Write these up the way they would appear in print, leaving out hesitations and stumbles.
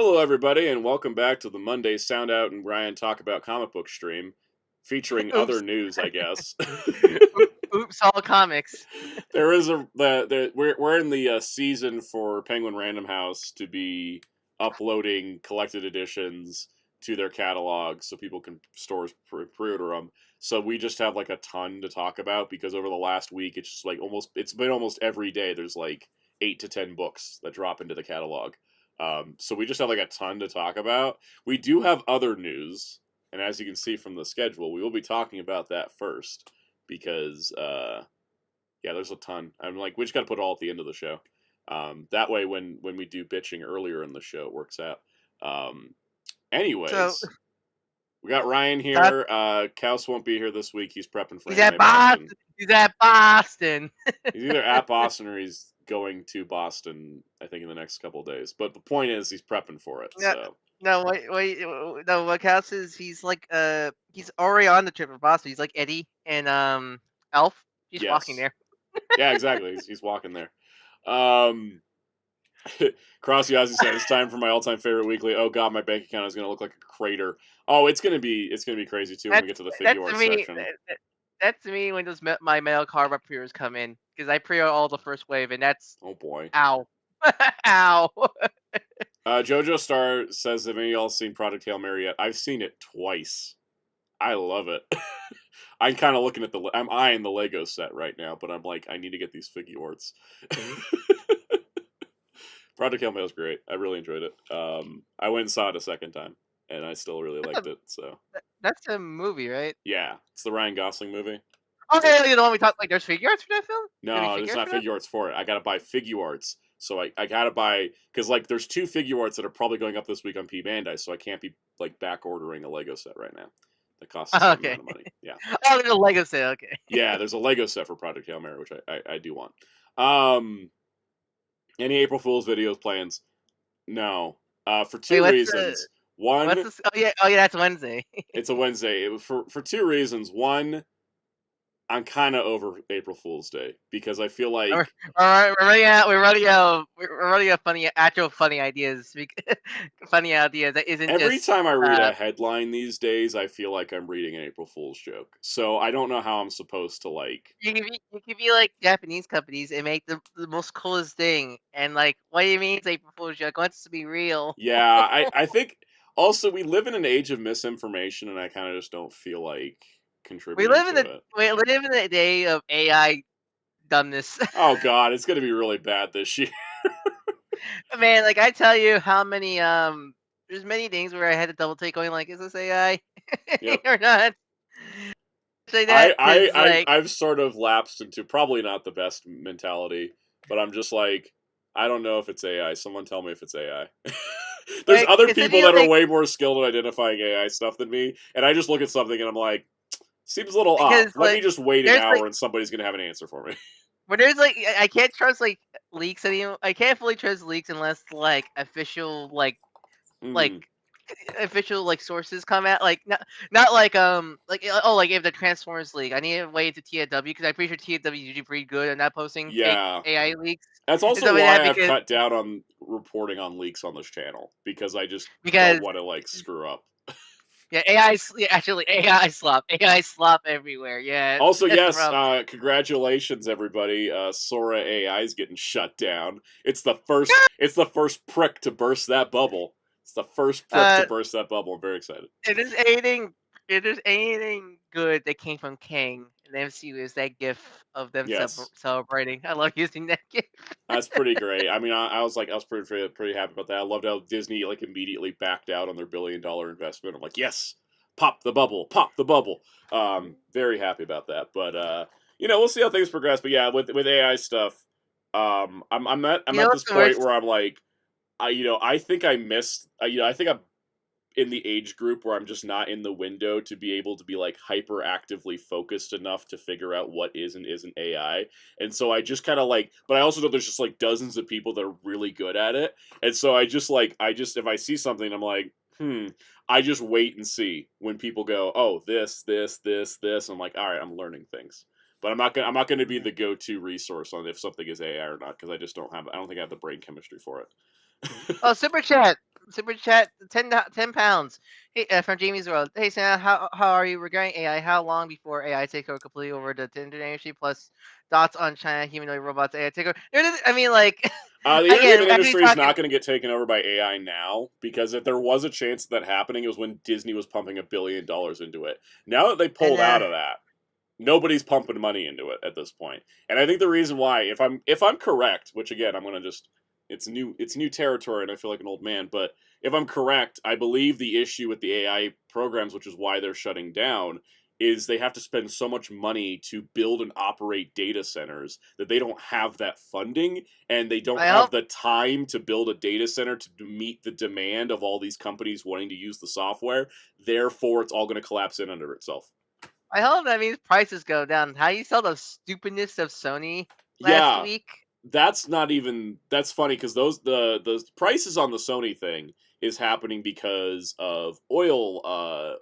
Hello, everybody, and welcome back to the Monday Soundout and Ryan Talk About Comic Book stream, featuring other Oops. news, I guess. Oops, all comics. There is we're in the season for Penguin Random House to be uploading collected editions to their catalog, so people can stores pre-order them. So we just have like a ton to talk about because over the last week, it's just like it's been almost every day. There's like 8 to 10 books that drop into the catalog. So we just have like a ton to talk about. We do have other news, and as you can see from the schedule, we will be talking about that first because yeah, there's a ton. I'm like, we just got to put it all at the end of the show. That way, when we do bitching earlier in the show, it works out. Anyways, So we got Ryan here. Kaus won't be here this week. He's prepping for he's Anime at Boston. He's at Boston. He's either at Boston or he's going to Boston, I think, in the next couple of days. But the point is, he's prepping for it. No, So no, wait, no. What counts is he's like he's already on the trip for Boston. He's like Eddie and Elf. He's walking there. Yeah, exactly. He's walking there. Crossy Ozzy said it's time for my all-time favorite weekly. Oh god, my bank account is gonna look like a crater. Oh, it's gonna be crazy too when we get to the figure art section. That's me when my mail car pre-orders come in because I pre-order all the first wave, and that's oh boy. Ow, ow. JoJo Star says, "Have any of y'all seen Project Hail Mary yet?" I've seen it twice. I love it. I'm kind of looking at I'm eyeing the Lego set right now, but I'm like, I need to get these figure arts. Project Hail Mary is great. I really enjoyed it. I went and saw it a second time, and I still really liked it. So that's a movie, right? Yeah, it's the Ryan Gosling movie. Okay, you know when we talked like there's figure arts for that film? No, there's not figure arts for it. I gotta buy figure arts. So I gotta buy because like there's 2 figure arts that are probably going up this week on P Bandai, so I can't be like back ordering a Lego set right now. That costs a certain amount of money. Yeah. Oh, there's a Lego set. Okay. Yeah, there's a Lego set for Project Hail Mary, which I do want. Any April Fool's videos plans? No. For 2 reasons. One. Oh yeah, that's Wednesday. It's a Wednesday. It was for 2 reasons. One, I'm kind of over April Fool's Day because I feel like we're running out funny ideas. Funny ideas that isn't every just, time I read a headline these days, I feel like I'm reading an April Fool's joke. So I don't know how I'm supposed to like. You can be like Japanese companies and make the most coolest thing, and like, what do you mean it's April Fool's joke? I want it to be real. Yeah, I think also we live in an age of misinformation, and I kind of just don't feel like contributing to it. We live in the day of AI dumbness. Oh god, it's gonna be really bad this year. Man, like I tell you how many there's many things where I had to double take going like, is this AI or not? So I've sort of lapsed into probably not the best mentality, but I'm just like, I don't know if it's AI. Someone tell me if it's AI. There's like, other people that are way more skilled at identifying AI stuff than me, and I just look at something and I'm like, seems a little off. Let me just wait an hour and somebody's gonna have an answer for me. But there's like, I can't trust like leaks anymore. I can't fully trust leaks unless like official official like sources come out. Like not like like if the Transformers leak, I need to wait to TW because I'm pretty sure TW is usually pretty good at not posting fake AI leaks. That's also why I've cut down on reporting on leaks on this channel because I just don't want to like screw up. Yeah, AI slop everywhere. Yeah. Also, yes, congratulations everybody. Sora AI is getting shut down. It's the first prick to burst that bubble. It's the first prick to burst that bubble. I'm very excited. If there's anything good that came from Kang in the MCU is that gif of them celebrating. I love using that gif. That's pretty great. I mean, I was pretty happy about that. I loved how Disney like immediately backed out on their $1 billion investment. I'm like, yes, pop the bubble. Very happy about that. But we'll see how things progress. But yeah, with AI stuff, I'm at this point where I'm like, I think I missed. I think I'm in the age group where I'm just not in the window to be able to be like hyperactively focused enough to figure out what is and isn't AI. And so I just kind of like, but I also know there's just like dozens of people that are really good at it. And so I just if I see something, I'm like, I just wait and see when people go, oh, this. I'm like, all right, I'm learning things. But I'm not going to be the go-to resource on if something is AI or not because I don't think I have the brain chemistry for it. Oh, super chat. super chat 10 pounds. Hey, from Jamie's World. Hey Sam, how are you regarding AI? How long before AI takes over completely over the internet industry? Plus thoughts on China humanoid robots AI take over. I mean, like The again, entertainment actually industry is talking. not going to get taken over by AI now, because if there was a chance of that happening, it was when Disney was pumping $1 billion into it. Now that they pulled out of that, nobody's pumping money into it at this point. And I think the reason why, if I'm correct, which again I'm going to just it's new territory and I feel like an old man, but if I'm correct, I believe the issue with the AI programs, which is why they're shutting down, is they have to spend so much money to build and operate data centers that they don't have that funding, and they don't have the time to build a data center to meet the demand of all these companies wanting to use the software. Therefore, it's all going to collapse in under itself. I hope that means prices go down. How you saw the stupidness of Sony last week? That's not even. That's funny because the prices on the Sony thing is happening because of oil.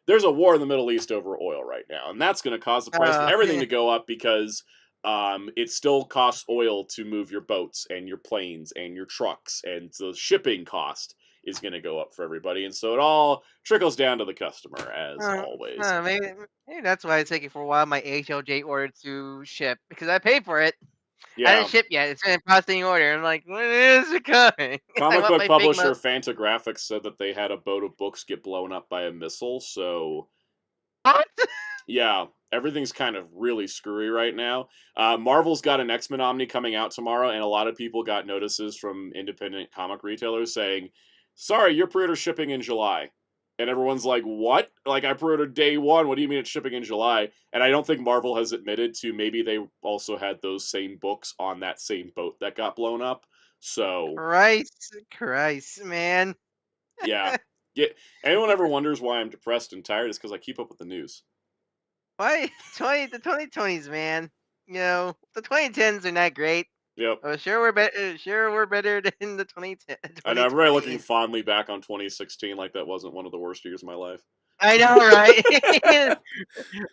There's a war in the Middle East over oil right now, and that's going to cause the price of everything to go up because it still costs oil to move your boats and your planes and your trucks, and the shipping cost is going to go up for everybody, and so it all trickles down to the customer as always. Maybe that's why it's taking for a while my HLJ order to ship, because I paid for it. Yeah. I didn't ship yet. It's in a processing order. I'm like, when is it coming? Comic book publisher Fantagraphics said that they had a boat of books get blown up by a missile, so... What? Yeah, everything's kind of really screwy right now. Marvel's got an X-Men Omni coming out tomorrow, and a lot of people got notices from independent comic retailers saying, sorry, your pre-order's shipping in July. And everyone's like, what? Like, I pre-ordered day one. What do you mean it's shipping in July? And I don't think Marvel has admitted to maybe they also had those same books on that same boat that got blown up. So... Christ, man. Yeah. Anyone ever wonders why I'm depressed and tired? It's because I keep up with the news. Why? The 2020s, man. You know, the 2010s are not great. Yep. Oh, sure we're better. Sure we're better than the 2010. I know. I'm really looking fondly back on 2016, like that wasn't one of the worst years of my life. I know, right?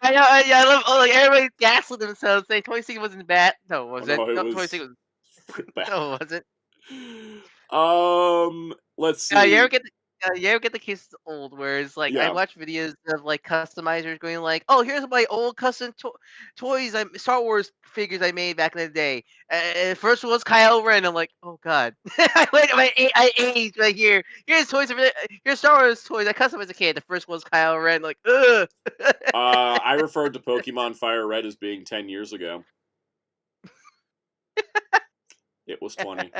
I know. I love. Oh, like everybody gaslit themselves, saying 2016 wasn't bad. No, was it? No, 2016 was. Bad. No, it wasn't. Let's see. You ever get the cases old where it's like I Yeah. watch videos of like customizers going like, "Oh, here's my old custom toys, Star Wars figures I made back in the day." First one was Kylo Ren. I'm like, "Oh God, I aged right here. Here's toys. Here's Star Wars toys I customized as a kid. The first one was Kylo Ren. Like, ugh." I referred to Pokemon Fire Red as being 10 years ago. It was 20.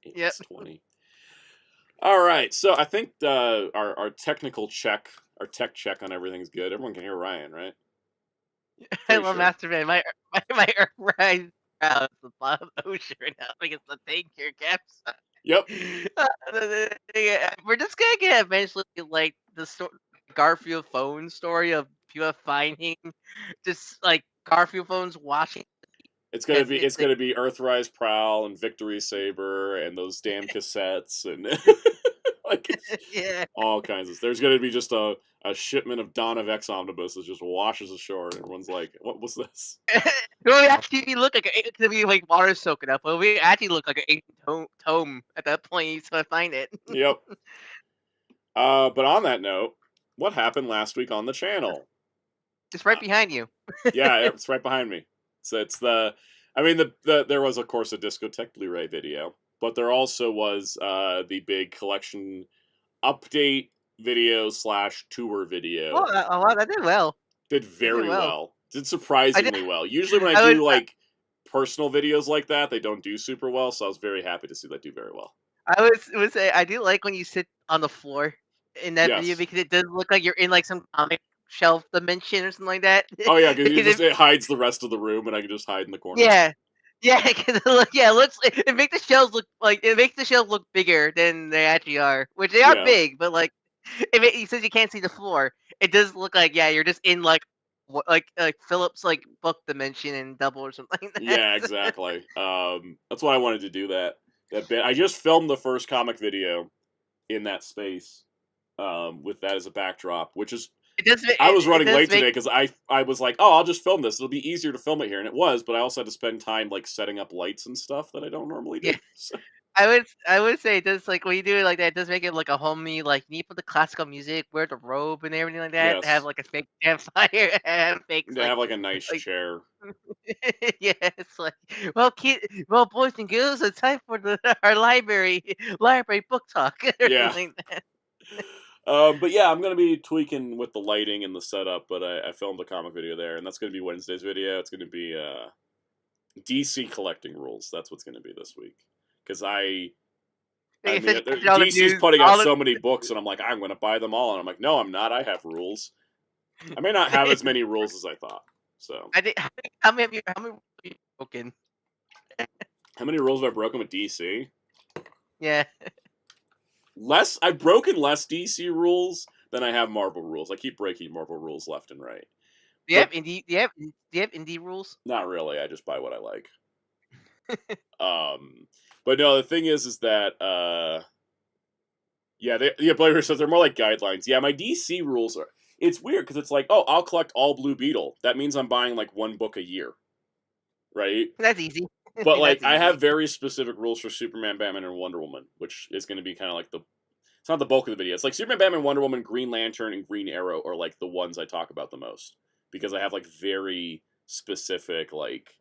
It was 20. All right, so I think our technical check, our tech check on everything's good. Everyone can hear Ryan, right? I love Master Man. My Earthrise is the bottom of the ocean right now because the tank here capsized. Yep. We're just gonna get eventually like the Garfield phone story of people finding just like Garfield phones washing. It's gonna be Earthrise Prowl and Victory Saber and those damn cassettes and like all kinds of. There's gonna be just a shipment of Dawn of X omnibus that just washes ashore and everyone's like, "What was this?" It would actually look like it's gonna be like water soaking up. But we actually look like an ancient tome at that point, so I find it. Yep. But on that note, what happened last week on the channel? It's right behind you. Yeah, it's right behind me. So it's there was of course a Discotek Blu-ray video, but there also was the big collection update video / tour video. Oh, wow, that did well. Did very well. Did surprisingly well. Usually when I do like personal videos like that, they don't do super well, so I was very happy to see that do very well. I would say I do like when you sit on the floor in that video because it does look like you're in like some comic shelf dimension or something like that. Oh yeah, because it hides the rest of the room, and I can just hide in the corner. Yeah, it makes the shelves look bigger than they actually are, which they are big, but like since you can't see the floor, it does look like you're just in like Philip's like book dimension and double or something like that. Yeah, exactly. That's why I wanted to do that bit. I just filmed the first comic video in that space with that as a backdrop, which is I was running late today because I was like, oh, I'll just film this. It'll be easier to film it here, and it was. But I also had to spend time like setting up lights and stuff that I don't normally do. Yeah. So. I would say just like when you do it like that, just make it like a homey, like you need to put the classical music, wear the robe and everything like that. Have Yes. like a fake campfire, have fakes To have like a nice like chair. yeah, it's like well, boys and girls, it's time for our library book talk or Yeah. something like that. But yeah, I'm gonna be tweaking with the lighting and the setup. But I filmed a comic video there, and that's gonna be Wednesday's video. It's gonna be DC collecting rules. That's what's gonna be this week. Because I Like I mean, said, all the DC's news, putting out all the so many books, and I'm like, I'm gonna buy them all, and I'm like, no, I'm not. I have rules. I may not have as many rules as I thought. So, I think how many rules have you broken? how many rules have I broken with DC? Yeah. Less. I've broken less DC rules than I have Marvel rules. I keep breaking Marvel rules left and right. Do you have But indie? Do you have indie rules? not really. I just buy what I like. But no, the thing is that yeah, Blair says they're more like guidelines. Yeah, my DC rules are. It's weird because it's like, oh, I'll collect all Blue Beetle. That means I'm buying like one book a year, right? That's easy. But like, That's I easy. have very specific rules for Superman, Batman, and Wonder Woman, which is going to be kind of like the. It's not the bulk of the video. It's like Superman, Batman, Wonder Woman, Green Lantern, and Green Arrow are like the ones I talk about the most because I have like very specific like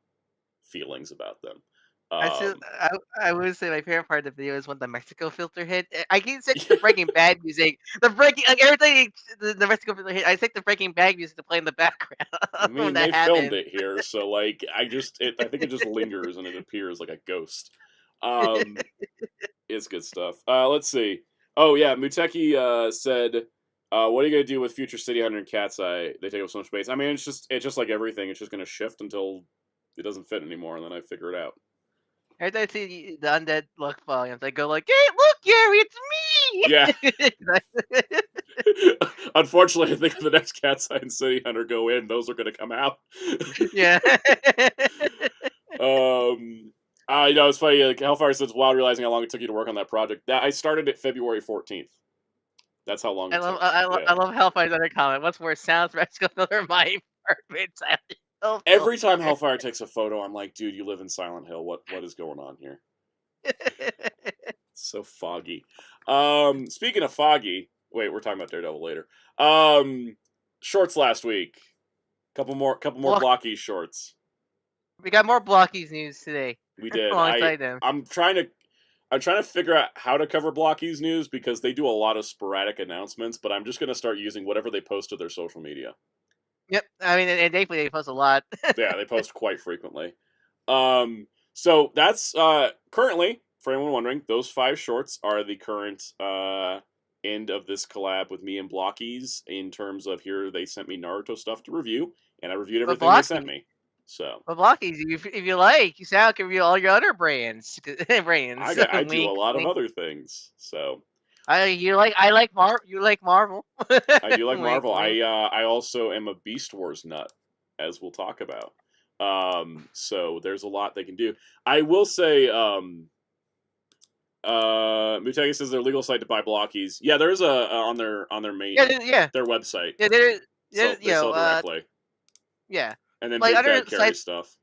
feelings about them. I still, Um, I would say my favorite part of the video is when the Mexico filter hit. I can set the Breaking Bad music. The breaking like every time the Mexico filter hit, I set the Breaking Bad music to play in the background I when mean, that they filmed happened. it here, so like, I think it just lingers and it appears like a ghost. Um, it's good stuff. Let's see. Oh yeah, Muteki said, "What are you gonna do with Future City Hunter and Cat's Eye? They take up so much space." I mean, it's just like everything. It's just gonna shift until it doesn't fit anymore, and then I figure it out. Every time I see the undead luck volumes, I go like, "Hey, look, Gary, Yeah. it's me!" Unfortunately, I think if the next Cat's Eye and City Hunter go in, those are gonna come out. Yeah. You know, it's funny. Like, Hellfire says, "Wow, realizing how long it took you to work on that project." That I started it February 14th. That's how long I it love took. I, I love Yeah. I love Hellfire's other comment. What's worse, sounds Mexico filter my apartment silent Every time filter. Hellfire takes a photo, I'm like, dude, you live in Silent Hill. What is going on here? It's so foggy. Speaking of foggy, wait, we're talking about Daredevil later. Shorts last week. Couple more Block, blocky shorts. we got more Blockies news today We did. alongside them. I'm trying to figure out how to cover Blockies news because they do a lot of sporadic announcements, but I'm just gonna start using whatever they post to their social media. Yep. I mean, and they post a lot. Yeah, they post quite frequently. So that's currently, for anyone wondering, those 5 shorts are the current end of this collab with me and Blockies in terms of here they sent me Naruto stuff to review, and I reviewed But everything they sent me. So Blockies, if you like, you sound can review all your other brands. brands. I do a Wink, lot of wink. other things. So I like You like Marvel. I do like Wink, Marvel. wink. I also am a Beast Wars nut, as we'll talk about. So there's a lot they can do. I will say, Mutegi says their legal site to buy Blockies. Yeah, there is a on their main Yeah. their website. Yeah, So they sell directly, yeah. and then Like Big other Bad carries sites, stuff.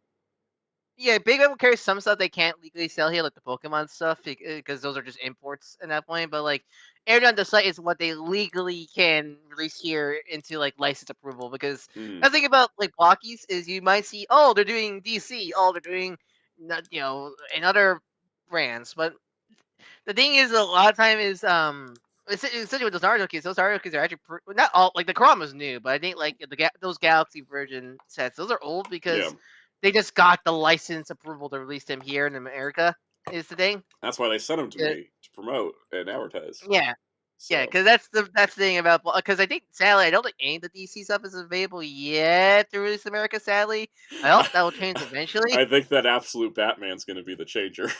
yeah, Big Red will carry some stuff they can't legally sell here, like the Pokemon stuff, because those are just imports at that point. But like, everything on the site is what they legally can release here into like license approval. Because Mm, the thing about like Blockies is you might see, oh, they're doing DC, oh, they're doing, and other brands. But the thing is, a lot of time is especially with those Naruto kids are actually not all like the Kurama's new, but I think like those Galaxy version sets, those are old yeah, because they just got the license approval to release them here in America. Is the thing? that's why they sent them to Yeah, me to promote and advertise. yeah, So because that's the thing about because I think sadly I don't think any of the DC stuff is available yet to release in America. Sadly, I hope that will change eventually. I think that absolute Batman's going to be the changer.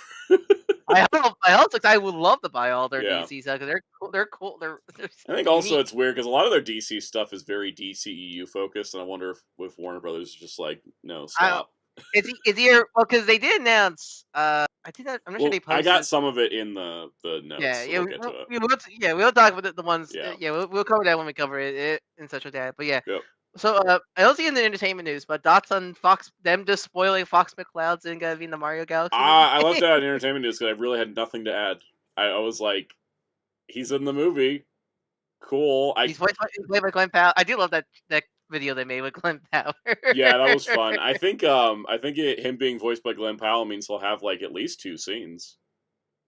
I hope 'cause I would love to buy all their Yeah. DC stuff because they're cool. They're cool. They're I think also unique. it's weird because a lot of their DC stuff is very DCEU focused, and I wonder if Warner Brothers is just like, no, stop. It's either because they did announce. I think I'm not sure Well, they I got posted. some of it in the notes, Yeah, so yeah, we'll get to it. we'll talk about the ones. Yeah. Yeah, we'll cover that when we cover it and such like that. But yeah, Yep. So, I don't see it in the entertainment news, but thoughts on them just spoiling Fox McCloud's and gonna be in the Mario Galaxy movie? I left out in entertainment news because I really had nothing to add. I was like, he's in the movie. Cool. He's played by Glenn Powell. I do love that video they made with Glenn Powell. Yeah, that was fun. Him being voiced by Glenn Powell means he'll have like at least 2 scenes.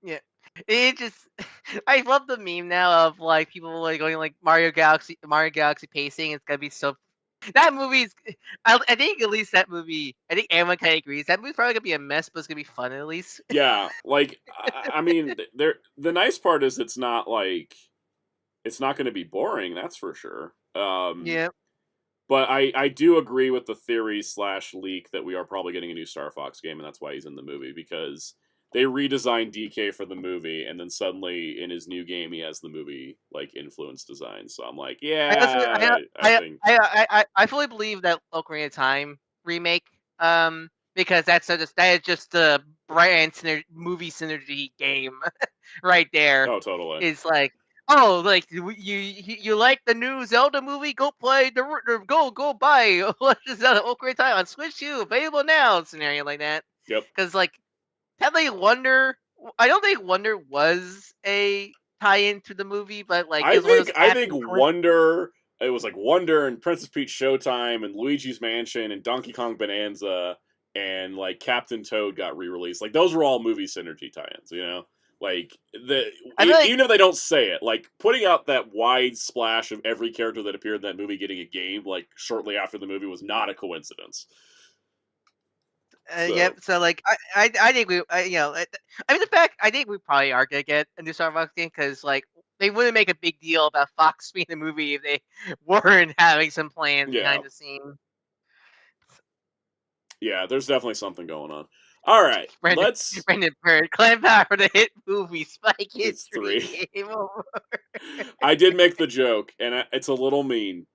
Yeah. It just I love the meme now of like people like going like Mario Galaxy pacing. It's gonna be so. That movie's. I think at least that movie. I think everyone kind of agrees that movie's probably gonna be a mess, but it's gonna be fun at least. Yeah, like I mean, the nice part is it's not going to be boring. That's for sure. Yeah. But I do agree with the theory / leak that we are probably getting a new Star Fox game, and that's why he's in the movie, because they redesigned DK for the movie, and then suddenly in his new game he has the movie like influence design. So I'm like, yeah, I think I fully believe that Ocarina of Time remake. Because that is just the brand movie synergy game right there. oh totally. It's like, oh, like you like the new Zelda movie? Go play go buy Zelda Ocarina of Time on Switch 2, available now. Scenario like that. Yep. Because like, technically Wonder, I don't think Wonder was a tie-in to the movie, but like it was one of those I think Wonder. It was like Wonder and Princess Peach Showtime and Luigi's Mansion and Donkey Kong Bonanza and like Captain Toad got re-released. Like those were all movie synergy tie-ins, you know? Like even if they don't say it, like putting out that wide splash of every character that appeared in that movie getting a game like shortly after the movie was not a coincidence. Yep. So like, I think I mean, the fact I think we probably are gonna get a new Star Fox game because like they wouldn't make a big deal about Fox being in the movie if they weren't having some plans behind the scenes. Yeah, there's definitely something going on. All right, Brandon Bird, Glenn Powell for the hit movie Spike It's 3. Game Over. I did make the joke, and it's a little mean,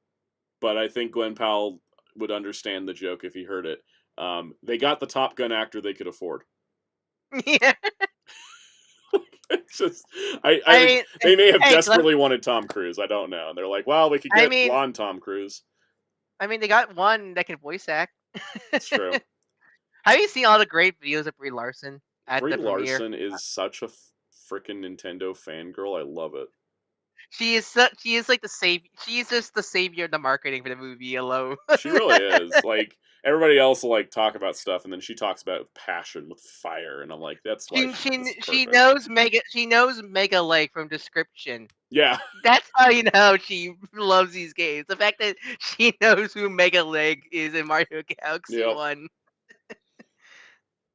but I think Glenn Powell would understand the joke if he heard it. They got the Top Gun actor they could afford. Yeah. It's just, I they may have desperately wanted Tom Cruise. I don't know. And they're like, well, we could get blonde Tom Cruise. I mean, they got one that can voice act. It's true. Have you seen all the great videos of Brie Larson at Brie the premiere? Larson is such a freaking Nintendo fangirl. I love it. She is like the savior. She is just the savior of the marketing for the movie alone. She really is. Like everybody else will like talk about stuff, and then she talks about it with passion, with fire, and I'm like, that's why she knows Mega Lake from description. Yeah, that's how you know she loves these games. The fact that she knows who Mega Leg is in Mario Galaxy 1.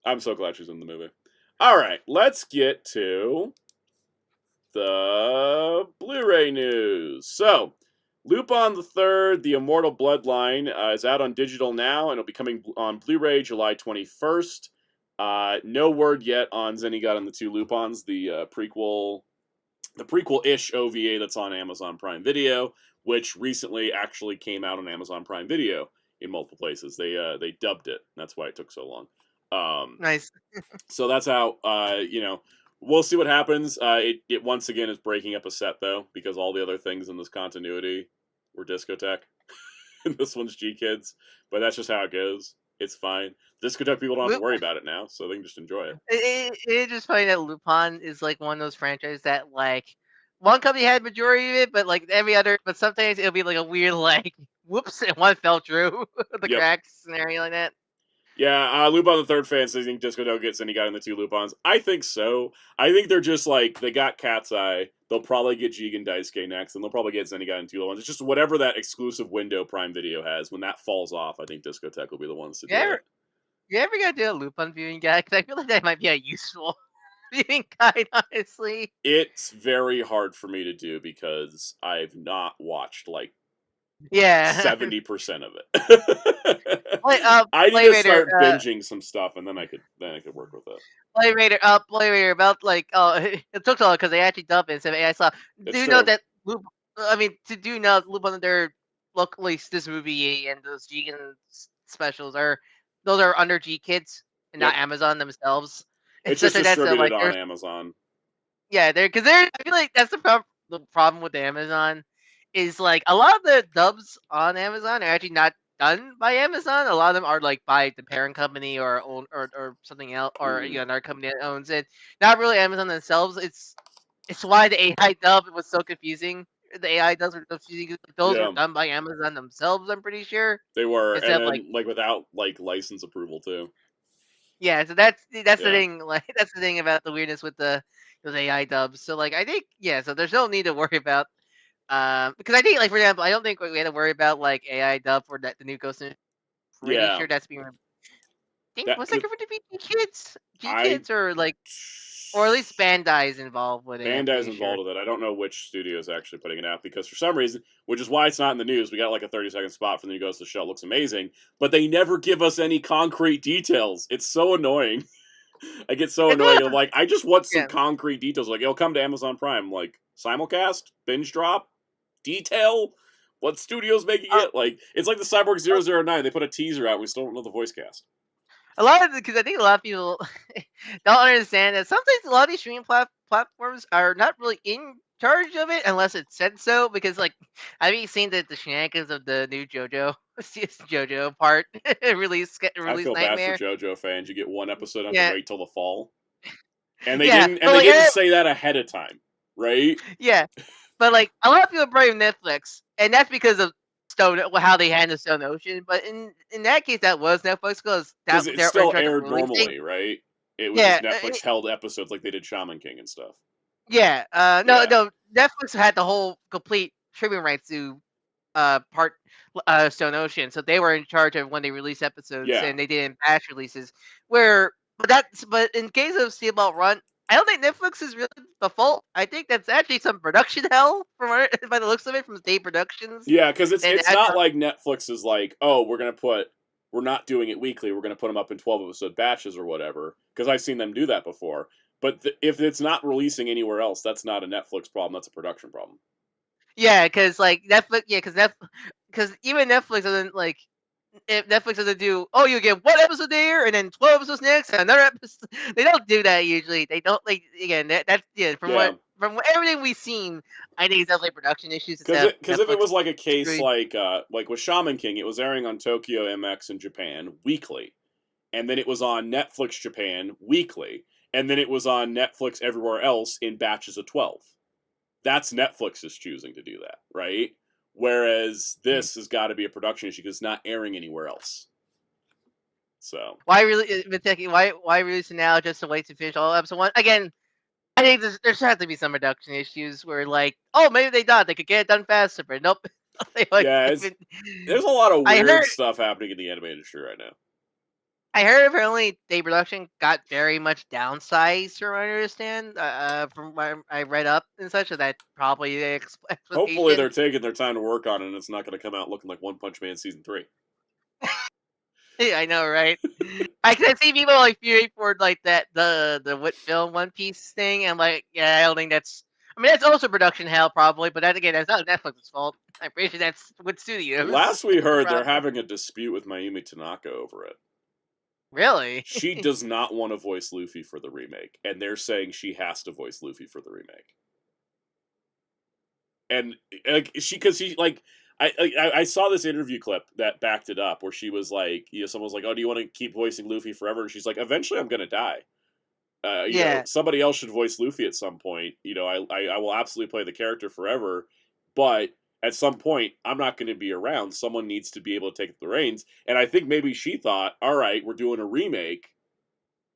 I'm so glad she's in the movie. All right, let's get to the Blu-ray news. So, Lupin the Third: The Immortal Bloodline is out on digital now, and it'll be coming on Blu-ray July 21st. No word yet on Zenigata and the Two Lupins, the prequel-ish OVA that's on Amazon Prime Video, which recently actually came out on Amazon Prime Video in multiple places. They dubbed it. That's why it took so long. Nice. So that's how we'll see what happens. It once again is breaking up a set though, because all the other things in this continuity were Discotek, and this one's G Kids. But that's just how it goes. It's fine. Discotek people don't have to worry about it now, so they can just enjoy it. It's just funny that Lupin is like one of those franchises that like one company had majority of it, but like every other, but sometimes it'll be like a weird like whoops and one fell through the cracks scenario like that. Yeah, Lupin the Third fans think Discotek gets Zenigata and the Two Lupins. I think so. I think they're just like, they got Cat's Eye. They'll probably get Jigen Daisuke next, and they'll probably get Zenigata and Two Lupins. It's just whatever that exclusive window Prime Video has. When that falls off, I think Discotek will be the ones to do it. You ever gonna do a Lupin viewing guide? Because I feel like that might be a useful viewing guide, honestly. It's very hard for me to do because I've not watched like 70% of it. I need to start binging some stuff, and then I could work with it. Play Raider about like it took so long because they actually dubbed it. So I saw. Know that Lupin their locally this movie and those Jigen specials are under G Kids and not Amazon themselves. It's just distributed on Amazon. Yeah, I feel like that's the problem with Amazon is like a lot of the dubs on Amazon are actually not done by Amazon. A lot of them are like by the parent company or something else, or another company that owns it. Not really Amazon themselves. It's why the AI dub was so confusing. The AI dubs were confusing 'cause those were Yeah, done by Amazon themselves. I'm pretty sure. they were, and Instead of like, then like without like license approval too. yeah, so that's the Yeah, thing. Like that's the thing about the weirdness with those AI dubs. So like I think yeah. So there's no need to worry about because I think like for example I don't think we had to worry about like AI dub for that the new Ghost. Pretty yeah. sure that's being. Think That was that cause going to be G I Kids, or at least Bandai's involved with it. I'm Bandai's pretty sure. involved with it. I don't know which studio is actually putting it out because for some reason, which is why it's not in the news, we got like a 30-second spot for the new Ghost of the Shell. It looks amazing, but they never give us any concrete details. It's so annoying. I get so It's one annoyed. of I'm the, like, I just want some yeah. concrete details. Like, it'll come to Amazon Prime. Like, simulcast, binge drop, detail. What studio's making Uh, it? Like, it's like the Cyborg 009. They put a teaser out. We still don't know the voice cast. a lot of because I think a lot of people don't understand that sometimes a lot of these streaming platforms are not really in charge of it unless it said so. Because like I've even seen the shenanigans of the new JoJo JoJo part I release feel bad for nightmare. JoJo fans. You get one episode, have to Yeah, wait till the fall, and they yeah, didn't, and but they like didn't say that ahead of time, right? yeah, but like a lot of people blame Netflix, and that's because of how they handle Stone Ocean. But in that case, that was Netflix because that Because it they're in still charge of aired releasing. normally, right? It was Yeah, just Netflix held episodes like they did Shaman King and stuff. yeah. No, Yeah, no. Netflix had the whole complete streaming rights to part Stone Ocean, so they were in charge of when they release episodes, yeah, and they did batch releases. But in case of Steamboat Run, I don't think Netflix is really the fault. I think that's actually some production hell by the looks of it from State Productions. yeah. Because it's And it's not like Netflix is like, oh, we're not doing it weekly. We're gonna put them up in 12 episode batches or whatever. Because I've seen them do that before. But if it's not releasing anywhere else, that's not a Netflix problem. That's a production problem. yeah, because like Netflix, yeah, because even Netflix doesn't like if Netflix doesn't do, oh, you get one episode there and then 12 episodes next and another episode. They don't do that usually. They don't like again. That's yeah. Yeah. From everything we've seen, I think it's definitely production issues Because instead of if it Netflix. was like a case Screwing. like with Shaman King, it was airing on Tokyo MX in Japan weekly, and then it was on Netflix Japan weekly, and then it was on Netflix everywhere else in batches of 12. That's Netflix's choosing to do that, right? Whereas this has got to be a production issue because it's not airing anywhere else. So Why really? Why release it now just to wait to finish all episode one again? I think there's have to be some production issues where like, oh, maybe they thought they could get it done faster, but nope. They like yeah, there's a lot of I weird heard stuff happening in the anime industry right now. I heard apparently the production got very much downsized, from what I understand, from what I read up and such. So that probably the Hopefully, explanation. they're taking their time to work on it, and it's not going to come out looking like One Punch Man season 3. Yeah, I know, right? I can see people like fury for like that the what film One Piece thing, and like, yeah, I don't think that's. I mean, that's also production hell, probably, but that again, that's not Netflix's fault. I'm pretty sure that's with studios. Last we heard, they're Problem. having a dispute with Mayumi Tanaka over it. Really? She does not want to voice Luffy for the remake, and they're saying she has to voice Luffy for the remake. And like because she like I saw this interview clip that backed it up where she was like, someone was like, "Oh, do you want to keep voicing Luffy forever?" And she's like, "Eventually, I'm gonna die. Yeah. Somebody else should voice Luffy at some point. I will absolutely play the character forever, but at some point, I'm not going to be around. Someone needs to be able to take the reins." And I think maybe she thought, "All right, we're doing a remake.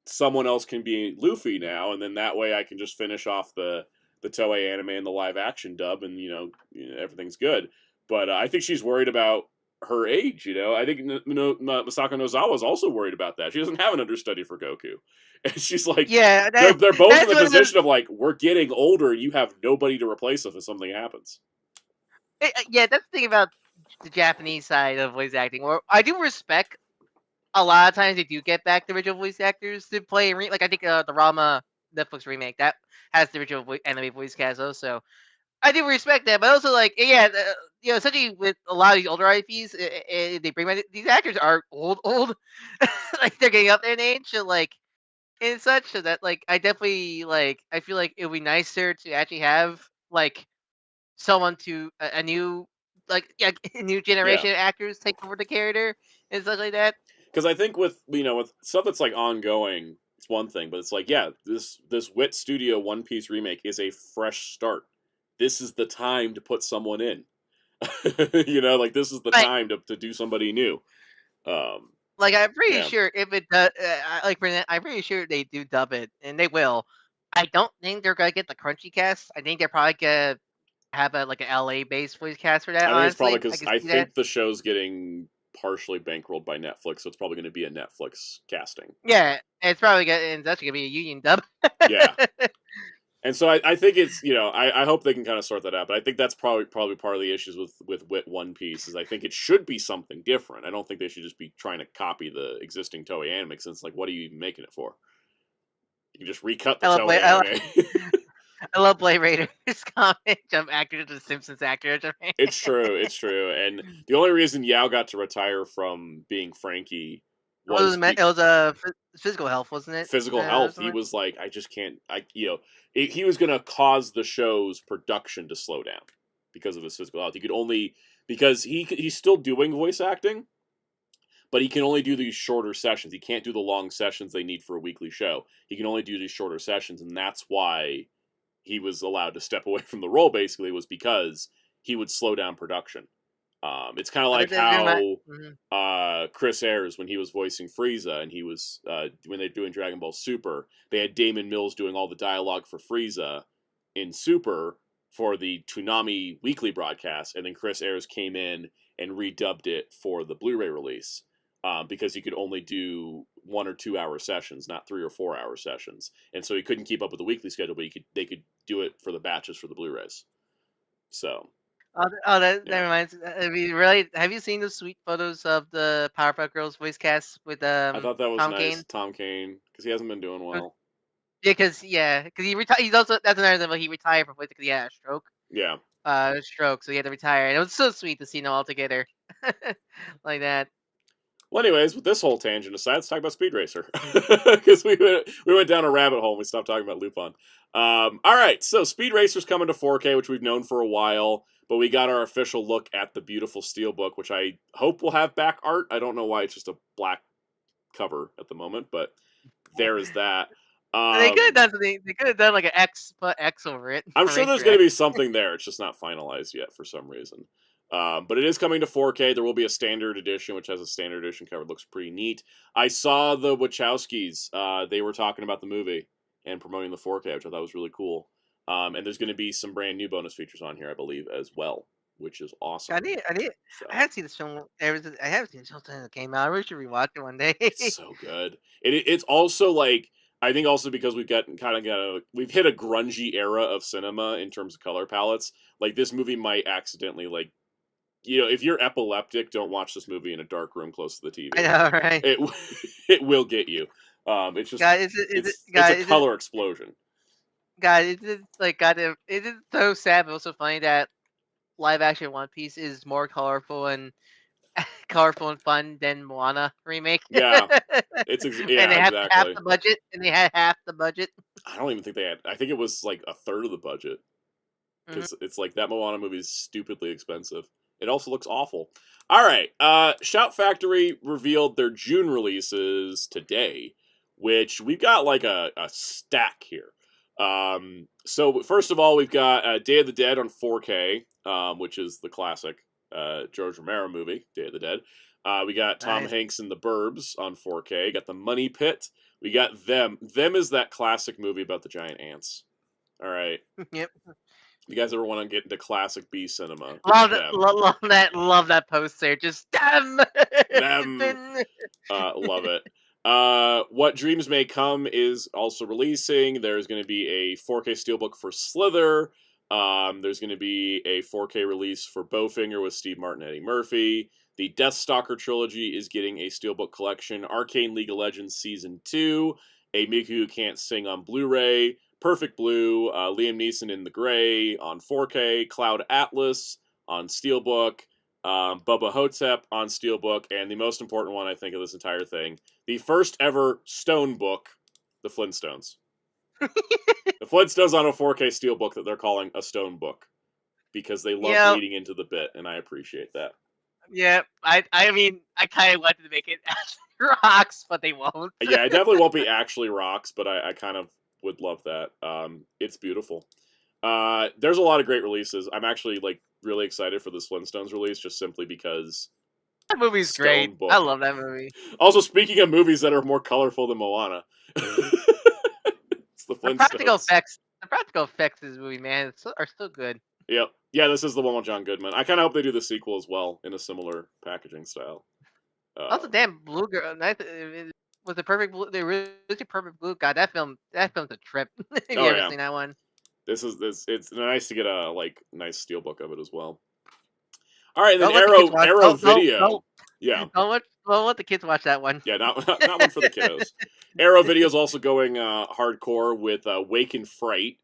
Someone else can be Luffy now, and then that way I can just finish off the Toei anime and the live action dub, and everything's good." But I think she's worried about her age. I think Masako Nozawa is also worried about that. She doesn't have an understudy for Goku, and she's like, Yeah, they're both in that's the one of the position of like, we're getting older. You have nobody to replace us if something happens. yeah, that's the thing about the Japanese side of voice acting. Where I do respect a lot of times they do get back the original voice actors to play like I think the Rama Netflix remake that has the original anime voice cast also. I do respect that, but also like yeah, especially with a lot of these older IPs, they bring back these actors are old, like they're getting up there in age, so like and such. So that like I definitely like I feel like it would be nicer to actually have like someone to a new a new generation of actors take over the character and stuff like that. Because I think with with stuff that's like ongoing, it's one thing, but it's like this Wit Studio One Piece remake is a fresh start. This is the time to put someone in. Like this is the Right. time to do somebody new. Like I'm pretty Yeah. sure if it does, I'm pretty sure they do dub it, and they will. I don't think they're gonna get the crunchy cast. I think they're probably gonna have a like an LA based voice cast for that. I think it's probably Honestly, I because can I see that. think the show's getting partially bankrolled by Netflix, so it's probably going to be a Netflix casting. Yeah, it's probably gonna and that's gonna be a union dub. Yeah. And so I think it's I hope they can kind of sort that out, but I think that's probably part of the issues with Wit One Piece is I think it should be something different. I don't think they should just be trying to copy the existing Toei anime since like what are you even making it for? You can just recut the I love Toei anime. I love Blade Raider's comment. Jump actor to the Simpsons actor. It's true, and the only reason Yao got to retire from being Frankie was It was a physical health, wasn't it? physical health. He Somewhere? was like, I just can't. He was gonna cause the show's production to slow down because of his physical health. He could only because he's still doing voice acting, but he can only do these shorter sessions. He can't do the long sessions they need for a weekly show. He can only do these shorter sessions, and that's why he was allowed to step away from the role. Basically, was because he would slow down production. It's kind of like how Chris Ayres, when he was voicing Frieza, and he was when they're doing Dragon Ball Super, they had Damon Mills doing all the dialogue for Frieza in Super for the Toonami weekly broadcast, and then Chris Ayres came in and redubbed it for the Blu-ray release because he could only do 1 or 2 hour sessions, not 3 or 4 hour sessions, and so he couldn't keep up with the weekly schedule, but they could do it for the batches for the Blu-rays. So. That reminds. I mean, really, have you seen those sweet photos of the Powerpuff Girls voice cast with I thought that was Tom nice, Kane? Tom Kane, because he hasn't been doing well. Yeah, because he retired. He's also that's another thing. But he retired from voice because he had a stroke. Yeah. Stroke, so he had to retire, and it was so sweet to see them all together like that. Well, anyways, with this whole tangent aside, let's talk about Speed Racer because we went down a rabbit hole and we stopped talking about Lupin. All right, so Speed Racer's coming to 4K, which we've known for a while, but we got our official look at the beautiful steelbook, which I hope will have back art. I don't know why it's just a black cover at the moment, but there is that. They could have done something. They could have done like an X, put X over it. I'm sure there's going to be something there. It's just not finalized yet for some reason. But it is coming to 4K. There will be a standard edition, which has a standard edition cover. It looks pretty neat. I saw the Wachowskis. They were talking about the movie and promoting the 4K, which I thought was really cool. And there's going to be some brand new bonus features on here, I believe, as well, which is awesome. So. I haven't seen this film. I haven't seen this film since it came out. I really should rewatch it one day. It's so good. It's also like I think also because we've hit a grungy era of cinema in terms of color palettes. Like this movie might accidentally if you're epileptic, don't watch this movie in a dark room close to the TV. I know, right? It will get you. It's just it's a color explosion. God, it is so sad, but also funny that live action One Piece is more colorful and fun than Moana remake. Yeah, and they have exactly half the budget, and they had half the budget. I don't even think they had. I think it was like a third of the budget because it's like that Moana movie is stupidly expensive. It also looks awful. All right, Shout Factory revealed their June releases today, which we've got like a stack here. So first of all, we've got Day of the Dead on 4K, which is the classic George Romero movie, Day of the Dead. We got Tom Hanks in The Burbs on 4K. Got The Money Pit. We got Them. Them is that classic movie about the giant ants. All right. Yep. You guys ever want to get into classic B cinema? Love that poster. Just them. Love it. What Dreams May Come is also releasing. There's going to be a 4K steelbook for Slither. There's going to be a 4K release for Bowfinger with Steve Martin and Eddie Murphy. The Deathstalker trilogy is getting a steelbook collection. Arcane League of Legends Season 2. A Miku Who Can't Sing on Blu-ray. Perfect Blue. Liam Neeson in the Gray on 4K. Cloud Atlas on steelbook. Bubba Hotep on steelbook. And the most important one, I think, of this entire thing. The first ever Stone book. The Flintstones. The Flintstones on a 4K steelbook that they're calling a Stone book. because they love Yeah. leading into the bit, and I appreciate that. Yeah, I mean, I kind of wanted to make it rocks, but they won't. Yeah, it definitely won't be actually rocks, but I kind of would love that. It's beautiful. There's a lot of great releases. I'm actually like really excited for the Flintstones release, just simply because That movie's great. Stone Book. I love that movie. Also, speaking of movies that are more colorful than Moana, it's the The practical Flintstones. effects, the practical effects of this movie, man, are still good. Yep. Yeah, this is the one with John Goodman. I kind of hope they do the sequel as well in a similar packaging style. Also, damn, Blue Girl was the perfect blue. The originally perfect blue. God, that film's a trip. If you ever seen that one. It's nice to get a like nice steelbook of it as well. All right, and then Don't let the kids watch- Arrow don't- Video. don't- Yeah. Don't let the kids watch that one. Yeah, not one for the kiddos. Arrow Video is also going hardcore with Wake and Fright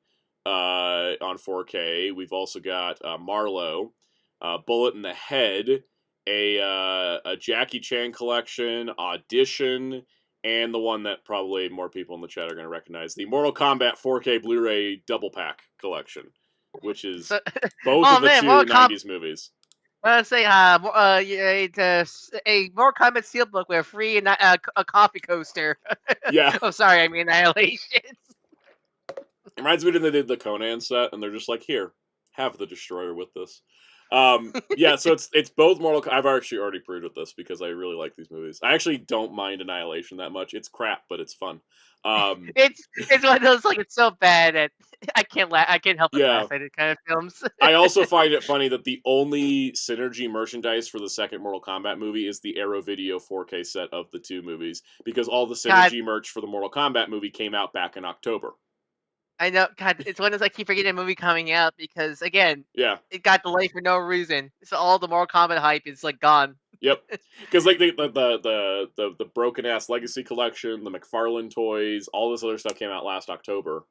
on 4K. We've also got Marlowe, Bullet in the Head, a Jackie Chan collection, Audition, and the one that probably more people in the chat are going to recognize, the Mortal Kombat 4K Blu-ray double pack collection, which is both of the two 90s movies. I say a Mortal Kombat steelbook with a free a coffee coaster. Yeah. Oh, sorry, I mean Annihilation. It reminds me when they did the Conan set, and they're just like, here, have the Destroyer with this. Yeah, so it's both Mortal. I've actually already proved with this because I really like these movies. I actually don't mind Annihilation that much. It's crap, but it's fun. It's one of those like it's so bad that I can't help but laugh at it kind of films. I also find it funny that the only synergy merchandise for the second Mortal Kombat movie is the Arrow Video 4K set of the two movies, because all the synergy merch for the Mortal Kombat movie came out back in October. I know, God, it's one of those I keep forgetting a movie coming out because again, it got delayed for no reason. So all the Mortal Kombat hype is like gone. Yep, because like the broken ass Legacy collection, the McFarlane toys, all this other stuff came out last October,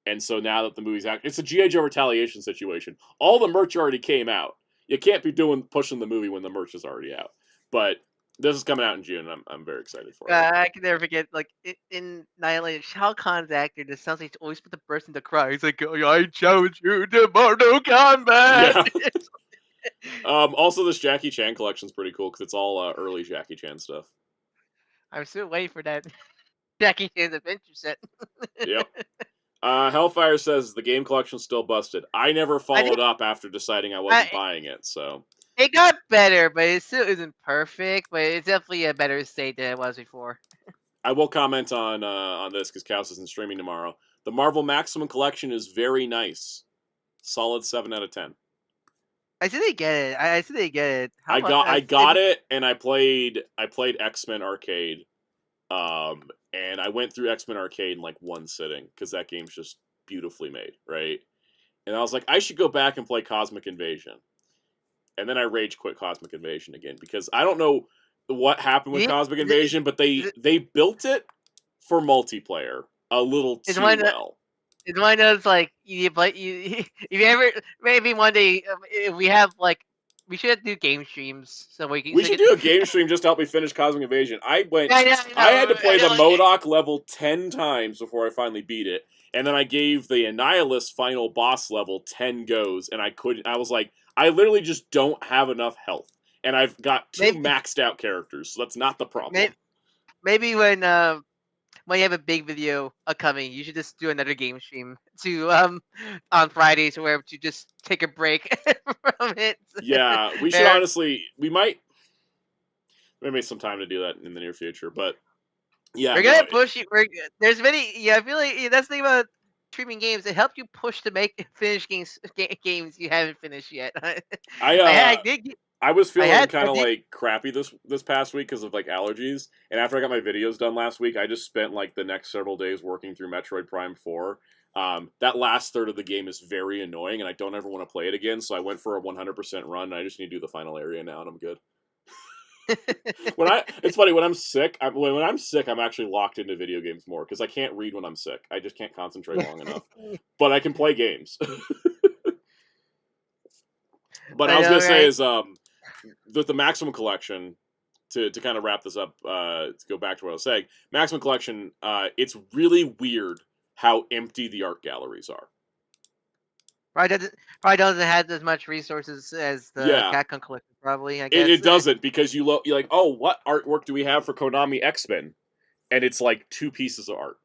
and so now that the movie's out, it's a GI Joe Retaliation situation. All the merch already came out. You can't be pushing the movie when the merch is already out. But this is coming out in June, and I'm very excited for it. I can never forget, like, in Annihilation, Shao Kahn's actor just sounds like he's always put the person to cry. He's like, oh, I challenge you to Mortal Kombat! Yeah. Also, this Jackie Chan collection's pretty cool, because it's all early Jackie Chan stuff. I'm still waiting for that Jackie Chan's adventure set. Yep. Hellfire says, the game collection's still busted. I never followed up after deciding I wasn't buying it, so... It got better, but it still isn't perfect. But it's definitely a better state than it was before. I will comment on this because Kaus isn't streaming tomorrow. The Marvel Maximum Collection is very nice. Solid 7 out of 10. I said they get it. I said they get it. I got it, and I played X-Men Arcade, and I went through X-Men Arcade in like one sitting because that game's just beautifully made, right? And I was like, I should go back and play Cosmic Invasion. And then I rage quit Cosmic Invasion again because I don't know what happened with Cosmic Invasion, but they built it for multiplayer a little too well. It's one of those like if you ever maybe one day we have like we should do game streams so we can. We should do a game stream just to help me finish Cosmic Invasion. I had to play the MODOK level 10 times before I finally beat it, and then I gave the Annihilus final boss level 10 goes, and I couldn't. I was like, I literally just don't have enough health, and I've got two maxed out characters, so that's not the problem. Maybe when you have a big video upcoming, you should just do another game stream on Fridays or wherever to just take a break from it. Yeah, we should honestly. We might maybe some time to do that in the near future, but yeah, we're gonna push you. There's many. Yeah, I feel like that's the thing about streaming games. It helps you push to finish games you haven't finished yet. I was feeling kind of like crappy this past week because of like allergies, and after I got my videos done last week, I just spent like the next several days working through Metroid Prime 4. That last third of the game is very annoying, and I don't ever want to play it again. So I went for a 100% run. And I just need to do the final area now, and I'm good. It's funny when I'm sick. When I'm sick, I'm actually locked into video games more because I can't read when I'm sick. I just can't concentrate long enough. But I can play games. But I was gonna say is the Maximum Collection, to kind of wrap this up, to go back to what I was saying, Maximum Collection, it's really weird how empty the art galleries are. Probably doesn't have as much resources as the Yeah, Capcom collection. Probably, I it, guess. it doesn't because you're like, oh, what artwork do we have for Konami X-Men? And it's like 2 pieces of art,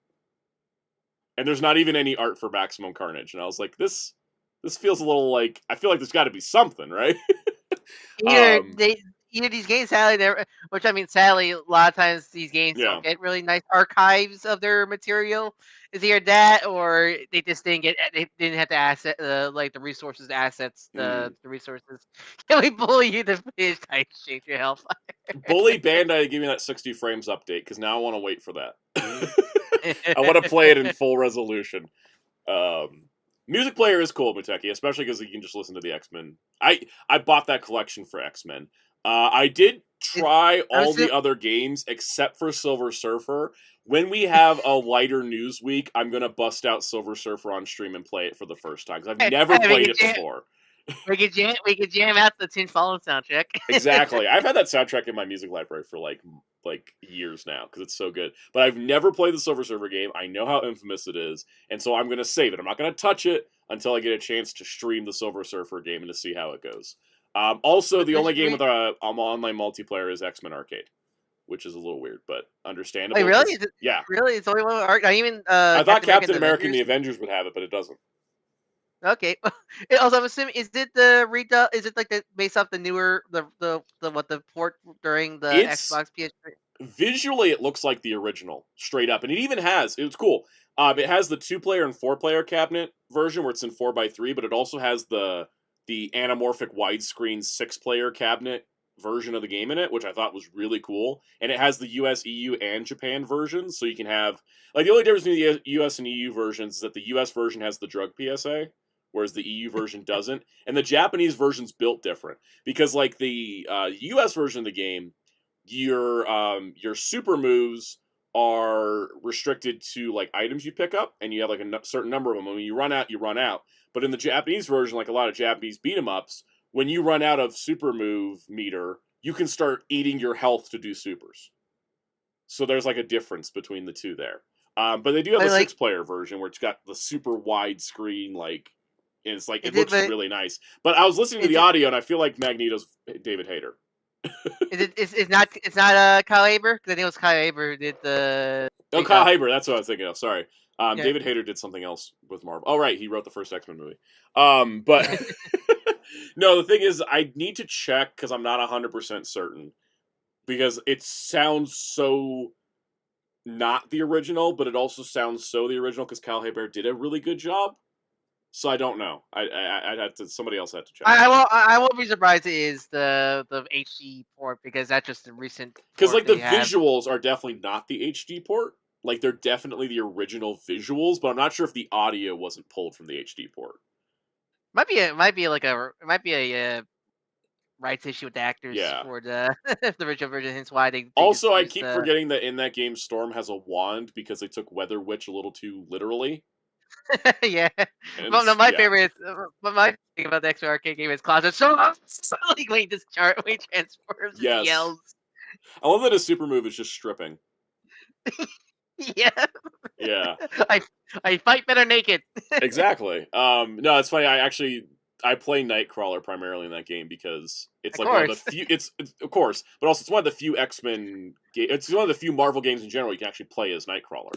and there's not even any art for Maximum Carnage. And I was like, this feels a little like I feel like there's got to be something, right? Either um, they either these games sadly never, which I mean sadly a lot of times these games yeah. don't get really nice archives of their material. Is either that or they just they didn't have the asset like the resources, the assets, Mm. the resources. Can we bully you to finish Titan Exchange your health? Bully Bandai to give me that 60 frames update because now I want to wait for that. I want to play it in full resolution. Um, Music player is cool, Muteki, especially because you can just listen to the X-Men. I bought that collection for X-Men. I did try I'm all still the other games except for Silver Surfer. When we have a lighter news week, I'm gonna bust out Silver Surfer on stream and play it for the first time because I've never we played could it jam before. we could jam out the Tin Fallen soundtrack. Exactly. I've had that soundtrack in my music library for like years now because it's so good. But I've never played the Silver Surfer game. I know how infamous it is, and so I'm going to save it. I'm not going to touch it until I get a chance to stream the Silver Surfer game and to see how it goes. Also, the only game with online multiplayer is X-Men Arcade, which is a little weird, but Wait, understandable. really? Because yeah, Really? It's only one art. Not even I thought Captain America and Captain the America and Avengers. the Avengers would have it, but it doesn't. Okay. Also, I'm assuming is it the redub? Is it like the based off the newer the port during the It's Xbox PS3? visually it looks like the original straight up, and it even has it's cool. It has the 2-player and 4-player cabinet version where it's in 4x3, but it also has the anamorphic widescreen 6-player cabinet version of the game in it, which I thought was really cool. And it has the US, EU, and Japan versions, so you can have like the only difference between the US and EU versions is that the US version has the drug PSA, whereas the EU version doesn't, and the Japanese version's built different because like the US version of the game, your super moves are restricted to like items you pick up, and you have like a certain number of them. And when you run out, you run out. But in the Japanese version, like a lot of Japanese beat 'em ups, when you run out of super move meter, you can start eating your health to do supers. So there's like a difference between the two there. But they do have I the like 6-player version where it's got the super wide screen, like, and it's like it is it, looks but really nice. But I was listening to is the it audio, and I feel like Magneto's David Hayter. it's not Kyle Aber? Because I think it was Kyle Aber who did the Oh, Kyle makeup. Haber, that's what I was thinking of. Sorry. Yeah. David Hayter did something else with Marvel. Oh, right, he wrote the first X-Men movie. But no, the thing is, I need to check because I'm not 100% certain because it sounds so not the original, but it also sounds so the original because Kyle Haber did a really good job. So I don't know. I'd have to. Somebody else had to check. I won't be surprised it is the HD port because that's just the recent Because port like the they have. visuals are definitely not the HD port. Like they're definitely the original visuals, but I'm not sure if the audio wasn't pulled from the HD port. Might be like it might be a rights issue with the actors Yeah. for the the original version. Hence why they just Also, I used keep the forgetting that in that game, Storm has a wand because they took Weather Witch a little too literally. yeah. And Well, no, my yeah, favorite is but my thing about the extra arcade game is closet. So like wait this chart when he transforms and he yes. yells. I love that his super move is just stripping. Yeah. Yeah, I I fight better naked. exactly. No, it's funny. I play Nightcrawler primarily in that game because it's Of like one of the course. few. It's of course, but also it's one of the few X-Men. It's one of the few Marvel games in general you can actually play as Nightcrawler.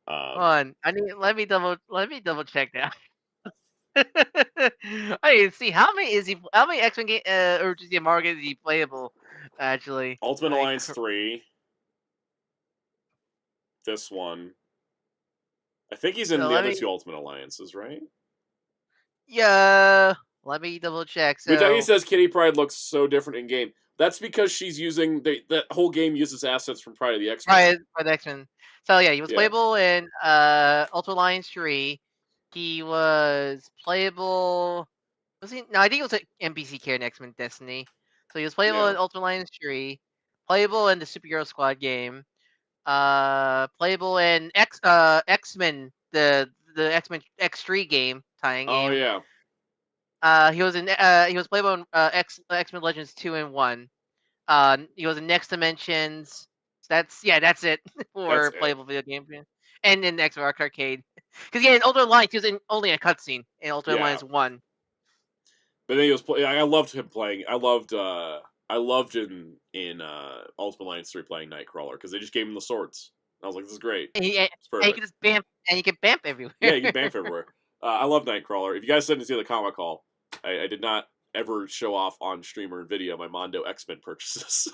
Hold on. I need let me double check now. I need to see how many X Men game or just Marvel games is he playable actually. Ultimate Like Alliance 3. This one. I think he's in so the let other me two Ultimate Alliances, right? yeah let me double check. Muteki So says Kitty Pryde looks so different in game. That's because she's using that whole game uses assets from Pride of the X-Men. right for the X Men. So yeah, he was Yeah. playable in Ultra Alliance 3. He was playable was he no, I think it was an NPC character in X Men Destiny. So he was playable Yeah. in Ultra Alliance 3, playable in the Superhero Squad game, playable in X Men the X Men X3 game tying Oh game. yeah. He was playable in X Men Legends 2 and 1. He was in Next Dimensions. So that's it That's for it. playable video game. and in Xbox Arcade. Because in Ultra Alliance, he was only a cutscene in Ultra Alliance 1. But then he was I loved him playing. I loved in Ultimate Alliance 3 playing Nightcrawler because they just gave him the swords. I was like, this is great. And It's perfect. you can just bamf, and you can bamf everywhere. Yeah, you can bamf everywhere. I love Nightcrawler. If you guys didn't see the comic haul, I did not ever show off on stream or video my Mondo X-Men purchases.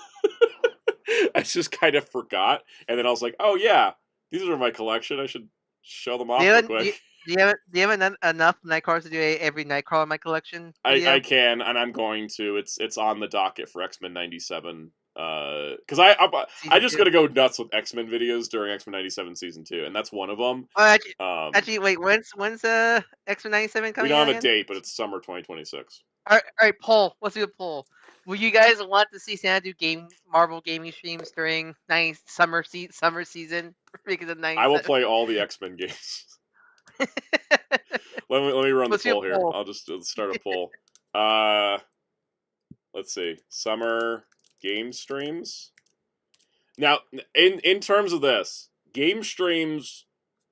I just kind of forgot, and then I was like, oh yeah, these are my collection. I should show them off real quick. Do you have enough Nightcrawlers to do every Nightcrawler in my collection? I can, and I'm going to. It's on the docket for X-Men 97. Because I just gotta go nuts with X-Men videos during X-Men 97 season 2, and that's one of them. Actually, wait. When's X-Men 97 coming? We don't have again? a date, but it's summer 2026. All right, poll. Let's do a poll. Will you guys want to see Santa do Marvel gaming streams during summer season? Because of 97? I will play all the X-Men games. let me run the poll here. I'll just start a poll. Let's see. Summer game streams. Now, in terms of this, game streams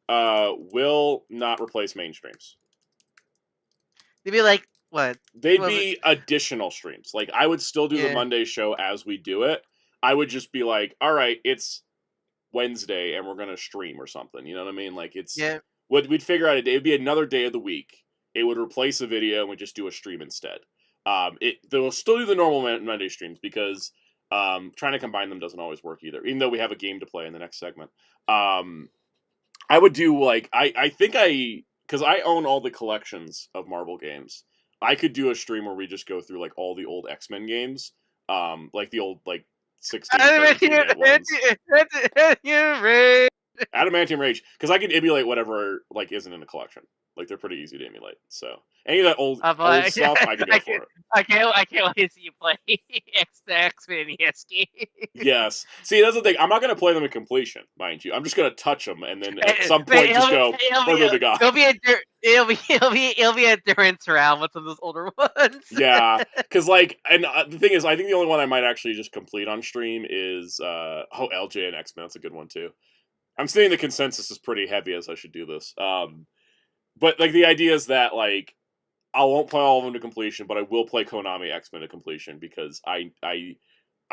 will not replace main streams. They'd be like, what? They'd be additional streams. Like, I would still do the Monday show as we do it. I would just be like, all right, it's Wednesday and we're going to stream or something. You know what I mean? Like, it's... Yeah. We'd figure out a day. It'd be another day of the week. It would replace a video and we'd just do a stream instead. They'll still do the normal Monday streams because trying to combine them doesn't always work either, even though we have a game to play in the next segment. I would do, like, I think because I own all the collections of Marvel games, I could do a stream where we just go through, like, all the old X-Men games, like the old, like, 16 Adamantium Rage, because I can emulate whatever, like, isn't in the collection. Like, they're pretty easy to emulate. So any of that old stuff, I can go for it. I can't wait to see you play X-Men ES game. Yes. See, that's the thing. I'm not going to play them in completion, mind you. I'm just going to touch them and then at some point just go further to God. It'll be a endurance round with some of those older ones. Yeah, because like, and the thing is, I think the only one I might actually just complete on stream is LJ and X-Men. That's a good one too. I'm seeing the consensus is pretty heavy as I should do this. But like the idea is that like I won't play all of them to completion, but I will play Konami X-Men to completion because I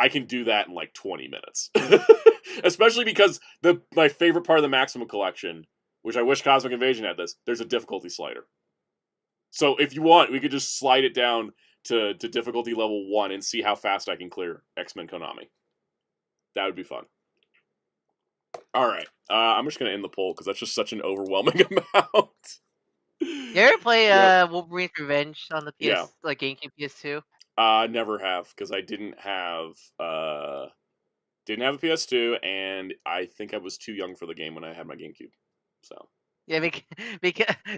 can do that in like 20 minutes. Especially because my favorite part of the Maximum Collection, which I wish Cosmic Invasion had this, there's a difficulty slider. So if you want, we could just slide it down to difficulty level 1 and see how fast I can clear X-Men Konami. That would be fun. All right, I'm just going to end the poll because that's just such an overwhelming amount. You ever play Wolverine's Revenge on the like GameCube PS2? Never have because I didn't have a PS2, and I think I was too young for the game when I had my GameCube. So yeah, because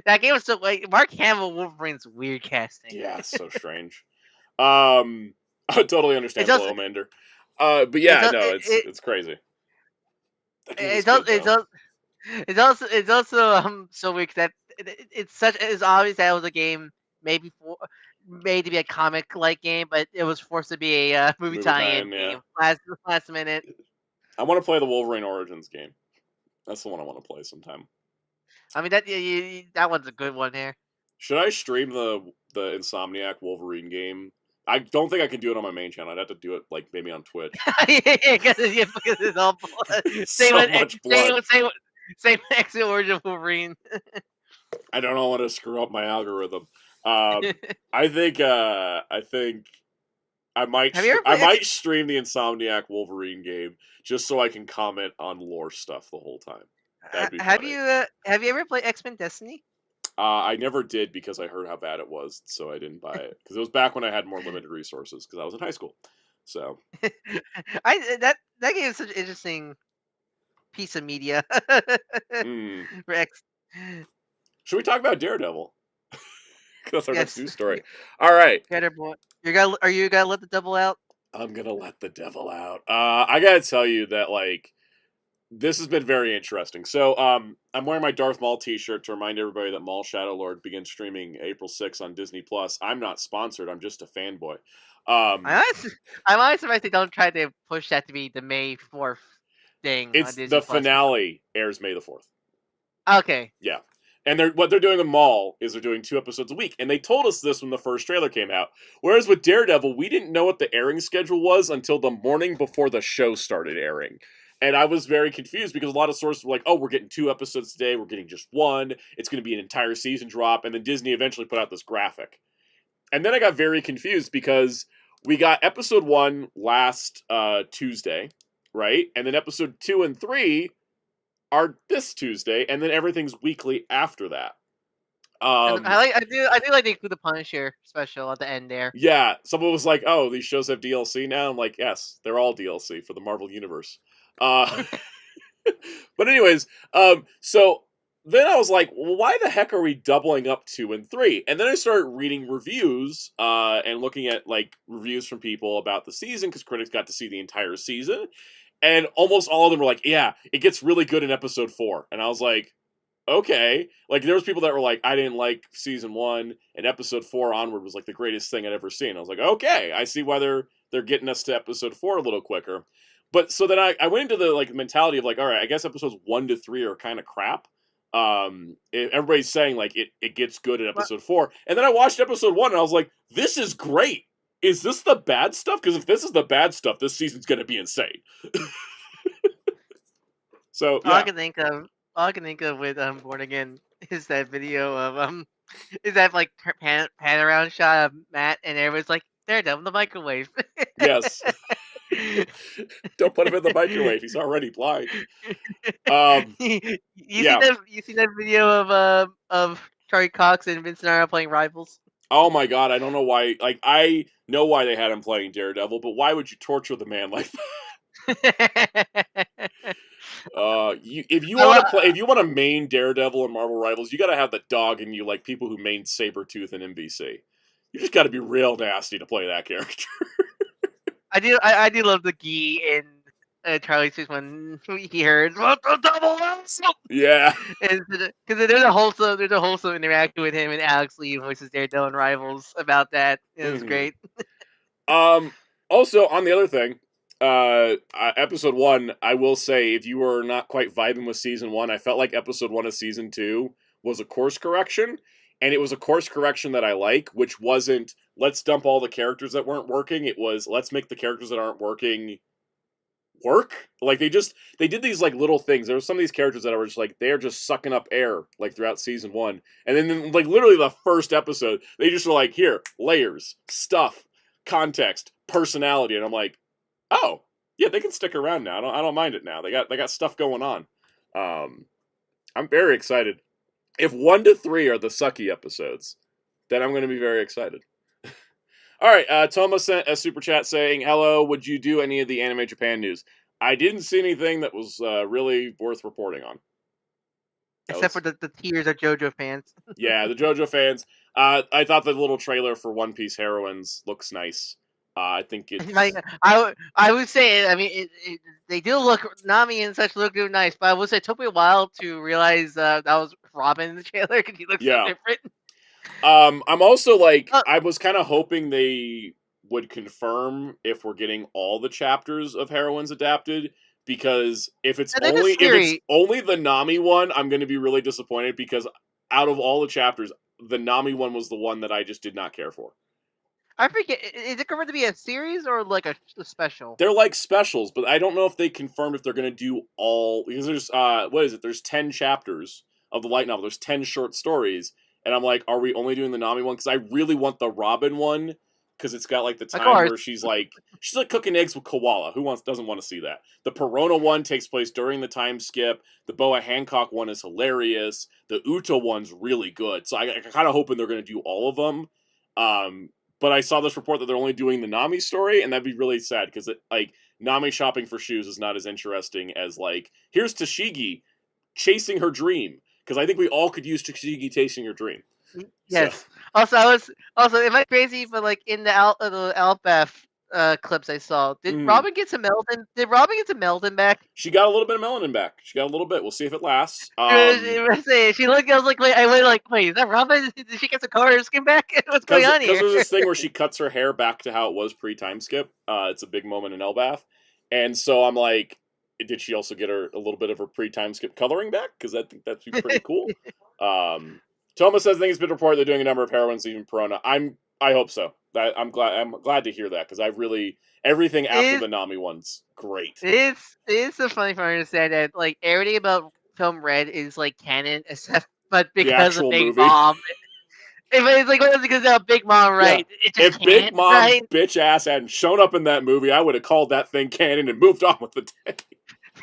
that game was so like Mark Hamill Wolverine's weird casting. Yeah, it's so strange. I totally understand Blowmander. But yeah, it's crazy. It's also so weird that it's obvious that it was a game made to be a comic-like game, but it was forced to be a movie tie-in game last minute. I want to play the Wolverine Origins game. That's the one I want to play sometime. I mean that one's a good one here. Should I stream the Insomniac Wolverine game? I don't think I can do it on my main channel. I'd have to do it like maybe on Twitch. because it's all blood. Same X Origin Wolverine. I don't want to screw up my algorithm. I think I might stream the Insomniac Wolverine game just so I can comment on lore stuff the whole time. That'd be funny. Have you ever played X-Men Destiny? I never did because I heard how bad it was, so I didn't buy it. Because it was back when I had more limited resources because I was in high school. So that game is such an interesting piece of media for X. Should we talk about Daredevil? That's our next news story. All right. Are you gonna let the devil out? I'm gonna let the devil out. I gotta tell you that like this has been very interesting. So I'm wearing my Darth Maul t-shirt to remind everybody that Maul Shadowlord begins streaming April 6th on Disney Plus. I'm not sponsored. I'm just a fanboy. I'm honestly surprised they don't try to push that to be the May 4th thing. It's on Disney the Plus. Finale airs May the 4th. Okay. Yeah. And what they're doing in Mall is they're doing 2 episodes a week. And they told us this when the first trailer came out. Whereas with Daredevil, we didn't know what the airing schedule was until the morning before the show started airing. And I was very confused because a lot of sources were like, oh, we're getting 2 episodes today, we're getting just 1, it's going to be an entire season drop, and then Disney eventually put out this graphic. And then I got very confused because we got episode 1 last Tuesday, right? And then episode 2 and 3 are this Tuesday, and then everything's weekly after that. And I do like they include the Punisher special at the end there. Yeah, someone was like, "Oh, these shows have DLC now." I'm like, "Yes, they're all DLC for the Marvel Universe." But anyways, so then I was like, well, "Why the heck are we doubling up 2 and 3?" And then I started reading reviews and looking at like reviews from people about the season because critics got to see the entire season, and almost all of them were like, "Yeah, it gets really good in episode 4," and I was like, okay. Like, there was people that were like, I didn't like season 1, and episode 4 onward was like the greatest thing I'd ever seen. I was like, okay, I see why they're getting us to episode 4 a little quicker. But so then I went into the like mentality of like, all right, I guess episodes 1 to 3 are kind of crap. Everybody's saying like it gets good in episode 4, and then I watched episode 1 and I was like, this is great. Is this the bad stuff? Because if this is the bad stuff, this season's gonna be insane. So yeah. All I can think of with Born Again is that video of is that like pan around shot of Matt and everyone's like, they're done with the microwave. Yes. Don't put him in the microwave. He's already blind. You see that video of Charlie Cox and Vincent Arrow playing Rivals? Oh my god, I don't know why. Like, I know why they had him playing Daredevil, but why would you torture the man like that? If you want to main Daredevil and Marvel Rivals, you got to have the dog in you, like people who main Sabretooth and NBC. You just got to be real nasty to play that character. I do love the Gee in Charlie's face when he heard "What the double?" Yeah, because there's a wholesome interaction with him and Alex Lee voices Daredevil and Rivals about that. It was great. Also, on the other thing, episode 1, I will say, if you were not quite vibing with season 1, I felt like episode 1 of season 2 was a course correction, and it was a course correction that I like, which wasn't, let's dump all the characters that weren't working, it was, let's make the characters that aren't working work. Like, they did these, like, little things. There were some of these characters that were just, like, they're just sucking up air, like, throughout season 1. And then, like, literally the first episode, they just were like, here, layers, stuff, context, personality, and I'm like, oh, yeah, they can stick around now. I don't mind it now. They got stuff going on. I'm very excited. If 1 to 3 are the sucky episodes, then I'm going to be very excited. All right, Toma sent a super chat saying, hello, would you do any of the Anime Japan news? I didn't see anything that was really worth reporting on. Except for the tears of JoJo fans. Yeah, the JoJo fans. I thought the little trailer for One Piece Heroines looks nice. I think it's... I would say, I mean, they do look, Nami and such look really nice, but I would say it took me a while to realize that was Robin in the trailer because he looks so different. I'm also like, I was kind of hoping they would confirm if we're getting all the chapters of Heroines adapted, because if it's only the Nami one, I'm going to be really disappointed, because out of all the chapters, the Nami one was the one that I just did not care for. I forget, is it going to be a series or like a special? They're like specials, but I don't know if they confirmed if they're going to do all, because there's, what is it? There's 10 chapters of the light novel. There's 10 short stories, and I'm like, are we only doing the Nami one? Because I really want the Robin one, because it's got like the time where she's like cooking eggs with koala. Who doesn't want to see that? The Perona one takes place during the time skip. The Boa Hancock one is hilarious. The Uta one's really good. So I kind of hoping they're going to do all of them. But I saw this report that they're only doing the Nami story, and that'd be really sad, because like Nami shopping for shoes is not as interesting as like, here's Tashigi chasing her dream, because I think we all could use Tashigi chasing her dream. Yes. So. Also, am I crazy? But like in the Alpaf clips I saw, did Robin get some Meldon? Did Robin get some Meldon back? She got a little bit of Melanin back. She got a little bit. We'll see if it lasts. She looked. I was like, wait, is that Robin? Did she get the color skin back? What's going on here? Because there's this thing where she cuts her hair back to how it was pre-time skip. It's a big moment in Elbath, and so I'm like, did she also get a little bit of her pre-time skip coloring back? Because I think that'd be pretty cool. Thomas says, I think it's been reported they're doing a number of heroines, even Perona. I hope so. I'm glad to hear that, because I really, everything after the Nami one's great. It's so funny for me to say that, like, everything about Film Red is like canon, except but because of Big Mom. It's like because of Big Mom, right? Yeah. If Big Mom's bitch ass hadn't shown up in that movie, I would have called that thing canon and moved on with the day.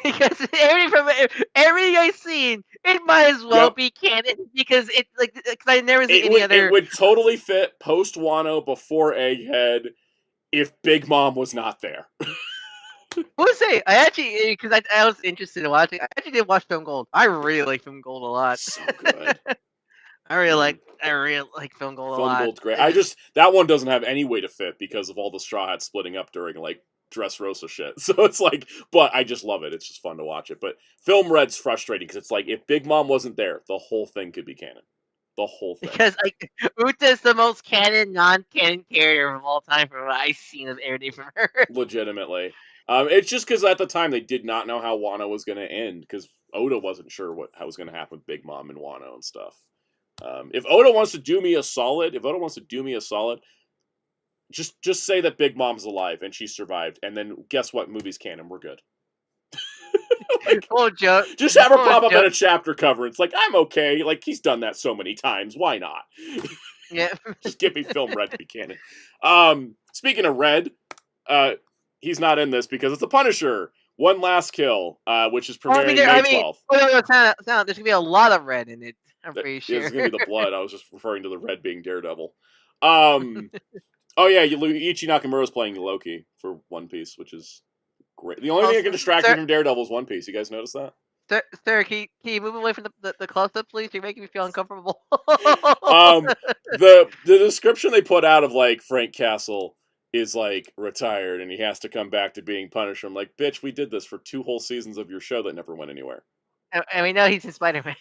Because everything I've seen, it might as well be canon, because it's like, because I never seen any other. It would totally fit post Wano, before Egghead, if Big Mom was not there. I would say, I actually, because I was interested in watching. I actually did watch Film Gold. I really like Film Gold a lot. So good. I really like Film Gold a lot. Film Gold's great. That one doesn't have any way to fit because of all the Straw Hats splitting up during like Dressrosa shit. So it's like, but I just love it. It's just fun to watch it. But Film Red's frustrating because it's like, if Big Mom wasn't there, the whole thing could be canon. The whole thing. Because like Uta's the most canon, non-canon character of all time from what I've seen of everything from her. Legitimately. It's just because at the time they did not know how Wano was going to end, because Oda wasn't sure how was going to happen with Big Mom and Wano and stuff. If Oda wants to do me a solid, just say that Big Mom's alive and she survived, and then guess what? Movie's canon. We're good. Like, joke. Just have her pop up in a chapter cover. It's like, I'm okay. Like, he's done that so many times. Why not? Yeah. Just give me Film Red to be canon. Speaking of Red, he's not in this because it's a Punisher. One Last Kill, which is premiering May 12th. There's going to be a lot of red in it. I'm pretty sure. It's going to be the blood. I was just referring to the red being Daredevil. Oh yeah, Yuichi Nakamura's playing Loki for One Piece, which is great. The only thing that can distract you from Daredevil is One Piece. You guys notice that? Sir, can you move away from the close-up, please? You're making me feel uncomfortable. The description they put out of like Frank Castle is like retired and he has to come back to being Punisher. I'm like, bitch, we did this for 2 whole seasons of your show that never went anywhere. And we know he's in Spider-Man.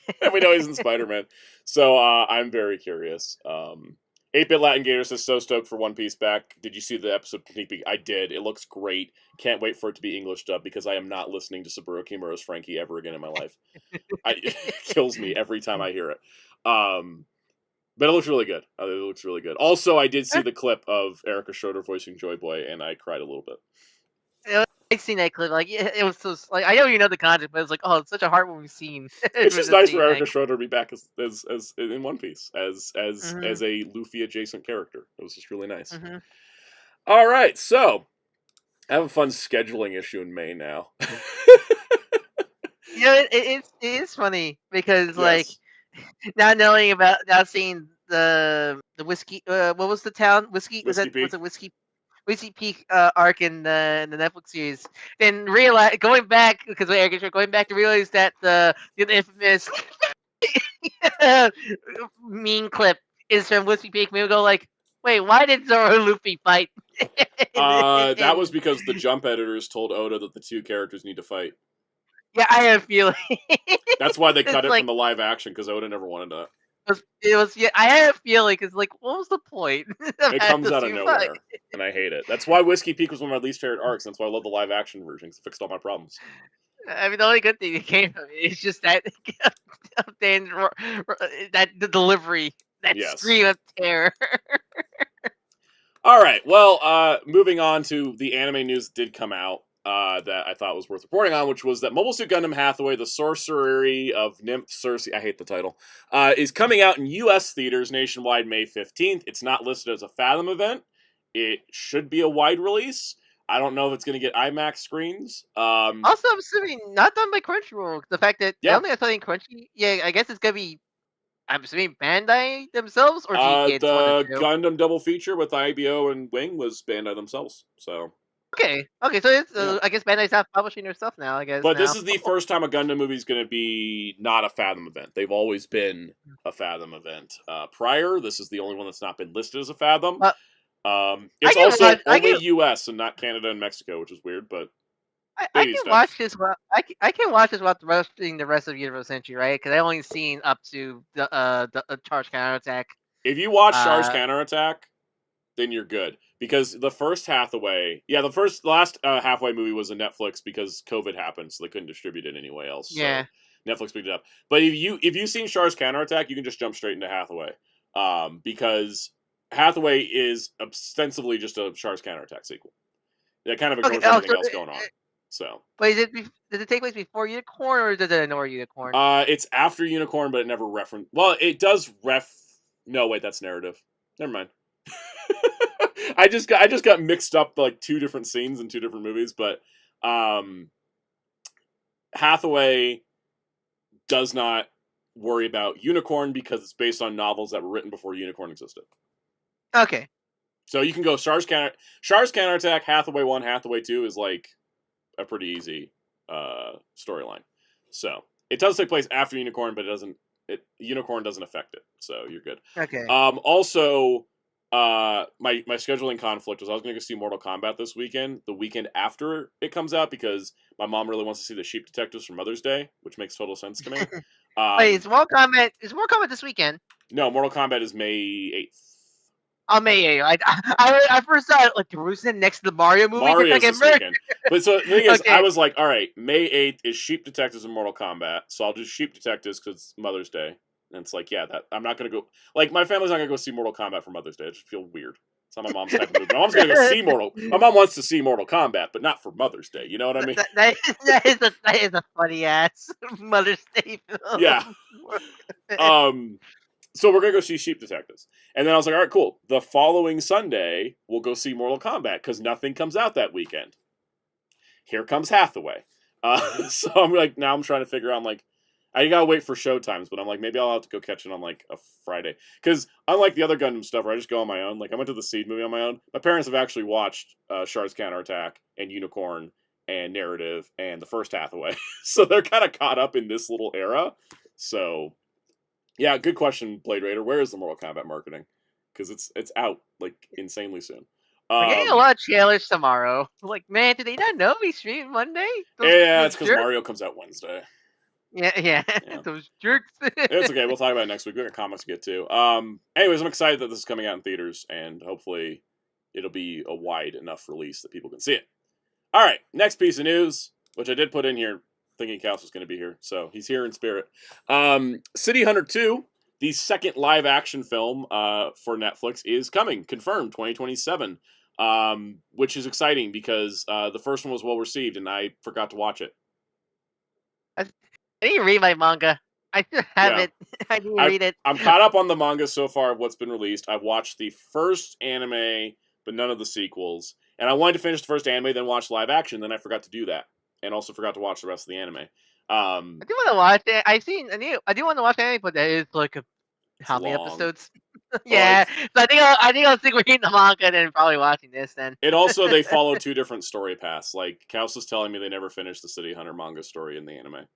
So I'm very curious. 8-Bit Latin Gator says, so stoked for One Piece back. Did you see the episode? I did. It looks great. Can't wait for it to be English dub, because I am not listening to Saburo Kimura's Frankie ever again in my life. It kills me every time I hear it. But it looks really good. Also, I did see the clip of Erica Schroeder voicing Joy Boy, and I cried a little bit. I've seen that clip. Like, it was so, like, I know you know the content, but it's like, oh, it's such a heartwarming scene. It's just nice for Erica Schroeder to be back as in One Piece as a Luffy adjacent character. It was just really nice. Mm-hmm. All right, so I have a fun scheduling issue in May now. It is funny because like not seeing the whiskey. What was the town? Whiskey? Was it Whiskey Peak arc in the Netflix series? Then realize going back to realize that the infamous mean clip is from Whiskey Peak. Maybe go like, wait, why did Zoro and Luffy fight? That was because the Jump editors told Oda that the 2 characters need to fight. Yeah, I have a feeling. That's why they cut it from the live action, because Oda never wanted that. I had a feeling, because like, what was the point? It comes out of nowhere, and I hate it. That's why Whiskey Peak was one of my least favorite arcs. That's why I love the live action version, because it fixed all my problems. I mean, the only good thing that came from it is just that the delivery, that scream of terror. All right, well, moving on to the anime news that did come out that I thought was worth reporting on, which was that Mobile Suit Gundam Hathaway, the Sorcery of Nymph Circe, I hate the title, is coming out in U.S. theaters nationwide May 15th. It's not listed as a Fathom event. It should be a wide release. I don't know if it's going to get IMAX screens. Also, I'm assuming not done by Crunchyroll. The fact that I only thought in Crunchy, I guess it's going to be, I'm assuming Bandai themselves, or the Gundam double feature with IBO and Wing was Bandai themselves. So okay, so it's I guess Bandai's not publishing their stuff now. I guess, but this is the first time a Gundam movie is going to be not a Fathom event. They've always been a Fathom event. Prior, this is the only one that's not been listed as a Fathom. It's also only U.S. and not Canada and Mexico, which is weird, but. I can watch this. I can watch this while the rest of Universe Century, right? Because I only seen up to the Charge Counterattack. If you watch Charge Counterattack, then you're good, because the first Hathaway, the last Hathaway movie was a Netflix because COVID happened, so they couldn't distribute it anywhere else. Yeah. So Netflix picked it up. But if you've seen Char's Counterattack, you can just jump straight into Hathaway, because Hathaway is ostensibly just a Char's Counterattack sequel. It kind of ignores everything else going on. So, but does it take place before Unicorn, or does it ignore Unicorn? It's after Unicorn, but it never reference. Well, it does No, wait, that's narrative. Never mind. I just got mixed up like two different scenes in two different movies, but Hathaway does not worry about Unicorn because it's based on novels that were written before Unicorn existed. Okay. So you can go Char's Counterattack, Hathaway 1, Hathaway 2 is like a pretty easy storyline. So it does take place after Unicorn, but Unicorn doesn't affect it. So you're good. Okay. Also, my scheduling conflict was I was going to go see Mortal Kombat this weekend, the weekend after it comes out, because my mom really wants to see the Sheep Detectives for Mother's Day, which makes total sense to me. Wait, is Mortal Kombat this weekend? No, Mortal Kombat is May 8th. Oh, May 8th. I first saw it like Jerusalem next to the Mario movie. Mario's this weekend. But so the thing is, Okay. I was like, all right, May 8th is Sheep Detectives and Mortal Kombat, so I'll do Sheep Detectives because it's Mother's Day. And it's like, yeah, I'm not going to go... Like, my family's not going to go see Mortal Kombat for Mother's Day. I just feel weird. It's not my mom's type of movie. My mom's going to go see My mom wants to see Mortal Kombat, but not for Mother's Day. You know what I mean? That is a funny-ass Mother's Day film. Yeah. So we're going to go see Sheep Detectives. And then I was like, all right, cool. The following Sunday, we'll go see Mortal Kombat because nothing comes out that weekend. Here comes Hathaway. So I'm like, now I'm trying to figure out, like, I gotta wait for show times, but I'm like, maybe I'll have to go catch it on like a Friday. Because unlike the other Gundam stuff where I just go on my own, like I went to the Seed movie on my own, my parents have actually watched Char's Counterattack and Unicorn and Narrative and the first Hathaway. So they're kind of caught up in this little era. So, yeah, good question, Blade Raider. Where is the Mortal Kombat marketing? Because it's out like insanely soon. We're getting a lot of trailers tomorrow. Like, man, did they not know we stream Monday? It's because Mario comes out Wednesday. Yeah. Those jerks. It's okay. We'll talk about it next week. We got comics to get to. Anyways, I'm excited that this is coming out in theaters, and hopefully it'll be a wide enough release that people can see it. All right, next piece of news, which I did put in here, thinking Cass was going to be here, so he's here in spirit. City Hunter 2, the second live-action film for Netflix, is coming, confirmed, 2027, which is exciting because the first one was well-received, and I forgot to watch it. I didn't read my manga. I have it. I didn't read it. I'm caught up on the manga so far of what's been released. I've watched the first anime, but none of the sequels. And I wanted to finish the first anime, then watch live action. Then I forgot to do that, and also forgot to watch the rest of the anime. I do want to watch it. I do want to watch anime, but that is like how many episodes? Yeah, so I think I'll stick with reading the manga and then probably watching this. Then it also they follow two different story paths. Like Kaus was telling me, they never finished the City Hunter manga story in the anime.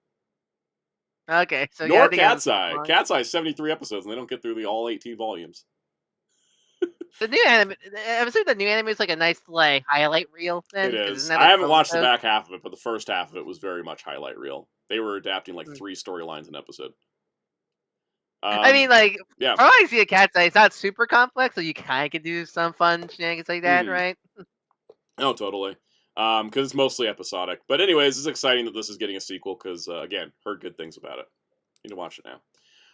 Okay, so nor Cat's Eye. Cat's Eye is 73 episodes, and they don't get through all 18 volumes. The new anime, I'm assuming the new anime is like a nice like highlight reel. Then it is. I haven't watched the back half of it, but the first half of it was very much highlight reel. They were adapting like 3 storylines an episode. I mean, like, yeah. From what I see a Cat's Eye, it's not super complex, so you kind of can do some fun shenanigans like that, right? Oh, totally. Because it's mostly episodic. But anyways, it's exciting that this is getting a sequel because, again, heard good things about it. Need to watch it now.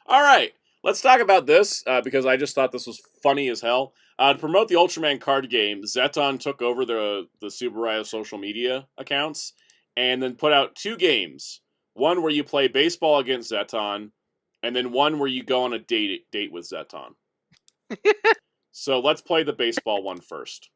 All right, let's talk about this because I just thought this was funny as hell. To promote the Ultraman card game, Zeton took over the Subaraya social media accounts and then put out 2 games. One where you play baseball against Zeton, and then one where you go on a date with Zeton. So let's play the baseball one first.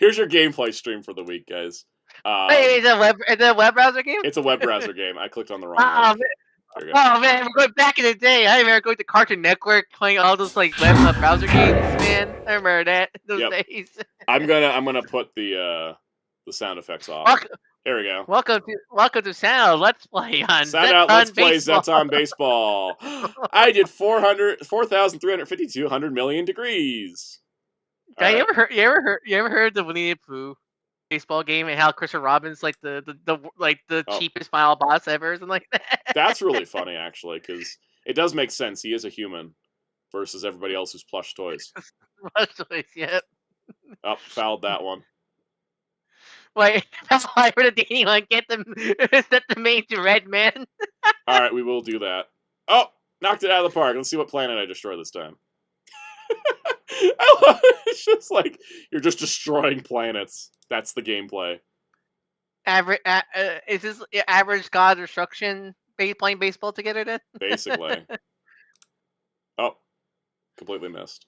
Here's your gameplay stream for the week, guys. Wait, is it a web browser game? It's a web browser game. I clicked on the wrong link. Oh man, we're going back in the day. I remember going to Cartoon Network playing all those like web browser games, man. I remember that those days. I'm gonna put the sound effects off. There we go. Welcome to Sound. Let's play on Soundout. Let's play Zeton Baseball. I did 4,352 100 million degrees. You ever heard the Winnie the Pooh baseball game and how Christopher Robin's like the cheapest final boss ever, and like that? That's really funny, actually, because it does make sense. He is a human versus everybody else who's plush toys. Choice, yep. Oh, fouled that one. Wait, why for the dating one? Get them. Set the main to Red Man. All right, we will do that. Oh, knocked it out of the park. Let's see what planet I destroy this time. It's just like you're just destroying planets. That's the gameplay. Average. Is this average god destruction? Playing baseball together then? Basically. Oh, completely missed.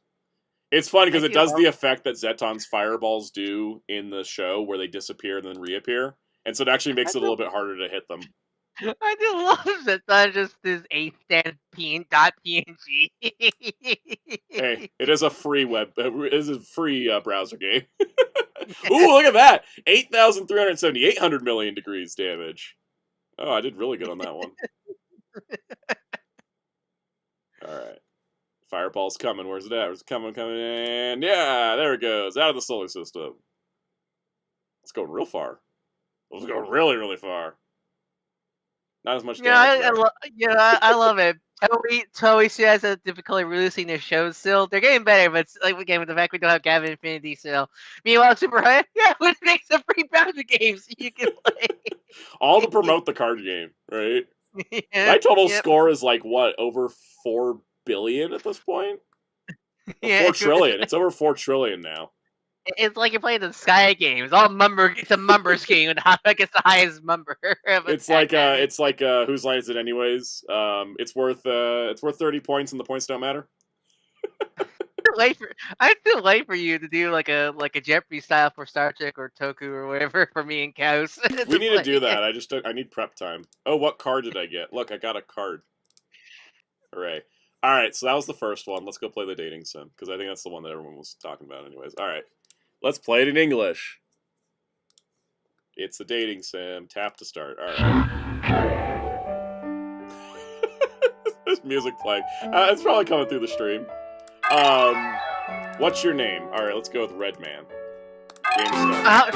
It's funny because it does the effect that Zeton's fireballs do in the show, where they disappear and then reappear, and so it actually makes it a little bit harder to hit them. I do love that. Not just this .png. Hey, it is a free it is a free browser game. Ooh, look at that! 8,370, 800 million degrees damage. Oh, I did really good on that one. Alright. Fireball's coming. Where's it at? Where's it coming? And yeah, there it goes. Out of the solar system. Let's go real far. Let's go really, really far. Not as much damage. I love it. Toei still has a difficulty releasing their shows still. They're getting better, but like again, with the fact we don't have Gavin Infinity still. Meanwhile, Super High, yeah, we make some free browser games you can play. All to promote the card game, right? My total score is like, what, over 4 billion at this point? 4 trillion. It's over 4 trillion now. It's like you're playing the Sky games. It's a Mumbers game, and how gets the highest Mumber. It's like whose line is it anyways? It's worth 30 points, and the points don't matter. I'm too late for you to do like a Jeopardy style for Star Trek or Toku or whatever for me and Kaus. We need to do that. I need prep time. Oh, what card did I get? Look, I got a card. Hooray. Alright, so that was the first one. Let's go play the dating sim, because I think that's the one that everyone was talking about anyways. Alright. Let's play it in English. It's the dating sim. Tap to start. Alright. There's music playing. It's probably coming through the stream. What's your name? Alright, let's go with Red Man. Game start.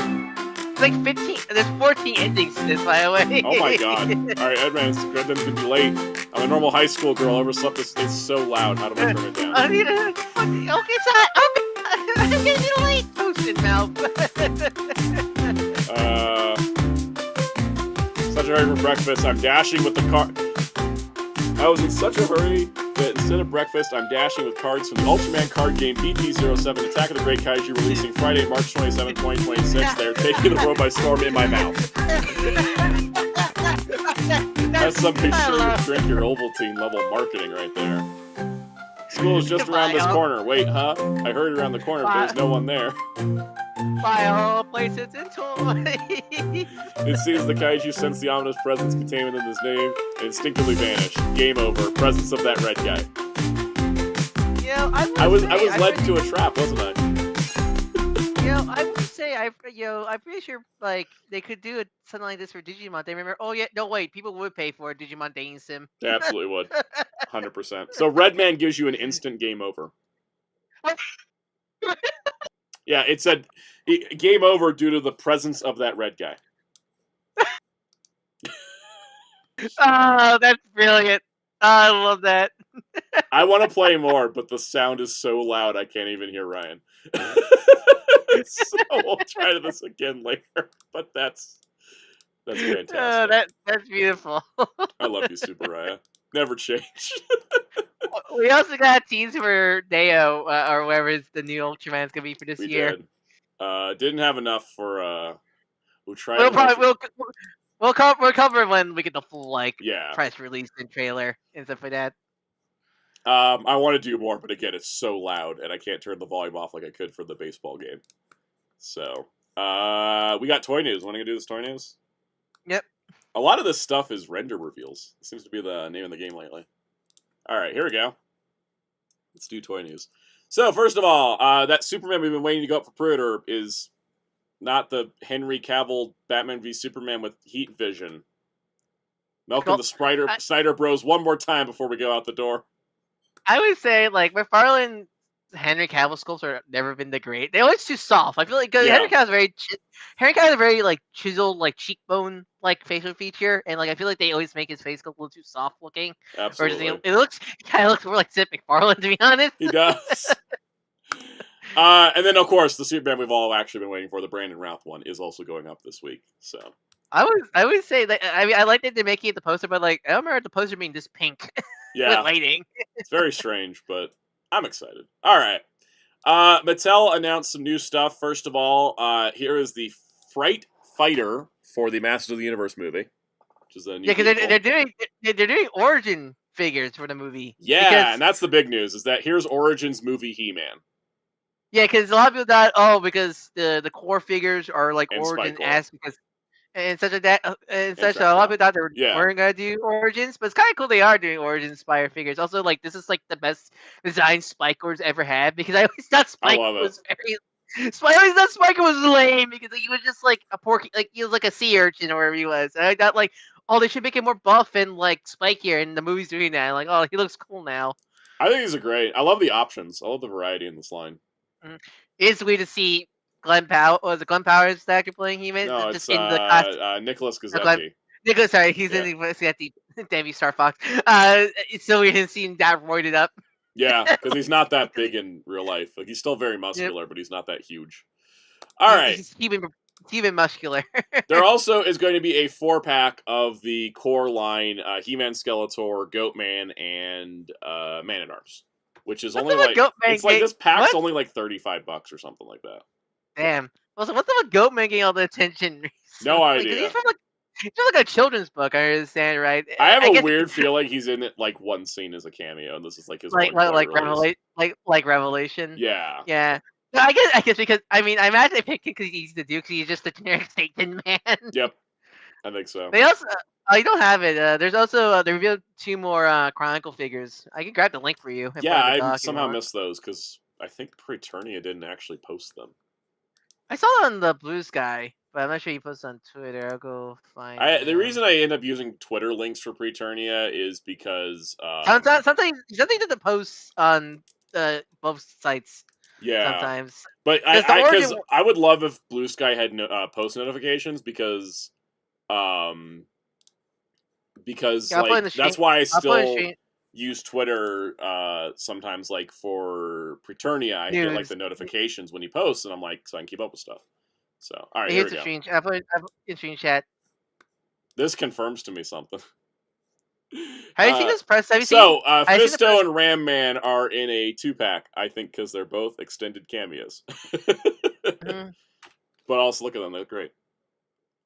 Like 15. There's 14 endings to this, by the way. Oh my god. Alright, Redman's gonna be late. I'm a normal high school girl. Overslept. It's so loud. How do I turn it down? Okay, so I'm getting late. Toasted mouth. Such a hurry for breakfast. I'm dashing with the car. I was in such a hurry that instead of breakfast, I'm dashing with cards from the Ultraman card game BT07 Attack of the Great Kaiju, releasing Friday, March 27, 2026. They're taking the world by storm in my mouth. That's some be sure to drink your Ovaltine level marketing right there. School is just around this corner. Wait, huh? I heard around the corner, but there's no one there. Buy all places in toy. It seems the kaiju sensed the ominous presence contained within this name and instinctively vanished. Game over. Presence of that red guy. I was led into a trap, wasn't I? I would say I'm pretty sure like they could do something like this for Digimon. They remember. Oh yeah, no wait, people would pay for a Digimon dating sim. They absolutely would. 100%. So Red Man gives you an instant game over. Yeah, it said game over due to the presence of that red guy. Oh, that's brilliant. Oh, I love that. I want to play more, but the sound is so loud I can't even hear Ryan. So we'll try this again later. But that's fantastic. That's beautiful. I love you, Super Raya. Never change. We also got teams for Neo, or whatever the new Ultraman's gonna be for this year. Didn't have enough for we'll cover when we get the full press release and trailer and stuff like that. I want to do more, but again, it's so loud and I can't turn the volume off like I could for the baseball game. So we got toy news. Want to do this toy news? Yep. A lot of this stuff is render reveals. It seems to be the name of the game lately. All right, here we go. Let's do toy news. So, first of all, that Superman we've been waiting to go up for pre-order is not the Henry Cavill Batman v Superman with heat vision. Milking the Snyder Bros one more time before we go out the door. I would say, McFarlane's Henry Cavill sculpts have never been that great. They're always too soft. I feel like Henry Cavill's very chiseled, cheekbone facial feature, and I feel like they always make his face look a little too soft looking. Absolutely. It looks more like Sid McFarlane, to be honest. He does. And then, of course, the Superman we've all actually been waiting for, the Brandon Routh one, is also going up this week. So I would say that I mean I like that they're making it the poster, but like I don't remember the poster being this pink with yeah, lighting. it's very strange, but I'm excited. All right. Mattel announced some new stuff. First of all, here is the Fright Fighter for the Masters of the Universe movie, which is a new Yeah, because vehicle. they're doing origin figures for the movie. Yeah, and that's the big news, is that here's Origins movie He-Man. Yeah, because a lot of people thought, because the core figures are like And origin Spike-Core. esque because and such like that and such. A Track lot of Out. people thought they Yeah. weren't gonna do origins, but it's kind of cool they are doing origin inspired figures. Also, like this is like the best design Spike Core's ever had because I always thought Spike love it. was very. I always thought Spike was lame because he was just like a porky, like he was like a sea urchin or wherever he was. And I thought like, oh, they should make him more buff and like spikier, and the movie's doing that. Like, oh, he looks cool now. I think these are great. I love the options. I love the variety in this line. It's weird to see Glenn Powell. Was it Glenn Powell's the actor playing him? No, Just it's in the costume. Nicholas No, Glenn, Gazzetti. Nicholas, sorry, he's Yeah. in the Davy Star Fox. It's so weird to see him that roided up. Yeah, because he's not that big in real life. Like he's still very muscular, but he's not that huge. All right. He's even muscular. There also is going to be a 4-pack of the core line: He-Man, Skeletor, Goatman, and Man-at-Arms, which is only like it's like this pack's only like $35 or something like that. Damn. Also, what's up with Goatman getting all the attention recently? No idea. He's from like a children's book. I understand, right? I have a weird feeling he's in it like one scene as a cameo, and this is like his like Revelation. Yeah. Yeah. No, I guess because I imagine they picked him because he's the Duke. He's just the generic Satan man. Yep. I think so. They also, you don't have it. There's also they revealed 2 more Chronicle figures. I can grab the link for you. Yeah, I somehow missed those because I think Praeternia didn't actually post them. I saw it on the Blue Sky, but I'm not sure he posted on Twitter. I'll go find. The reason I end up using Twitter links for Praeternia is because sometimes doesn't post on both sites. Yeah. Sometimes. But I would love if Blue Sky had post notifications because that's why I still use Twitter sometimes, like for Praeternia. I get like the notifications when he posts, and I'm like, so I can keep up with stuff. So all right, here we go. I put in screen chat. This confirms to me something. Have you seen this press? Fisto and Ram Man are in a 2-pack, I think, because they're both extended cameos. But also, look at them; they're great.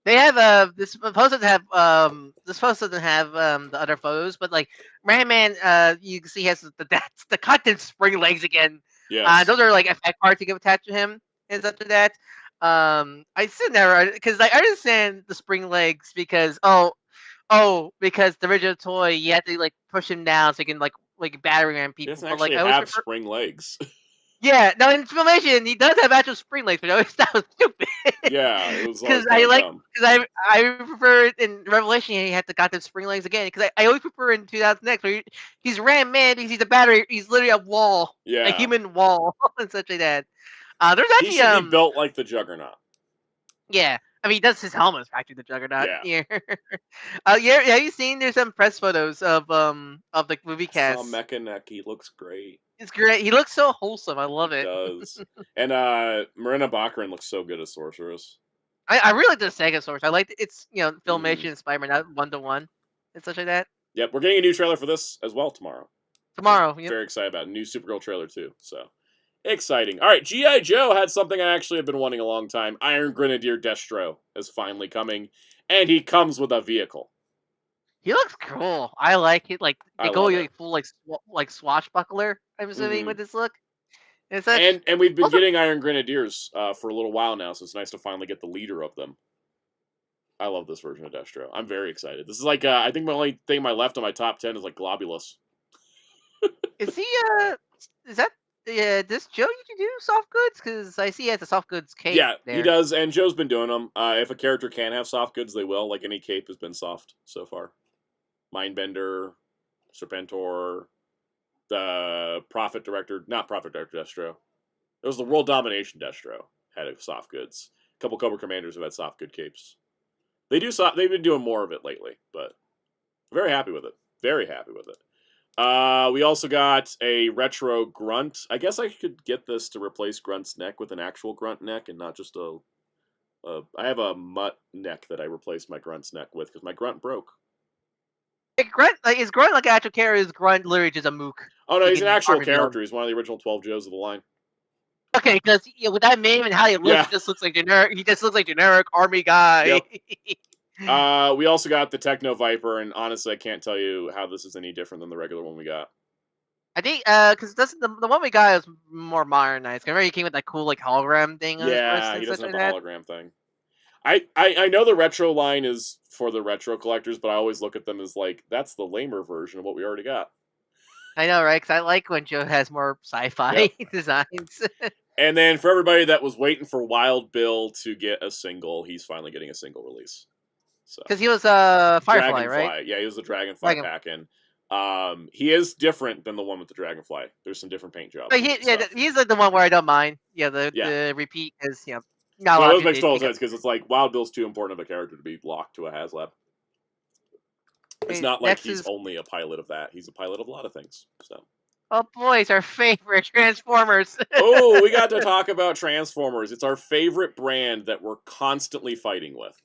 They have this post doesn't have the other photos, but like Ram Man, you can see he has the content spring legs again. Yeah, those are like effect parts you can attach to him and stuff to that. I still never because I understand the spring legs because because the original toy you have to like push him down so you can like battery ram people. He doesn't actually have spring legs. Yeah, no, in Filmation he does have actual spring legs, but I always thought it was stupid. Yeah, it was because I prefer it in Revelation he had the goddamn spring legs again because I always prefer in 2000X where he's Ram Man because he's a battery, he's literally a wall, a human wall and such like that. There's actually he should be built like the Juggernaut. Yeah. I mean, he does his helmet's practically the Juggernaut. Yeah. Yeah. Have you seen? There's some press photos of the movie cast. Mecha Neck, he looks great. It's great. He looks so wholesome. I love it. He does. And Marina Baccarin looks so good as Sorceress. I really like the Sega Source. I like it's Filmation inspired, not 1-to-1 and such like that. Yep, we're getting a new trailer for this as well tomorrow. Yep. Very excited about it. New Supergirl trailer too. So exciting. All right, G.I. Joe had something I actually have been wanting a long time. Iron Grenadier Destro is finally coming, and he comes with a vehicle. He looks cool. I like it. Like they go full like swashbuckler. I'm assuming with this look. And we've been getting Iron Grenadiers for a little while now, so it's nice to finally get the leader of them. I love this version of Destro. I'm very excited. This is like I think my only thing left on my top 10 is like Globulus. Is he is that does Joe usually do soft goods? Because I see he has a soft goods cape. Yeah, he does, and Joe's been doing them. If a character can have soft goods, they will. Like any cape has been soft so far. Mindbender, Serpentor, the not Prophet Director Destro. It was the World Domination Destro had soft goods. A couple Cobra Commanders have had soft good capes. They've been doing more of it lately, but very happy with it. Very happy with it. We also got a retro Grunt. I guess I could get this to replace Grunt's neck with an actual Grunt neck and not just a. I have a Mutt neck that I replaced my Grunt's neck with because my Grunt broke. Grunt, like, is Grunt like an actual character? Is Grunt literally just a mook? Oh no, Like he's an in actual Army of the Dead? character. He's one of the original 12 Joes of the line. Okay, because with that name and how he looks, Yeah. he just looks like generic. He just looks like generic army guy. Yep. We also got the Techno Viper, and honestly, I can't tell you how this is any different than the regular one we got. I think because the one we got was more modernized. I remember he came with that cool like hologram thing on his wrist Yeah, and he such doesn't have like the that. hologram thing. I know the retro line is for the retro collectors, but I always look at them as like, that's the lamer version of what we already got. I know, right? Because I like when Joe has more sci-fi designs. And then for everybody that was waiting for Wild Bill to get a single, he's finally getting a single release. So Because he was Firefly, Dragonfly, right? yeah, he was the Dragonfly pack in. He is different than the one with the Dragonfly. There's some different paint jobs. But he's like the one where I don't mind. Yeah, the repeat is not a lot Well, of those makes people total sense because it's like Wild Bill's too important of a character to be locked to a Haslab. It's not like he's only a pilot of that. He's a pilot of a lot of things. So. Oh boy, it's our favorite Transformers. Oh, we got to talk about Transformers. It's our favorite brand that we're constantly fighting with.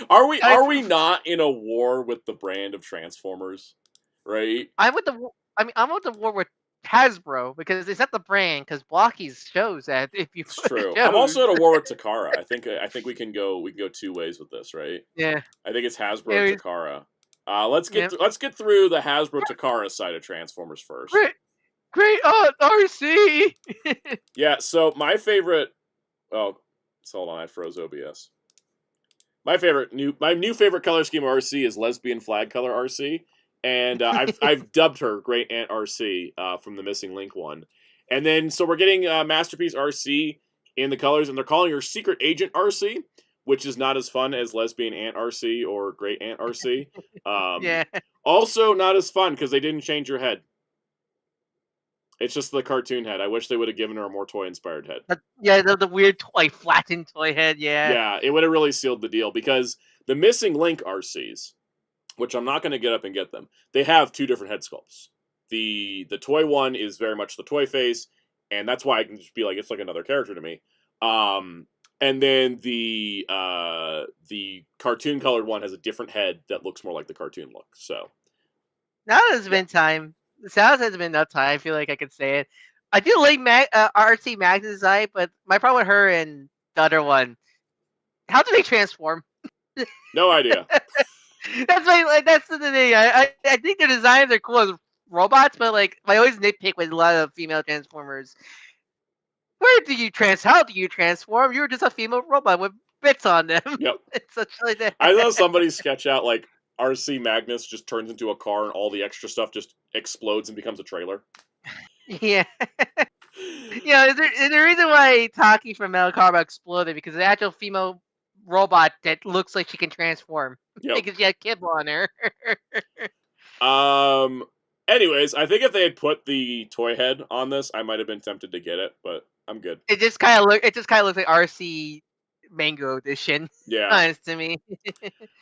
Are we not in a war with the brand of Transformers? Right? I'm with the war with Hasbro because it's not the brand because Blokees shows that if you. It's true. I'm also at a war with Takara. I think we can go two ways with this, right? Yeah. I think it's Hasbro and Takara. Let's get through the Hasbro Takara side of Transformers first. Great RC. Yeah. So my favorite. Oh, hold on. I froze OBS. My new favorite color scheme of RC is lesbian flag color RC, and I've dubbed her Great Aunt RC from the Missing Link one, and then so we're getting Masterpiece RC in the colors, and they're calling her Secret Agent RC, which is not as fun as Lesbian Aunt RC or Great Aunt RC. Yeah. Also, not as fun because they didn't change her head. It's just the cartoon head. I wish they would have given her a more toy-inspired head. Yeah, the weird toy, flattened toy head, yeah. Yeah, it would have really sealed the deal because the Missing Link RCs, which I'm not going to get up and get them, they have two different head sculpts. The toy one is very much the toy face, and that's why I can just be like, it's like another character to me. And then the cartoon-colored one has a different head that looks more like the cartoon look, so. Now has been time. It sounds has been enough time. I feel like I could say it. I do like RC Mag's design, but my problem with her and the other one, how do they transform? No idea. That's the thing. I think their designs are cool as robots, but like I always nitpick with a lot of female Transformers. How do you transform? You're just a female robot with bits on them. Yep. It's such like that. I saw somebody sketch out like RC Magnus just turns into a car and all the extra stuff just explodes and becomes a trailer. Yeah. Yeah, the reason why Taki from Metal Karma exploded because the actual female robot that looks like she can transform. Yep. Because she had kibble on her. Anyways, I think if they had put the toy head on this, I might have been tempted to get it, but I'm good. It just kind of looks like RC Mango Edition. Yeah. Honest to me.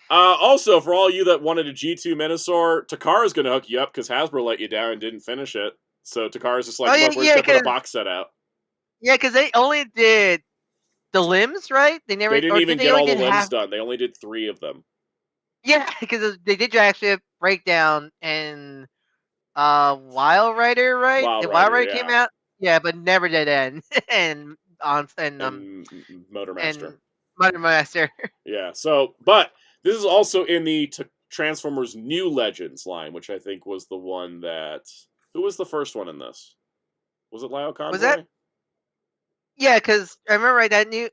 Also, for all you that wanted a G2 Minosaur, Takara's going to hook you up because Hasbro let you down and didn't finish it. So Takara's just like, look, we're just going to put a box set out. Yeah, because they only did the limbs, right? They didn't even get all the limbs done. They only did 3 of them. Yeah, because they did actually breakdown and Wild Rider, right? Wild Rider came out. Yeah, but never did end. and Motor Master. And Motor Master. Yeah. So, but this is also in the Transformers New Legends line, which I think was the one that. Who was the first one in this? Was it Lyle Convoy? Was that? Yeah, because I remember that new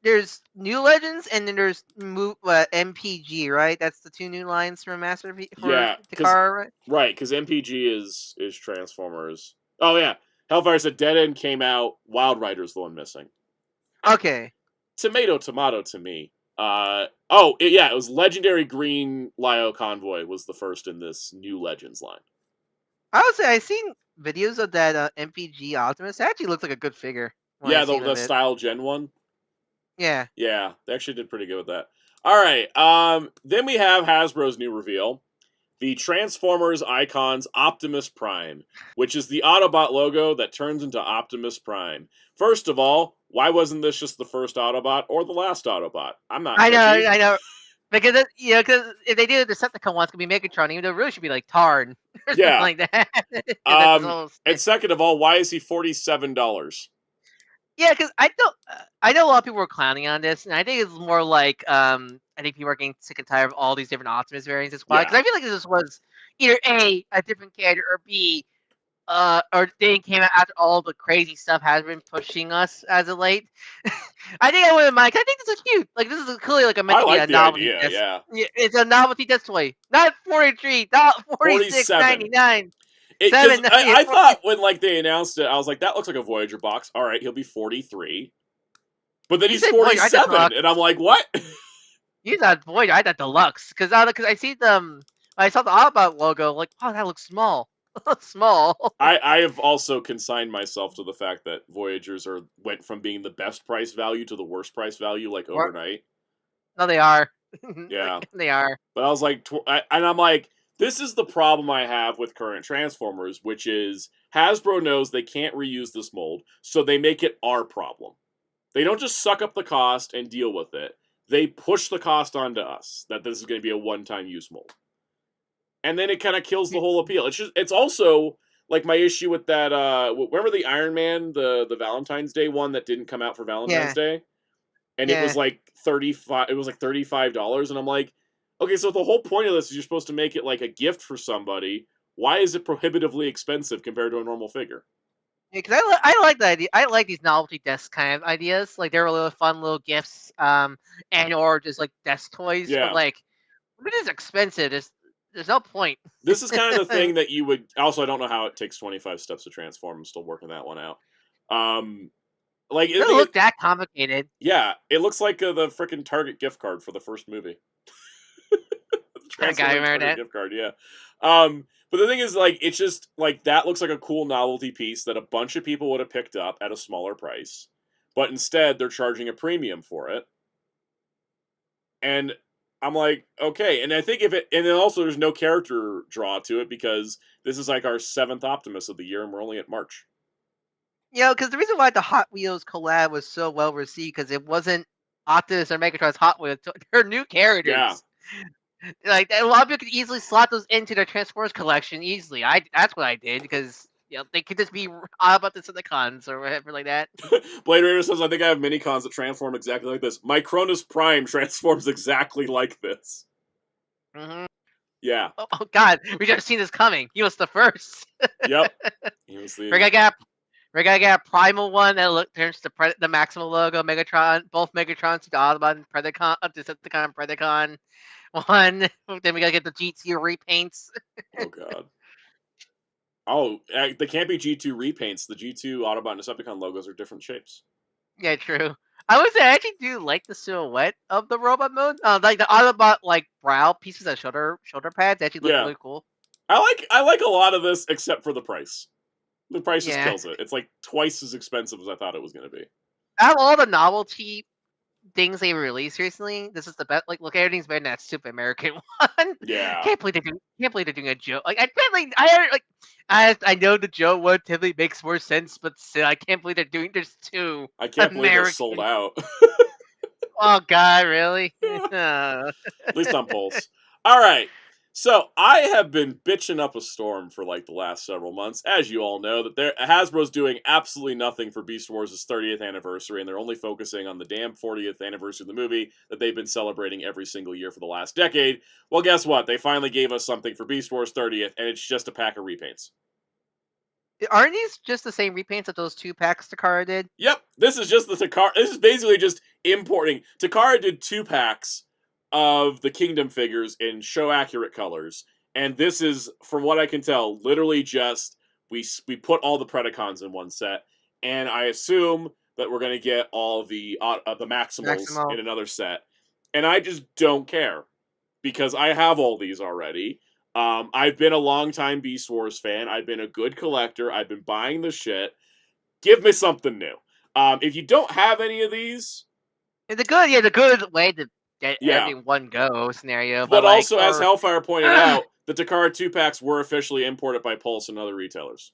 there's New Legends and then there's MPG, right? That's the 2 new lines from Masterpiece for Takara, right? Right, because MPG is Transformers. Oh yeah, Hellfire said Dead End came out. Wild Rider's the one missing. Okay. Tomato to me. It was Legendary Green Lyo Convoy was the first in this New Legends line. I would say I've seen videos of that MPG Optimus. It actually looks like a good figure. Yeah, the Style Gen one. Yeah. Yeah, they actually did pretty good with that. All right, then we have Hasbro's new reveal. the Transformers Icons Optimus Prime, which is the Autobot logo that turns into Optimus Prime. First of all, why wasn't this just the first Autobot or the last Autobot? I'm not I know, picky. I know. Because because if they do the Decepticon one, it's gonna be Megatron, even though it really should be like Tarn or something Yeah. like that. 'Cause that's his whole And second of all, why is he $47? Yeah, because I know a lot of people were clowning on this, and I think it's more like I think people are getting sick and tired of all these different Optimus variants. That's why, because Yeah. I feel like this was either a different character, or B, or they came out after all the crazy stuff has been pushing us as of late. I think I wouldn't mind. 'Cause I think this is cute. Like this is clearly like meant I to be like a the novelty idea, test. yeah. It's a novelty test toy, not 43, not 46.99. Because I $7.99. thought when like they announced it, I was like, that looks like a Voyager box. All right, he'll be 43. But then You he's said Voyager, I thought 47, and I'm like, what? He's not Voyager. I thought deluxe because I see them. I saw the Autobot logo. Like, oh, that looks small. Small. I have also consigned myself to the fact that Voyagers went from being the best price value to the worst price value like Or- overnight. No, they are. Yeah. They are. But I was like, and I'm like, this is the problem I have with current Transformers, which is Hasbro knows they can't reuse this mold, so they make it our problem. They don't just suck up the cost and deal with it. They push the cost onto us that this is going to be a one-time use mold. And then it kind of kills the whole appeal. It's also like my issue with that. Remember the Iron Man, the Valentine's Day one that didn't come out for Valentine's Day, and it was like $35. It was like $35, and I'm like, okay, so the whole point of this is you're supposed to make it like a gift for somebody. Why is it prohibitively expensive compared to a normal figure? Because I like the idea. I like these novelty desk kind of ideas. Like they're really fun little gifts, and or just like desk toys. Yeah. But like, if it is expensive, there's no point. This is kind of the thing that you would. Also, I don't know how it takes 25 steps to transform. I'm still working that one out. Like It doesn't look that complicated. Yeah, it looks like the freaking Target gift card for the first movie. I remember that gift card, yeah. But the thing is, like, it's just like that looks like a cool novelty piece that a bunch of people would have picked up at a smaller price, but instead they're charging a premium for it. And I'm like, okay, and I think and then also there's no character draw to it because this is like our 7th Optimus of the year, and we're only at March. Because the reason why the Hot Wheels collab was so well received because it wasn't Optimus or Megatron's Hot Wheels; they're new characters. Yeah. Like a lot of people could easily slot those into their Transformers collection easily. That's what I did because they could just be all about the Decepticons or whatever like that. Blade Runner says, I think I have mini-cons that transform exactly like this. My Cronus Prime transforms exactly like this. Mm-hmm. Yeah. Oh God, we should have seen this coming. He was the first. Yep. He was the... We're gonna get a primal one that turns to the Maximal logo, Megatron, both Megatrons to the Autobot and Predacon, Decepticon, Predacon one. Then we gotta get the G2 repaints. Oh God. Oh, they can't be G2 repaints. The G2 Autobot and Decepticon logos are different shapes. Yeah, true. I would say I actually do like the silhouette of the robot mode. Like the Autobot like brow pieces and shoulder pads actually look really cool. I like a lot of this except for the price. The price just kills it. It's like twice as expensive as I thought it was going to be. Out of all the novelty things they released recently, this is the best. Like, look, everything's better than that stupid American one. Yeah. Can't believe they're doing a joke. Like, I know the Joe one typically makes more sense, but still, I can't believe there's two. I can't believe they're sold out. Oh God, really? At least on Pulse. All right. So I have been bitching up a storm for like the last several months. As you all know, that Hasbro's doing absolutely nothing for Beast Wars' 30th anniversary, and they're only focusing on the damn 40th anniversary of the movie that they've been celebrating every single year for the last decade. Well, guess what? They finally gave us something for Beast Wars 30th, and it's just a pack of repaints. Aren't these just the same repaints that those 2 packs Takara did? Yep, this is just the Takara. This is basically just importing. Takara did 2 packs of the Kingdom figures in show-accurate colors, and this is, from what I can tell, literally just we put all the Predacons in one set, and I assume that we're going to get all the Maximals in another set, and I just don't care, because I have all these already. I've been a long-time Beast Wars fan. I've been a good collector. I've been buying the shit. Give me something new. If you don't have any of these... The good way to get every one go scenario. But also, as Hellfire pointed out, the Takara 2-packs were officially imported by Pulse and other retailers.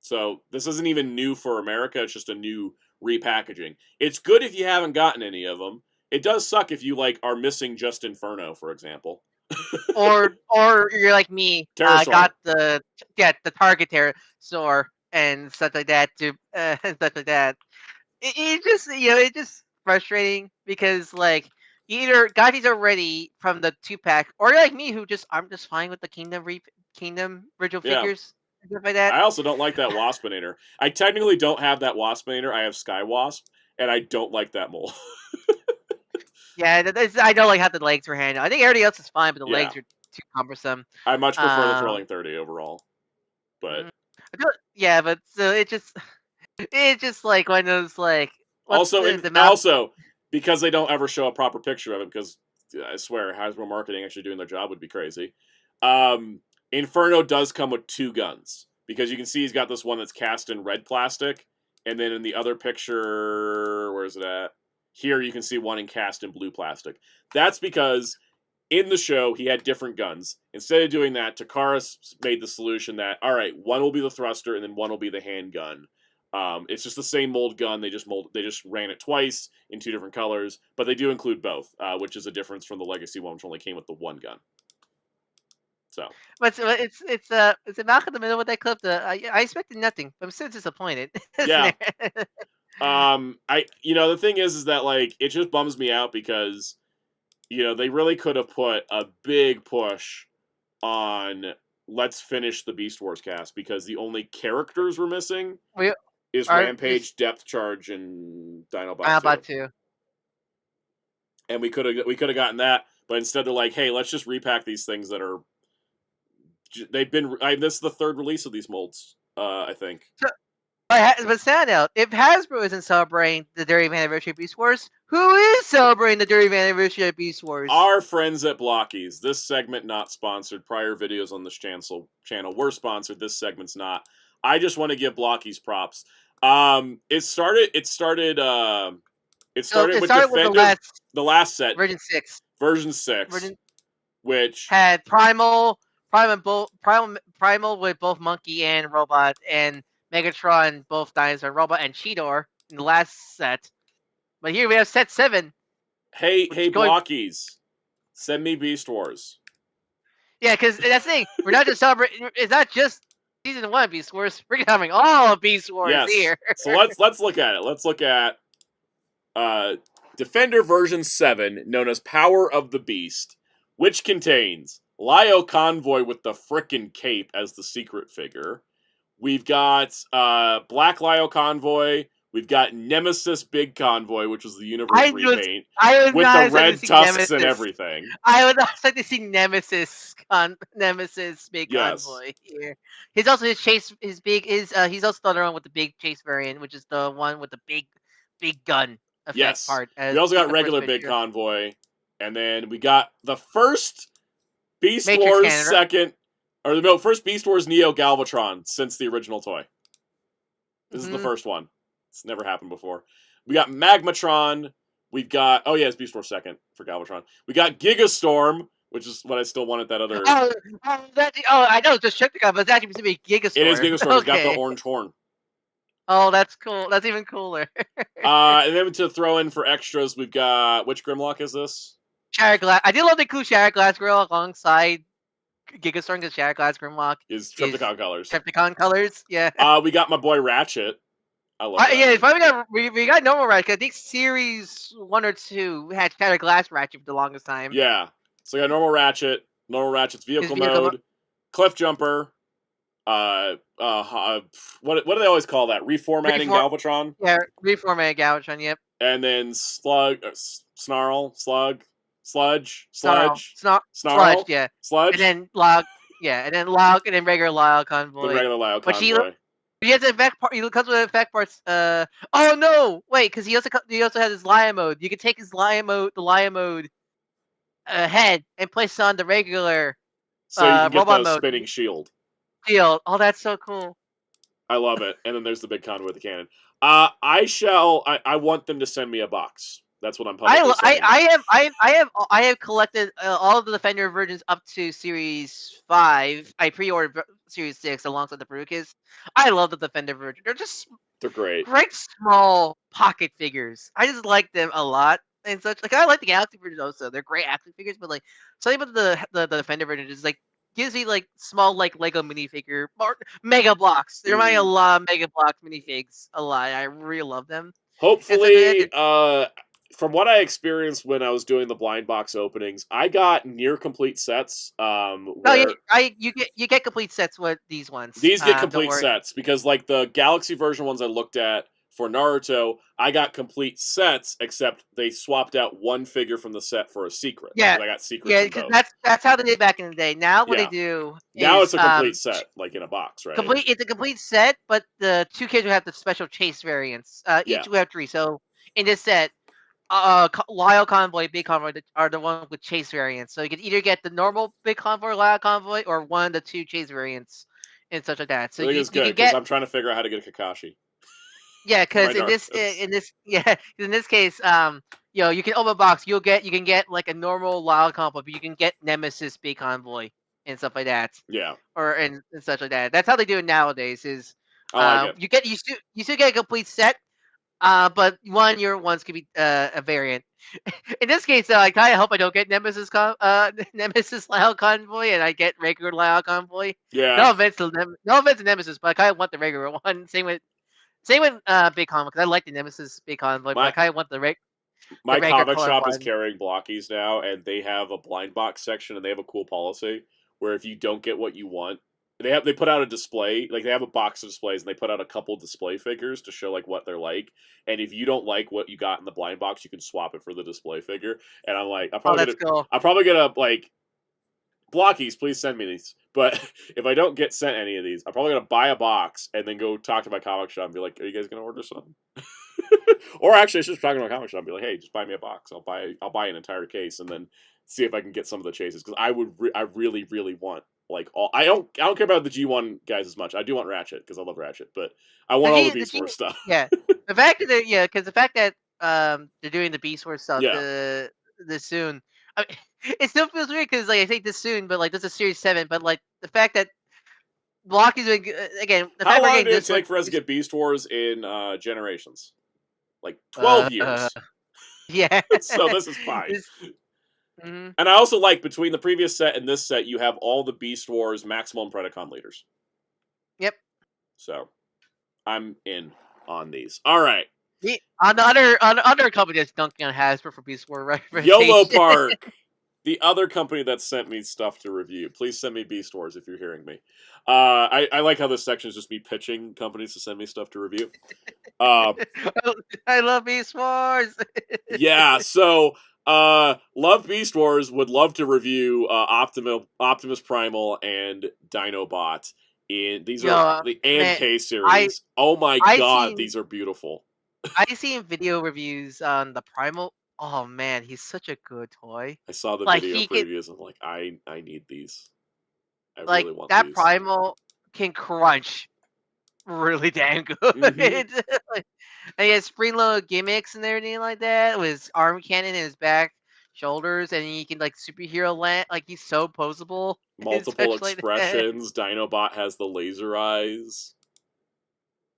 So this isn't even new for America. It's just a new repackaging. It's good if you haven't gotten any of them. It does suck if you like are missing just Inferno, for example. or you're like me, got the Target store and stuff like that to stuff like that. It just it's just frustrating because like you either got these already from the 2-pack, or you're like me who I'm just fine with the Kingdom original figures and stuff like that. I also don't like that Waspinator. I technically don't have that Waspinator. I have Sky Wasp, and I don't like that mold. Yeah, I don't like how the legs were handled. I think everything else is fine, but the legs are too cumbersome. I much prefer the Thrilling 30 overall. But yeah, but so it's just like one of those like also because they don't ever show a proper picture of it, because I swear Hasbro marketing actually doing their job would be crazy. Inferno does come with 2 guns, because you can see he's got this one that's cast in red plastic, and then in the other picture, where is it at? Here you can see one in cast in blue plastic. That's because in the show he had different guns. Instead of doing that, Takara made the solution that, all right, one will be the thruster and then one will be the handgun. It's just the same mold gun. They just ran it twice in 2 different colors, but they do include both, which is a difference from the Legacy one, which only came with the 1 gun. So, but it's a knock in the middle with that clip. I expected nothing. I'm still disappointed. Yeah. The thing is that like it just bums me out because they really could have put a big push on let's finish the Beast Wars cast, because the only characters we're missing is Rampage, Depth Charge, and Dinobot 2. And we could have gotten that, but instead they're like, hey, let's just repack these things that are. This is the 3rd release of these molds, I think. But Soundout, if Hasbro isn't celebrating the 30th anniversary of Beast Wars, who is celebrating the 30th anniversary of Beast Wars? Our friends at Blokees. This segment not sponsored. Prior videos on this channel were sponsored. This segment's not. I just want to give Blokees props. It started with Defender, the last set, version 6, which had Primal with both monkey and robot, and Megatron, both dinosaur robot, and Cheetor in the last set. But here we have set 7. Hey, Blokees, send me Beast Wars. Yeah, because that's the thing. We're not just celebrating. It's not just season 1 of Beast Wars. We're having all of Beast Wars here. So let's look at it. Let's look at Defender version 7, known as Power of the Beast, which contains Lio Convoy with the frickin' cape as the secret figure. We've got Black Lio Convoy. We've got Nemesis Big Convoy, which was the universe repaint, with the red tusks and everything. I would not like to see Nemesis Big Convoy here. He's also he's also the other one with the big chase variant, which is the one with the big gun effect part. We also got regular Big Convoy, and then we got the first Beast Wars first Beast Wars Neo Galvatron since the original toy. This is the first one. It's never happened before. We got Magmatron. We've got it's Beast Wars 2nd for Galvatron. We got Gigastorm, which is what I still wanted that other. I know, just check the guy, but it's actually supposed to be Gigastorm. It is Gigastorm. Okay. It's got the orange horn. Oh, that's cool. That's even cooler. And then to throw in for extras, we've got, which Grimlock is this? Shattered Glass. I did love the cool Shattered Glass Grill alongside Gigastorm, because Shattered Glass Grimlock is Trypticon colors. Trypticon colors, yeah. We got my boy Ratchet. I love Ratchet. We got normal Ratchet. I think series 1 or 2 had Shattered Glass Ratchet for the longest time. Yeah. So we got normal Ratchet's vehicle mode, Cliff Jumper, what do they always call that? Reformatting Galvatron? Yeah, reformatting Galvatron, yep. And then Sludge, yeah. Sludge. And then Log, and then regular Lyle Convoy. The regular Lyle Convoy. He has effect part. He comes with effect parts. Oh no! Wait, because he also has his Lion mode. You can take his Lion mode, head, and place it on the regular. So you can get robot the mode. spinning shield. Oh, that's so cool. I love it. And then there's the big convoy with the cannon. I want them to send me a box. That's what I'm publicly saying. I have collected all of the Defender versions up to Series 5. I pre-ordered Series 6 alongside the Blokees. I love the Defender version. They're great. Great small pocket figures. I just like them a lot and such. Like I like the Galaxy versions also. They're great action figures, but like something about the Defender version is like gives me like small like Lego minifigure or Mega Blocks. They remind me a lot of Mega Blocks minifigs. A lot. I really love them. And so Hopefully, from what I experienced when I was doing the blind box openings, I got near complete sets. no, Where you get complete sets with these ones. these get Don't complete worry. sets because, like the Galaxy version ones I looked at for Naruto, I got complete sets, except they swapped out one figure from the set for a secret. Yeah, I got secrets yeah, in because both. that's how they did back in the day. Now what they Yeah. do Now is it's a complete set, like in a box, right? complete. It's a complete set, but the two kids will have the special chase variants. Yeah. Each will have 3. So in this set, Lyle Convoy, Big Convoy are the ones with chase variants. So you can either get the normal Big Convoy, Lyle Convoy, or one of the 2 chase variants and such like that. So I think you it's good can because get I'm trying to figure out how to get a Kakashi. yeah, For my because Narutos. in this case, you can open a box. You can get like a normal Lyle Convoy, but you can get Nemesis Big Convoy and stuff like that. Yeah. Or and such like that. That's how they do it nowadays. Is I like it. you still get a complete set, but one your ones could be a variant. In this case, though, I kind of hope I don't get Nemesis Lyle Convoy, and I get regular Lyle Convoy. Yeah. No offense to Nemesis, but I kind of want the regular one. Same with Big Convoy because I like the Nemesis Big Convoy, but I kind of want the My regular comic color shop is one. carrying Blokees now, and they have a blind box section, and they have a cool policy where if you don't get what you want, they put out a display, like they have a box of displays, and they put out a couple display figures to show like what they're like. And if you don't like what you got in the blind box, you can swap it for the display figure. And I'm like, Oh, that's cool. I'm probably gonna like Blokees, please send me these. But if I don't get sent any of these, I'm probably gonna buy a box and then go talk to my comic shop and be like, "Are you guys gonna order some?" Or actually, I should just talk to my comic shop and be like, "Hey, just buy me a box. I'll buy an entire case and then see if I can get some of the chases because I really want like all. I don't care about the G1 guys as much. I do want Ratchet because I love Ratchet, but I want all the Beast Wars stuff. Yeah, the fact that because the fact that they're doing the Beast Wars stuff Yeah. this soon. I mean, it still feels weird because like I say this soon, but like this is Series 7. But like the fact that Block is doing again. The How fact we're long getting did it this one, take for us to get Beast Wars in Generations? Like 12 years. yeah. So this is fine. Mhm. And I also like between the previous set and this set, you have all the Beast Wars Maximum Predacon leaders. Yep. So I'm in on these. All right. On the other company that's dunking on Hasbro for Beast War representation. Yolopark, the other company that sent me stuff to review. Please send me Beast Wars if you're hearing me. I like how this section is just me pitching companies to send me stuff to review. I love Beast Wars. Yeah, so love Beast Wars, would love to review Optimus Primal and Dinobot. These are the man, AMK series. Oh my god, these are beautiful. I seen video reviews on the Primal. Oh man, he's such a good toy. I saw the Like video he can, previews. I'm like, I need these. I like really want that these. Primal can crunch really damn good. Mhm. Like, and he has spring load gimmicks and everything like that with his arm cannon and his back shoulders, and he can like superhero land. Like he's so poseable and Multiple such like that. expressions. Dinobot has the laser eyes.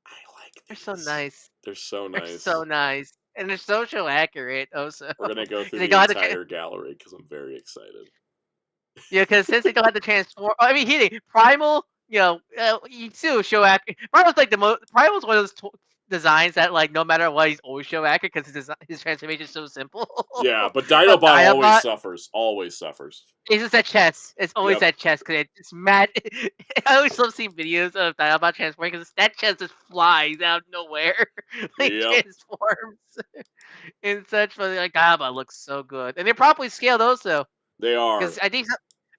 I like They're so these. nice. They're so They're nice. so nice, and they're so accurate. Also, We're gonna go through they the don't have to. entire gallery because I'm very excited. Yeah, because since they don't have to transform, I mean, he Primal, you still show accurate. Primal's like the most. Primal's one of those designs that, like, no matter what, he's always show accurate because his transformation is so simple. Yeah, but But Dinobot always Dinobot, suffers. Always suffers. it's just that chest. It's always Yep. that chest because it's mad. I always love seeing videos of Dinobot transforming because that chest just flies out of nowhere, like Yep. transforms and such. But like Dinobot looks so good, and they're properly scaled also. They are. Because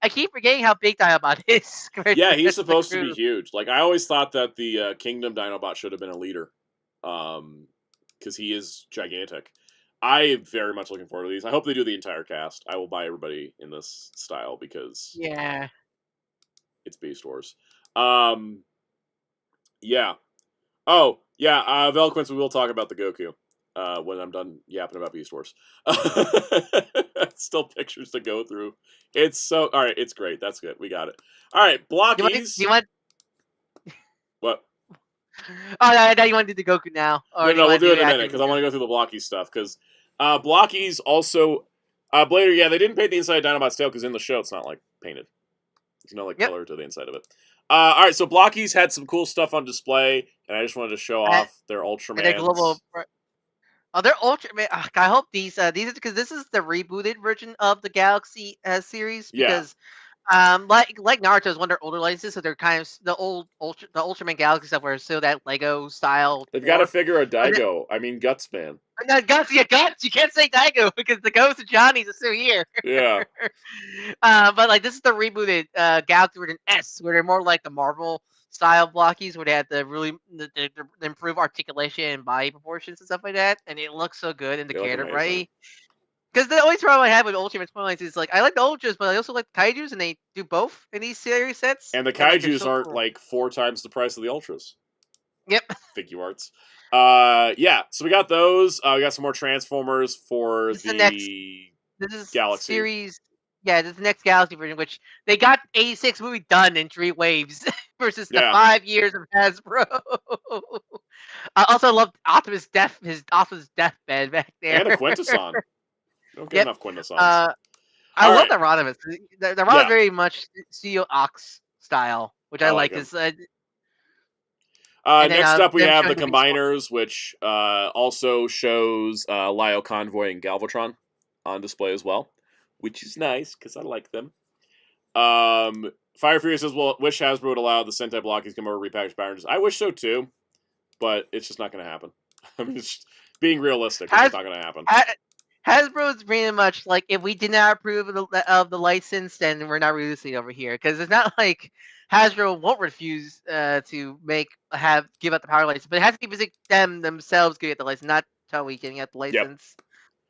I keep forgetting how big Dinobot is. Yeah, he's supposed to be huge. Like I always thought that the Kingdom Dinobot should have been a leader, because he is gigantic. I am very much looking forward to these. I hope they do the entire cast. I will buy everybody in this style because Yeah. it's Beast Wars. Yeah. Oh, yeah. Velquence, we will talk about the Goku. when I'm done yapping about Beast Wars. Still pictures to go through. It's so all right. It's great. That's good. We got it. All right, Blokees. You want? What? Oh, no, you want to do the Goku now? Or No, we'll do it in a after minute because I want to go through the Blokees stuff. Because Blokees also, Blader, yeah, they didn't paint the inside of Dinobot's tail because in the show it's not like painted. There's no like color to the inside of it. All right, so Blokees had some cool stuff on display, and I just wanted to show off their Ultraman. Their global. Oh, they're Ultraman. I hope these are because this is the rebooted version of the Galaxy series. Because like Naruto is one of their older licenses, so they're kind of the Ultraman Galaxy stuff where still that Lego style. They've got to figure a Daigo. I mean Guts Man. No, Guts, yeah, Guts. You can't say Daigo because the ghost of Johnny's is still here. Yeah. But like this is the rebooted Galaxy version S, where they're more like the Marvel style Blokees, where they had the really the improve articulation and body proportions and stuff like that, and it looks so good in the character, right? Because the only problem I have with Ultraman spoilers is like I like the Ultras, but I also like the Kaijus, and they do both in these series sets. And the Kaijus aren't like 4 times the price of the Ultras. Yep. Figure arts. Yeah. So we got those. We got some more Transformers for this is Galaxy series. Yeah, this is the next Galaxy version, which they got 86 movie done in 3 waves versus the 5 years of Hasbro. I also love Optimus' deathbed back there. And a Quintesson. Don't get enough Quintessons. I love the Rodimus. The Rodimus very much Studio Ox style, which I like. Is next up, we have the Combiners, which also shows Lio Convoy and Galvatron on display as well, which is nice because I like them. Fire Fury says, "Well, wish Hasbro would allow the Sentai Blokees come over repackaged Power Rangers." I wish so too, but it's just not going to happen. I mean, it's just being realistic. It's not going to happen. Hasbro is pretty much like, if we did not approve of the license, then we're not releasing it over here. Because it's not like Hasbro won't refuse to give out the power license, but it has to be them themselves getting the license, not Toei getting out the license.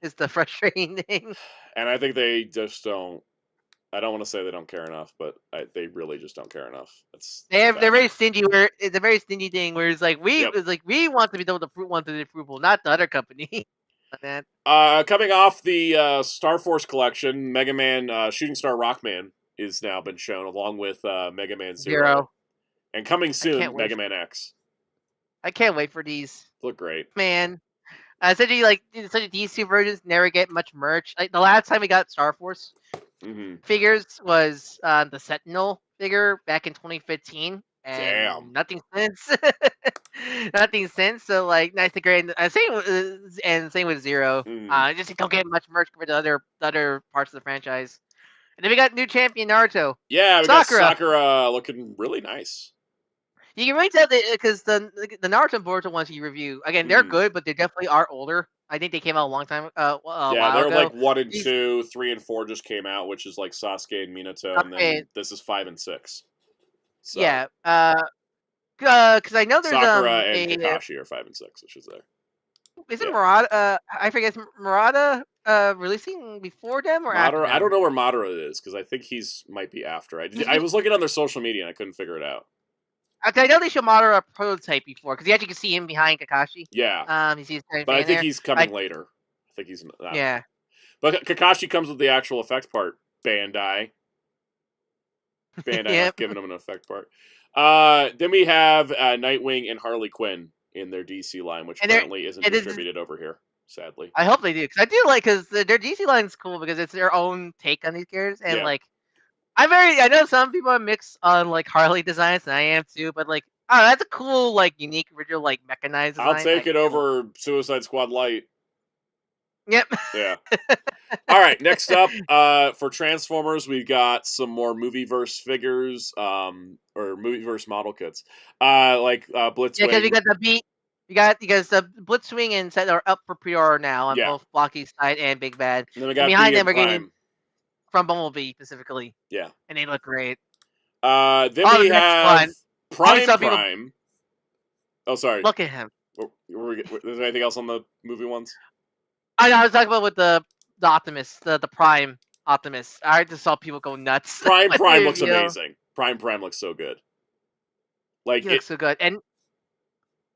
Is the frustrating thing. And I think they just don't. I don't want to say they don't care enough, but they really just don't care enough. They're very stingy. Where it's a very stingy thing. Where it's like we want to be able to want the approval, not the other company. Coming off the Star Force collection, Mega Man Shooting Star Rockman is now been shown along with Mega Man Zero. And coming soon, Mega Man X. I can't wait for these. Look great, man. Essentially, these 2 versions never get much merch. Like the last time we got Star Force figures was the Sentinel figure back in 2015, and nothing since. Nothing since. So like, nice to great. Same with Zero. Just don't get much merch compared to other parts of the franchise. And then we got new champion Naruto. Yeah, we got Sakura looking really nice. You can really tell because the Naruto and Boruto ones you review again, they're good, but they definitely are older. I think they came out a long time. They're like 1 and 2, 3 and 4 just came out, which is like Sasuke and Minato, and then this is 5 and 6. So. Yeah, because I know there's Sakura and Kakashi are 5 and 6, I should say. Isn't Murata? I forget. Is Murata releasing before them or after them? I don't know where Madara is because I think might be after. I was looking on their social media and I couldn't figure it out. I know they showed Madara a prototype before because you actually can see him behind Kakashi. Yeah. But I think he's coming later. I think he's not. Yeah. But Kakashi comes with the actual effect part. Bandai not giving him an effect part. Then we have Nightwing and Harley Quinn in their DC line, which currently isn't distributed over here, sadly. I hope they do because I do like because their DC line is cool because it's their own take on these characters and like. I know some people are mixed on like Harley designs, and I am too. But like, that's a cool, like, unique, original, like mechanized design. I'll take it over Suicide Squad Light. Yep. Yeah. All right. Next up, for Transformers, we've got some more Movieverse figures, or Movieverse model kits, like Blitzwing. Yeah, because we got the beat. Because the Blitzwing and Set are up for pre-order now on both Blocky's side and Big Bad. And then we got behind them, we're getting. From Bumblebee specifically. Yeah. And they look great. Then we have Prime. Oh, sorry. Look at him. Is there anything else on the movie ones? I know, I was talking about with the Optimus, the Prime Optimus. I just saw people go nuts. Prime looks amazing. Prime looks so good. Like he looks so good. And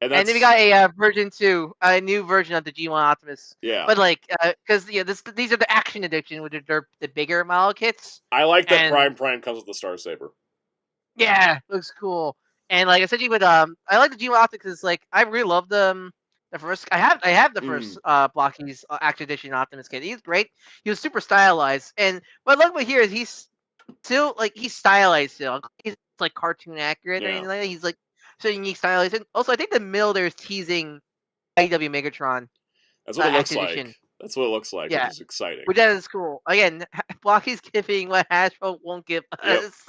And then we got a version 2, a new version of the Digimon Optimus. Yeah. But like, because these are the Action Edition, which are the bigger model kits. I like that Prime comes with the Star Saber. Yeah, looks cool. And like essentially with I like the Digimon Optimus because like I really love the first. I have the first Blokees Action Edition Optimus kit. He's great. He was super stylized. And what I love about here is he's still like he's stylized still. He's like cartoon accurate or anything like that. He's like so unique stylized. And also I think the middle there is teasing IW Megatron. That's what it looks like. Edition. That's what it looks like, which is exciting. Which is cool. Again, Blokees giving what Hasbro won't give us.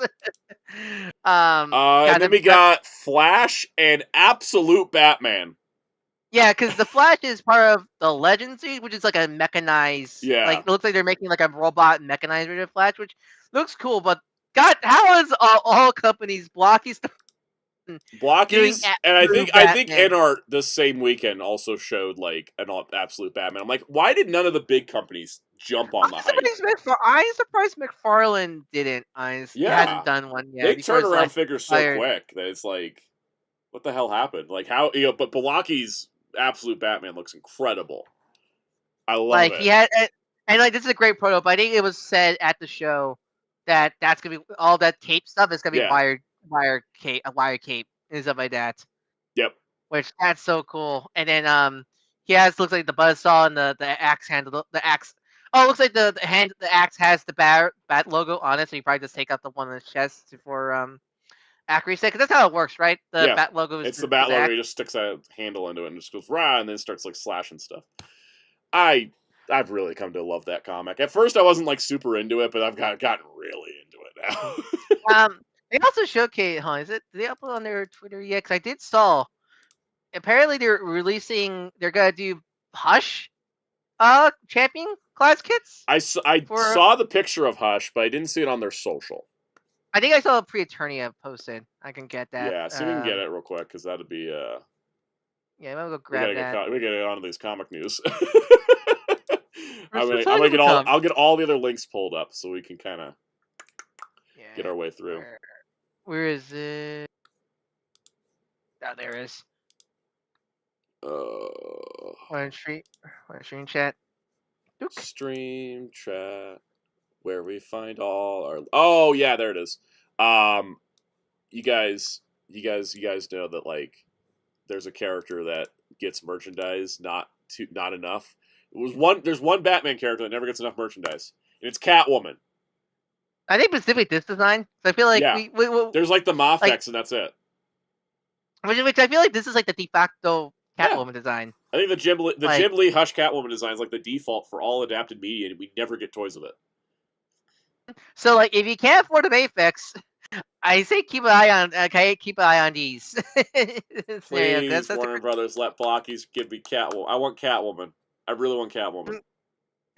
And then we got Flash and Absolute Batman. Yeah, because the Flash is part of the Legends series, which is like a mechanized. Yeah. Like it looks like they're making like a robot mechanized version of Flash, which looks cool. But God, how is all companies Blokees? Blokees, and I think InArt this same weekend also showed like an Absolute Batman. I'm like, why did none of the big companies jump on the hype? I'm surprised McFarlane didn't. He hasn't done one yet. They turn around figures so quick that it's like, what the hell happened? Like how but Blokees Absolute Batman looks incredible. I love it. He had, and like this is a great prototype. I think it was said at the show that that's gonna be all that cape stuff is gonna be wire cape and stuff like that. Yep. Which that's so cool. And then he looks like the buzzsaw and the axe handle, the axe. Oh, it looks like the axe has the bat logo on it, so you probably just take out the one on the chest for accuracy, because that's how it works, right? The bat logo is the bat logo. He just sticks a handle into it and just goes rah, and then starts like slashing stuff. I've really come to love that comic. At first, I wasn't like super into it, but I've gotten really into it now. They also showcase, did they upload on their Twitter yet? Because I did saw. Apparently, they're gonna do Hush, champion class kits. I saw the picture of Hush, but I didn't see it on their social. I think I saw a pre-Eternia posted. I can get that. Yeah, see if we can get it real quick, because that'd be yeah, I'm gonna go grab that. We gotta get onto these comic news. I'll get all the other links pulled up so we can kind of get our way through. Where is it? Oh, there it is. Stream chat. Stream chat. Where we find all our. Oh yeah, there it is. You guys know that like there's a character that gets merchandise, not enough. There's one Batman character that never gets enough merchandise, and it's Catwoman. I think specifically this design. So I feel like there's like the Mafex, and that's it. Which I feel like this is like the de facto Catwoman design. I think the Jim Lee Hush Catwoman design is like the default for all adapted media, and we never get toys of it. So like, if you can't afford the Mafex, I say keep an eye on these. Please, Warner Brothers, let Blokees give me Catwoman. I want Catwoman. I really want Catwoman.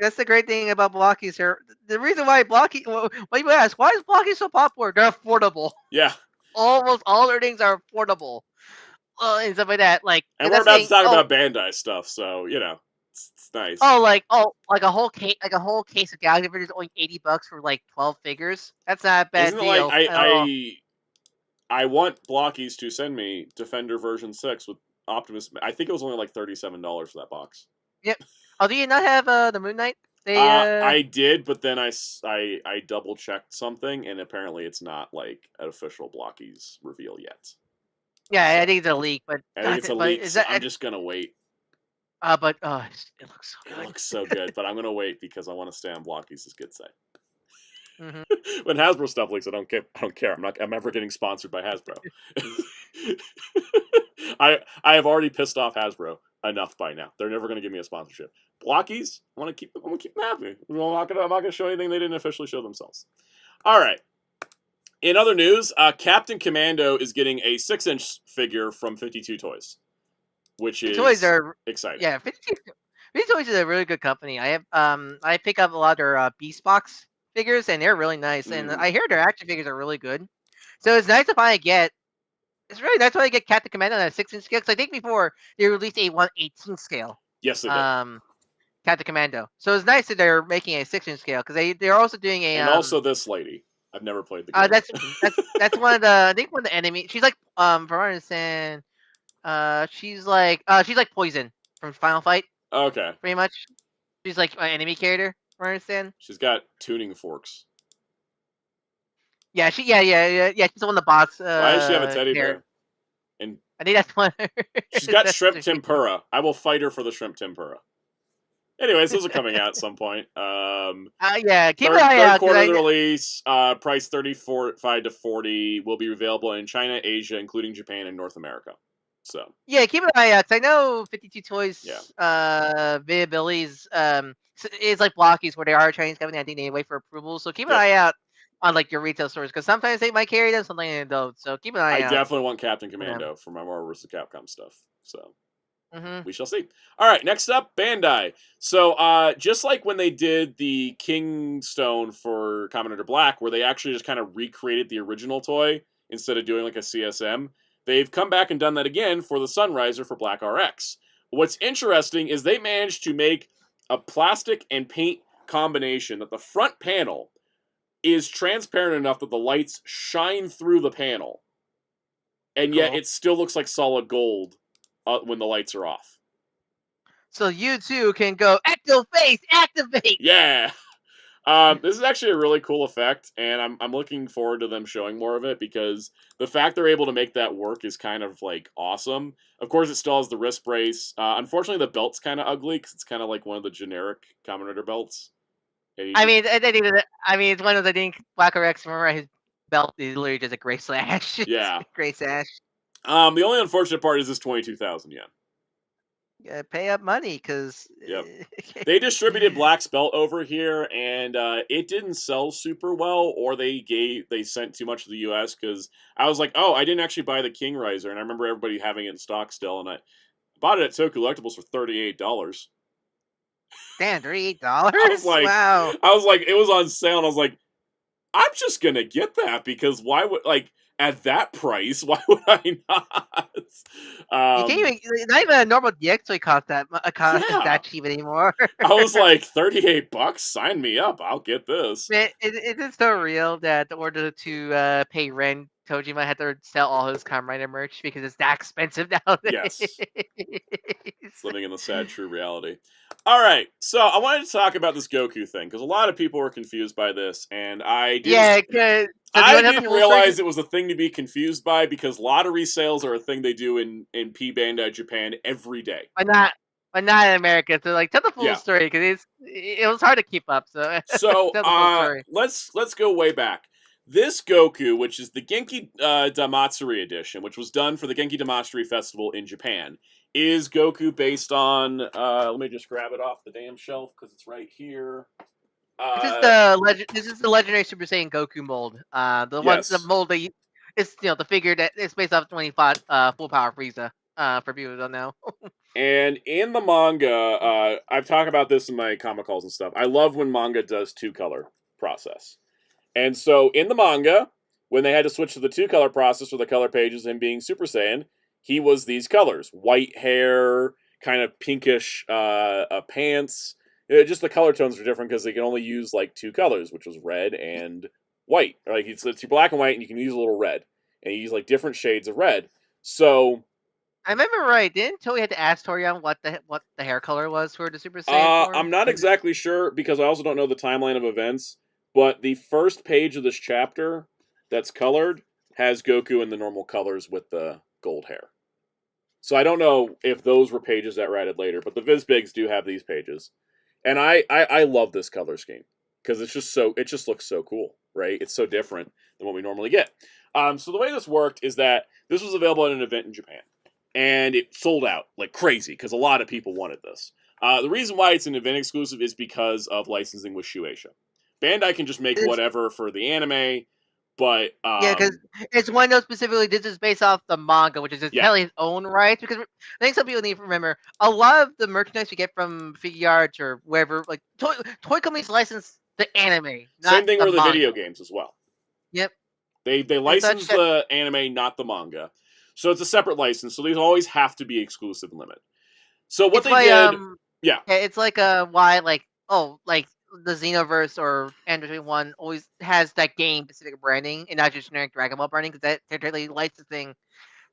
That's the great thing about Blokees here. The reason why Blokees, what you ask, why is Blokees so popular? They're affordable. Yeah. Almost all their things are affordable. And stuff like that. Like, and we're about to talk about Bandai stuff, so you know, it's nice. Like a whole case of Galaxy figures only $80 for like 12 figures. That's not a bad deal. I want Blokees to send me Defender version 6 with Optimus. I think it was only like $37 for that box. Yep. Oh, do you not have the Moon Knight? I did, but then I double checked something, and apparently it's not like an official Blokees reveal yet. Yeah, I think it's a leak, but I think it's a leak. So I'm just gonna wait. It looks so good. It looks so good, but I'm gonna wait because I want to stay on Blokees, as kids say. Mm-hmm. When Hasbro stuff leaks, I don't care. I'm never getting sponsored by Hasbro. I have already pissed off Hasbro enough by now. They're never going to give me a sponsorship. Blokees, I want to keep them happy. I'm not going to show anything they didn't officially show themselves. All right. In other news, Captain Commando is getting a 6-inch figure from 52 Toys, which is exciting. Yeah, 52 Toys is a really good company. I pick up a lot of their Beast Box figures, and they're really nice. And I hear their action figures are really good. So it's nice to finally get. It's really nice when I get Captain Commando on a 6-inch scale, because I think before they released a 1/18 scale. Yes, they did. Captain Commando. So it's nice that they're making a 6-inch scale, because they're also doing a. And also this lady. I've never played the game. That's one of the. I think one of the enemies. She's like from what I understand. She's like Poison from Final Fight, Okay. pretty much. She's like an enemy character, from what I understand. She's got tuning forks. Yeah, yeah. She's the one the boss. Why does she have a teddy Character. bear? And I think that's one. she's got shrimp tempura. I will fight her for the shrimp tempura. Anyways, those are coming out at some point. Yeah, keep third, an eye third out. quarter of the release, price $35 to $40, will be available in China, Asia, including Japan and North America. So yeah, keep an eye out. 'Cause I know 52 Toys Yeah. Viabilities is like Blokees, where they are a Chinese company. I think they wait for approval. So keep an Yep. eye out on like your retail stores, because sometimes they might carry them, sometimes they don't. So keep an eye I out. definitely want Captain Commando for my Marvel vs. Capcom stuff. So Mhm. we shall see. All right, next up, Bandai. So just like when they did the King Stone for Commander Black, where they actually just kind of recreated the original toy instead of doing like a CSM, they've come back and done that again for the Sunriser for Black RX. What's interesting is they managed to make a plastic and paint combination that the front panel is transparent enough that the lights shine through the panel, and yet Cool. it still looks like solid gold when the lights are off. So you too can go Ecto-Face, activate. Yeah. This is actually a really cool effect, and I'm looking forward to them showing more of it, because the fact they're able to make that work is kind of like awesome. Of course, it still has the wrist brace. Unfortunately, the belt's kind of ugly because it's kind of like one of the generic Kamen Rider belts. I mean, it's one of the things. Black RX, remember his belt is literally just a gray slash. Yeah. Gray slash. The only unfortunate part is this 22,000 yen. Yeah, pay up money, because Yep. They distributed Black's belt over here, and it didn't sell super well, or they sent too much to the U.S. because I was like, oh, I didn't actually buy the King Riser, and I remember everybody having it in stock still, and I bought it at Toku Collectibles for $38. Damn, $38. I was like, wow. it was on sale, and I was like, I'm just gonna get that, because why would, like, at that price, why would I not? You can't even, not even a normal DX toy cost that Yeah. cheap anymore. I was like, $38? Sign me up. I'll get this. Man, is it so real that in order to pay rent, Tojima had to sell all his Kamen Rider merch because it's that expensive nowadays? Yes. It's living in the sad true reality. All right, so I wanted to talk about this Goku thing, because a lot of people were confused by this, and I didn't. Yeah, because I didn't realize it was a thing to be confused by, because lottery sales are a thing they do in P Bandai Japan every day. but not in America. So like, tell the full story, because it was hard to keep up. So So tell the full story. let's go way back. This Goku, which is the Genki Damatsuri edition, which was done for the Genki Damatsuri Festival in Japan, is Goku based on. Let me just grab it off the damn shelf because it's right here. This is the legendary Super Saiyan Goku mold. The mold that it's the figure that it's based off 25 full power Frieza. For people who don't know. And in the manga, I've talked about this in my comic calls and stuff. I love when manga does two-color process. And so in the manga, when they had to switch to the two-color process for the color pages and being Super Saiyan, he was these colors. White hair, kind of pinkish pants. Just the color tones are different because they can only use like two colors, which was red and white. Like it's black and white, and you can use a little red. And you use like different shades of red. So I remember right. Didn't Toei had to ask Torian what the hair color was for the Super Saiyan form? I'm not exactly sure, because I also don't know the timeline of events. But the first page of this chapter that's colored has Goku in the normal colors with the gold hair. So I don't know if those were pages that were added later, but the Vizbigs do have these pages, and I love this color scheme because it just looks so cool, right? It's so different than what we normally get. So the way this worked is that this was available at an event in Japan, and it sold out like crazy because a lot of people wanted this. The reason why it's an event exclusive is because of licensing with Shueisha. Bandai can just make whatever for the anime, but yeah, because it's one of those specifically. This is based off the manga, which is entirely its own rights. Because I think some people need to remember a lot of the merchandise you get from Figuarts or wherever, like toy companies license the anime. Not same thing the with the manga. video games as well. Yep. They license the anime, not the manga, so it's a separate license. So these always have to be exclusive and limited. So what they did, yeah, it's like why like the Xenoverse or Android 21 always has that game specific branding and not just generic Dragon Ball branding, because that they're totally licensing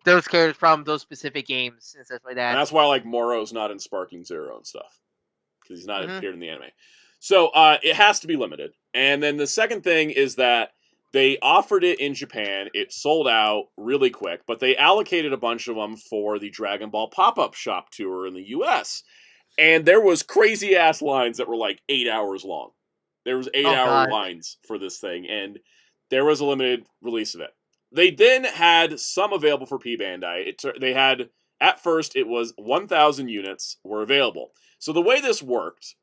those characters from those specific games and stuff like that. And that's why like Moro's not in Sparking Zero and stuff, because he's not appeared in the anime. So it has to be limited. And then the second thing is that they offered it in Japan. It sold out really quick, but they allocated a bunch of them for the Dragon Ball pop-up shop tour in the U.S. And there was crazy ass lines that were like 8 hours long. There was 8-hour lines for this thing, and there was a limited release of it. They then had some available for P Bandai. They had, at first, it was 1,000 units were available. So the way this worked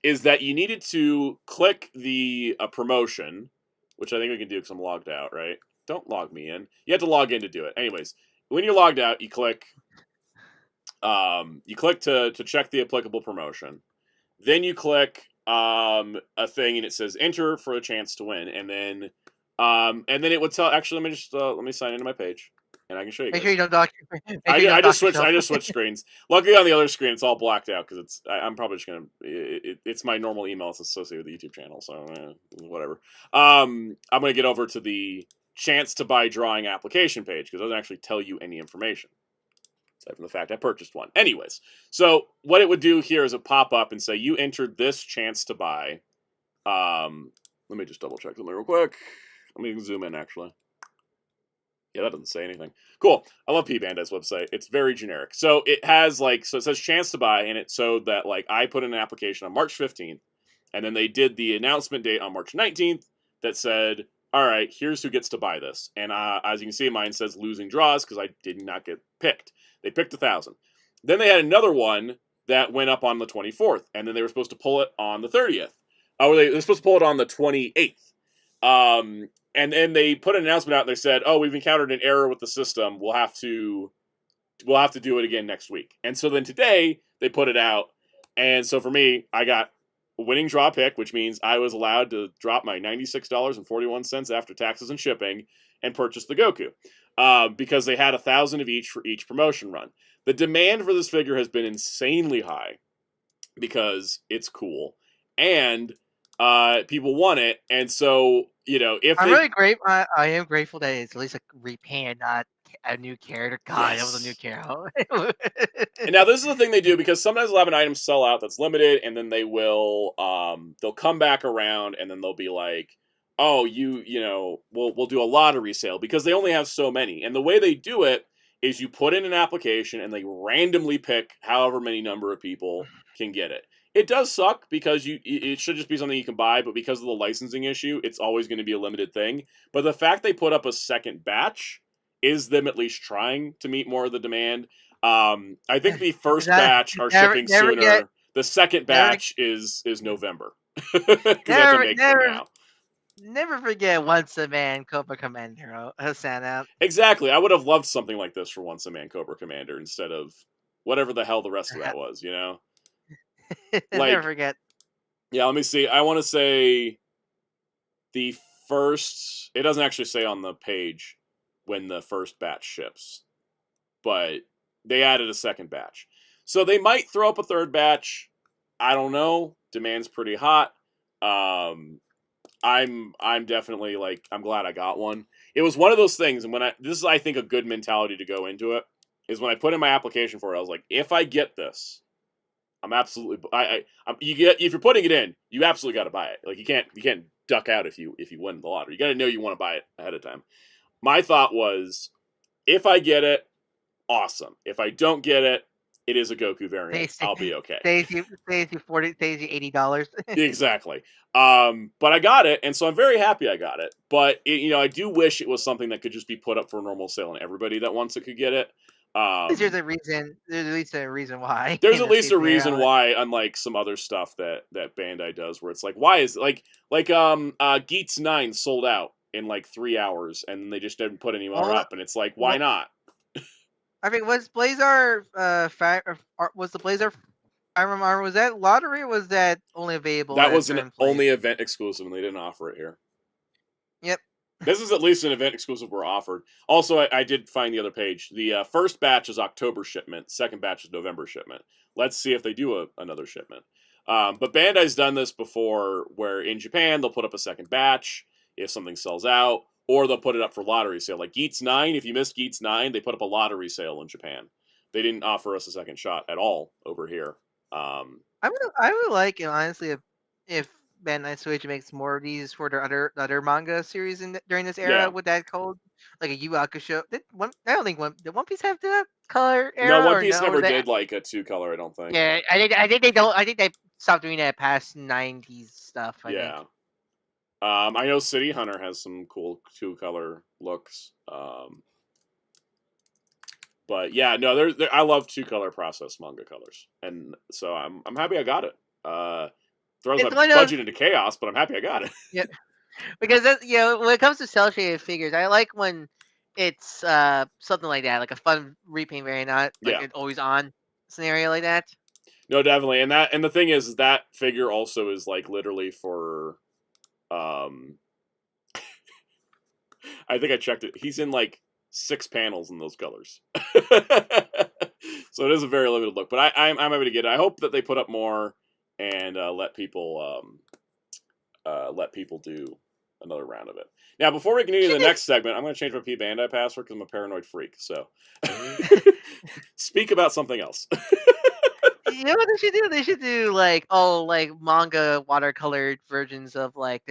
is that you needed to click the promotion, which I think we can do because I'm logged out, right? Don't log me in. You have to log in to do it. Anyways, when you're logged out, you click to check the applicable promotion. Then you click a thing and it says enter for a chance to win, and then it would tell. Actually, let me sign into my page, and I can show you. Make sure you don't dock. I just switched screens. Luckily, on the other screen, it's all blacked out because I'm probably just gonna. It's my normal email. It's associated with the YouTube channel, so whatever. I'm gonna get over to the chance to buy drawing application page because it doesn't actually tell you any information. Aside from the fact I purchased one. Anyways, so what it would do here is it pop up and say you entered this chance to buy. Let me just double check something real quick. Let me zoom in actually. Yeah, that doesn't say anything. Cool. I love P Bandai's website. It's very generic. So it has it says chance to buy, and it showed that I put in an application on March 15th, and then they did the announcement date on March 19th that said, all right, here's who gets to buy this. And as you can see, mine says losing draws because I did not get picked. They picked 1,000. Then they had another one that went up on the 24th, and then they were supposed to pull it on the 30th. Oh, they were supposed to pull it on the 28th. And then they put an announcement out and they said, oh, we've encountered an error with the system. We'll have to do it again next week. And so then today they put it out. And so for me, I got a winning draw pick, which means I was allowed to drop my $96.41 after taxes and shipping and purchase the Goku. Because they had 1,000 of each for each promotion run. The demand for this figure has been insanely high because it's cool. And people want it, and so if I am grateful that it's at least a repaint, not a new character. God, yes. That was a new character. And now this is the thing they do, because sometimes they'll have an item sell out that's limited, and then they will they'll come back around, and then they'll be like, oh, we'll do a lottery sale because they only have so many. And the way they do it is you put in an application, and they randomly pick however many number of people can get it. It does suck because it should just be something you can buy, but because of the licensing issue, it's always going to be a limited thing. But the fact they put up a second batch is them at least trying to meet more of the demand. I think the first batch are shipping sooner. The second batch is November. Never forget Once a Man Cobra Commander, Soundout. Exactly. I would have loved something like this for Once a Man Cobra Commander instead of whatever the hell the rest of that was, Never forget. Yeah, let me see. I want to say the first... It doesn't actually say on the page when the first batch ships, but they added a second batch. So they might throw up a third batch. I don't know. Demand's pretty hot. I'm definitely I'm glad I got one. It was one of those things, and this is, I think, a good mentality to go into it, is when I put in my application for it, I was like, if I get this, I'm absolutely. If you're putting it in, you absolutely got to buy it. You can't duck out if you win the lottery. You got to know you want to buy it ahead of time. My thought was, if I get it, awesome. If I don't get it, it is a Goku variant. I'll be okay. Saves you $80. Exactly. But I got it, and so I'm very happy I got it. But I do wish it was something that could just be put up for a normal sale, and everybody that wants it could get it. There's a reason. There's at least a reason why. There's at least a reason why, unlike some other stuff that Bandai does, where it's why is Geats 9 sold out in 3 hours, and they just didn't put any more up, and it's why not? I mean, was Blazar was the Blazar Fire Armor, was that lottery, or was that only available? That was an only event exclusive, and they didn't offer it here. Yep. This is at least an event exclusive we're offered. Also, I did find the other page. The first batch is October shipment. Second batch is November shipment. Let's see if they do another shipment. But Bandai's done this before, where in Japan, they'll put up a second batch if something sells out. or they'll put it up for lottery sale. Like Geats 9, if you missed Geats 9, they put up a lottery sale in Japan. They didn't offer us a second shot at all over here. I would like, honestly, if Bandai Switch makes more of these for their other manga series during this era. Yeah. With that code, like a Yu Hakusho. I don't think did One Piece have the color era? No, One or Piece no? never did like a 2-color, I don't think. Yeah, I think they don't. I think they stopped doing that past '90s stuff. I Yeah. think. I know City Hunter has some cool 2-color looks. But yeah, no, I love 2-color process manga colors, and so I'm happy I got it. Throws It's my one of budget into chaos, but I'm happy I got it. yeah, because when it comes to cell shaded figures, I like when it's something like that, like a fun repaint variant, not like Yeah. an always on scenario like that. No, definitely, and the thing is that figure also is like literally for, I think I checked it. He's in like 6 panels in those colors, so it is a very limited look. But I'm happy to get it. I hope that they put up more and let people do another round of it. Now, before we continue to the next segment, I'm going to change my P Bandai password because I'm a paranoid freak. So, speak about something else. You know what they should do? They should do like manga watercolored versions of like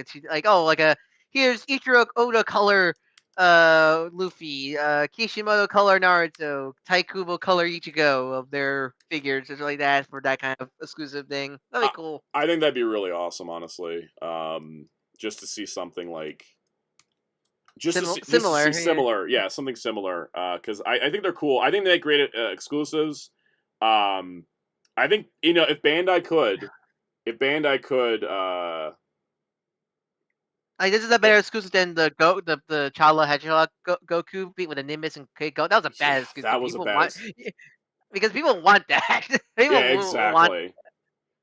here's Ichiro Oda color Luffy, Kishimoto color Naruto, Taikubo color Ichigo of their figures, or like that, for that kind of exclusive thing. That'd be cool. I think that'd be really awesome, honestly. Just to see something like similar, yeah, something similar. Because I think they're cool. I think they make great exclusives. I think if Bandai could, This is a better exclusive than the Chala Hedgehog Goku beat with a Nimbus and Keiko. That was a bad exclusive. That was people a bad. Because people want that. People Yeah, exactly.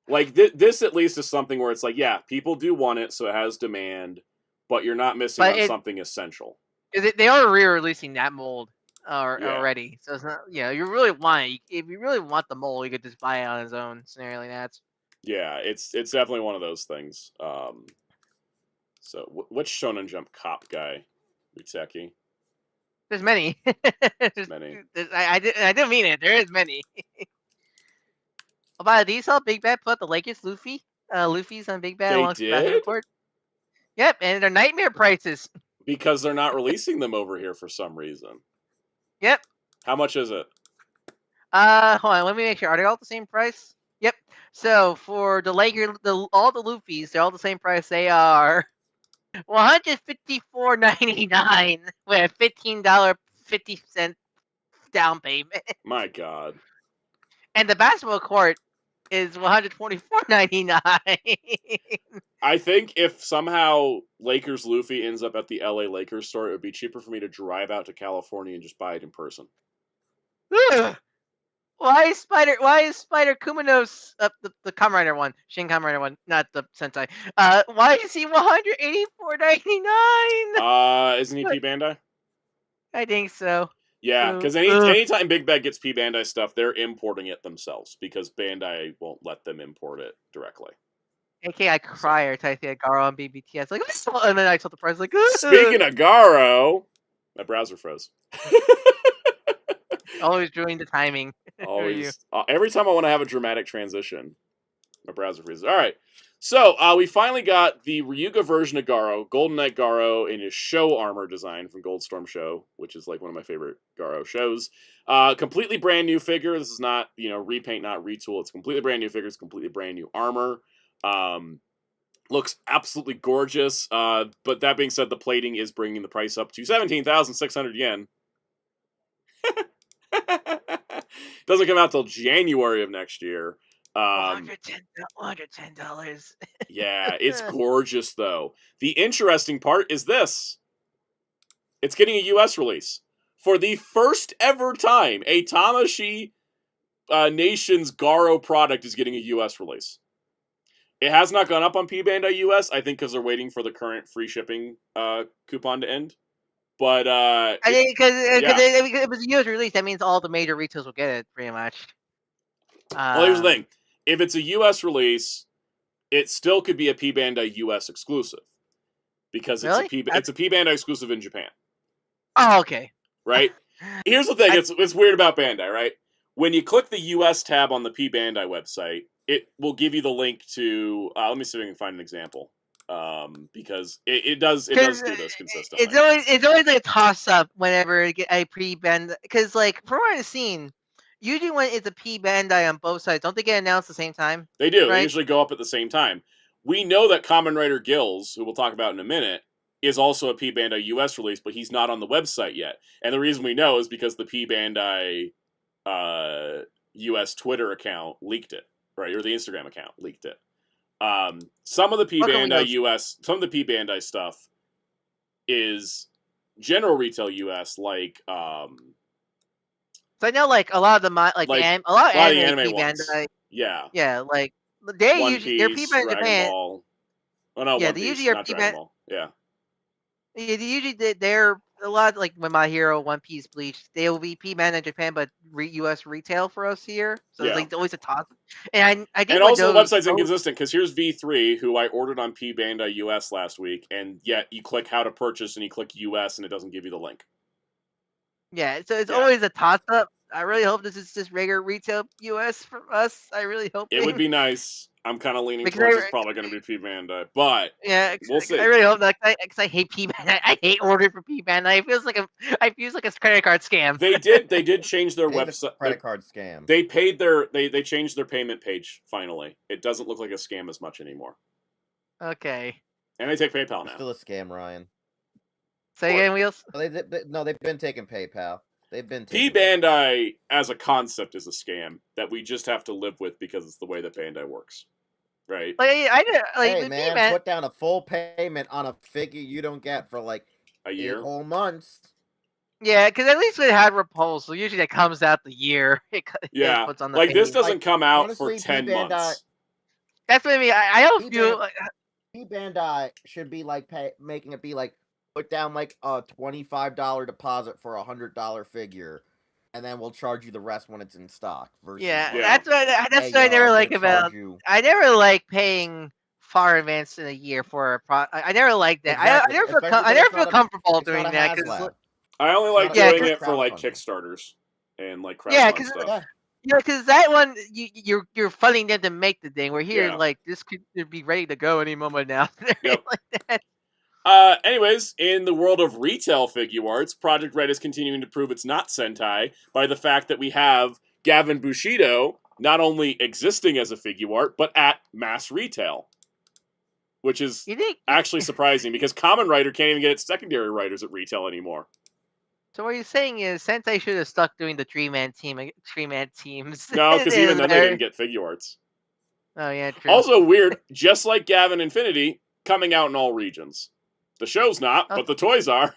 Like this at least is something where it's like, yeah, people do want it, so it has demand, but you're not missing on something essential. They are re-releasing that mold already, so it's not. You really want it. If you really want the mold, you could just buy it on its own scenario like that. Yeah, it's definitely one of those things. So which Shonen Jump cop guy, Mitseki? There's many. There's many. I didn't mean it. There is many. About these all Big Bad put the Lakers Luffy's on Big Bad They alongside Battle did? Report. Yep, and they're nightmare prices. Because they're not releasing them over here for some reason. Yep. How much is it? Hold on, let me make sure. Are they all the same price? Yep. So for the Laker, all the Luffy's, they're all the same price. They are $154.99 with a $15.50 down payment. My God. And the basketball court is $124.99. I think if somehow Lakers Luffy ends up at the LA Lakers store, it would be cheaper for me to drive out to California and just buy it in person. Why is Spider Kumano's the Kamen Rider one, Shin Kamen Rider one, not the Sentai? Why is he $184.99? Isn't he P Bandai? I think so. Yeah, because anytime Big Bad gets P Bandai stuff, they're importing it themselves because Bandai won't let them import it directly. AKA Crier, Taithia Garo on BBTS. Like, and then I saw the price, like, speaking of Garo, my browser froze. Always doing the timing. Always. Every time I want to have a dramatic transition, my browser freezes. All right. So, we finally got the Ryuga version of Garo, Golden Knight Garo in his show armor design from Goldstorm Show, which is like one of my favorite Garo shows. Completely brand new figure. This is not, repaint, not retool. It's completely brand new figure. It's completely brand new armor. Looks absolutely gorgeous. But that being said, the plating is bringing the price up to 17,600 yen. Doesn't come out till January of next year. $110. Yeah, it's gorgeous though. The interesting part is this. It's getting a US release. For the first ever time, a Tamashii Nation's Garo product is getting a US release. It has not gone up on P Bandai US, I think because they're waiting for the current free shipping coupon to end. But I think because it was a US release, that means all the major retailers will get it pretty much. Well, here's the thing: if it's a US release, it still could be a P Bandai US exclusive because Really? it's a P Bandai exclusive in Japan. Oh, okay. Right? Here's the thing, it's weird about Bandai, right? When you click the US tab on the P Bandai website, it will give you the link to let me see if I can find an example. Because it does do this consistently. It's always like a toss up whenever I pre-band, because like from what I've seen, usually when it's a P-Bandai on both sides, don't they get announced at the same time? They do. Right? They usually go up at the same time. We know that Kamen Rider Gills, who we'll talk about in a minute, is also a P Bandai US release, but he's not on the website yet. And the reason we know is because the P Bandai US Twitter account leaked it, right? Or the Instagram account leaked it. Some of the P Bandai US, some of the P Bandai stuff is general retail US, like so I know like a lot of the a lot of anime P-Bandai. Yeah, like they One usually they're Piece, P-Bandai Dragon Japan. Ball. Oh no, Yeah, One they Piece, usually are not Dragon P-Bandai. Ball. Yeah. Yeah, they're a lot like when My Hero, One Piece, Bleach. They will be P-Bandai Japan, but US retail for us here. So it's like always a toss. And I think and when also those, the website's inconsistent because here's V3, who I ordered on P Bandai US last week, and yet you click how to purchase and you click US and it doesn't give you the link. Yeah, so it's always a toss up. I really hope this is just regular retail US for us. I really hope it would be nice. I'm kind of leaning towards it's probably going to be P Bandai, but we'll see. I really hope that because I hate P Bandai. I hate ordering for P Bandai. It feels like a credit card scam. They did change their website. Credit card scam. They paid they changed their payment page finally. It doesn't look like a scam as much anymore. Okay. And they take PayPal now. It's still a scam, Ryan. Say again, Wheels. No, they've been taking PayPal. They've been P Bandai as a concept is a scam that we just have to live with because it's the way that Bandai works, right? Hey man, put down a full payment on a figure you don't get for like a year, 8 whole months. Yeah, because at least it had Repulse, so usually that comes out the year. It puts on the like this doesn't come out honestly, for 10 months. That's what I mean. I hope you. P Bandai should be like making it be like. Put down like a $25 deposit for a $100 figure, and then we'll charge you the rest when it's in stock. Versus that's what I never like about. I never like paying far advance in a year for a product. I never like that. Exactly. I never feel comfortable doing that. I only like doing it for like Kickstarters and like crowdfund stuff. Yeah, because that one you're funding them to make the thing. Where here, like this could be ready to go any moment now. Yep. Like that. Anyways, in the world of retail figure arts, Project Red is continuing to prove it's not Sentai by the fact that we have Gavin Bushido not only existing as a figure art, but at mass retail. Which is actually surprising because Kamen Rider can't even get its secondary writers at retail anymore. So what you're saying is Sentai should have stuck doing the three-man teams. No, because even then they didn't get figure arts. Oh yeah, true. Also weird, just like Gavin Infinity, coming out in all regions. The show's not, but the toys are.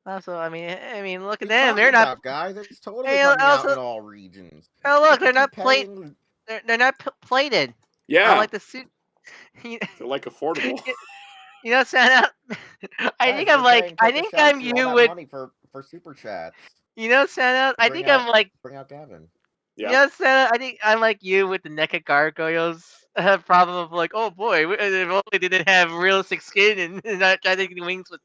Also, I mean, look at them. They're not guys. It's totally coming out in all regions. Oh look, they're not plated. They're not plated. Yeah, like the suit. They're like affordable. You know, Soundout. I think I'm you with money for super chats. You know, Soundout. I think I'm like bring out Gavin. Yeah. You know, Soundout. I think I'm like you with the NECA gargoyles. Problem of like, oh boy, if only they didn't have realistic skin and not trying to get wings with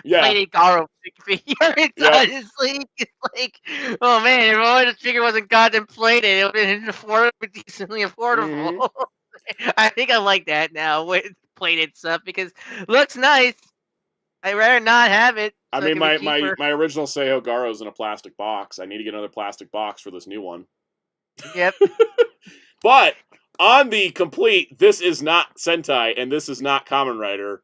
plated Garo figure. Honestly, it's like, oh man, if only the figure wasn't goddamn plated, it would have been decently affordable. Mm-hmm. I think I like that now with plated stuff because it looks nice. I'd rather not have it. So I mean, my original Seiho Garo's in a plastic box. I need to get another plastic box for this new one. Yep. But on the complete, this is not Sentai and this is not Kamen Rider.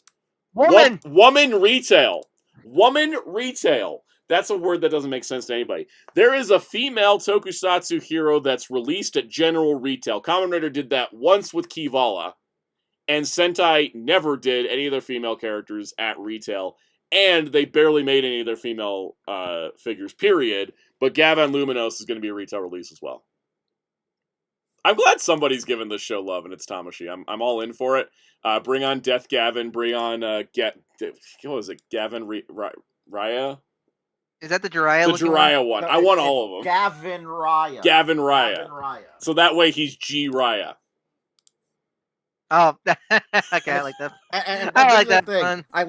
Woman retail. Woman retail. That's a word that doesn't make sense to anybody. There is a female Tokusatsu hero that's released at general retail. Kamen Rider did that once with Kivala, and Sentai never did any of their female characters at retail, and they barely made any of their female figures, period. But Gavin Luminos is going to be a retail release as well. I'm glad somebody's giving this show love, and it's Tamashi. I'm all in for it. Bring on Death Gavin. Bring on what was it? Gavin Raya. Is that the Jiraiya? The Jiraiya one. No, I want all of them. Gavin Raya. Gavin Raya. So that way he's G Raya. Oh, okay, I like that. And I this like is the that thing. one. I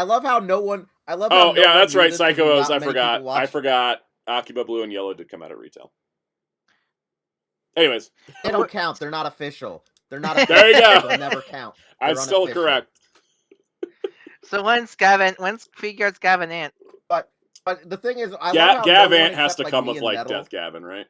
love how no one. I love how Oh no yeah, one that's knew right. this 'cause Psycho O's. not I many forgot. people watch. I forgot. Akiba Blue and Yellow did come out at retail. Anyways, They don't count. They're not official. They're not official. there you go. They'll never count. I'm They're still unofficial. correct. So when's Figuarts Gavin Ant? But the thing is, I love how Gav no one Ant has except to like come me with and like Metal, Death Gavin, right?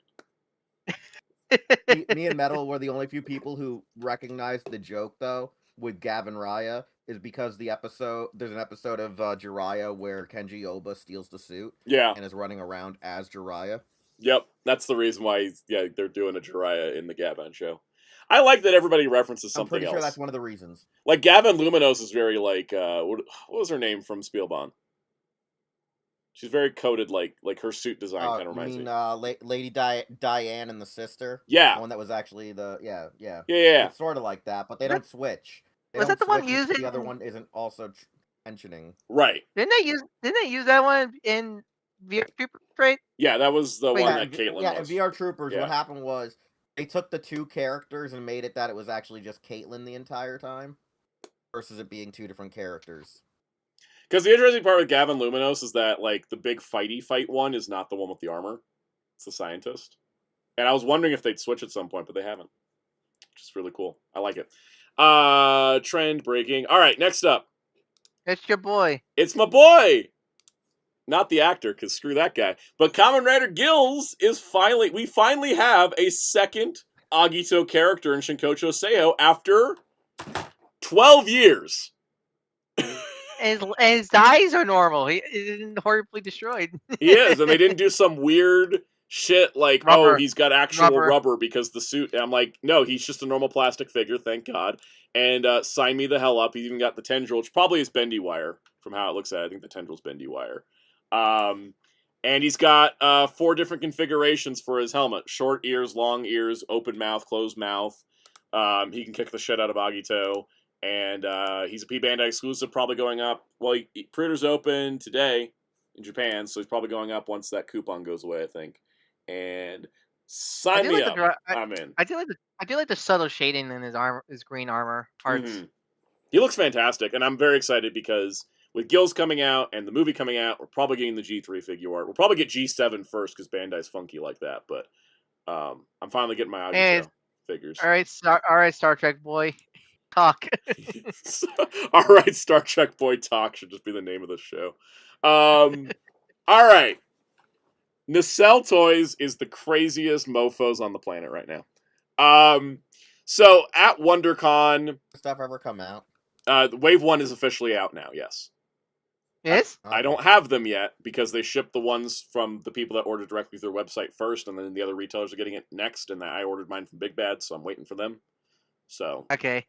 me and Metal were the only few people who recognized the joke though with Gavin Raya is because there's an episode of Jiraiya where Kenji Oba steals the suit Yeah. and is running around as Jiraiya. Yep. That's the reason why they're doing a Jiraiya in the Gavin show. I like that everybody references I'm something pretty else. sure that's one of the reasons. Like Gavin Luminos is very like what was her name from Spielbahn? She's very coded, like her suit design kind of You reminds mean me. Lady Diane and the sister? Yeah. The one that was actually Yeah. It's sort of like that, but they don't switch. They Was don't that the one switch if using? the other one isn't also mentioning. Right. Didn't they use that one in VR Trooper Trade? Yeah, that was the Wait, one Yeah, that Caitlyn yeah, in was. VR Troopers, Yeah. what happened was they took the two characters and made it that it was actually just Caitlyn the entire time, versus it being two different characters. Because the interesting part with Gavin Luminos is that like the big fight one is not the one with the armor; it's the scientist. And I was wondering if they'd switch at some point, but they haven't. Which is really cool. I like it. Trend breaking. All right, next up, It's your boy. it's my boy. Not the actor, because screw that guy. But Kamen Rider Gills is we finally have a second Agito character in Shinkocho Seiho after 12 years. And his eyes are normal. He isn't horribly destroyed. He is, and they didn't do some weird shit like, Rubber. oh, he's got actual rubber because the suit. And I'm like, no, he's just a normal plastic figure, thank God. And sign me the hell up. He's even got the tendril, which probably is bendy wire from how it looks at it. I think the tendril's bendy wire. And he's got 4 different configurations for his helmet. Short ears, long ears, open mouth, closed mouth. He can kick the shit out of Agito. And he's a P Bandai exclusive, probably going up. Well, pre-order's open today in Japan, so he's probably going up once that coupon goes away, I think. And sign me up. I'm in. I do like the subtle shading in his green armor parts. Mm-hmm. He looks fantastic, and I'm very excited because with Gills coming out and the movie coming out, we're probably getting the G3 figure art. We'll probably get G7 first because Bandai's funky like that. But I'm finally getting my Agito figures. All right, Star Trek boy, talk. All right, Star Trek boy, talk should just be the name of the show. All right, Nacelle Toys is the craziest mofo's on the planet right now. So at WonderCon, Stuff ever come out? Wave 1 is officially out now. Yes. Yes? I don't have them yet because they ship the ones from the people that ordered directly through their website first, and then the other retailers are getting it next, and I ordered mine from Big Bad, so I'm waiting for them. So okay,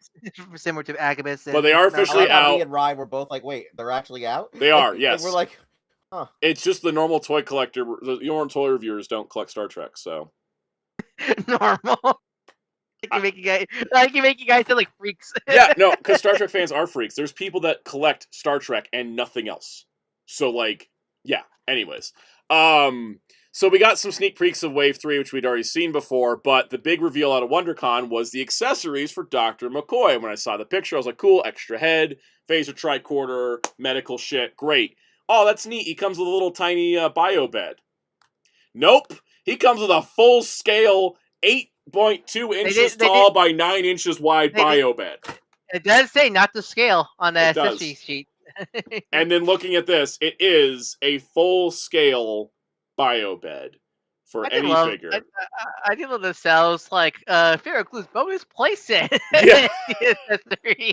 similar to Agabus. But they are officially out. Me and Rye were both like, "Wait, they're actually out?" They are, yes. We're like, "Huh." It's just the normal toy collector. The normal toy reviewers don't collect Star Trek, so normal. I can make you guys feel like freaks. Yeah, no, because Star Trek fans are freaks. There's people that collect Star Trek and nothing else. So, like, yeah. Anyways, so we got some sneak peeks of Wave 3, which we'd already seen before, but the big reveal out of WonderCon was the accessories for Dr. McCoy. When I saw the picture, I was like, cool, extra head, phaser tricorder, medical shit, great. Oh, that's neat. He comes with a little tiny bio bed. Nope. He comes with a full-scale 8.2 inches tall by 9 inches wide bio bed. It does say not to scale on the accessory sheet. And then looking at this, it is a full-scale bio bed for any figure. I do love the cells, like, Fear includes bonus playset. Yeah.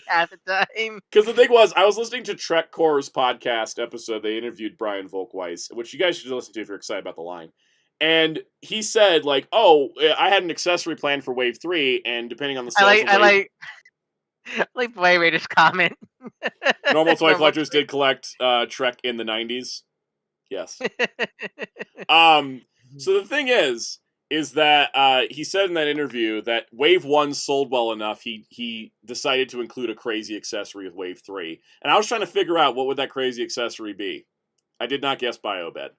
half the time. Because the thing was, I was listening to Trek Core's podcast episode. They interviewed Brian Volkweiss, which you guys should listen to if you're excited about the line. And he said, like, oh, I had an accessory plan for Wave 3, and depending on the sales I like Boy Raiders comment. Normal toy collectors did collect Trek in the 90s. Yes. So the thing is that he said in that interview that Wave 1 sold well enough, he decided to include a crazy accessory with Wave 3. And I was trying to figure out what would that crazy accessory be. I did not guess BioBed.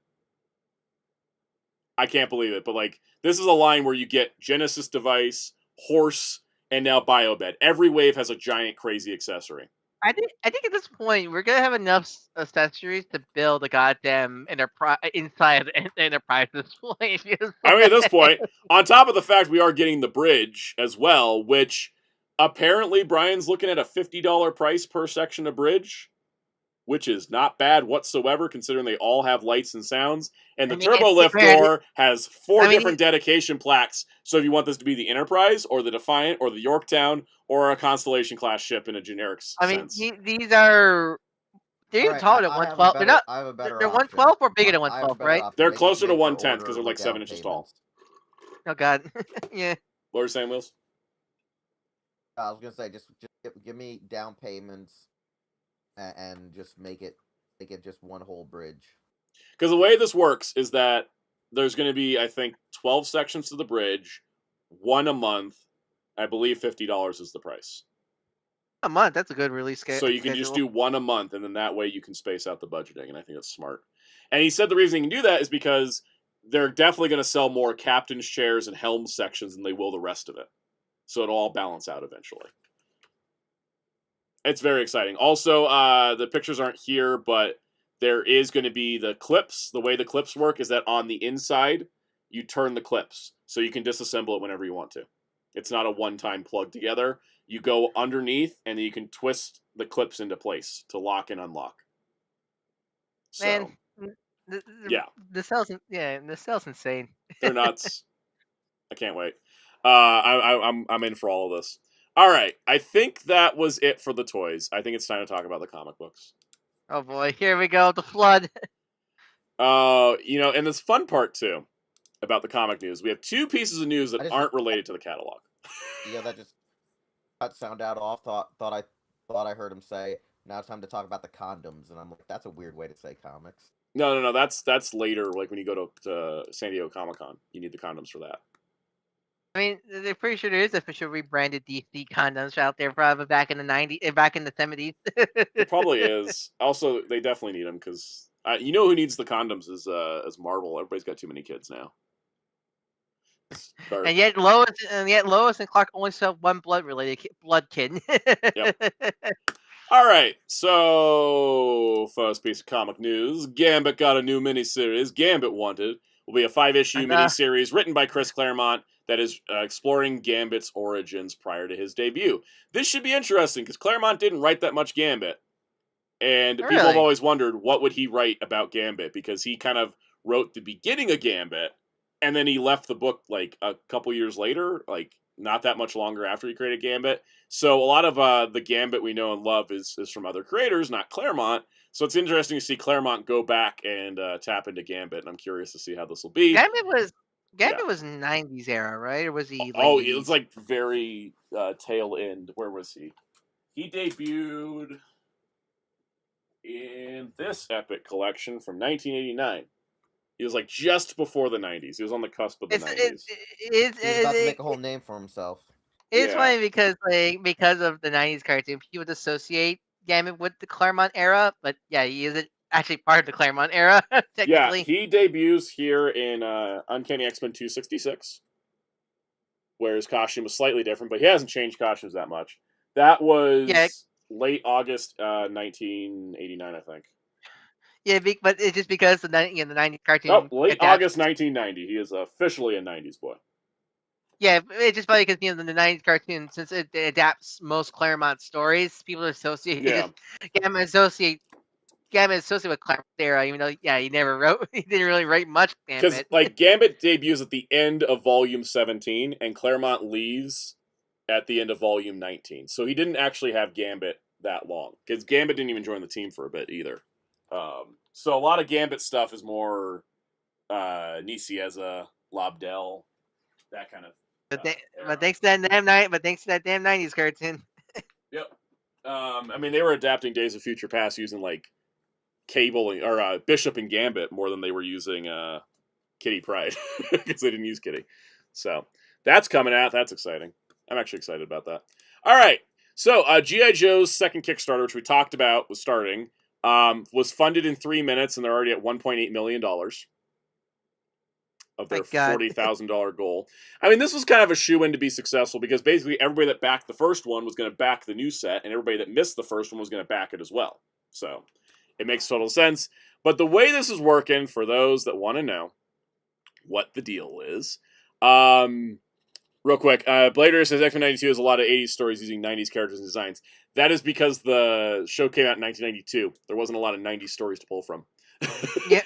I can't believe it, but like, this is a line where you get Genesis device, horse, and now Biobed. Every wave has a giant, crazy accessory. I think at this point we're gonna have enough accessories to build a goddamn enterprise inside the Enterprise at this point. I mean, at this point, on top of the fact we are getting the bridge as well, which apparently Brian's looking at a $50 price per section of bridge, which is not bad whatsoever, considering they all have lights and sounds. And the turbo lift door has 4 different dedication plaques. So if you want this to be the Enterprise, or the Defiant, or the Yorktown, or a Constellation class ship in a generic sense. These are they're taller than 112. They're not. I have a better They're option. 112 or bigger than 112, right? They're closer to 110 because they're like 7 inches tall. Oh god, yeah. What were you saying, Wills? I was gonna say just give me down payments. And just make it just one whole bridge. Because the way this works is that there's going to be, I think, 12 sections to the bridge, 1 a month. I believe $50 is the price. A month, that's a good release schedule. So you can just do 1 a month, and then that way you can space out the budgeting, and I think that's smart. And he said the reason he can do that is because they're definitely going to sell more captain's chairs and helm sections than they will the rest of it. So it'll all balance out eventually. It's very exciting. Also, the pictures aren't here, but there is going to be the clips. The way the clips work is that on the inside, you turn the clips. So you can disassemble it whenever you want to. It's not a one-time plug together. You go underneath, and you can twist the clips into place to lock and unlock. So, man, yeah. The cell's insane. They're nuts. I can't wait. I'm in for all of this. All right, I think that was it for the toys. I think it's time to talk about the comic books. Oh boy, here we go, the flood. And this fun part too about the comic news. We have 2 pieces of news that aren't related to the catalog. Yeah, that just cut sound out off. Thought I heard him say, "Now it's time to talk about the condoms," and I'm like, that's a weird way to say comics. No. That's later. Like when you go to San Diego Comic-Con, you need the condoms for that. I mean, they're pretty sure there is official rebranded DC condoms out there, probably back in the 90s, back in the 70s. It probably is. Also, they definitely need them because you know who needs the condoms is Marvel. Everybody's got too many kids now. And yet Lois and Clark only sell one blood kid. Yep. All right, so first piece of comic news: Gambit got a new miniseries. Gambit Wanted will be a 5-issue miniseries written by Chris Claremont that is exploring Gambit's origins prior to his debut. This should be interesting because Claremont didn't write that much Gambit, and people have always wondered what would he write about Gambit because he kind of wrote the beginning of Gambit, and then he left the book like a couple years later, like not that much longer after he created Gambit. So a lot of the Gambit we know and love is from other creators, not Claremont. So it's interesting to see Claremont go back and tap into Gambit, and I'm curious to see how this will be. Gambit was 90s era, right? Or was he? Oh, it was like very tail end. Where was he? He debuted in this epic collection from 1989. He was like just before the 90s. He was on the cusp of the 90s. He's about to make a whole name for himself. It's funny because of the 90s cartoon, people would associate Gambit with the Claremont era, but yeah, he isn't actually part of the Claremont era, technically. Yeah, he debuts here in Uncanny X-Men 266, where his costume was slightly different, but he hasn't changed costumes that much. That was late August 1989, I think. Yeah, but it's just because the 90s cartoon... Oh, late August 1990. He is officially a 90s boy. Yeah, it's just funny because the 90s cartoon, since it adapts most Claremont stories, people associate Gambit associate with Claremont era, even though he never wrote, he didn't really write much Gambit. Because Gambit debuts at the end of volume 17, and Claremont leaves at the end of volume 19. So he didn't actually have Gambit that long, because Gambit didn't even join the team for a bit either. So a lot of Gambit stuff is more Nicieza, Lobdell, that kind of. But thanks to that damn 90s cartoon. Yep. I mean, they were adapting Days of Future Past using like Cable or Bishop and Gambit more than they were using Kitty Pryde because they didn't use Kitty. So that's coming out. That's exciting. I'm actually excited about that. All right. So G.I. Joe's second Kickstarter, which we talked about, was starting. Was funded in 3 minutes, and they're already at $1.8 million. of their God. $40,000 goal. I mean, this was kind of a shoe-in to be successful because basically everybody that backed the first one was going to back the new set, and everybody that missed the first one was going to back it as well. So it makes total sense. But the way this is working, for those that want to know what the deal is, real quick, Blader says X-Men 92 has a lot of 80s stories using 90s characters and designs. That is because the show came out in 1992. There wasn't a lot of 90s stories to pull from. Yeah.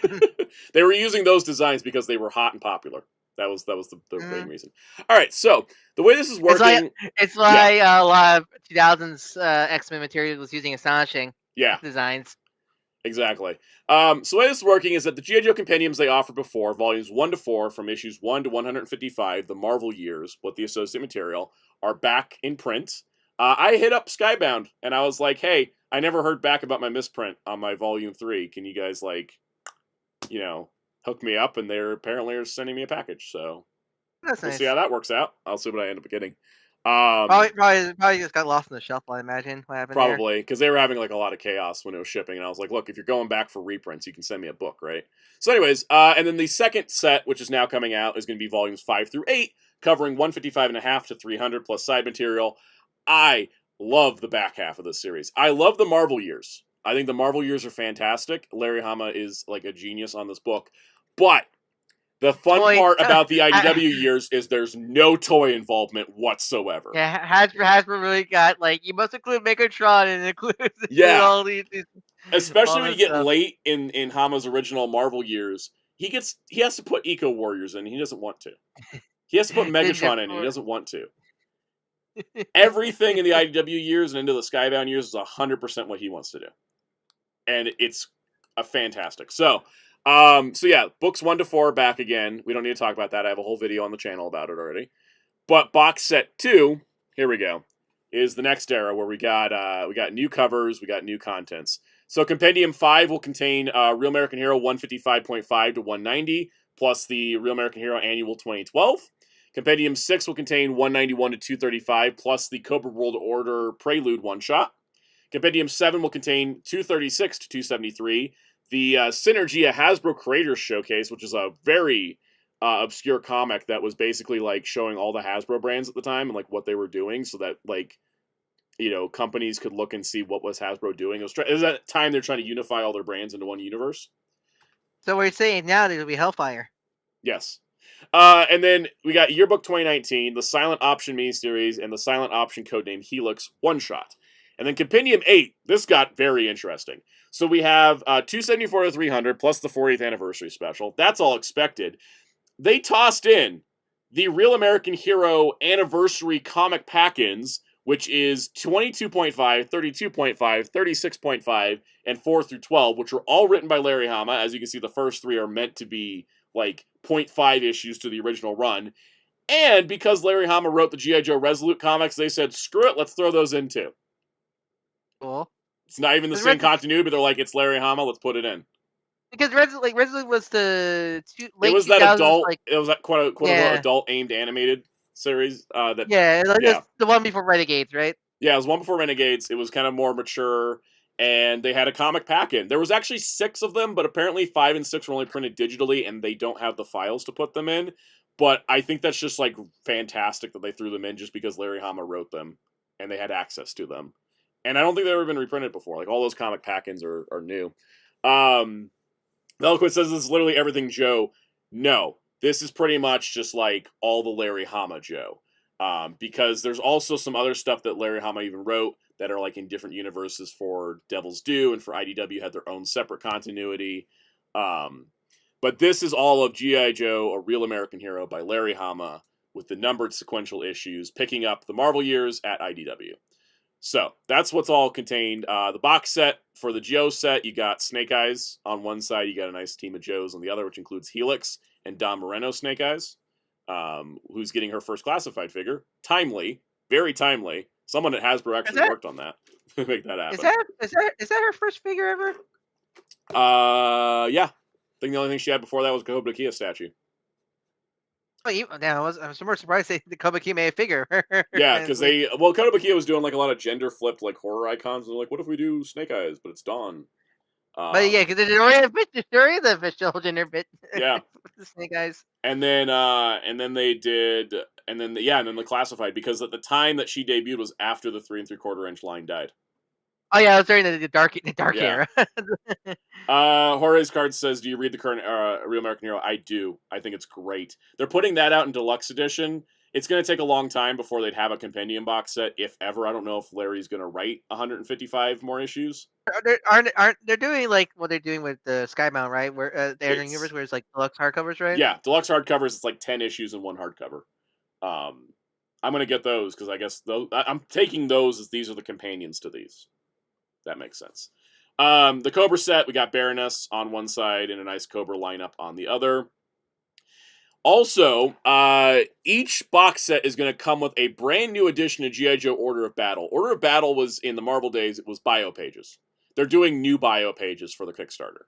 They were using those designs because they were hot and popular. That was the main reason. All right, so the way this is working, it's why a lot of 2000s X-Men material was using astonishing designs. Exactly. So the way this is working is that the G.I. Joe compendiums they offered before, volumes 1 to 4, from issues 1 to 155, the Marvel years, with the associate material, are back in print. I hit up Skybound, and I was like, hey, I never heard back about my misprint on my volume 3. Can you guys, hook me up? And they're apparently sending me a package, so That's we'll nice. see how that works out. I'll see what I end up getting. Probably just got lost in the shuffle, I imagine. What happened Probably, because they were having a lot of chaos when it was shipping, and I was like, look, if you're going back for reprints, you can send me a book, right? So anyways, and then the second set, which is now coming out, is going to be volumes 5 through 8, covering 155.5 to 300 plus side material. I love the back half of this series. I love the Marvel years. I think the Marvel years are fantastic. Larry Hama is a genius on this book. But the fun part about the IDW years is there's no toy involvement whatsoever. Yeah, Hasbro really got, you must include Megatron and include all these especially when you get late in Hama's original Marvel years, he has to put Eco Warriors in, and he doesn't want to. He has to put Megatron in, and he doesn't want to. Everything in the IDW years and into the Skybound years is 100% what he wants to do. And it's a fantastic. So books 1 to 4 are back again. We don't need to talk about that. I have a whole video on the channel about it already. But box set 2, here we go, is the next era where we got new covers, we got new contents. So Compendium 5 will contain Real American Hero 155.5 to 190, plus the Real American Hero Annual 2012. Compendium 6 will contain 191 to 235, plus the Cobra World Order Prelude one-shot. Compendium 7 will contain 236 to 273, the Synergy, a Hasbro Creators Showcase, which is a very obscure comic that was basically showing all the Hasbro brands at the time and what they were doing, so that companies could look and see what was Hasbro doing. It was that time they're trying to unify all their brands into one universe. So what you're saying now, there'll be Hellfire. Yes. And then we got Yearbook 2019, the Silent Option miniseries, and the Silent Option codename Helix one-shot. And then Compendium 8, this got very interesting. So we have 274 to 300 plus the 40th anniversary special. That's all expected. They tossed in the Real American Hero anniversary comic pack-ins, which is 22.5, 32.5, 36.5, and 4 through 12, which are all written by Larry Hama. As you can see, the first 3 are meant to be 0.5 issues to the original run. And because Larry Hama wrote the G.I. Joe Resolute comics, they said, screw it, let's throw those in too. Cool. It's not even the same continuity, but they're like, it's Larry Hama, let's put it in. Because Resolute was the late it was 2000s, that adult, it was that quote unquote adult aimed animated series. The one before Renegades, right? Yeah, it was one before Renegades. It was kind of more mature, and they had a comic pack-in. There was actually 6 of them, but apparently 5 and 6 were only printed digitally, and they don't have the files to put them in. But I think that's just fantastic that they threw them in just because Larry Hama wrote them, and they had access to them. And I don't think they've ever been reprinted before. All those comic pack-ins are new. Eloquent says this is literally everything Joe. No, this is pretty much just all the Larry Hama Joe. Because there's also some other stuff that Larry Hama even wrote that are in different universes for Devil's Due, and for IDW had their own separate continuity. But this is all of G.I. Joe, A Real American Hero by Larry Hama, with the numbered sequential issues, picking up the Marvel years at IDW. So that's what's all contained. The box set for the Joe set, you got Snake Eyes on one side, you got a nice team of Joes on the other, which includes Helix and Don Moreno Snake Eyes, who's getting her first classified figure. Timely, very timely. Someone at Hasbro actually worked on that to make that happen. Is that her first figure ever? Yeah. I think the only thing she had before that was a Blokees statue. Oh, I was more surprised the Kobuki made a figure. Yeah, because Kotobukiya was doing a lot of gender flipped horror icons, and they're like, what if we do Snake Eyes, but it's Dawn? But yeah, because there's already the official gender bit. Yeah. The Snake Eyes. And then they did, and then the classified, because at the time that she debuted was after the 3 3/4-inch line died. Oh yeah, I was during the dark Yeah. era. Jorge's card says, "Do you read the current Real American Hero?" I do. I think it's great. They're putting that out in deluxe edition. It's going to take a long time before they'd have a compendium box set, if ever. I don't know if Larry's going to write 155 more issues. Aren't they're doing like what they're doing with the Skybound, right? Where the Alien Universe, where it's like deluxe hardcovers, right? Yeah, deluxe hardcovers. It's like 10 issues in one hardcover. I'm going to get those because I guess I'm taking those as these are the companions to these. That makes sense. The Cobra set, we got Baroness on one side and a nice Cobra lineup on the other. Also, each box set is going to come with a brand new edition of G.I. Joe Order of Battle. Order of Battle was, in the Marvel days, it was bio pages. They're doing new bio pages for the Kickstarter.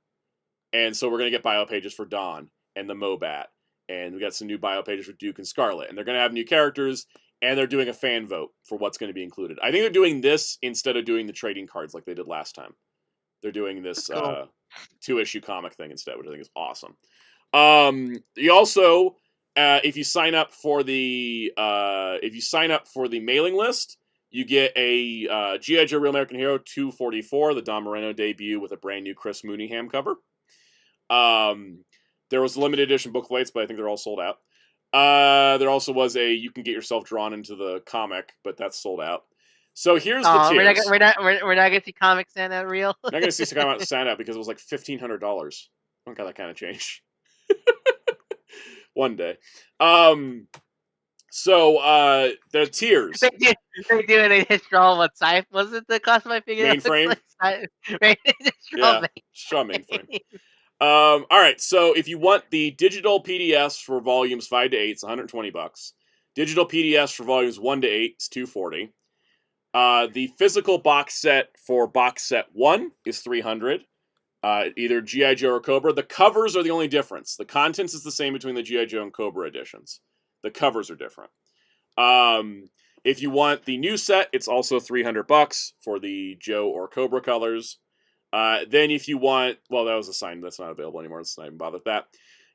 And so we're going to get bio pages for Dawn and the Mobat. And we got some new bio pages for Duke and Scarlet. And they're going to have new characters, and they're doing a fan vote for what's going to be included. I think they're doing this instead of doing the trading cards like they did last time. They're doing this Cool. 2-issue comic thing instead, which I think is awesome. You also, if you sign up for the mailing list, you get a G.I. Joe Real American Hero 244, the Don Moreno debut with a brand new Chris Mooneyham cover. There was limited edition bookplates, but I think they're all sold out. There also was you can get yourself drawn into the comic, but that's sold out. So here's the tiers. We're not gonna see Comic Santa real. We're not gonna see Santa because it was like $1,500. I don't got that kind of change. One day. So the tiers. They do it. They draw what size was it? The cost of my figure. Mainframe? Right. Yeah, straw mainframe. All right. So if you want the digital PDFs for volumes 5 to 8, it's $120. Digital PDFs for volumes 1 to 8 is $240. The physical box set for box set 1 is $300. Either G.I. Joe or Cobra. The covers are the only difference. The contents is the same between the G.I. Joe and Cobra editions. The covers are different. If you want the new set, it's also $300 for the Joe or Cobra colors. Then if you want, well, that was a sign that's not available anymore. Let's not even bother with that.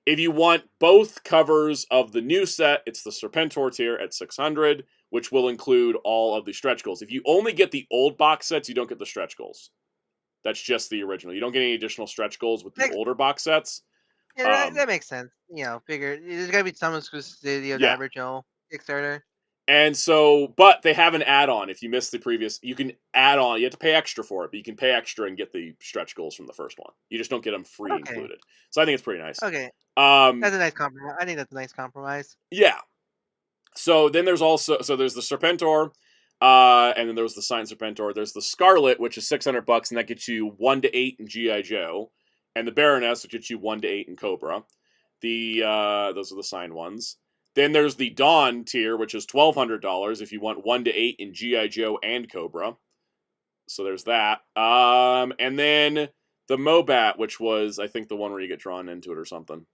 If you want both covers of the new set, it's the Serpentor tier at $600, which will include all of the stretch goals. If you only get the old box sets, you don't get the stretch goals. That's just the original. You don't get any additional stretch goals with the older box sets. Yeah, that makes sense. Figure there's gotta be some exclusivity of the original Kickstarter. And so, but they have an add-on. If you missed the previous, you can add on. You have to pay extra for it, but you can pay extra and get the stretch goals from the first one. You just don't get them free included. So I think it's pretty nice. Okay. That's a nice compromise. I think that's a nice compromise. Yeah. So then there's there's the Serpentor, and then there's the signed Serpentor. There's the Scarlet, which is $600, and that gets you 1 to 8 in G.I. Joe, and the Baroness, which gets you 1 to 8 in Cobra. Those are the signed ones. Then there's the Dawn tier, which is $1,200 if you want 1 to 8 in G.I. Joe and Cobra. So there's that. And then the Mobat, which was, I think, the one where you get drawn into it or something.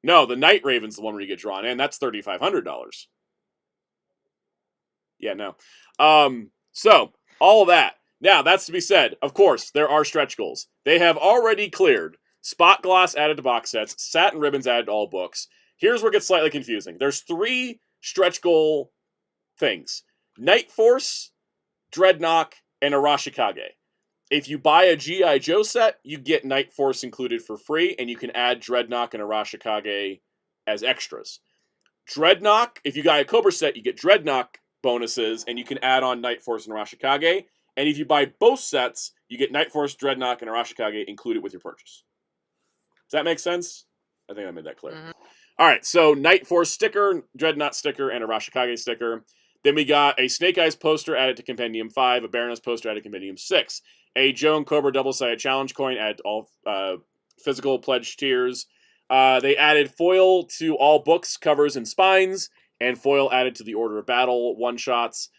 No, the Night Raven's the one where you get drawn in. That's $3,500. Yeah, no. So, all of that. Now, that's to be said. Of course, there are stretch goals. They have already cleared spot gloss added to box sets, satin ribbons added to all books. Here's where it gets slightly confusing. There's 3 stretch goal things. Night Force, Dreadnought, and Arashikage. If you buy a G.I. Joe set, you get Night Force included for free, and you can add Dreadnought and Arashikage as extras. Dreadnought, if you buy a Cobra set, you get Dreadnought bonuses, and you can add on Night Force and Arashikage. And if you buy both sets, you get Night Force, Dreadnought, and Arashikage included with your purchase. Does that make sense? I think I made that clear. Mm-hmm. All right, so Night Force sticker, Dreadnought sticker, and a Arashikage sticker. Then we got a Snake Eyes poster added to Compendium 5, a Baroness poster added to Compendium 6, a Joe and Cobra double-sided challenge coin added to all physical pledge tiers. They added foil to all books, covers, and spines, and foil added to the Order of Battle one-shots.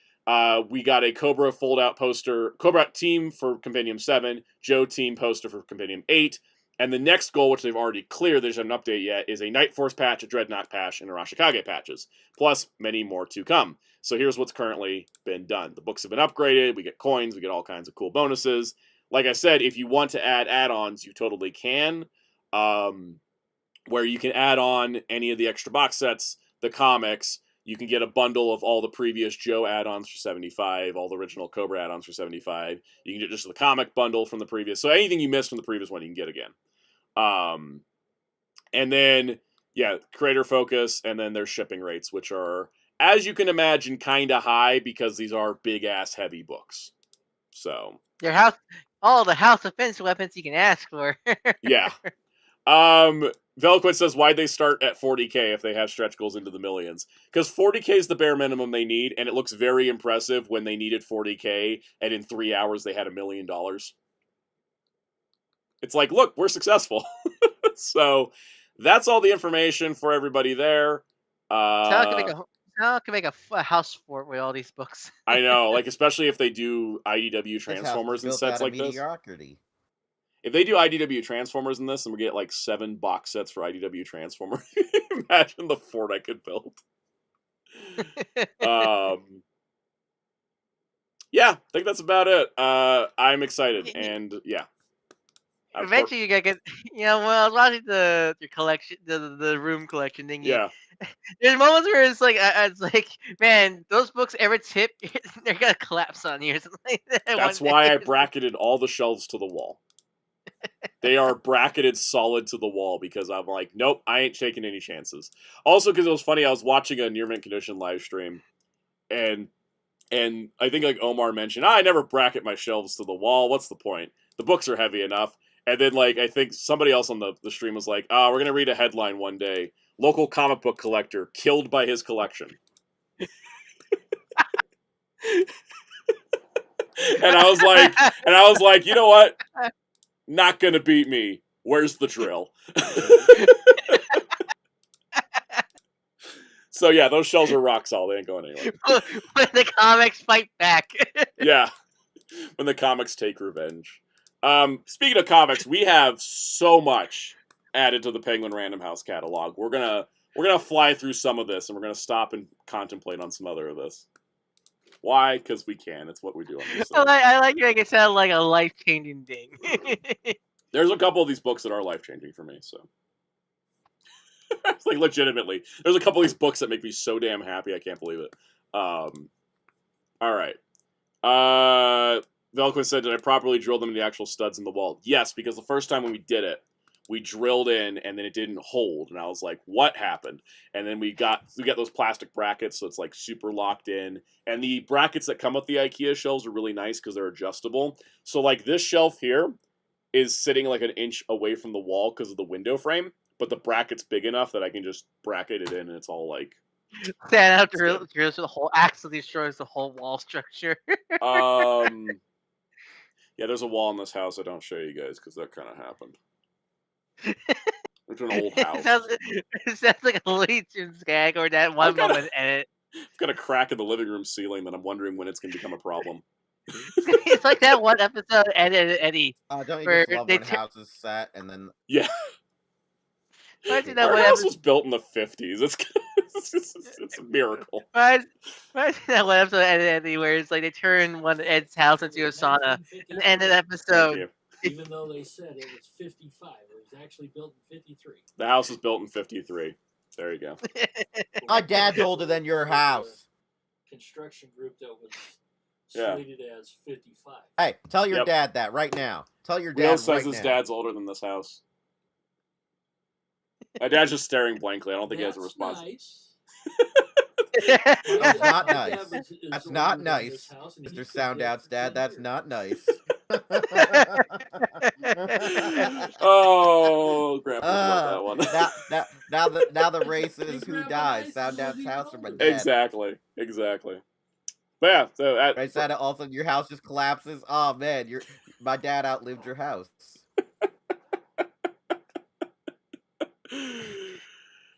We got a Cobra fold-out poster, Cobra team for Compendium 7, Joe team poster for Compendium 8, and the next goal, which they've already cleared, there's an update yet, is a Night Force patch, a Dreadnought patch, and a Arashikage patches, plus many more to come. So here's what's currently been done. The books have been upgraded, we get coins, we get all kinds of cool bonuses. like I said, if you want to add add-ons, you totally can. Where you can add on any of the extra box sets, the comics. You can get a bundle of all the previous Joe add-ons for $75, all the original Cobra add-ons for $75. You can get just the comic bundle from the previous. So anything you missed from the previous one, you can get again. And then, yeah, creator focus, and then there's shipping rates, which are, as you can imagine, kind of high because these are big-ass heavy books. So all the house defense weapons you can ask for. yeah. Velquit says, why'd they start at 40K if they have stretch goals into the millions? Because 40K is the bare minimum they need, and it looks very impressive when they needed 40K, and in 3 hours they had $1 million. It's like, look, we're successful. So, that's all the information for everybody there. Sal can make a house fort with all these books. I know, like, especially if they do IDW Transformers and sets like this. Mediocrity. If they do IDW Transformers in this, and we get like 7 box sets for IDW Transformers, imagine the fort I could build. Yeah, I think that's about it. I'm excited, and yeah. Eventually, you gotta get. Well, I was watching your collection, the room collection thingy. Yeah. There's moments where it's like, man, those books ever tip, they're gonna collapse on you or something like that. That's why I bracketed all the shelves to the wall. They are bracketed solid to the wall because I'm like, nope, I ain't taking any chances. Also, because it was funny, I was watching a Near Mint Condition live stream, and I think like Omar mentioned, I never bracket my shelves to the wall. What's the point? The books are heavy enough. And then like I think somebody else on the stream was like, we're gonna read a headline one day: local comic book collector killed by his collection. And I was like, you know what? Not gonna beat me. Where's the drill? So yeah, those shells are rock solid. They ain't going anywhere. When the comics fight back. Yeah, when the comics take revenge. Speaking of comics, we have so much added to the Penguin Random House catalog. We're gonna fly through some of this, and we're gonna stop and contemplate on some other of this. Why? Because we can. It's what we do on this. I like you make it sound like a life-changing thing. There's a couple of these books that are life-changing for me, so. It's like, legitimately. There's a couple of these books that make me so damn happy, I can't believe it. Alright. Velquin said, did I properly drill them in the actual studs in the wall? Yes, because the first time when we did it, we drilled in, and then it didn't hold, and I was like, what happened? And then we got those plastic brackets, so it's like super locked in, and the brackets that come with the IKEA shelves are really nice because they're adjustable. So like this shelf here is sitting like an inch away from the wall because of the window frame, but the bracket's big enough that I can just bracket it in, and it's all like... Stand out drills the whole, actually destroys the whole wall structure. Yeah, there's a wall in this house I don't show you guys because that kind of happened. It's an old house. It sounds like a Looney Tunes gag or that one moment edit. I've got a crack in the living room ceiling that I'm wondering when it's going to become a problem. It's like that one episode, Eddie. Don't you just love when houses set and then... Yeah. Our house was built in the 50s. It's a miracle. Imagine that one episode, Eddie, where it's like they turn one Ed's house into a sauna. And the end of the episode... Even though they said it was 55, it was actually built in 53. The house was built in 53. There you go. My dad's older than your house. Construction group that was slated as 55. Hey, tell your dad that right now. Tell your dad Will right says now. his dad's older than this house. My dad's just staring blankly. I don't think he has a response. Nice. That's not nice. That's not nice. Mr. Soundout's dad, that's not nice. Oh, Grandpa loved that one. Now the race is who dies, Soundout's house or my dad. Exactly. But yeah, so right side, all of a sudden your house just collapses. Oh man, my dad outlived your house.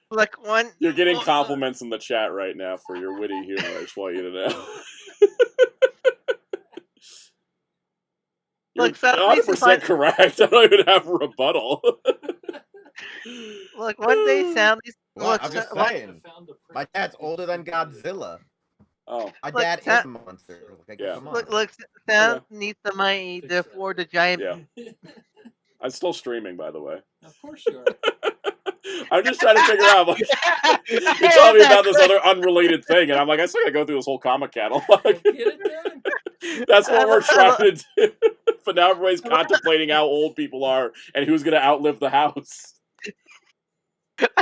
Like one. You're getting compliments in the chat right now for your witty humor. I just want you to know. You're 100% correct. I don't even have a rebuttal. Look, one day sound these. Well, I'm just saying. My dad's older than Godzilla. Oh, My Look, dad is Sa- a monster. Like, Yeah. come on. look, Sound needs the money Fix to that. afford the giant. Yeah. I'm still streaming, by the way. Of course you are. I'm just trying to figure out, like, you're telling me about this other unrelated thing, and I'm like, I still gotta go through this whole comic catalog. Well, get it done. That's what I we're lo- trying to do. But now everybody's contemplating how old people are and who's gonna outlive the house.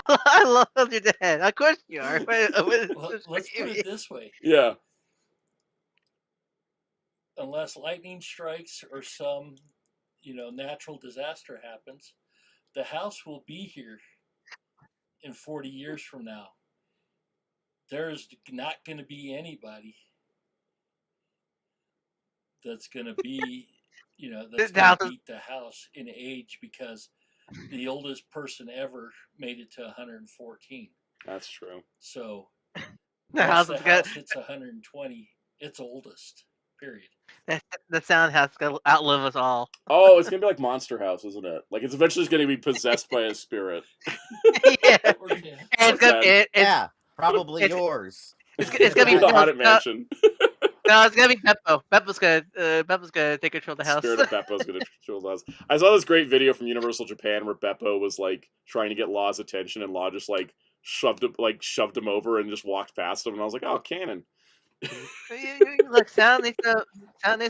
I love your dad. Of course you are. Well, let's put it this way. Yeah. Unless lightning strikes or some, natural disaster happens, the house will be here in 40 years from now. There's not going to be anybody that's going to be, that's going to beat the house in age, because the oldest person ever made it to 114. That's true. So The once house the is house good. hits 120, it's oldest. Period. The Sound house is gonna outlive us all. Oh, it's gonna be like Monster House, isn't it? Like it's eventually gonna be possessed by a spirit. Yeah. Or, yeah. And it's gonna, Yeah, probably it's- yours. it's gonna be the no, Haunted Mansion. no, it's gonna be Beppo. Beppo's gonna take control of the house. Spirit of Beppo's gonna control the house. I saw this great video from Universal Japan where Beppo was like trying to get Law's attention, and Law just like shoved him over and just walked past him, and I was like, oh, canon. Look, Sound needs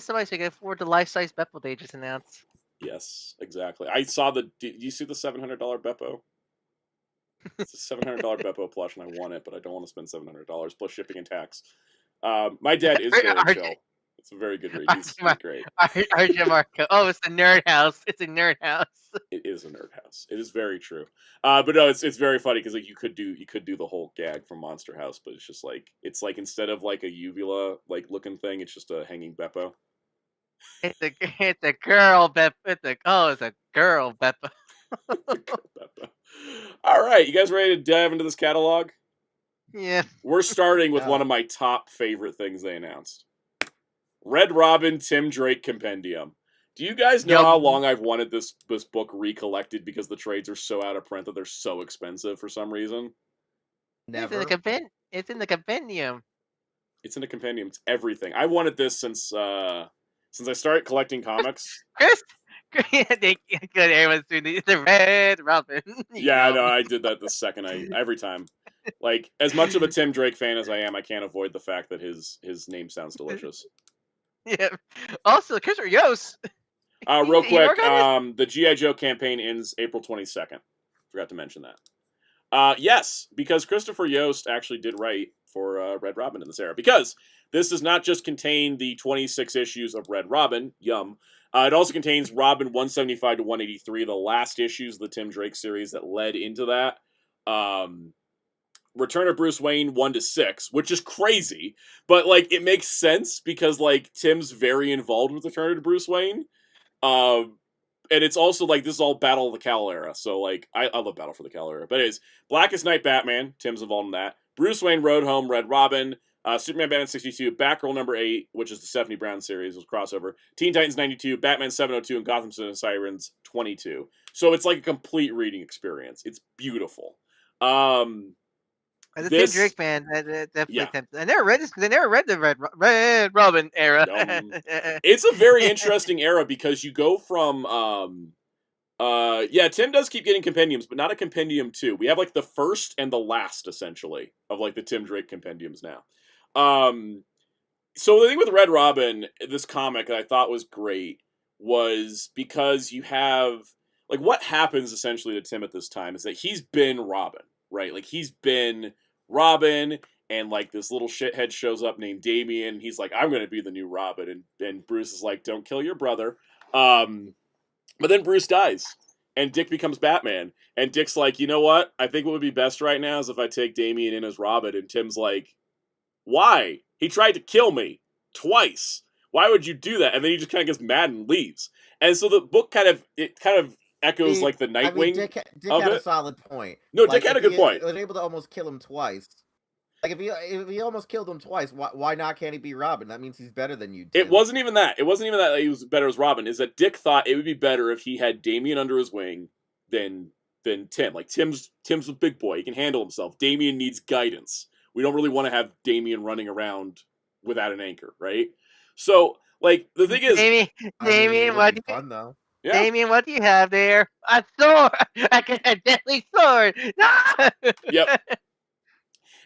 somebody so you can afford the life-size Beppo they just announced. Yes, exactly. I saw the. Did you see the $700 Beppo? It's a $700 Beppo plush, and I want it, but I don't want to spend $700 plus shipping and tax. My dad is very chill. It's a very good read. He's great. RJ Marco. Oh, it's a nerd house. It's a nerd house. It is a nerd house. It is very true. But no, it's very funny because like you could do the whole gag from Monster House, but it's just like instead of like a uvula like looking thing, it's just a hanging Beppo. It's a girl Beppo. It's a girl Beppo. Beppo. All right, you guys ready to dive into this catalog? Yeah. We're starting with one of my top favorite things they announced. Red Robin Tim Drake Compendium. Do you guys know how long I've wanted this book recollected because the trades are so out of print that they're so expensive for some reason? Never. It's in the compendium. It's in the compendium. It's everything. I wanted this since I started collecting comics. Chris, good. Everyone's doing the Red Robin. Yeah, no, I did that the second every time. Like as much of a Tim Drake fan as I am, I can't avoid the fact that his name sounds delicious. Yeah. Also, Christopher Yost. Real quick, the G.I. Joe campaign ends April 22nd. Forgot to mention that. Yes, because Christopher Yost actually did write for Red Robin in this era. Because this does not just contain the 26 issues of Red Robin, yum. It also contains Robin 175 to 183, the last issues of the Tim Drake series that led into that. Return of Bruce Wayne 1 to 6, which is crazy, but like it makes sense because like Tim's very involved with Return of Bruce Wayne. And it's also like this is all Battle of the Cowl era, so like I love Battle for the Cowl era. But it is Blackest Night Batman, Tim's involved in that. Bruce Wayne Road Home, Red Robin, Superman Batman 62, Batgirl number 8, which is the Stephanie Brown series, was crossover. Teen Titans 92, Batman 702, and Gotham City Sirens 22. So it's like a complete reading experience. It's beautiful. As a Tim Drake fan, definitely. Yeah. I never read the Red Robin era. It's a very interesting era because you go from Tim does keep getting compendiums, but not a compendium 2. We have like the first and the last essentially of like the Tim Drake compendiums now. So the thing with Red Robin, this comic that I thought was great was because you have like what happens essentially to Tim at this time is that he's been Robin, right? Like he's been Robin, and like this little shithead shows up named Damian. He's like, I'm gonna be the new Robin, and Bruce is like, don't kill your brother. But then Bruce dies, and Dick becomes Batman, and Dick's like, you know what? I think what would be best right now is if I take Damian in as Robin. And Tim's like, why? He tried to kill me twice. Why would you do that? And then he just kind of gets mad and leaves. And so the book kind of echoes like the Nightwing. Dick had a solid point. No, Dick had a good point. He was able to almost kill him twice. Like if he almost killed him twice, why not can't he be Robin? That means he's better than you. Tim. It wasn't even that. It wasn't even that he was better as Robin. Is that Dick thought it would be better if he had Damian under his wing than Tim. Like Tim's a big boy. He can handle himself. Damian needs guidance. We don't really want to have Damian running around without an anchor, right? So, like, the thing is, Damien, I mean, it Damien, would what be do you, fun though. yeah, Damien, what do you have there? A sword. A deadly sword. No! yep.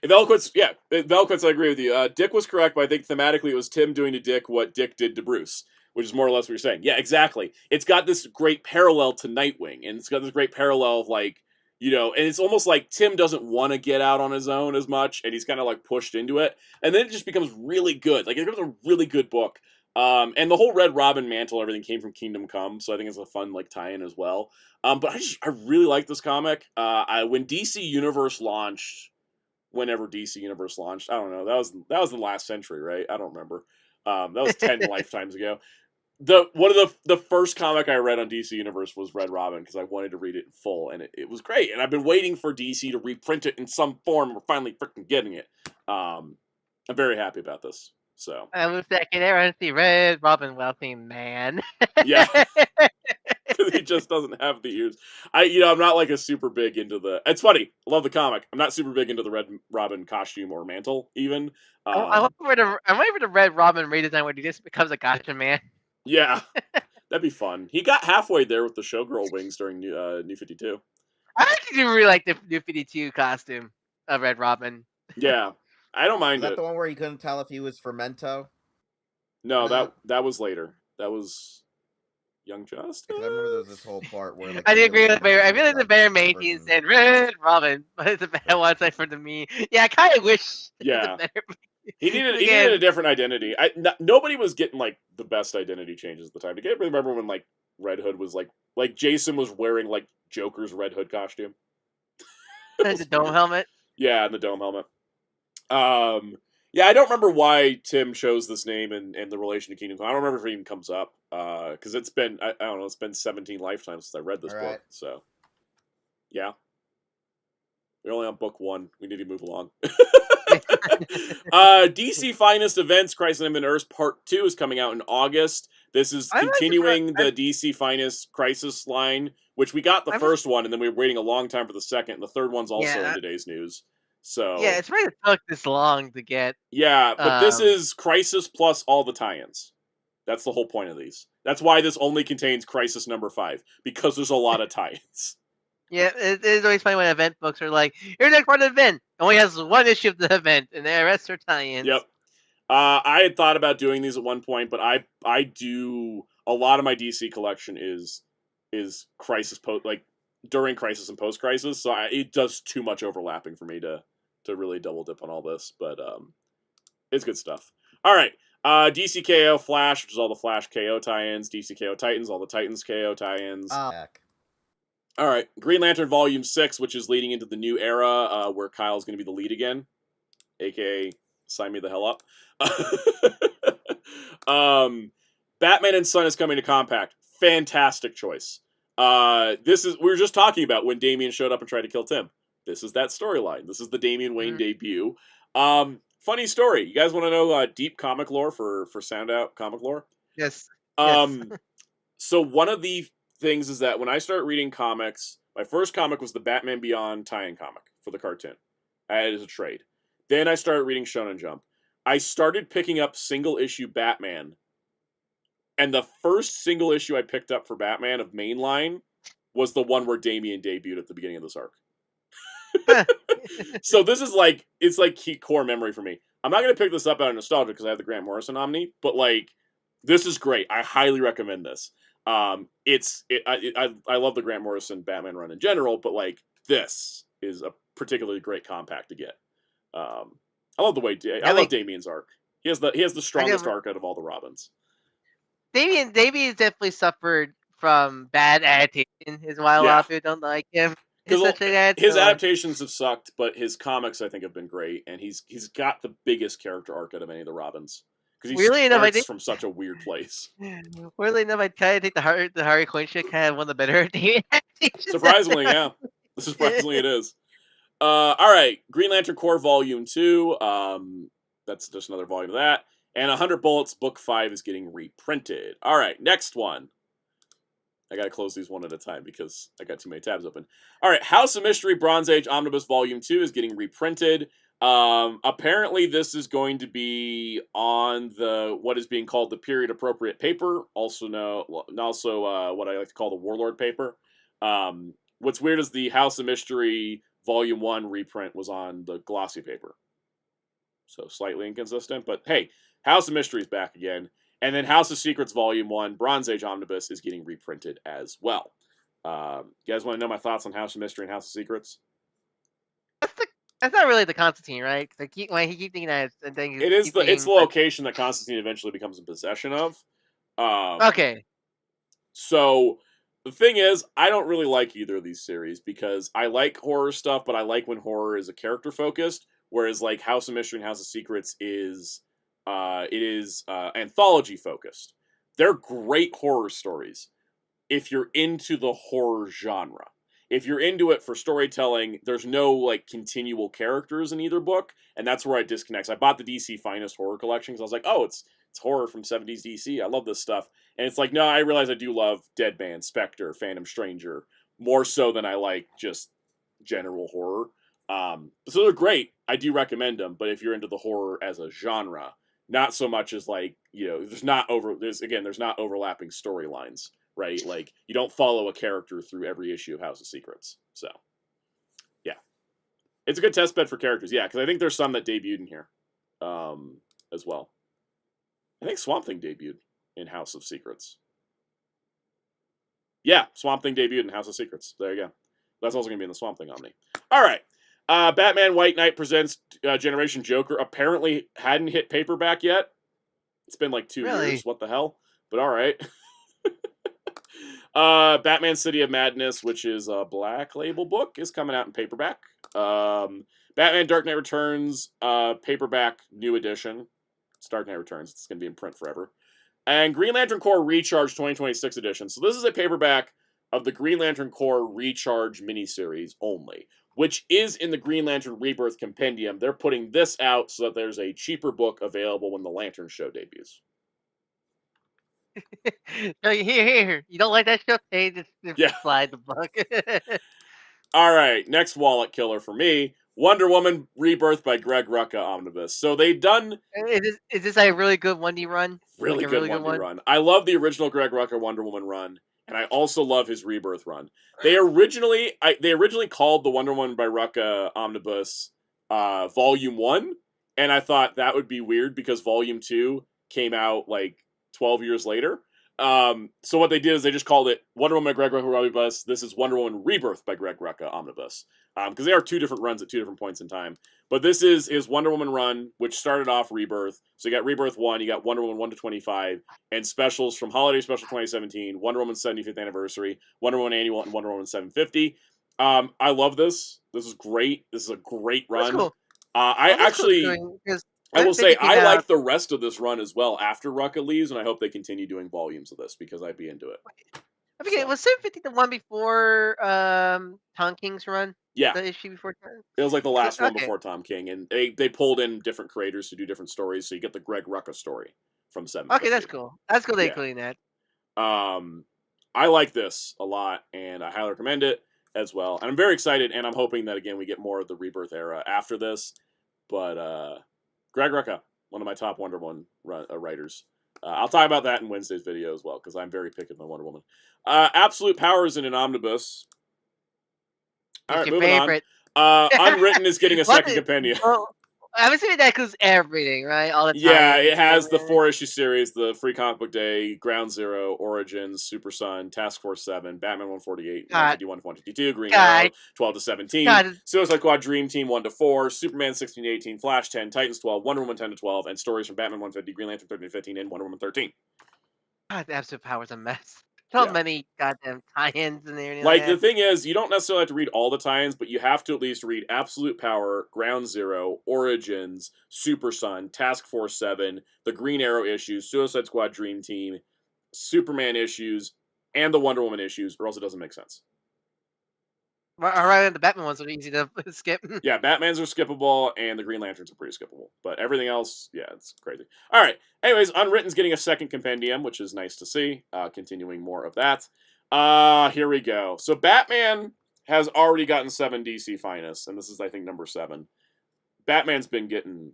If Eloquence, yeah, Eloquence, I agree with you. Dick was correct, but I think thematically it was Tim doing to Dick what Dick did to Bruce, which is more or less what you're saying. Yeah, exactly. It's got this great parallel to Nightwing, and it's got this great parallel of, like, you know, and it's almost like Tim doesn't want to get out on his own as much, and he's kind of like pushed into it, and then it just becomes really good. Like, it becomes a really good book. And the whole Red Robin mantle, everything came from Kingdom Come, so I think it's a fun like tie-in as well. But I really like this comic. When DC Universe launched, whenever DC Universe launched, I don't know. That was the last century, right? I don't remember. That was 10 lifetimes ago. One of the first comic I read on DC Universe was Red Robin because I wanted to read it in full, and it was great. And I've been waiting for DC to reprint it in some form. We're finally freaking getting it. I'm very happy about this. So I was second there and see Red Robin wealthy man. yeah, because he just doesn't have the ears. I'm not like a super big into the. It's funny. I love the comic. I'm not super big into the Red Robin costume or mantle even. I'm waiting for the Red Robin redesign where he just becomes a gotcha man. Yeah, that'd be fun. He got halfway there with the showgirl wings during New 52. I actually do really like the New 52 costume of Red Robin. Yeah, I don't Is mind that it. the one where you couldn't tell if he was Fermento? No, that was later. That was Young Justice. Because I remember there was this whole part where like I do he agree really with Bear. I feel like the like, Bear the Maintaining person- said Red Robin, but it's a bad one side for the me. Yeah, I kind of wish. Yeah. Better... He needed Again, a different identity. Nobody was getting like the best identity changes at the time. Do you remember when like Red Hood was like Jason was wearing like Joker's Red Hood costume? the dome helmet. Yeah, and the dome helmet. Yeah, I don't remember why Tim chose this name and the relation to Kingdom Come. I don't remember if it even comes up because it's been I don't know, it's been 17 lifetimes since I read this book. So yeah, we're only on book 1. We need to move along. DC Finest Events Crisis on Infinite Earths Part 2 is coming out in August. This is continuing the DC Finest Crisis line, which we got the first one, and then we were waiting a long time for the second. And the third one's also in today's news. So yeah, it's really took this long to get. Yeah, but this is Crisis plus all the tie-ins. That's the whole point of these. That's why this only contains Crisis number 5, because there's a lot of tie-ins. Yeah, it is always funny when event books are like, here's next part of the event. Only has one issue of the event, and the rest are tie-ins. Yep. I had thought about doing these at one point, but I do a lot of my DC collection is Crisis during Crisis and post Crisis, so it does too much overlapping for me to really double dip on all this, but it's good stuff. All right. DC KO Flash, which is all the Flash KO tie-ins. DC KO Titans, all the Titans KO tie-ins. All right, Green Lantern Volume 6, which is leading into the new era where Kyle's going to be the lead again, a.k.a. sign me the hell up. Batman and Son is coming to Compact. Fantastic choice. We were just talking about when Damian showed up and tried to kill Tim. This is that storyline. This is the Damian Wayne debut. Funny story. You guys want to know deep comic lore for Soundout comic lore? Yes. So one of the things is that when I start reading comics, my first comic was the Batman Beyond tie-in comic for the cartoon. I had it as a trade. Then I started reading Shonen Jump. I started picking up single issue Batman, and the first single issue I picked up for Batman of mainline was the one where Damian debuted at the beginning of this arc. So this is like, it's like key core memory for me. I'm not going to pick this up out of nostalgia because I have the Grant Morrison Omni, but like, this is great. I highly recommend this. I love the Grant Morrison Batman run in general, but like, this is a particularly great compact to get. I love the way I love Damian's arc. He has the strongest arc out of all the Robins. Damian's definitely suffered from bad adaptation. Is why a lot of people don't like him. His adaptations have sucked, but his comics I think have been great, and he's got the biggest character arc out of any of the Robins because he starts from such a weird place. Weirdly enough, I kind of think the Harley Quinn shit kind of one of the better Damian adaptations. Surprisingly, yeah. Surprisingly, it is. All right, Green Lantern Corps Volume 2. That's just another volume of that. And 100 Bullets Book 5 is getting reprinted. All right, next one. I gotta close these one at a time because I got too many tabs open. All right, House of Mystery Bronze Age Omnibus Volume 2 is getting reprinted. Apparently, this is going to be on what is being called the period appropriate paper, also what I like to call the Warlord paper. What's weird is the House of Mystery Volume 1 reprint was on the glossy paper, so slightly inconsistent. But hey, House of Mystery is back again, and then House of Secrets Volume 1 Bronze Age Omnibus is getting reprinted as well. You guys want to know my thoughts on House of Mystery and House of Secrets? That's not really the Constantine, right? Because he keep thinking that, and then It's the location that Constantine eventually becomes in possession of. Okay. So the thing is, I don't really like either of these series because I like horror stuff, but I like when horror is a character focused, whereas like House of Mystery and House of Secrets is anthology focused. They're great horror stories if you're into the horror genre. If you're into it for storytelling, there's no like continual characters in either book, and that's where I disconnect. I bought the DC Finest horror collection because I was like, oh, it's horror from 70s DC. I love this stuff. And it's like, no, I realize I do love Deadman, Spectre, Phantom Stranger more so than I like just general horror. So they're great. I do recommend them, but if you're into the horror as a genre, not so much as like, there's not overlapping storylines. Right? Like, you don't follow a character through every issue of House of Secrets. So, yeah. It's a good test bed for characters, yeah, because I think there's some that debuted in here as well. I think Swamp Thing debuted in House of Secrets. Yeah, Swamp Thing debuted in House of Secrets. There you go. That's also going to be in the Swamp Thing Omni. All right. Batman White Knight presents Generation Joker. Apparently hadn't hit paperback yet. It's been like 2 years. What the hell? But all right. Batman City of Madness, which is a Black Label book, is coming out in paperback. Batman Dark Knight Returns, paperback new edition. It's Dark Knight Returns. It's going to be in print forever. And Green Lantern Corps Recharge 2026 edition. So this is a paperback of the Green Lantern Corps Recharge miniseries only, which is in the Green Lantern Rebirth Compendium. They're putting this out so that there's a cheaper book available when the Lantern Show debuts. So here, you don't like that show? Hey, just slide the book. All right, next wallet killer for me: Wonder Woman Rebirth by Greg Rucka Omnibus. So they've done. Is this a really good 1D run? Really good 1D run. I love the original Greg Rucka Wonder Woman run, and I also love his Rebirth run. They originally called the Wonder Woman by Rucka Omnibus Volume 1, and I thought that would be weird because Volume 2 came out like 12 years later. So what they did is they just called it Wonder Woman by Greg Rucka Omnibus. This is Wonder Woman Rebirth by Greg Rucka Omnibus. Because they are 2 different runs at 2 different points in time. But this is his Wonder Woman run, which started off Rebirth. So you got Rebirth 1, you got Wonder Woman 1 to 25, and specials from Holiday Special 2017, Wonder Woman 75th Anniversary, Wonder Woman Annual, and Wonder Woman 750. I love this. This is great. This is a great run. That's cool. I will say, I like the rest of this run as well after Rucka leaves, and I hope they continue doing volumes of this, because I'd be into it. I forget, was 750 the one before Tom King's run? Yeah. The issue before Tom? It was like the last one before Tom King, and they pulled in different creators to do different stories, so you get the Greg Rucka story from 750. Okay, that's cool. That's cool they including that. I like this a lot, and I highly recommend it as well. And I'm very excited, and I'm hoping that, again, we get more of the Rebirth era after this. But Greg Rucka, one of my top Wonder Woman writers. I'll talk about that in Wednesday's video as well, because I'm very picky with my Wonder Woman. Absolute Power is in an omnibus. All right, moving on. Unwritten is getting a second compendium. Well, I'm assuming that includes everything, right? All the time. Yeah, it has the 4-issue series, the Free Comic Book Day, Ground Zero, Origins, Super Sun, Task Force 7, Batman 148, 151 to 152, Green Arrow 12 to 17, Suicide Squad Dream Team 1 to 4, Superman 16 to 18, Flash 10, Titans 12, Wonder Woman 10 to 12, and stories from Batman 150, Green Lantern 13 to 15, and Wonder Woman 13. God, the Absolute Power's a mess. So many goddamn tie-ins in there. Like, the thing is, you don't necessarily have to read all the tie-ins, but you have to at least read Absolute Power, Ground Zero, Origins, Super Sun, Task Force 7, the Green Arrow issues, Suicide Squad Dream Team, Superman issues, and the Wonder Woman issues, or else it doesn't make sense. All right, the Batman ones are easy to skip. Yeah, Batmans are skippable, and the Green Lanterns are pretty skippable. But everything else, yeah, it's crazy. All right. Anyways, Unwritten's getting a second compendium, which is nice to see. Continuing more of that. Here we go. So Batman has already gotten 7 DC Finest, and this is, I think, number 7. Batman's been getting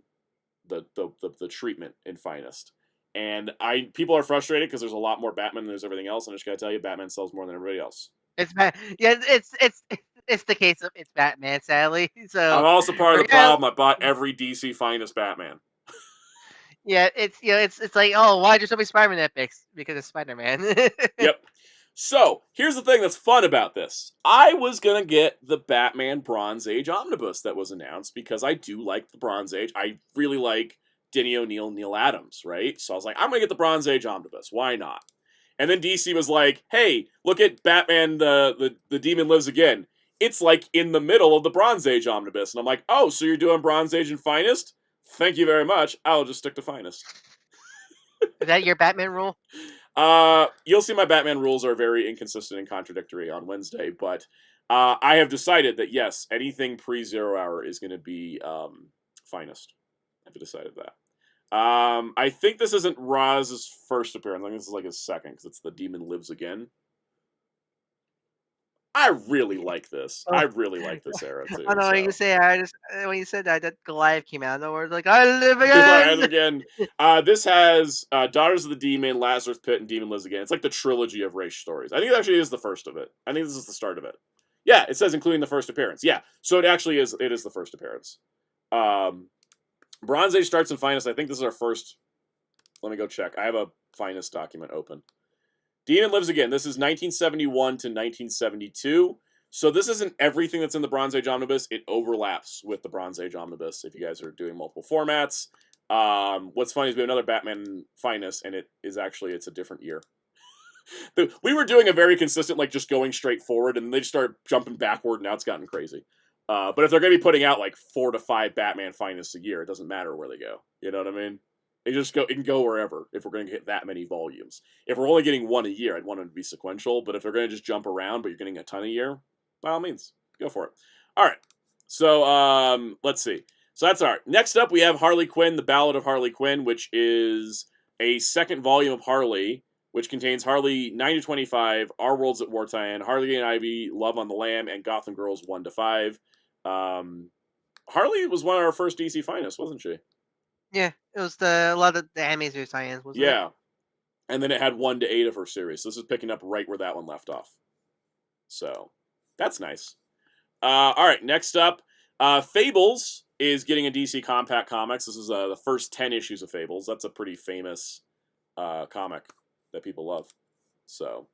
the treatment in Finest. And people are frustrated because there's a lot more Batman than there's everything else. And I just gotta tell you, Batman sells more than everybody else. It's yeah, it's the case of it's Batman, sadly. So I'm also part of the problem. I bought every DC Finest Batman. Yeah, it's like, oh, why do so many Spider-Man epics? Because it's Spider-Man. Yep. So here's the thing that's fun about this. I was gonna get the Batman Bronze Age omnibus that was announced because I do like the Bronze Age. I really like Denny O'Neil, Neil Adams, right? So I was like, I'm gonna get the Bronze Age omnibus. Why not? And then DC was like, hey, look at Batman, the Demon Lives Again. It's like in the middle of the Bronze Age omnibus. And I'm like, oh, so you're doing Bronze Age and Finest? Thank you very much. I'll just stick to Finest. Is that your Batman rule? You'll see my Batman rules are very inconsistent and contradictory on Wednesday, but I have decided that yes, anything pre-Zero Hour is going to be Finest. I've decided that. I think this isn't Raz's first appearance. I think this is like his second, because it's the Demon Lives Again. I really like this. I really like this era too. I know so. you say. When you said that Goliath came out, nowhere like I live Lives again. Again. This has Daughters of the Demon, Lazarus Pit, and Demon Lives Again. It's like the trilogy of race stories. I think it actually is the first of it. I think this is the start of it. Yeah, it says including the first appearance. Yeah, so it actually is. It is the first appearance. Bronze Age starts in Finest. I think this is our first. Let me go check. I have a Finest document open. Demon Lives Again. This is 1971 to 1972. So this isn't everything that's in the Bronze Age Omnibus. It overlaps with the Bronze Age Omnibus if you guys are doing multiple formats. What's funny is we have another Batman Finest, and it's a different year. We were doing a very consistent, like, just going straight forward, and they just started jumping backward, and now it's gotten crazy. But if they're going to be putting out, like, 4 to 5 Batman Finests a year, it doesn't matter where they go. You know what I mean? It can go wherever if we're going to get that many volumes. If we're only getting one a year, I'd want them to be sequential. But if they're going to just jump around, but you're getting a ton a year, by all means, go for it. All right. So let's see. So that's art. Next up, we have Harley Quinn, The Ballad of Harley Quinn, which is a second volume of Harley, which contains Harley 9 to 25, Our Worlds at Wartime, Harley and Ivy, Love on the Lam, and Gotham Girls 1 to 5. Harley was one of our first DC Finest, wasn't she? Yeah, it was a lot of the animated science, wasn't it? Yeah. And then it had 1 to 8 of her series. So this is picking up right where that one left off. So that's nice. All right, next up, Fables is getting a DC Compact Comics. This is the first 10 issues of Fables. That's a pretty famous comic that people love. So,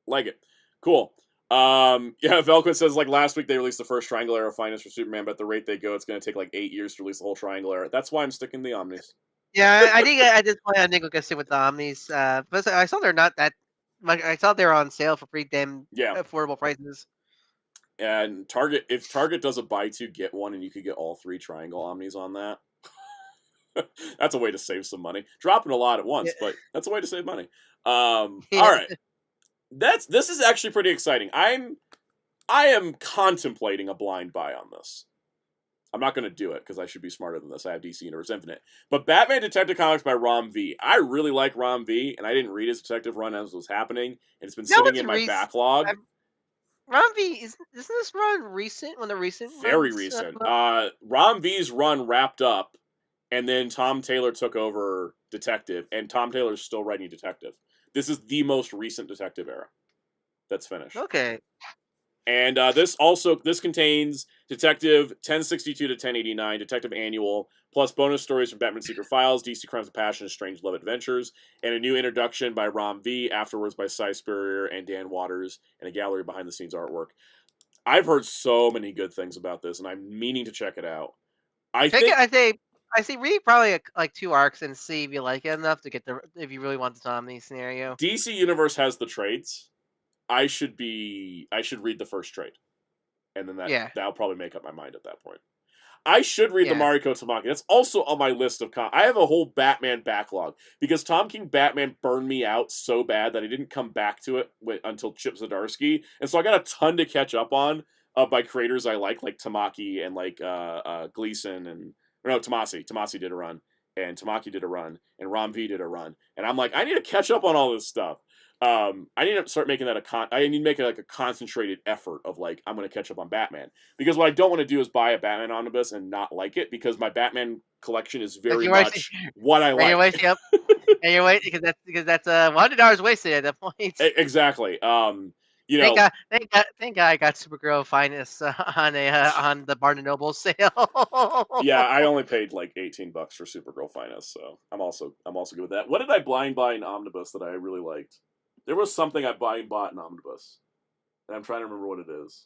like it. Cool. Yeah, Velquin says, like, last week they released the first Triangle Era Finest for Superman, but at the rate they go, it's going to take like 8 years to release the whole Triangle Era. That's why I'm sticking the Omnis. Yeah, I think at this point, I think we're going to stick with the Omnis. But I saw they're not that. I saw they're on sale for pretty damn affordable prices. And if Target does a buy 2 get 1, and you could get all 3 Triangle Omnis on that, that's a way to save some money. Dropping a lot at once, but that's a way to save money. All right. This is actually pretty exciting. I am contemplating a blind buy on this. I'm not going to do it because I should be smarter than this. I have DC Universe Infinite. But Batman Detective Comics by Rom V. I really like Rom V, and I didn't read his detective run as it was happening, and it's been sitting in my backlog. Rom V, isn't this run recent? One of the recent Very recent. Rom V's run wrapped up, and then Tom Taylor took over Detective, and Tom Taylor's still writing Detective. This is the most recent Detective era that's finished. Okay. And this contains Detective 1062 to 1089, Detective Annual, plus bonus stories from Batman Secret Files, DC Crimes of Passion, and Strange Love Adventures, and a new introduction by Rom V, afterwards by Cy Spurrier and Dan Waters, and a gallery behind-the-scenes artwork. I've heard so many good things about this, and I'm meaning to check it out. I say read probably like 2 arcs and see if you like it enough to get if you really want the Omni scenario. DC Universe has the trades. I should read the first trade, and then that'll probably make up my mind at that point. I should read the Mariko Tamaki. That's also on my list of I have a whole Batman backlog because Tom King Batman burned me out so bad that I didn't come back to it until Chip Zdarsky, and so I got a ton to catch up on by creators I like Tamaki and like Gleason and Tomasi. Tomasi did a run, and Tamaki did a run, and Rom V did a run, and I'm like, I need to catch up on all this stuff. I need to start making that I need to make it like a concentrated effort of like I'm going to catch up on Batman, because what I don't want to do is buy a Batman omnibus and not like it, because my Batman collection is very much what I like. Yep. And you're waiting because that's $100 wasted at that point. Exactly. You know, thank God I got Supergirl Finest on the Barnes and Noble sale. yeah, I only paid like $18 for Supergirl Finest, so I'm also good with that. What did I blind buy in omnibus that I really liked? There was something I bought in omnibus, and I'm trying to remember what it is.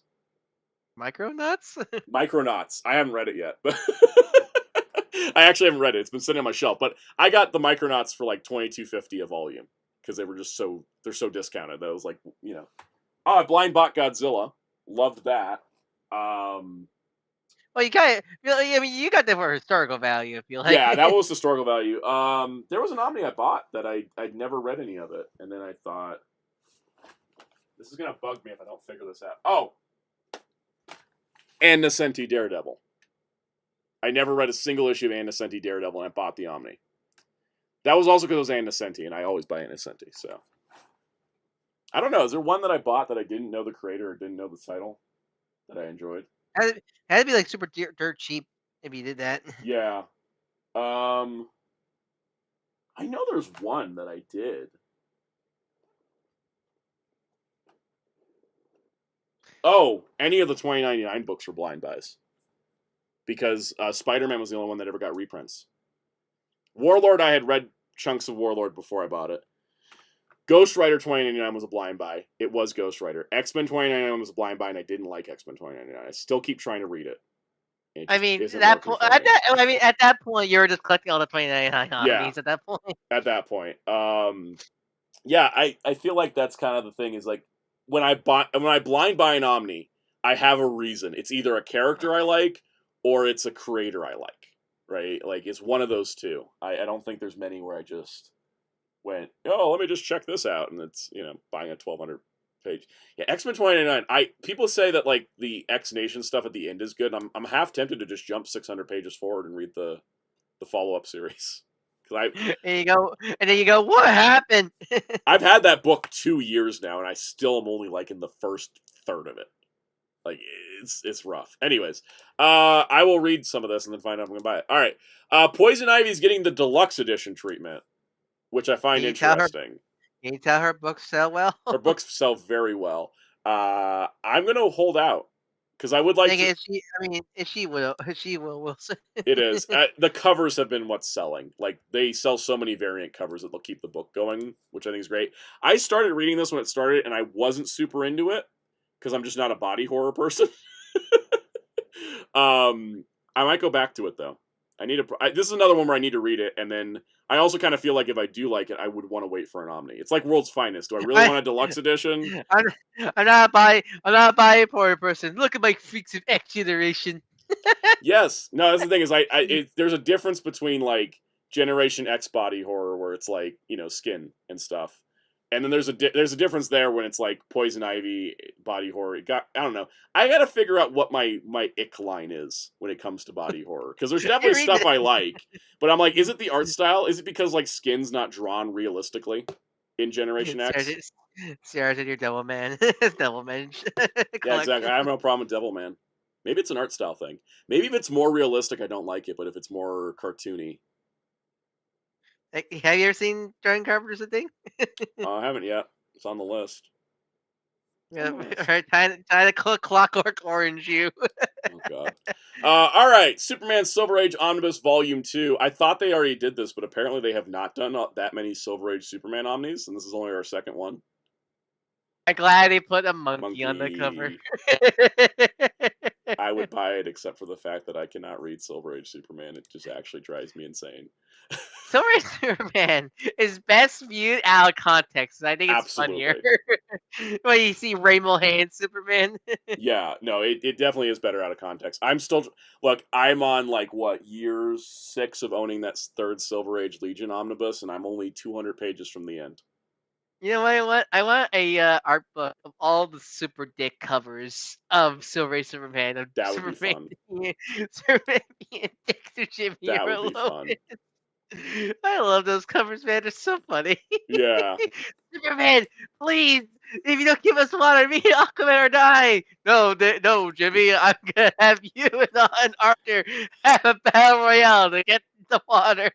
Micronauts? Micronauts. I haven't read it yet, but I actually haven't read it. It's been sitting on my shelf. But I got the Micronauts for like $22.50 a volume because they were just they're so discounted. That was like, you know, I blind bought Godzilla. Loved that. Well, you got it. I mean, you got that for historical value. If you like. Yeah, that was historical value. There was an Omni I bought that I'd never read any of it, and then I thought, this is gonna bug me if I don't figure this out. Oh, and Nascenti Daredevil. I never read a single issue of Ann Nascenti Daredevil, and I bought the Omni. That was also because it was Ann Nascenti, and I always buy Ann Nascenti, so. I don't know, is there one that I bought that I didn't know the creator or didn't know the title that I enjoyed? It had to be like super dirt cheap if you did that. Yeah. I know there's one that I did. Oh, any of the 2099 books were blind buys. Because Spider-Man was the only one that ever got reprints. Warlord, I had read chunks of Warlord before I bought it. Ghost Rider 2099 was a blind buy. It was Ghost Rider. X-Men 2099 was a blind buy, and I didn't like X-Men 2099. I still keep trying to read it. I mean, at that point, you were just collecting all the 2099 omnis at that point. At that point. Yeah, I feel like that's kind of the thing, is like, when I blind buy an Omni, I have a reason. It's either a character I like, or it's a creator I like, right? Like, it's one of those two. I don't think there's many where I just went, oh, let me just check this out, and it's, you know, buying a 1,200 page. Yeah, X-Men 2099. People say that like the X Nation stuff at the end is good. I'm half tempted to just jump 600 pages forward and read the follow-up series. And then you go, what happened? I've had that book 2 years now, and I still am only liking the first third of it. Like, it's rough. Anyways, I will read some of this and then find out if I'm gonna buy it. All right, Poison Ivy's getting the deluxe edition treatment, which I find interesting. Can you tell her books sell well? Her books sell very well. I'm gonna hold out because I would like to. If she will, Wilson. It is. The covers have been what's selling. Like, they sell so many variant covers that they'll keep the book going, which I think is great. I started reading this when it started, and I wasn't super into it because I'm just not a body horror person. I might go back to it though. This is another one where I need to read it, and then I also kind of feel like if I do like it, I would want to wait for an Omni. It's like World's Finest. Do I really want a deluxe edition? I'm not a body horror person. Look at my Freaks of X generation. Yes. No, that's the thing, is there's a difference between like Generation X body horror, where it's like, you know, skin and stuff, and then there's a difference there when it's like Poison Ivy body horror. I don't know. I got to figure out what my ick line is when it comes to body horror, because there's definitely stuff I like, but I'm like, is it the art style? Is it because like skin's not drawn realistically in Generation X? Sarah's in your Devilman. Devilman. Yeah, exactly. I have no problem with Devilman. Maybe it's an art style thing. Maybe if it's more realistic, I don't like it, but if it's more cartoony. Have you ever seen John Carpenter's A Thing? I haven't yet. It's on the list. Yeah, right. Time to Clockwork Orange you. Oh god. All right, Superman Silver Age Omnibus Volume 2. I thought they already did this, but apparently they have not done that many Silver Age Superman Omnis, and this is only our second one. I'm glad they put a monkey on the cover. I would buy it, except for the fact that I cannot read Silver Age Superman. It just actually drives me insane. Silver Age Superman is best viewed out of context. I think it's funnier when you see Ray Mulholland Superman. Yeah, no, it definitely is better out of context. I'm on like year 6 of owning that third Silver Age Legion omnibus, and I'm only 200 pages from the end. You know what I want? I want a art book of all the super dick covers of Silver Age Superman. That would be fun. Superman being dick to Jimmy. That would be fun. I love those covers, man. They're so funny. Yeah. Superman, please, if you don't give us water, me and Aquaman or die. No, no, Jimmy, I'm gonna have you and Arthur have a battle royale to get the water.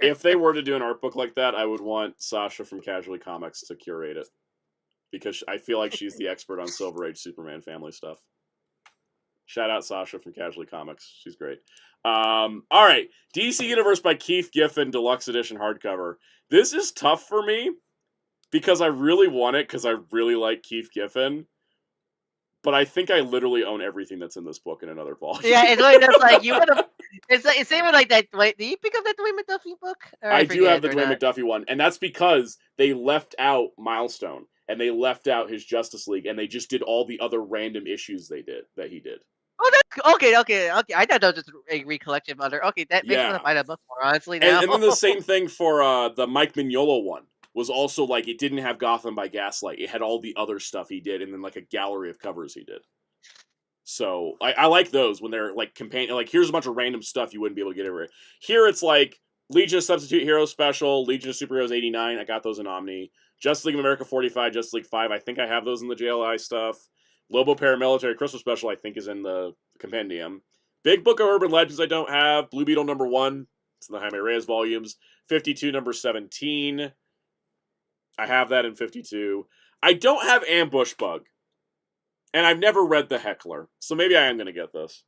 If they were to do an art book like that, I would want Sasha from Casually Comics to curate it. Because I feel like she's the expert on Silver Age Superman family stuff. Shout out Sasha from Casually Comics. She's great. All right. DC Universe by Keith Giffen, Deluxe Edition hardcover. This is tough for me because I really want it because I really like Keith Giffen. But I think I literally own everything that's in this book in another volume. Yeah, it's like that's like you would have. It's like same with like that. Wait, do you pick up that Dwayne McDuffie book? Or I do have the or Dwayne not? McDuffie one, and that's because they left out Milestone and they left out his Justice League, and they just did all the other random issues that he did. Oh, that's okay. I thought that was just a recollection of other. Okay, that makes me want Yeah. to buy that book more honestly now. And then the same thing for the Mike Mignola one was also like it didn't have Gotham by Gaslight. It had all the other stuff he did, and then like a gallery of covers he did. So I like those when they're like companion. Like here's a bunch of random stuff you wouldn't be able to get everywhere. Here it's like Legion of Substitute Heroes Special, Legion of Superheroes 89. I got those in Omni. Justice League of America 45, Justice League 5. I think I have those in the JLI stuff. Lobo Paramilitary Christmas Special, I think, is in the compendium. Big Book of Urban Legends, I don't have. Blue Beetle #1. It's in the Jaime Reyes volumes. 52 #17. I have that in 52. I don't have Ambush Bug. And I've never read The Heckler. So maybe I am going to get this.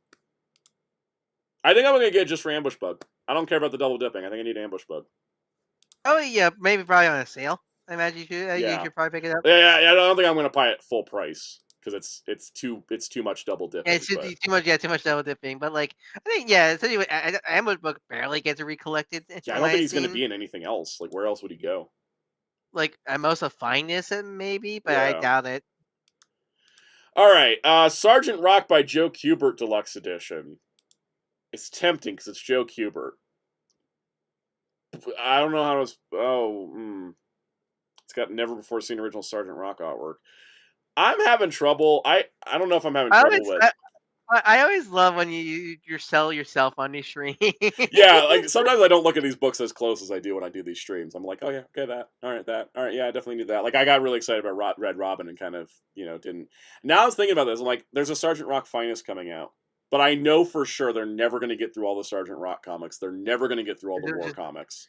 I think I'm going to get it just for Ambush Bug. I don't care about the double dipping. I think I need Ambush Bug. Oh yeah, maybe probably on a sale. I imagine you should. You Yeah. should probably pick it up. Yeah, I don't think I'm going to buy it full price. Because it's too much double dipping. Yeah, it's too, but- too much. Yeah, too much double dipping. But like, I think yeah. Essentially, Ambush Book barely gets recollected. Yeah, I don't think he's going to be in anything else. Like, where else would he go? Like at most of Fineness, maybe, but I Yeah. doubt it. All right, Sergeant Rock by Joe Kubert Deluxe Edition. It's tempting because it's Joe Kubert. I don't know how to... It's got never before seen original Sergeant Rock artwork. I'm having trouble. I don't know if I'm having trouble with... I always love when you sell yourself on these streams. Yeah, like sometimes I don't look at these books as close as I do when I do these streams. I'm like, oh yeah, okay, that. All right, yeah, I definitely need that. Like I got really excited about Red Robin and kind of, didn't. Now I was thinking about this. I'm like, there's a Sergeant Rock Finest coming out. But I know for sure they're never going to get through all the Sergeant Rock comics. They're never going to get through all the War comics.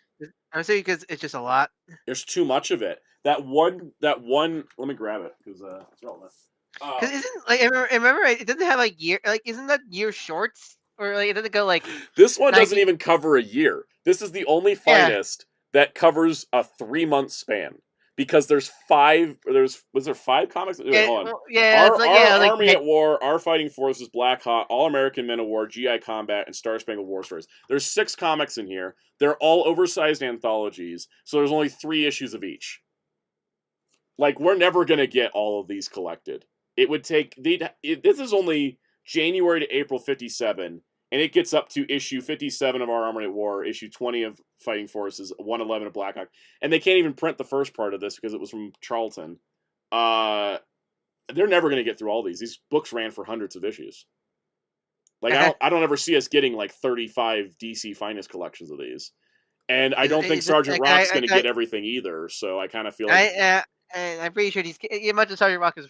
I'm saying because it's just a lot. There's too much of it. That one. Let me grab it because it's relevant. Because isn't like I remember it doesn't have like year isn't that year shorts or like it doesn't go like this one doesn't even cover a year. This is the only Finest that covers a 3-month span because there's 5. Was there 5 comics? Yeah, Hold on. well, yeah, Our Army at War, Our Fighting Forces, Black Hawk, All American Men of War, GI Combat, and Star Spangled War Stories. There's 6 comics in here. They're all oversized anthologies, so there's only 3 issues of each. Like we're never gonna get all of these collected. It would take this is only January to April 57, and it gets up to issue 57 of Our Armored at War, issue 20 of Fighting Forces, 111 of Black Hawk, and they can't even print the first part of this because it was from Charlton. They're never going to get through all these. These books ran for hundreds of issues. Like I don't ever see us getting like 35 DC Finest collections of these, and I don't think Sergeant Rock's going to get everything either. So I kind of feel like and I'm pretty sure as much as Sergeant Rock is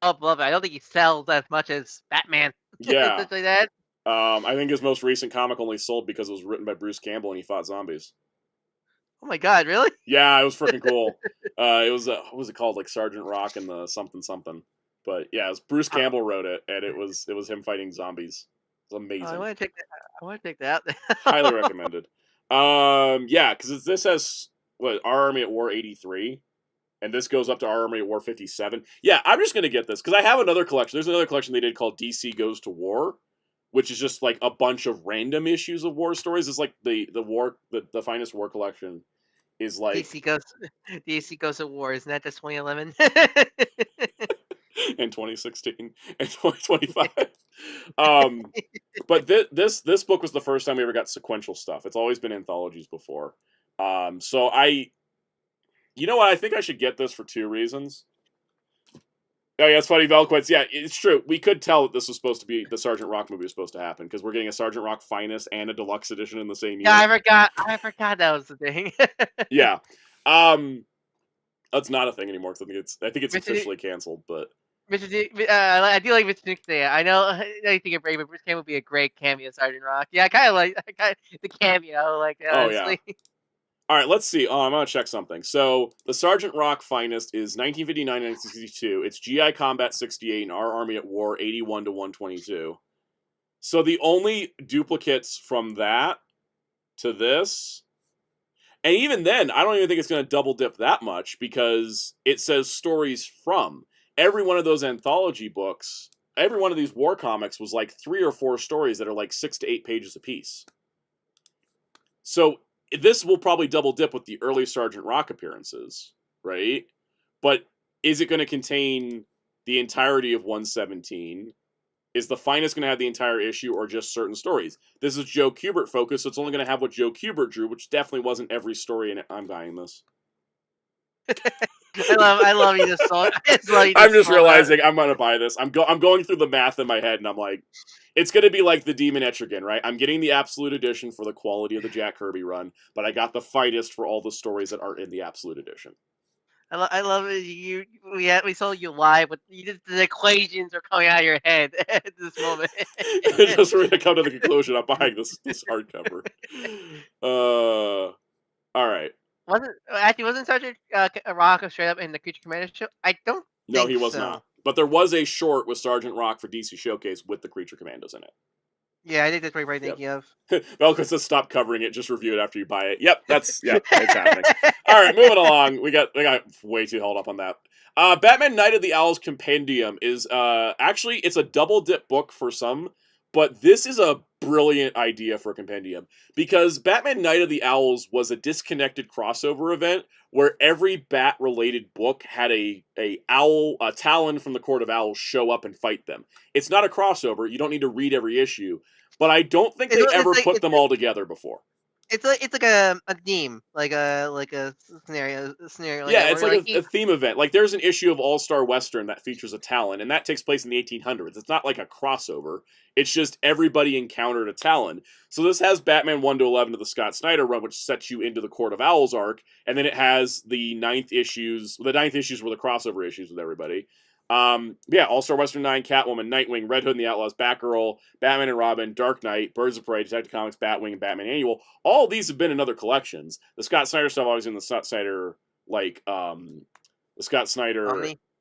above it, I don't think he sells as much as Batman. Yeah. Like that. I think his most recent comic only sold because it was written by Bruce Campbell and he fought zombies. Oh my god, really? Yeah, it was freaking cool. It was what was it called? Like Sergeant Rock and the something. But yeah, it was Bruce Campbell wrote it, and it was him fighting zombies. It was amazing. I want to take that. Highly recommended. Yeah, because this has Our Army at War 83. And this goes up to Our Army at War 57. Yeah, I'm just going to get this. Because I have another collection. There's another collection they did called DC Goes to War. Which is just like a bunch of random issues of war stories. It's like the Finest War collection is like... DC Goes to War. Isn't that just 2011? And 2016. And 2025. But this book was the first time we ever got sequential stuff. It's always been anthologies before. So you know what? I think I should get this for 2 reasons. Oh yeah, it's funny. Velquits. Yeah, it's true. We could tell that this was supposed to be the Sergeant Rock movie was supposed to happen because we're getting a Sergeant Rock Finest and a deluxe edition in the same year. Yeah, I forgot that was the thing. Yeah, that's not a thing anymore. Cause I think it's officially canceled. But I do like Mr. Nick there. I know I think Brave, but Bruce Campbell would be a great cameo, Sergeant Rock. Yeah, I kind of like the cameo. Like, honestly. Yeah. All right, let's see. I'm gonna check something. So the Sergeant Rock Finest is 1959 and 1962. It's GI Combat 68 and Our Army at War 81 to 122. So the only duplicates from that to this, and even then, I don't even think it's going to double dip that much because it says stories from. Every one of those anthology books, every one of these war comics was like 3 or 4 stories that are like 6 to 8 pages apiece. So this will probably double dip with the early Sergeant Rock appearances, right? But is it going to contain the entirety of 117? Is the Finest going to have the entire issue or just certain stories? This is Joe Kubert focused, so it's only going to have what Joe Kubert drew, which definitely wasn't every story in it. I'm buying this. I love you this song. I'm just realizing I'm going to buy this. I'm going through the math in my head, and I'm like, it's going to be like the Demon Etrigan, right? I'm getting the Absolute Edition for the quality of the Jack Kirby run, but I got the Finest for all the stories that aren't in the Absolute Edition. I love it. We saw you live, but the equations are coming out of your head at this moment. Just for me to come to the conclusion, I'm buying this hardcover. All right. Wasn't Sergeant Rock straight up in the Creature Commander show? I don't. No, think he was so. not. But there was a short with Sergeant Rock for DC Showcase with the Creature Commandos in it. Yeah, I think that's what you're thinking of. Velcro says stop covering it, just review it after you buy it. Yep, it's happening. All right, moving along. We got way too held up on that. Batman Night of the Owls Compendium is actually it's a double dip book for some, but this is a brilliant idea for a compendium because Batman Night of the Owls was a disconnected crossover event where every bat related book had a Talon from the Court of Owls show up and fight them. It's not a crossover. You don't need to read every issue. But I don't think they ever put them all together before. It's like a theme, like a scenario. Like yeah, that, it's like a theme event. Like there's an issue of All Star Western that features a Talon, and that takes place in the 1800s. It's not like a crossover. It's just everybody encountered a Talon. So this has Batman 1 to 11 to the Scott Snyder run, which sets you into the Court of Owls arc, and then it has the 9th issues. The 9th issues were the crossover issues with everybody. All-Star Western 9, Catwoman, Nightwing, Red Hood and the Outlaws, Batgirl, Batman and Robin, Dark Knight, Birds of Prey, Detective Comics, Batwing, and Batman Annual. All of these have been in other collections. The Scott Snyder stuff always in the Scott Snyder,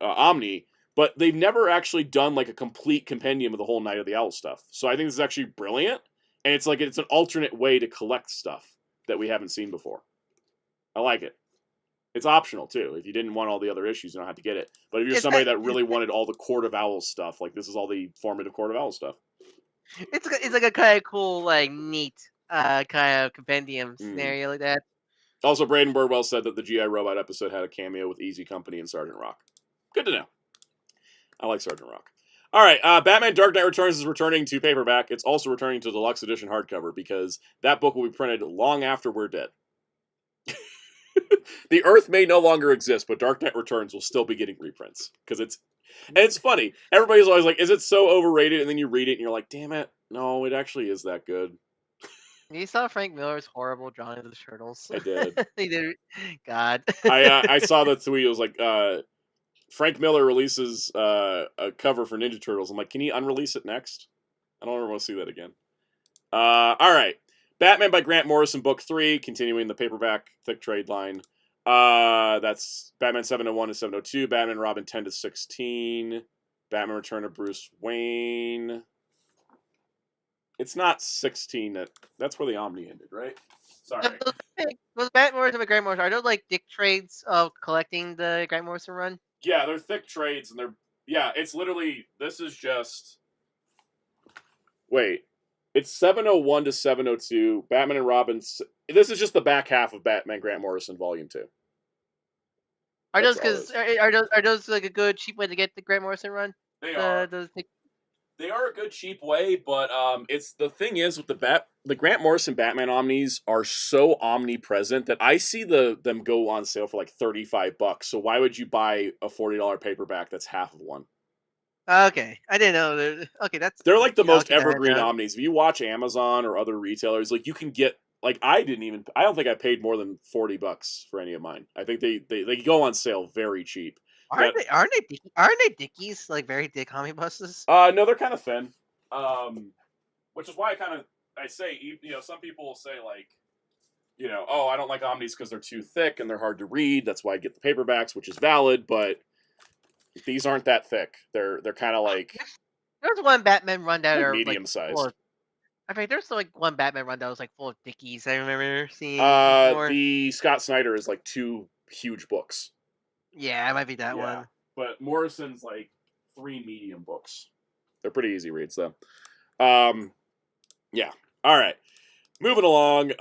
Omni, but they've never actually done like a complete compendium of the whole Night of the Owl stuff. So I think this is actually brilliant, and it's an alternate way to collect stuff that we haven't seen before. I like it. It's optional, too. If you didn't want all the other issues, you don't have to get it. But if you're somebody that really wanted all the Court of Owls stuff, like this is all the formative Court of Owls stuff. It's like a kind of cool, like neat kind of compendium scenario like that. Also, Braden Birdwell said that the G.I. Robot episode had a cameo with Easy Company and Sergeant Rock. Good to know. I like Sergeant Rock. All right, Batman Dark Knight Returns is returning to paperback. It's also returning to deluxe edition hardcover because that book will be printed long after we're dead. The Earth may no longer exist, but Dark Knight Returns will still be getting reprints because it's funny. Everybody's always like, "Is it so overrated?" And then you read it and you're like, "Damn it, no, it actually is that good." You saw Frank Miller's horrible drawing of the Turtles. I did. He did. God. I saw the tweet. It was like Frank Miller releases a cover for Ninja Turtles. I'm like, can he unrelease it next? I don't ever want to see that again. All right. Batman by Grant Morrison, Book 3, continuing the paperback thick trade line. That's Batman 701 to 702, Batman Robin 10 to 16, Batman Return of Bruce Wayne. It's not 16. That's where the Omni ended, right? Sorry. Those Grant Morrison by Grant Morrison, are those like thick trades of collecting the Grant Morrison run? Yeah, they're thick trades, and it's literally, this is just, wait. It's 701 to 702, Batman and Robin. This is just the back half of Batman Grant Morrison Volume 2. Are those like a good cheap way to get the Grant Morrison run? They are. They are a good cheap way, but it's the thing is with the Grant Morrison Batman Omnis are so omnipresent that I see them go on sale for like $35. So why would you buy a $40 paperback that's half of one? Okay, I didn't know. Okay, They're like the I'll most keep that in evergreen mind. Omnis. If you watch Amazon or other retailers, like you can get like I don't think I paid more than $40 for any of mine. I think they go on sale very cheap. Aren't they Dickies, like very dick omnibuses? No, they're kind of thin. Which is why I say, you know, some people will say like, you know, oh, I don't like Omnis because they're too thick and they're hard to read. That's why I get the paperbacks, which is valid, but these aren't that thick. They're kind of like There's one Batman run that are medium like sized. I think there's like one Batman run that was like full of Dickies. I remember seeing before. The Scott Snyder is like 2 huge books. Yeah, it might be that one. But Morrison's like 3 medium books. They're pretty easy reads though. Yeah. All right. Moving along.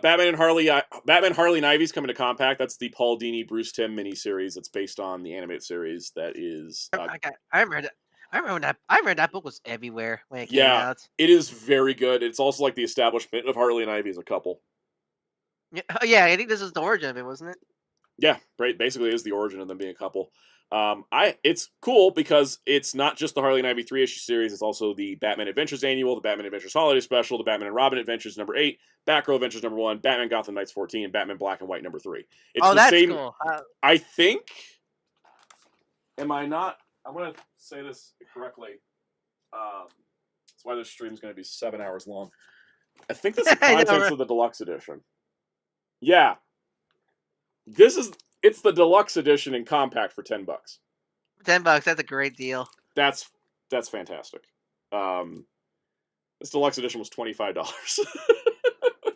Batman Harley and Ivy's coming to Compact. That's the Paul Dini Bruce Timm miniseries. That's based on the animated series. That is. I remember that. I remember that book was everywhere when it came Yeah, out. it is very good. It's also like the establishment of Harley and Ivy as a couple. Yeah, yeah, I think this is the origin of it, wasn't it? Yeah, right. Basically, is the origin of them being a couple. It's cool because it's not just the Harley and Ivy 3-issue series. It's also the Batman Adventures Annual, the Batman Adventures Holiday Special, the Batman and Robin Adventures number 8, Batgirl Adventures number 1, Batman Gotham Knights 14, and Batman Black and White number 3. It's Oh, the that's same. cool. I think. Am I not? I'm gonna say this correctly. That's why this stream's gonna be 7 hours long. I think that's the contents of the deluxe edition. Yeah. It's the deluxe edition in compact for $10. $10, that's a great deal. That's fantastic. This deluxe edition was $25.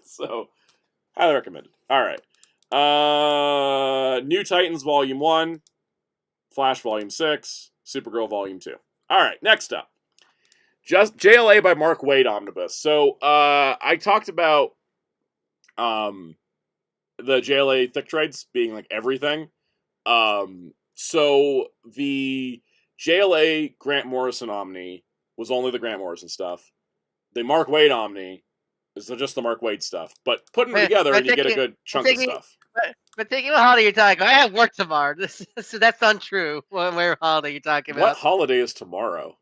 So highly recommended. All right. New Titans Volume 1, Flash Volume 6, Supergirl Volume 2. All right, next up. Just JLA by Mark Waid Omnibus. So I talked about the JLA thick trades being like everything. So the JLA Grant Morrison Omni was only the Grant Morrison stuff. The Mark Waid Omni is just the Mark Waid stuff. But putting them together and you get a good chunk of stuff. But thinking what holiday you're talking about, I have work tomorrow. So that's untrue. What holiday you're talking about? What holiday is tomorrow?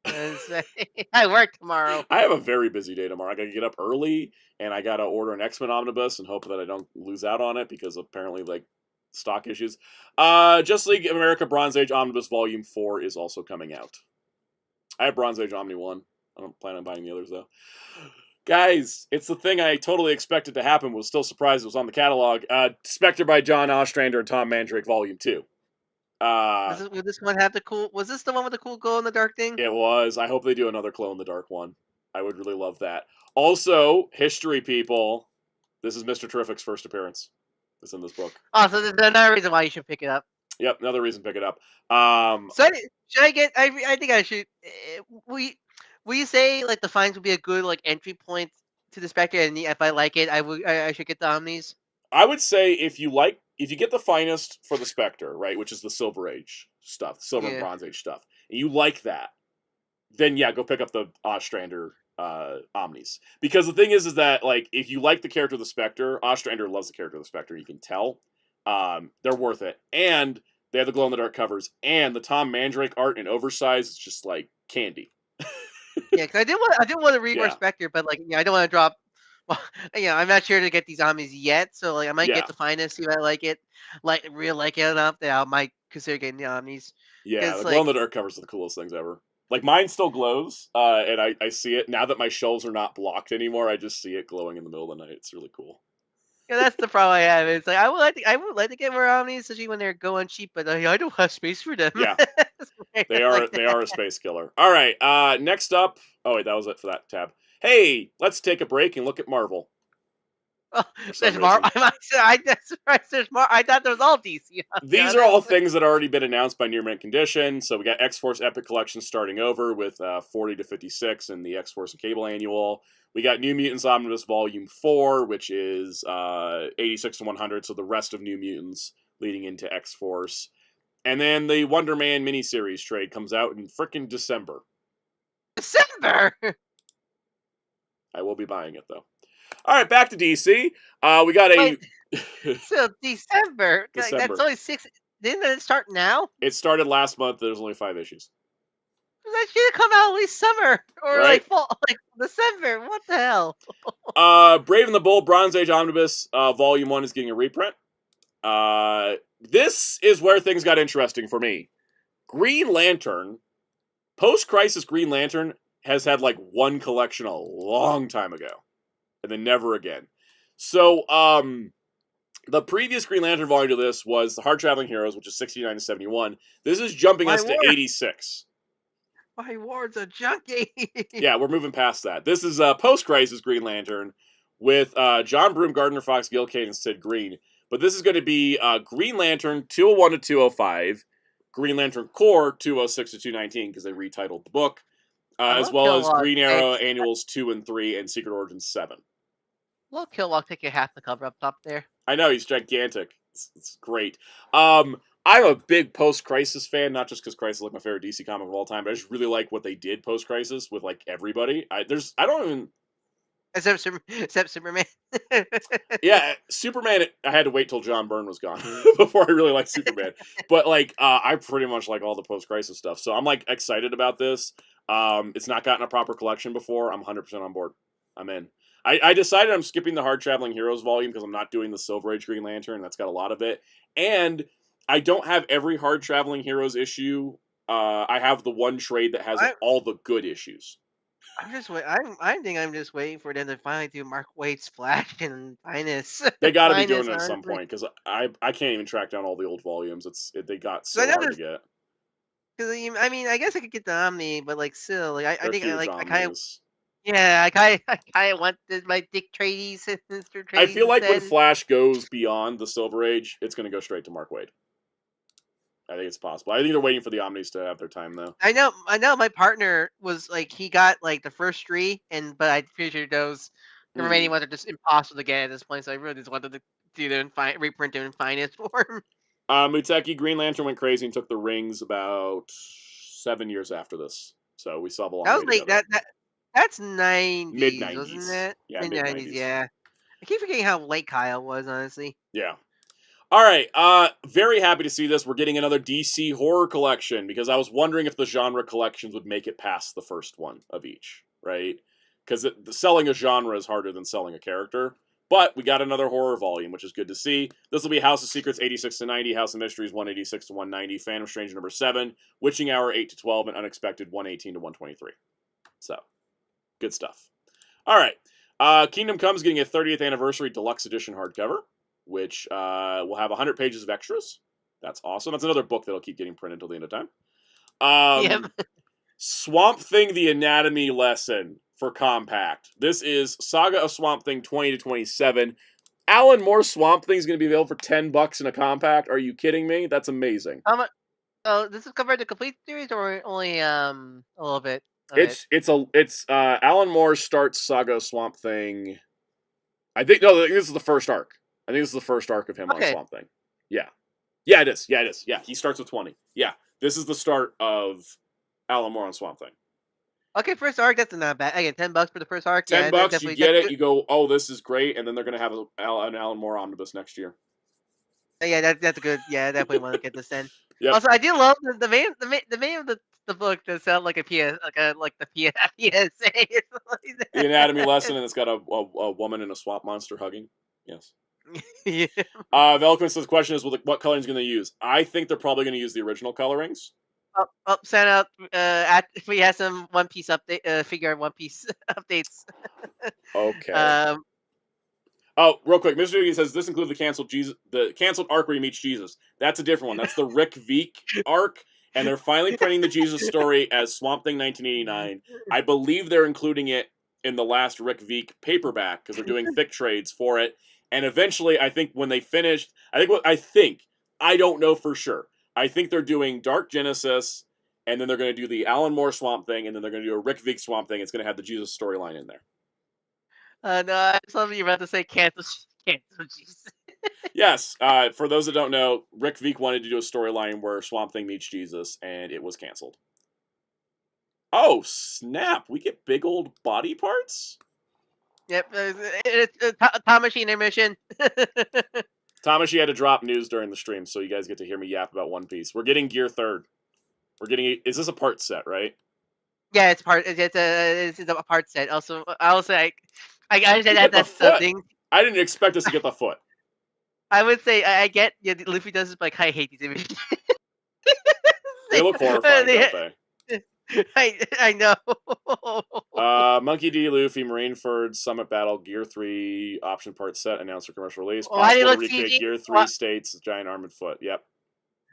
I work tomorrow. I have a very busy day tomorrow. I gotta get up early and I gotta order an X-Men Omnibus and hope that I don't lose out on it because apparently like stock issues. Justice League America Bronze Age Omnibus Volume 4 is also coming out. I have Bronze Age Omni 1. I don't plan on buying the others though. Guys, it's the thing I totally expected to happen. Was still surprised it was on the catalog. Spectre by John Ostrander and Tom Mandrake Volume 2. Would this one have the cool? Was this the one with the cool glow in the dark thing? It was. I hope they do another glow in the dark one. I would really love that. Also, history people. This is Mr. Terrific's first appearance. It's in this book. Oh, so there's another reason why you should pick it up. Yep, another reason to pick it up. So should I get? I think I should. Will you say like the fines would be a good like entry point to the Spectre, and if I like it, I should get the Omnis. I would say if you get the finest for the Spectre, right, which is the Silver Age stuff, Silver and Bronze Age stuff, and you like that, then yeah, go pick up the Ostrander Omnis. Because the thing is that like if you like the character of the Spectre, Ostrander loves the character of the Spectre. You can tell. They're worth it, and they have the glow in the dark covers, and the Tom Mandrake art in oversized is just like candy. Yeah, because I didn't want to read more Spectre, but like I don't want to drop. Well, I'm not sure to get these Omnis yet, so like I might get the finest, see if I like it, like it enough that I might consider getting the Omnis. Yeah, the glow in the dark covers are the coolest things ever. Like mine still glows, and I see it now that my shelves are not blocked anymore. I just see it glowing in the middle of the night. It's really cool. Yeah, that's the problem I have. It's like I would like to get more Omnis, especially when they're going cheap, but I don't have space for them. Yeah, they are a space killer. All right, next up. Oh wait, that was it for that tab. Hey, let's take a break and look at Marvel. Oh, there's Marvel. I thought there was all DC. These are all things that have already been announced by Near Mint Condition. So we got X-Force Epic Collection starting over with 40 to 56 in the X-Force and Cable Annual. We got New Mutants Omnibus Volume 4, which is 86 to 100, so the rest of New Mutants leading into X-Force. And then the Wonder Man miniseries trade comes out in frickin' December. December? I will be buying it though. All right, back to DC. We got a Wait, so December. Like, December. that's only 6. Didn't it start now? It started last month. There's only 5 issues. That should have come out at least summer or Right? like fall, like December. What the hell? Brave and the Bold Bronze Age Omnibus Volume 1 is getting a reprint. This is where things got interesting for me. Green Lantern, post-Crisis Green Lantern has had like one collection a long time ago, and then never again. So, the previous Green Lantern volume to this was the Hard Traveling Heroes, which is 69 to 71. This is jumping us to 86. My ward's a junkie. Yeah, we're moving past that. This is post-Crisis Green Lantern with John Broome, Gardner Fox, Gil Kane, and Sid Green. But this is going to be Green Lantern 201 to 205, Green Lantern Corps 206 to 219, because they retitled the book, as well as Green Arrow Annuals 2 and 3, and Secret Origins 7. Look, Killlock taking half the cover up top there. I know, he's gigantic. It's great. I'm a big post-Crisis fan, not just because Crisis is like my favorite DC comic of all time, but I just really like what they did post-Crisis with like everybody. Except Superman. Yeah, Superman, I had to wait till John Byrne was gone before I really liked Superman. But like, I pretty much like all the post-Crisis stuff, so I'm like excited about this. It's not gotten a proper collection before. I'm 100% on board. I'm in. I decided I'm skipping the Hard Traveling Heroes volume because I'm not doing the Silver Age Green Lantern. That's got a lot of it. And I don't have every Hard Traveling Heroes issue. I have the one trade that has all the good issues. I'm just wait. I think I'm just waiting for them to finally do Mark Waid's Flash and Finest. They got to be doing it at some point because I can't even track down all the old volumes. They got so hard to get. Because I mean, I guess I could get the Omni, but like still, like I think I kind of. Yeah, I kind of want my Dick Trades, Mr. Trades. I feel like instead. when Flash goes beyond the Silver Age, it's going to go straight to Mark Waid. I think it's possible. I think they're waiting for the Omnis to have their time, though. I know. My partner was like, he got like the first 3, but I figured those the remaining ones are just impossible to get at this point. So I really just wanted to do them and reprint them in Finest form. Muteki Green Lantern went crazy and took the rings about 7 years after this. So we saw the long That was way like that's 90s, mid-90s, wasn't it? Yeah, mid-90s. Yeah. I keep forgetting how late Kyle was, honestly. Yeah. All right. Very happy to see this. We're getting another DC horror collection because I was wondering if the genre collections would make it past the first one of each, right? Because selling a genre is harder than selling a character. But we got another horror volume, which is good to see. This will be House of Secrets 86 to 90, House of Mysteries 186 to 190, Phantom Strange number 7, Witching Hour 8 to 12, and Unexpected 118 to 123. So, good stuff. All right. Kingdom Come's getting a 30th anniversary deluxe edition hardcover, which will have 100 pages of extras. That's awesome. That's another book that'll keep getting printed until the end of time. Yep. Swamp Thing, The Anatomy Lesson for Compact. This is Saga of Swamp Thing 20 to 27. Alan Moore Swamp Thing is going to be available for $10 in a compact. Are you kidding me? That's amazing. How much? Oh, this is covered the complete series or only a little bit? It's Alan Moore starts Saga of Swamp Thing. I think this is the first arc. I think this is the first arc of him on Swamp Thing. Yeah. Yeah, it is. Yeah, he starts with 20. Yeah, this is the start of Alan Moore on Swamp Thing. Okay, first arc, that's not bad. Again, $10 for the first arc. $10, you get it, you go, oh, this is great, and then they're going to have an Alan Moore omnibus next year. Yeah, that's good. Yeah, I definitely want to get this in. Yep. Also, I do love the name of the book that sounds like a PS, like the PSA. The Anatomy Lesson, and it's got a woman and a swamp monster hugging. Yes. Yeah. Veloquent says the question is, what coloring is going to use? I think they're probably going to use the original colorings. Send out if we have some One Piece update, figure One Piece updates. Okay. Oh, real quick, Mr. Doogie says this includes the canceled arc where he meets Jesus. That's a different one. That's the Rick Veek arc, and they're finally printing the Jesus story as Swamp Thing 1989. I believe they're including it in the last Rick Veek paperback because they're doing thick trades for it. And eventually, I think when they finished, I don't know for sure. I think they're doing Dark Genesis, and then they're going to do the Alan Moore Swamp Thing, and then they're going to do a Rick Veek Swamp Thing. It's going to have the Jesus storyline in there. No, I just love you about to say cancel Jesus. Yes, for those that don't know, Rick Veek wanted to do a storyline where Swamp Thing meets Jesus, and it was canceled. Oh, snap. We get big old body parts? Yep. It's Time Machine intermission. Tamashi had to drop news during the stream, so you guys get to hear me yap about One Piece. We're getting Gear 3rd. We're getting. Is this a part set, right? Yeah, it's a part set. Also, I understand Get the that's the foot. thing. I didn't expect us to get the foot. I would say I get Luffy does this, but like, I hate these images. They look horrifying, don't they? I know. Monkey D. Luffy, Marineford, Summit Battle, Gear 3, option part set, announced for commercial release. Why do you Possible to look recreate CG? Gear 3 states, giant armored foot. Yep.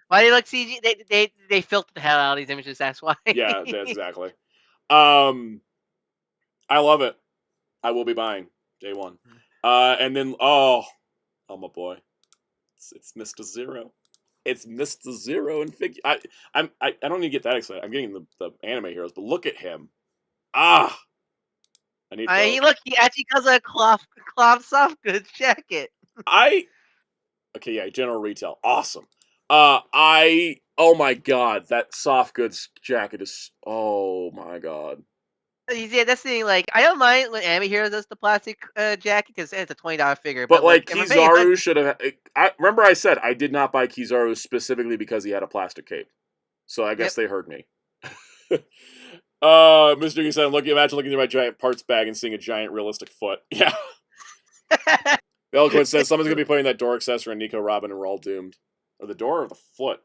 Why do you look CG? They filtered the hell out of these images. That's why. Yeah, that's exactly. I love it. I will be buying day one. And then oh my boy, it's Mr. Zero. It's Mr. Zero and figure. I don't need to get that excited. I'm getting the anime heroes, but look at him. I need. He actually does a cloth soft goods jacket. Okay, yeah, general retail, awesome. Oh my god, that soft goods jacket is. Oh my god. Yeah, that's the thing. Like, I don't mind when anime heroes does the plastic jacket because it's a $20 figure. But like Kizaru should have. I remember I said I did not buy Kizaru specifically because he had a plastic cape. So I guess they heard me. Mr. You said, imagine looking through my giant parts bag and seeing a giant realistic foot. Yeah. Eloquent says someone's gonna be putting that door accessory on Nico, Robin, and we're all doomed. Or the door or the foot.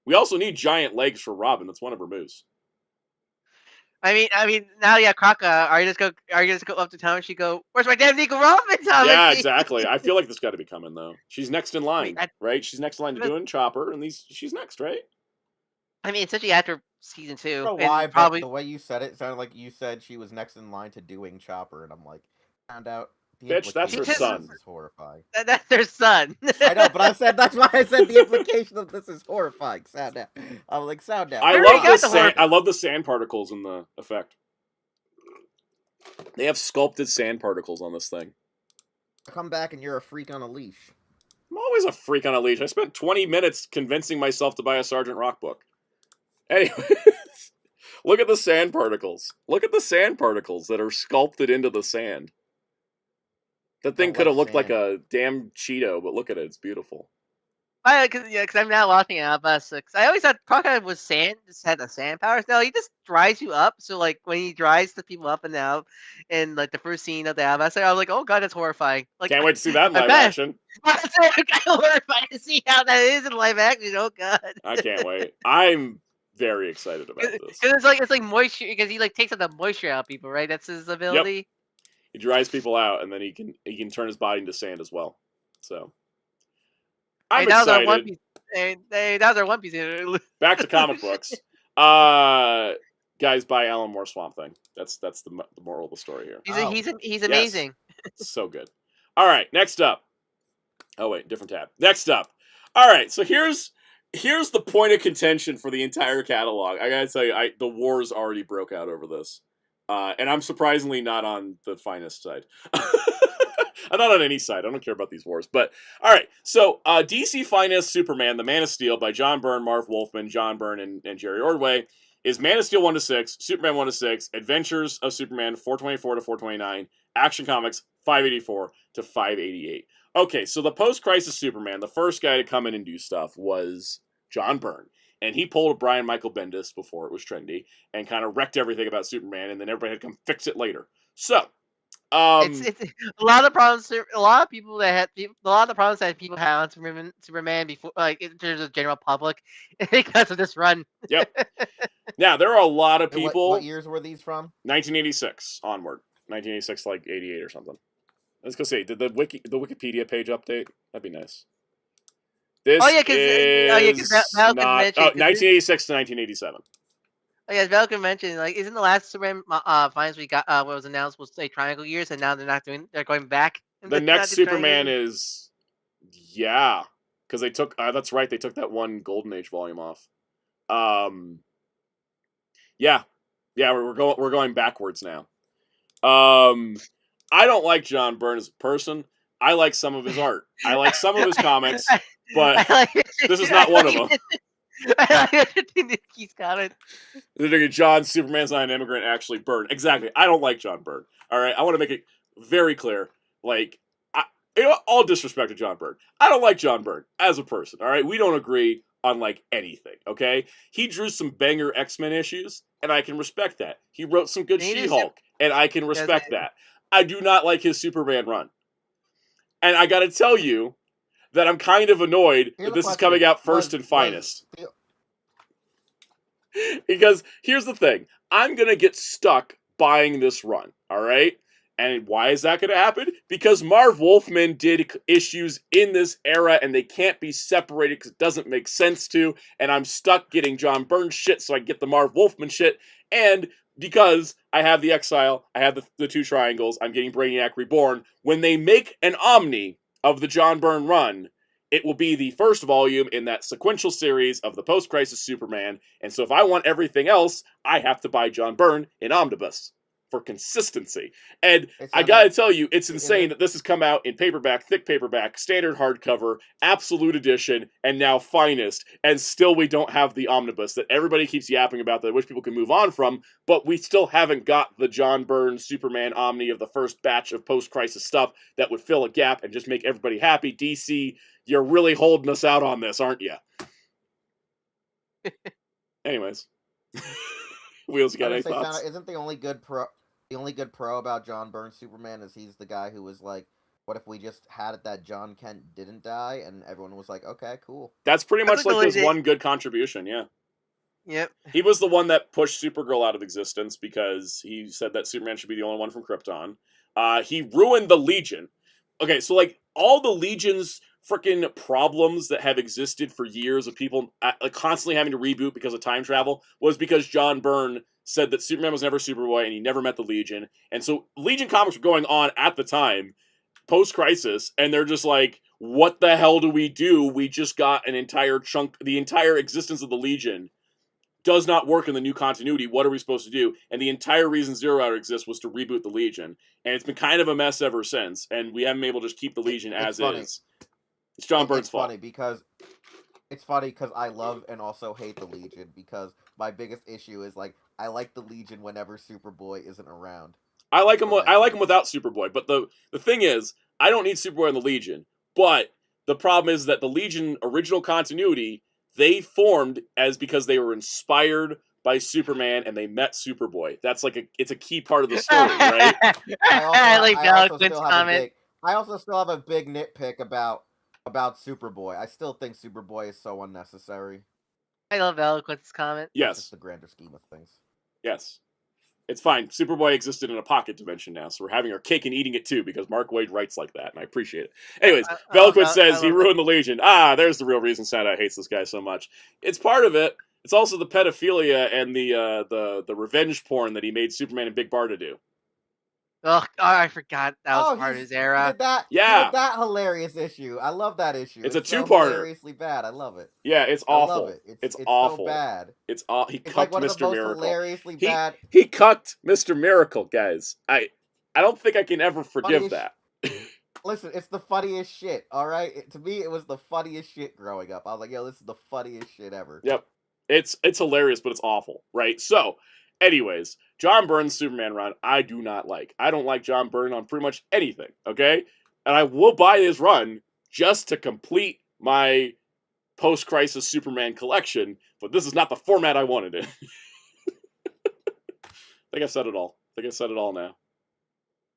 We also need giant legs for Robin. That's one of her moves. I mean, now Kraka, are you just go up to town and she go, "Where's my damn Nico Robin?" Yeah, exactly. I feel like this got to be coming though. She's next in line, right? She's next in line to doing Chopper, and she's next, right? I mean, especially after season 2. I don't know why, but the way you said it sounded like you said she was next in line to doing Chopper, and I'm like, found out. Bitch, that's her son. This is horrifying. That's their son. I know, but that's why I said the implication of this is horrifying. Sound out. I'm like, sound out. I love the sand particles in the effect. They have sculpted sand particles on this thing. Come back and you're a freak on a leash. I'm always a freak on a leash. I spent 20 minutes convincing myself to buy a Sergeant Rock book. Anyways, look at the sand particles. Look at the sand particles that are sculpted into the sand. That thing could have looked like a damn Cheeto, but look at it. It's beautiful. Because I'm now watching it on bus 6. I always thought Crocodile was sand, just had the sand powers. No, he just dries you up. So, like, when he dries the people up and down in, like, the first scene of the Abbas, I was like, oh god, that's horrifying. Like, can't wait to see that in live action. I'm kind of horrified to see how that is in live action. Oh god. I can't wait. I'm very excited about this. Because it's like moisture, because he, like, takes out the moisture out of people, right? That's his ability. Yep. He dries people out, and then he can turn his body into sand as well. So I'm excited. That was our One Piece. Back to comic books. Guys, buy Alan Moore Swamp Thing. That's the moral of the story here. He's amazing. Yes. So good. All right, next up. Oh wait, different tab. Next up. All right, so here's the point of contention for the entire catalog. I gotta tell you, the wars already broke out over this. And I'm surprisingly not on the finest side. I'm not on any side. I don't care about these wars. But, all right. So, DC Finest Superman, The Man of Steel by John Byrne, Marv Wolfman, John Byrne, and Jerry Ordway is Man of Steel 1-6, Superman 1-6, Adventures of Superman 424 to 429, Action Comics 584 to 588. Okay, so the post-crisis Superman, the first guy to come in and do stuff was John Byrne. And he pulled a Brian Michael Bendis before it was trendy and kind of wrecked everything about Superman, and then everybody had to come fix it later. So, it's a lot of problems. A lot of the problems that people had on Superman before, like in terms of general public, because of this run. Yep. Now there are a lot of people. What years were these from? 1986 onward. 1986 to like 88 or something. Let's go see. Did the Wikipedia page update? That'd be nice. This is 1986 to 1987. Oh yeah, Velcro mentioned, like, isn't the last Superman finals we got what was announced was say Triangle Years, and now they're going back. The next Superman is, because they took that's right, they took that one Golden Age volume off. We're going backwards now. I don't like John Byrne as a person. I like some of his art. I like some of his comics, but this is not one of them. I like Keith's comment. John, Superman's not an immigrant, actually Byrne. Exactly. I don't like John Byrne. All right, I want to make it very clear. Like, all disrespect to John Byrne. I don't like John Byrne as a person, all right? We don't agree on, like, anything, okay? He drew some banger X-Men issues, and I can respect that. He wrote some good She-Hulk, and I can respect that. I do not like his Superman run. And I gotta tell you that I'm kind of annoyed that this is coming out first and finest. Because here's the thing. I'm gonna get stuck buying this run, all right? And why is that going to happen? Because Marv Wolfman did issues in this era, and they can't be separated because it doesn't make sense to, and I'm stuck getting John Byrne shit so I get the Marv Wolfman shit, and because I have the Exile, I have the two triangles, I'm getting Brainiac Reborn. When they make an Omni of the John Byrne run, it will be the first volume in that sequential series of the post-crisis Superman, and so if I want everything else, I have to buy John Byrne in Omnibus for consistency. And I gotta tell you, it's insane that this has come out in paperback, thick paperback, standard hardcover, absolute edition, and now finest, and still we don't have the omnibus that everybody keeps yapping about that I wish people could move on from, but we still haven't got the John Byrne Superman Omni of the first batch of post-crisis stuff that would fill a gap and just make everybody happy. DC, you're really holding us out on this, aren't you? Anyways. Wheels, you got any thoughts? Isn't the only good pro about John Byrne Superman is he's the guy who was like, what if we just had it that John Kent didn't die? And everyone was like, okay, cool. That's pretty much like his one good contribution, yeah. Yep. He was the one that pushed Supergirl out of existence because he said that Superman should be the only one from Krypton. He ruined the Legion. Okay, so like all the Legion's freaking problems that have existed for years of people constantly having to reboot because of time travel was because John Byrne said that Superman was never Superboy and he never met the Legion. And so Legion comics were going on at the time, post-crisis, and they're just like, what the hell do? We just got an entire chunk, the entire existence of the Legion does not work in the new continuity. What are we supposed to do? And the entire reason Zero Hour exists was to reboot the Legion. And it's been kind of a mess ever since, and we haven't been able to just keep the Legion as is. It's John Byrne's fault. It's funny because I love and also hate the Legion, because my biggest issue is, like, I like the Legion whenever Superboy isn't around. I like him without Superboy, but the thing is, I don't need Superboy in the Legion. But the problem is that the Legion original continuity, they formed as because they were inspired by Superman and they met Superboy. That's like it's a key part of the story, right? I also still have a big nitpick about Superboy. I still think Superboy is so unnecessary. I love Eloquence's comment. Yes. Just the grander scheme of things. Yes. It's fine. Superboy existed in a pocket dimension now, so we're having our cake and eating it too, because Mark Waid writes like that, and I appreciate it. Anyways, Veloquent says he ruined the Legion. There's the real reason Santa hates this guy so much. It's part of it. It's also the pedophilia and the revenge porn that he made Superman and Big Barda do. Oh, I forgot that was part of his era. He did that, yeah, he did that hilarious issue. I love that issue. It's a two-parter. Hilariously bad. I love it. Yeah, it's awful. I love it. It's awful. So bad. He cucked like one Mr. of the most Miracle. Hilariously bad. He cucked Mr. Miracle, guys. I don't think I can ever forgive that. Listen, it's the funniest shit. All right, to me, it was the funniest shit growing up. I was like, yo, this is the funniest shit ever. Yep, it's hilarious, but it's awful, right? So. Anyways, John Byrne's Superman run, I do not like. I don't like John Byrne on pretty much anything, okay? And I will buy his run just to complete my post-crisis Superman collection, but this is not the format I wanted it. I think I've said it all. I think I've said it all now.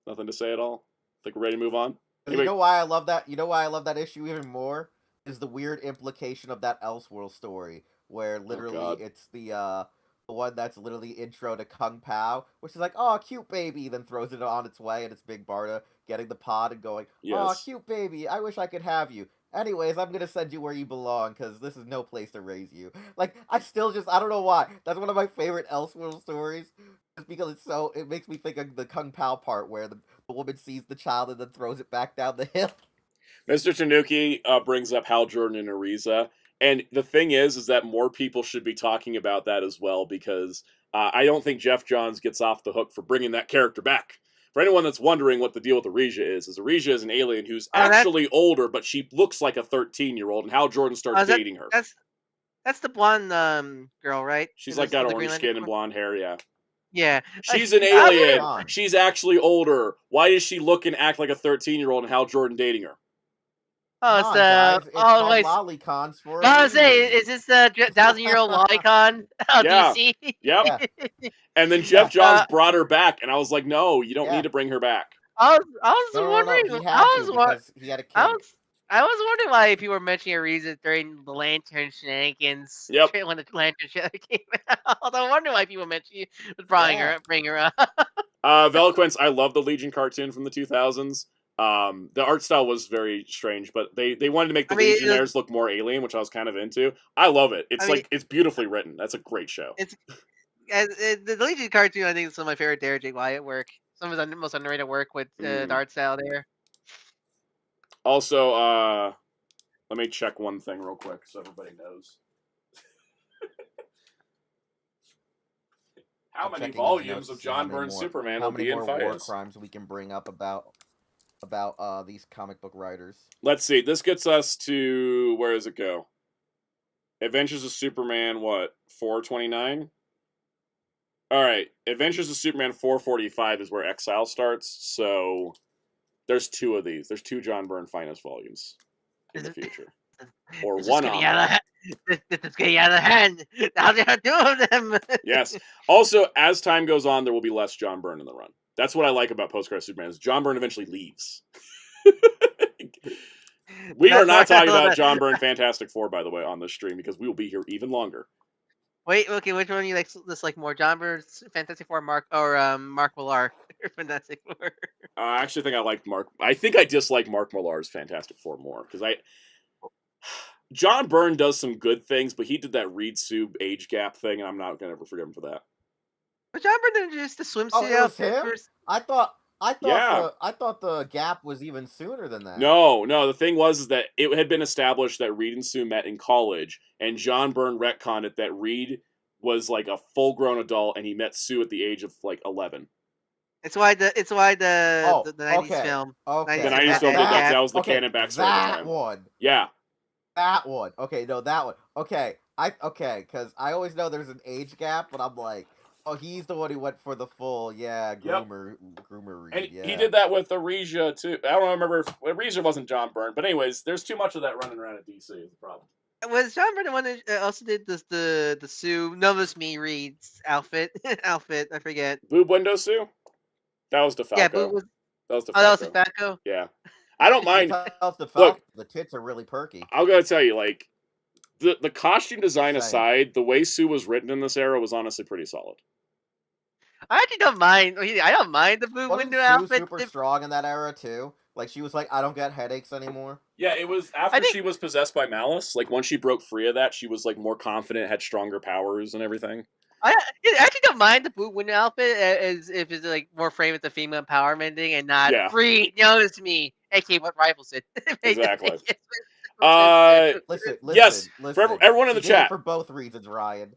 Nothing to say at all? Think we're ready to move on? Anyway. You know why I love that? You know why I love that issue even more? Is the weird implication of that Elseworld story, where literally it's the one that's literally intro to Kung Pao, which is like, oh, cute baby, then throws it on its way, and it's Big Barda getting the pod and going, oh, cute baby, I wish I could have you. Anyways, I'm gonna send you where you belong, because this is no place to raise you. Like, I don't know why. That's one of my favorite Elseworld stories, just because it makes me think of the Kung Pao part, where the woman sees the child and then throws it back down the hill. Mr. Tanuki brings up Hal Jordan and Ariza. And the thing is that more people should be talking about that as well, because I don't think Jeff Johns gets off the hook for bringing that character back. For anyone that's wondering what the deal with Ariza is Ariza is an alien who's actually older, but she looks like a 13-year-old, and Hal Jordan starts dating her. That's the blonde girl, right? She's like got orange skin and blonde hair, yeah. Yeah. She's an I was alien. wondering- She's actually older. Why does she look and act like a 13-year-old and Hal Jordan dating her? Oh, Come it's on, guys. It's called wait. Lolicons for a I was saying, reason. is this the 1,000-year-old Lolicon? Oh, Yeah. DC. Yep. Yeah. And then Jeff Johns Uh, brought her back, and I was like, no, you don't Yeah. need to bring her back. I was No, wondering. he had to because he had a I kink. was wondering why people were mentioning a reason during the Lantern shenanigans. Yep. When the Lantern shenanigans came out. I wonder why people mentioned bring her up. Veloquence, I love the Legion cartoon from the 2000s. The art style was very strange, but they wanted to make the Legionnaires look more alien, which I was kind of into. I love it. It's it's beautifully written. That's a great show. The Legion cartoon, I think, is some of my favorite Derek J. Wyatt work. Some of his most underrated work with the art style there. Also, let me check one thing real quick so everybody knows. How many volumes of John Byrne's Superman will be in How many more war Fias? crimes we can bring up about these comic book writers? Let's see. This gets us to, where does it go? Adventures of Superman, what, 429? All right. Adventures of Superman 445 is where Exile starts. So there's two of these. There's two John Byrne Finest volumes in the future. Or one on them. This is getting out of hand. Now there are two of them. Yes. Also, as time goes on, there will be less John Byrne in the run. That's what I like about Postcard Superman is John Byrne eventually leaves. We are not talking about John Byrne Fantastic Four, by the way, on this stream because we will be here even longer. Wait, okay, which one do you like more? John Byrne's Fantastic Four, Mark Millar Fantastic Four? I actually think I liked Mark. I think I dislike Mark Millar's Fantastic Four more because John Byrne does some good things, but he did that Reed Sue age gap thing, and I'm not gonna ever forgive him for that. But John Byrne didn't just the swimsuit Oh, it was outfit him? first. I thought Yeah. the gap was even sooner than that. No. The thing was that it had been established that Reed and Sue met in college, and John Byrne retconned it that Reed was like a full-grown adult, and he met Sue at the age of like 11. It's why the 90s okay. film. Okay. The 90s film, that was the canon backstory. That one. Yeah. That one. Okay, no, that one. Okay. Because I always know there's an age gap, but I'm like, oh, he's the one who went for the full, groomer Reed. And yeah. he did that with Arisia, too. I don't remember if Arisia wasn't John Byrne, but anyways, there's too much of that running around at DC is the problem. Was John Byrne the one that also did the Sue Novus Me Reed's outfit? I forget. Boob Window Sue? That was DeFalco. Yeah, Boob was. That was DeFalco. Oh, that was DeFalco? Yeah. I don't mind. Look, the tits are really perky. I'm going to tell you, like, the costume design aside, the way Sue was written in this era was honestly pretty solid. I actually don't mind. I don't mind the Boob Wasn't Window Sue outfit. super strong in that era, too? Like, she was like, I don't get headaches anymore. Yeah, it was after she was possessed by Malice. Like, once she broke free of that, she was, like, more confident, had stronger powers and everything. I actually don't mind the Boob Window outfit as if it's, like, more framed with the female empowerment thing and not Reed, notice me, aka what Rivals did. Exactly. Listen. Yes, for everyone in the chat. For both reasons, Ryan.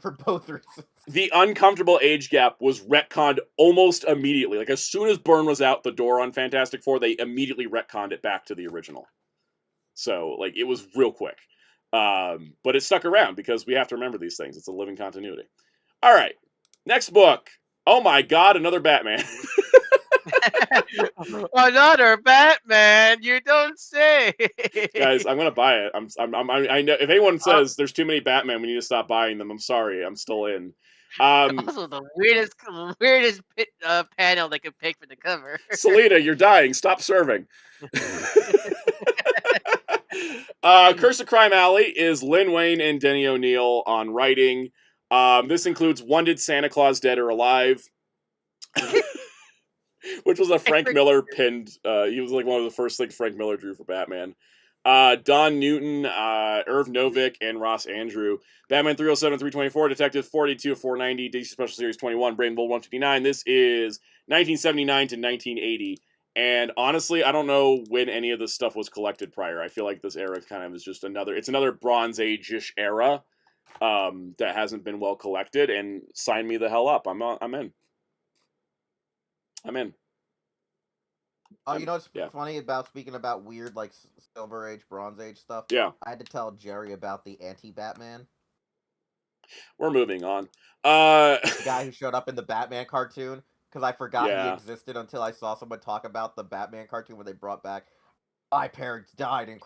For both reasons. The uncomfortable age gap was retconned almost immediately. Like, as soon as Byrne was out the door on Fantastic Four, they immediately retconned it back to the original. So, like, it was real quick. But it stuck around because we have to remember these things. It's a living continuity. All right. Next book. Oh my God, another Batman. Another Batman, you don't say. Guys, I'm gonna buy it. I know if anyone says there's too many Batman, we need to stop buying them. I'm sorry, I'm still in. Also, the weirdest panel they could pick for the cover. Selena, you're dying. Stop serving. Curse of Crime Alley is Lin Wayne and Denny O'Neil on writing. This includes One Did Santa Claus Dead or Alive? Which was a Frank Miller pinned. He was like one of the first things Frank Miller drew for Batman. Don Newton, Irv Novick, and Ross Andrew. Batman 307, 324, Detective 42, 490, DC Special Series 21, Brain Bold 159. This is 1979 to 1980. And honestly, I don't know when any of this stuff was collected prior. I feel like this era kind of is just another Bronze Age-ish era that hasn't been well collected. And sign me the hell up. I'm in. I'm in. Oh, you know what's funny about speaking about weird, like, Silver Age, Bronze Age stuff? Yeah. I had to tell Jerry about the anti-Batman. We're moving on. The guy who showed up in the Batman cartoon, because I forgot he Yeah. existed until I saw someone talk about the Batman cartoon where they brought back, my parents died in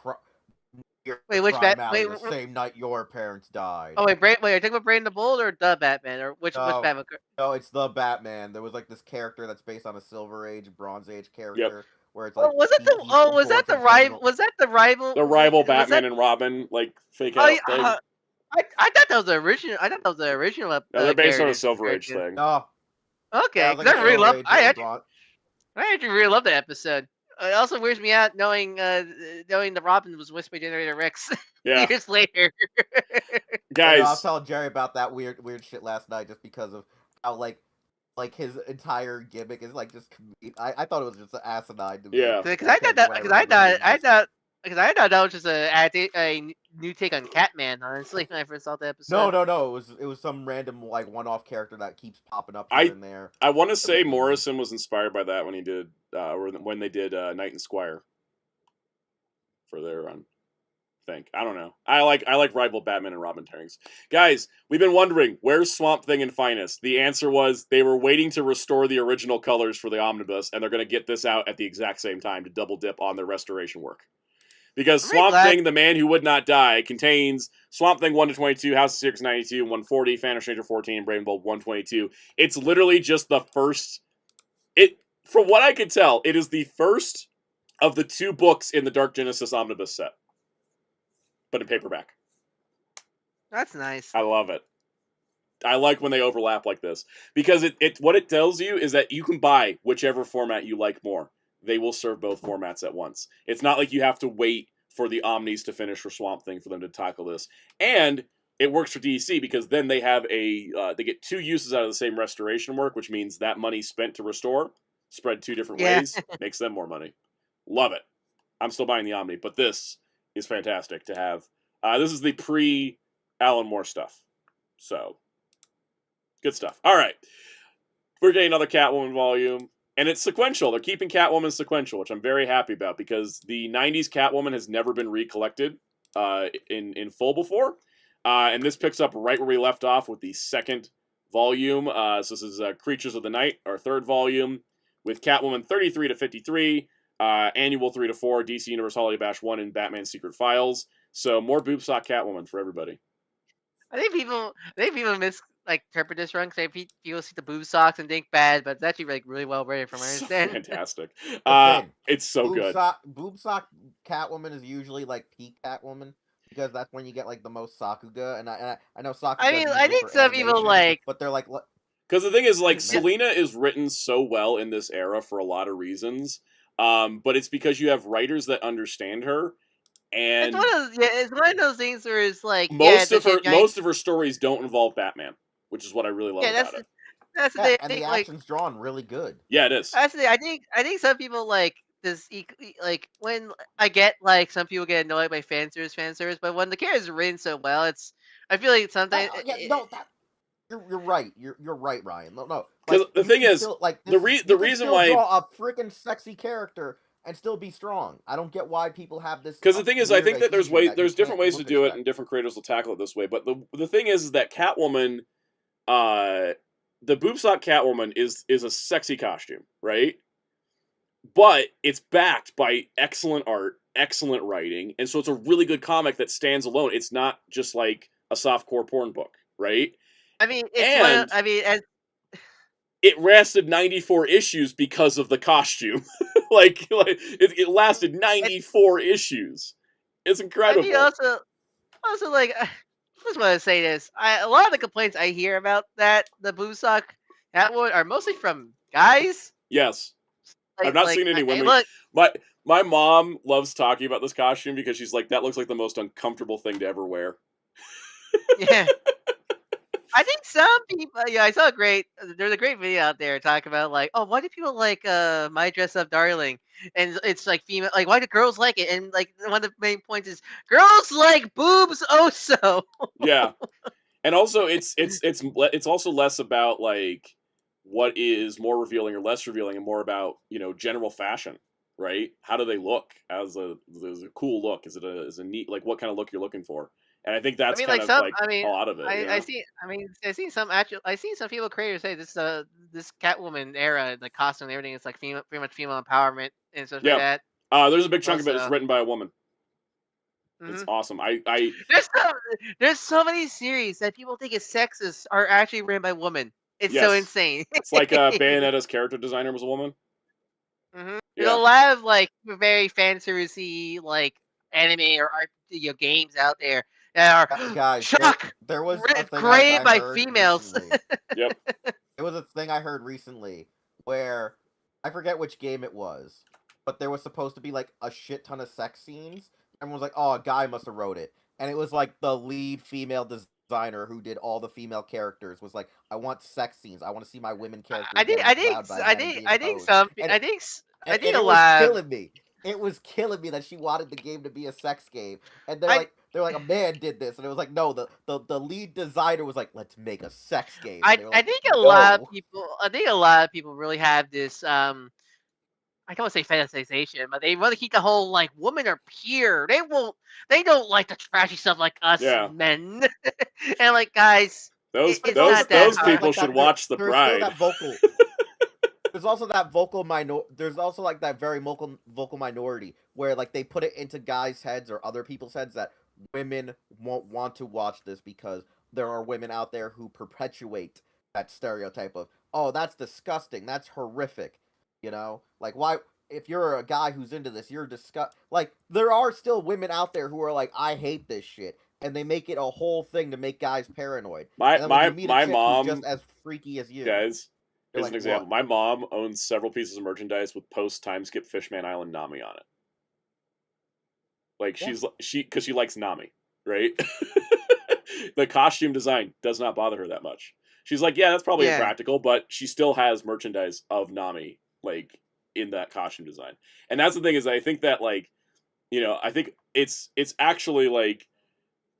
Wait, which Crime Bat? Alley Wait, the same night your parents died. oh wait, wait, are you talking about Brandon the Bold or the Batman, or which No, Batman? no, it's the Batman. There was like this character that's based on a Silver Age, Bronze Age character, Yep. where it's Oh, like was that the? he's Oh, was born that the from rival? criminal. Was that the rival? The rival Was Batman that? and Robin like fake Oh, out yeah, thing. I thought that was the original. I thought that was the original. No, they're based on a character- Silver Age cartoon. thing. No, Okay, yeah, it was 'cause like I a really Silver love. Age or Bronze. I actually really love that episode. It also weirds me out knowing the Robin was voiced by Generator Rex Yeah. years later. Yeah, no, I was Guys, telling Jerry about that weird shit last night just because of how like his entire gimmick is like just I thought it was just asinine to me. Yeah. Because I thought that. Because I thought that was just a new take on Catman. Honestly, when I first saw the episode. No. It was some random like one-off character that keeps popping up here and there. I want to say Morrison was inspired by that when he did, or when they did Knight and Squire for their run. I don't know. I like rival Batman and Robin pairings. Guys, we've been wondering, where's Swamp Thing and Finest? The answer was they were waiting to restore the original colors for the omnibus, and they're going to get this out at the exact same time to double dip on their restoration work. Because Swamp Thing, The Man Who Would Not Die, contains Swamp Thing 1-22, House of Secrets 92, 140, Phantom Stranger 14, Brave and Bold 122. It's literally just the first. From what I could tell, it is the first of the 2 books in the Dark Genesis omnibus set, but in paperback. That's nice. I love it. I like when they overlap like this because what it tells you is that you can buy whichever format you like more. They will serve both formats at once. It's not like you have to wait for the Omnis to finish for Swamp Thing for them to tackle this. And it works for DC because then they have they get 2 uses out of the same restoration work, which means that money spent to restore, spread 2 different ways, makes them more money. Love it. I'm still buying the Omni, but this is fantastic to have. This is the pre-Alan Moore stuff. So, good stuff. All right. We're getting another Catwoman volume. And it's sequential. They're keeping Catwoman sequential, which I'm very happy about because the 90s Catwoman has never been recollected in full before. And this picks up right where we left off with the second volume. So this is Creatures of the Night, our third volume, with Catwoman 33 to 53, Annual 3 to 4, DC Universe Holiday Bash 1, and Batman Secret Files. So more boob sock Catwoman for everybody. I think people interpret this wrong because people see the boob socks and think bad, but it's actually like really well written from what I understand. Fantastic. It's so good. Boob sock Catwoman is usually like peak Catwoman because that's when you get like the most Sakuga, and I know Sakuga. I think some people like, but they're like. Because the thing is, like, Selena is written so well in this era for a lot of reasons, but it's because you have writers that understand her. And it's one of those things where it's like most of her stories don't involve Batman, which is what I really love about it. That's the thing. And the action's drawn really good. Yeah, it is. That's the thing. I think some people like this. Like when I get like some people get annoyed by fan service, but when the character is written so well, I feel like sometimes. You're right. You're right, Ryan. No. Because the thing is, the reason why draw a freaking sexy character and still be strong. I don't get why people have this. Because the thing is, I think that there's different ways to do it, and different creators will tackle it this way. But the thing is that Catwoman, the boob sock Catwoman is a sexy costume, right? But it's backed by excellent art, excellent writing, and so it's a really good comic that stands alone. It's not just like a softcore porn book, right? I mean, it lasted 94 issues because of the costume. like it lasted 94 issues. It's incredible. I mean, also like, I just want to say this. A lot of the complaints I hear about the boob sock Catwoman are mostly from guys. Yes. I've not seen any women. My mom loves talking about this costume because she's like, that looks like the most uncomfortable thing to ever wear. Yeah. I think some people, I saw there's a great video out there talking about like, oh, why do people like My Dress Up Darling? And it's like female, like why do girls like it? And like one of the main points is girls like boobs also. Yeah. And also it's also less about like what is more revealing or less revealing and more about, general fashion, right? How do they look as a cool look? Is it a neat, like what kind of look you're looking for? And I think that's kind like of some, like a lot of it. I see some female creators say this this Catwoman era, the costume and everything is like pretty much female empowerment and stuff like that. There's a big chunk of it that's written by a woman. It's awesome. There's so many series that people think is sexist are actually written by women. It's so insane. It's like Bayonetta's character designer was a woman. There's a lot of like very fantasy like anime or games out there that are guys. There was a thing created by heard females. Yep. It was a thing I heard recently where I forget which game it was, but there was supposed to be like a shit ton of sex scenes. Everyone was like, "Oh, a guy must have wrote it," and it was like the lead female designer who did all the female characters was like, "I want sex scenes. I want to see my women characters." I think a was lot. Killing me. It was killing me that she wanted the game to be a sex game, and they're like, a man did this, and it was like, no, the lead designer was like, let's make a sex game. I think a lot of people really have this I don't want to say fantasization, but they want to keep the whole like women are pure. They don't like the trashy stuff like us men. And like guys, those people should watch The Bride. There's also that vocal There's also like that very vocal minority where like they put it into guys' heads or other people's heads that women won't want to watch this because there are women out there who perpetuate that stereotype of, oh, that's disgusting, that's horrific. You know, like why? If you're a guy who's into this, you're like there are still women out there who are like, I hate this shit, and they make it a whole thing to make guys paranoid. My mom who's just as freaky as you. Guys, here's like, an example. what? My mom owns several pieces of merchandise with post time skip Fishman Island Nami on it. Like because she likes Nami, right? The costume design does not bother her that much. She's like, yeah, that's probably impractical, but she still has merchandise of Nami. Like in that costume design. And that's the thing is I think that like, you know, I think it's actually like,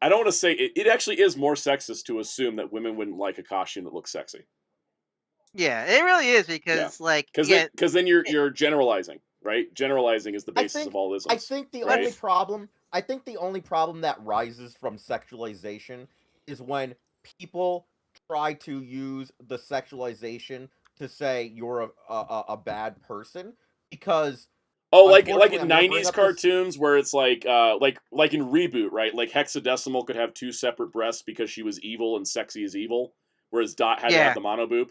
I don't want to say it actually is more sexist to assume that women wouldn't like a costume that looks sexy. Yeah, it really is because like because then you're generalizing, right? Generalizing is the basis of all this. I think the only problem that rises from sexualization is when people try to use the sexualization to say you're a bad person because like in 90s cartoons where it's like in Reboot, right? Like Hexadecimal could have two separate breasts because she was evil and sexy is evil, whereas Dot had to have the mono boob.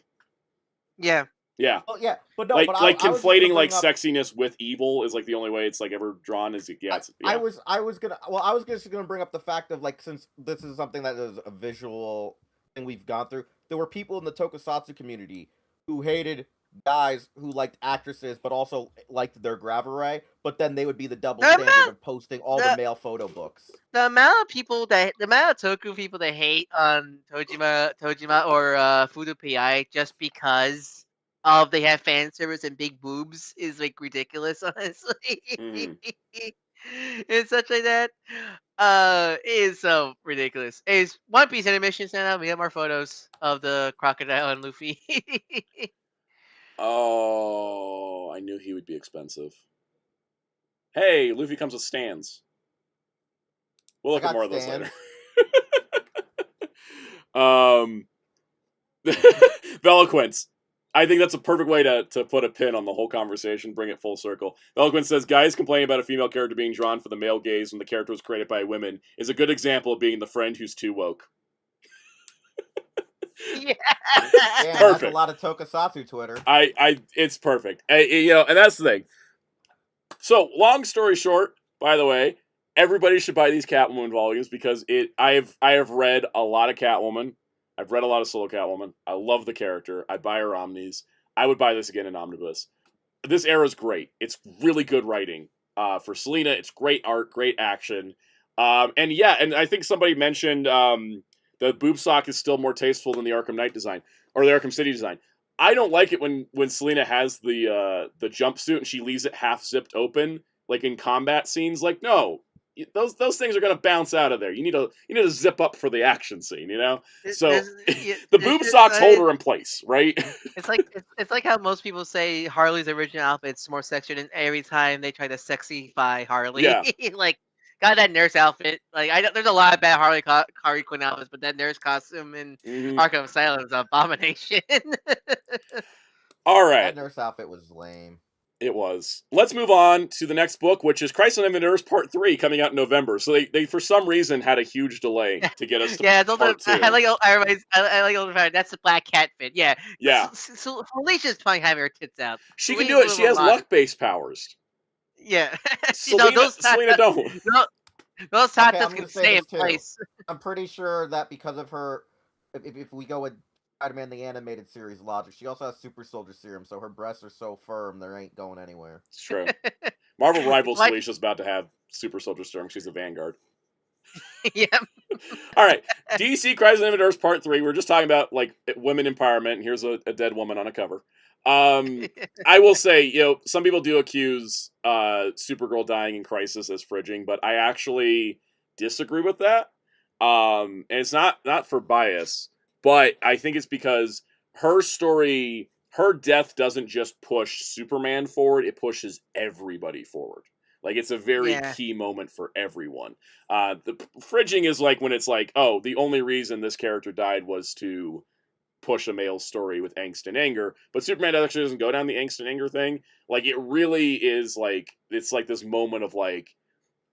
Yeah. Yeah. Well, yeah, but no, like conflating like sexiness with evil is like the only way it's like ever drawn is I was just gonna bring up the fact of like, since this is something that is a visual thing we've gone through, there were people in the Tokusatsu community who hated guys who liked actresses but also liked their gravaray, but then they would be the double standard of posting all the male photo books. The amount of Toku people that hate on Tojima or Fudo PI just because of they have fan service and big boobs is like ridiculous, honestly. It's such like that. It is so ridiculous. It's One Piece intermission now. We have more photos of the crocodile and Luffy. Oh, I knew he would be expensive. Hey, Luffy comes with stands. We'll look at more of those later. Veloquence. I think that's a perfect way to put a pin on the whole conversation, bring it full circle. Veloquence says, guys complaining about a female character being drawn for the male gaze when the character was created by women is a good example of being the friend who's too woke. Yeah. Damn, that's a lot of Tokusatsu Twitter. It's perfect. You know, and that's the thing. So, long story short, by the way, everybody should buy these Catwoman volumes because I have read a lot of Catwoman. I've read a lot of solo Catwoman. I love the character. I buy her omnis. I would buy this again in omnibus. This era is great. It's really good writing. For Selena, it's great art, great action. And I think somebody mentioned the boob sock is still more tasteful than the Arkham Knight design or the Arkham City design. I don't like it when Selena has the jumpsuit and she leaves it half zipped open, like in combat scenes. Like, no, those things are gonna bounce out of there. You need to zip up for the action scene, you know. So the boob socks hold her in place, right? It's like how most people say Harley's original outfit's more sexier than every time they try to sexify Harley. Yeah. Like got that nurse outfit. Like I know there's a lot of bad Harley Quinn outfits, but that nurse costume in Arkham Asylum is an abomination. All right. That nurse outfit was lame. It was. Let's move on to the next book, which is Crisis on Infinite Earths Part 3, coming out in November. So they for some reason, had a huge delay to get us to yeah, it's also, Part 2. I like Ultraman. That's the black cat fit. Yeah. Yeah. So Felicia's fine having her tits out. She can do it. She has luck-based powers. Yeah. Selena don't. Those tattoos can stay in place. I'm pretty sure that because of her, if we go with Spider-Man the animated series logic, she also has super soldier serum, so her breasts are so firm they ain't going anywhere. It's true. Marvel rivals Felicia's about to have super soldier serum. She's a Vanguard. Yeah. All right. DC Crisis on Infinite Earths Part 3. We're just talking about like women empowerment, and here's a dead woman on a cover. I will say, some people do accuse Supergirl dying in Crisis as fridging, but I actually disagree with that. And it's not for bias, but I think it's because her story, her death doesn't just push Superman forward, it pushes everybody forward. Like, it's a very key moment for everyone. The fridging is like when it's like, oh, the only reason this character died was to push a male story with angst and anger, but Superman actually doesn't go down the angst and anger thing. Like, it really is like, it's like this moment of like,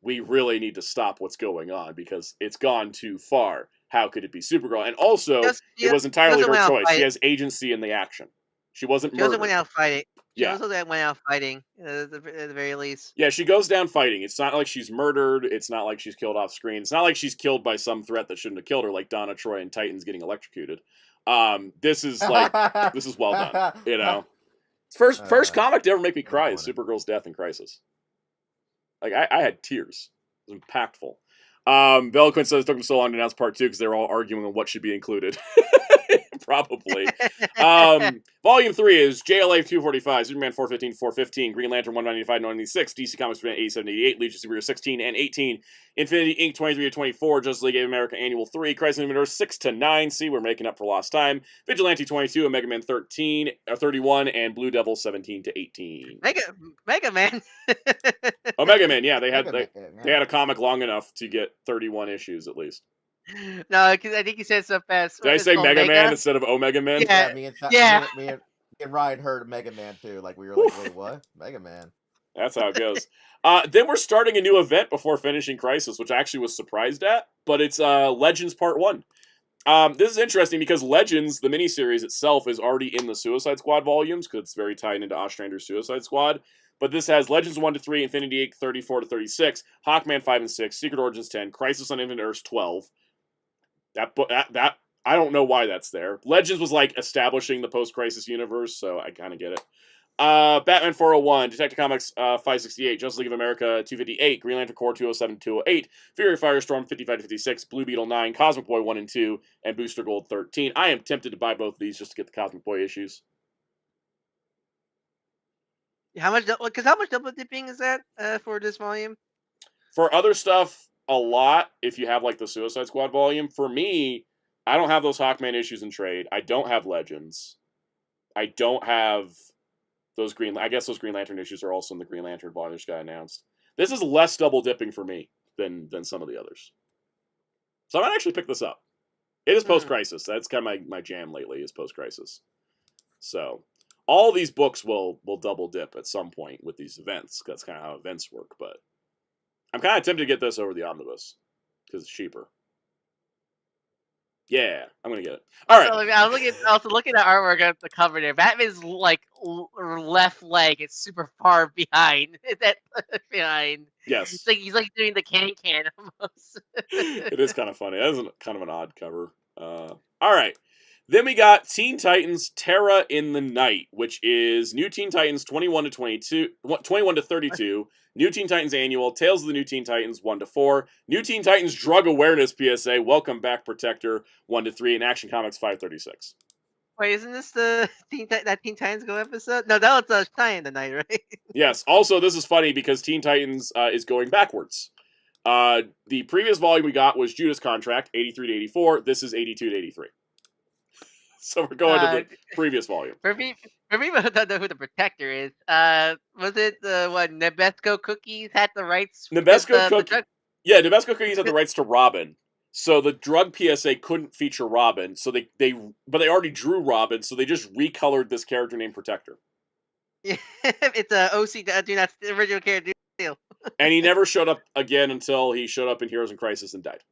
we really need to stop what's going on because it's gone too far. How could it be Supergirl? And also, it was entirely her choice. She has agency in the action. She wasn't murdered. She also went out fighting. She also went out fighting, at the very least. Yeah, she goes down fighting. It's not like she's murdered. It's not like she's killed off screen. It's not like she's killed by some threat that shouldn't have killed her, like Donna Troy and Titans getting electrocuted. This is well done. First comic to ever make me cry is Supergirl's death in Crisis. Like, I had tears. It was impactful. Bella Quinn says it took them so long to announce Part 2 because they were all arguing on what should be included. Probably. Volume 3 is JLA 245, Superman 415, 415, Green Lantern 195, 196, DC Comics 87, 88, Legion Superior 16 and 18, Infinity Inc. 23 to 24, Justice League of America Annual 3, Crisis on Infinite Earths 6 to 9. See, we're making up for lost time. Vigilante 22, Omega Man 31, and Blue Devil 17 to 18. Mega Man. Omega Man, yeah, they had a comic long enough to get 31 issues at least. No, because I think he said so fast. Did I say Mega Man instead of Omega Man? Yeah, me and Ryan heard Mega Man too. Like, we were like, wait, what? Mega Man. That's how it goes. Then we're starting a new event before finishing Crisis, which I actually was surprised at, but it's Legends Part 1. This is interesting because Legends, the miniseries itself, is already in the Suicide Squad volumes because it's very tied into Ostrander's Suicide Squad. But this has Legends 1 to 3, Infinity Inc. 34 to 36, Hawkman 5 and 6, Secret Origins 10, Crisis on Infinite Earths 12. That I don't know why that's there. Legends was like establishing the post-Crisis universe, so I kind of get it. Batman 401, Detective Comics 568, Justice League of America 258, Green Lantern Corps 207 208, Fury Firestorm 55 to 56, Blue Beetle 9, Cosmic Boy 1 and 2, and Booster Gold 13. I am tempted to buy both of these just to get the Cosmic Boy issues. How much double dipping is that for this volume? For other stuff, a lot. If you have like the Suicide Squad volume, for me, I don't have those Hawkman issues in trade. I don't have Legends. I don't have those I guess those Green Lantern issues are also in the Green Lantern volume that just got announced. This is less double dipping for me than some of the others. So I might actually pick this up. It is post-Crisis. That's kind of my jam lately is post-Crisis. So all these books will double dip at some point with these events. That's kind of how events work, but I'm kind of tempted to get this over the omnibus because it's cheaper. Yeah, I'm gonna get it. All right. I was looking at artwork at the cover there. Batman's like left leg is super far behind. Behind. Yes. It's like he's like doing the can almost. It is kind of funny. That is kind of an odd cover. All right. Then we got Teen Titans Terra in the Night, which is New Teen Titans 21 to 32, New Teen Titans Annual, Tales of the New Teen Titans 1 to 4, New Teen Titans Drug Awareness PSA, Welcome Back Protector 1 to 3, and Action Comics 536. Wait, isn't this the Teen Titans Go episode? No, that was Shine in the Night, right? Yes. Also, this is funny because Teen Titans is going backwards. The previous volume we got was Judas Contract, 83 to 84. This is 82 to 83. So we're going to the previous volume. For people who don't know who the Protector is, was it Nabesco Cookies had the rights? Nabesco Cookies. Yeah, Nabesco Cookies had the rights to Robin. So the drug PSA couldn't feature Robin, so but they already drew Robin, so they just recolored this character named Protector. It's a OC, do not original character deal. And he never showed up again until he showed up in Heroes in Crisis and died.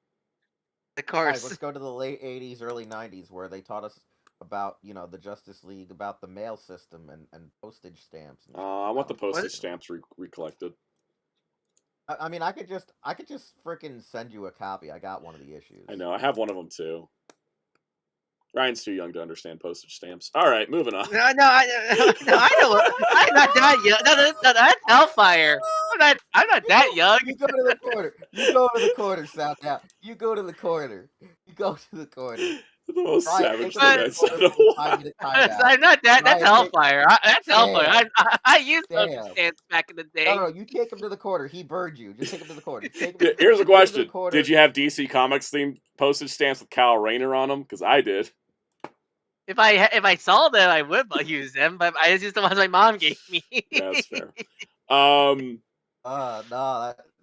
Of course. Right, let's go to the late 80s, early 90s, where they taught us about, the Justice League, about the mail system and postage stamps. I want the postage stamps recollected. I mean, I could just freaking send you a copy. I got one of the issues. I know, I have one of them too. Ryan's too young to understand postage stamps. All right, moving on. No, I know. I'm not that young. No, that's Hellfire. I'm not that young. You go to the corner. You go to the corner, Soundout. You go to the corner. You go to the corner. The most savage thing I said. I'm not that. That's Hellfire. That's Hellfire. I used postage stamps back in the day. No, you take him to the corner. He burned you. Just take him to the corner. Here's a question: did you have DC Comics themed postage stamps with Kyle Rayner on them? Because I did. If I saw them, I would use them, but I just used the ones my mom gave me. Yeah, that's fair.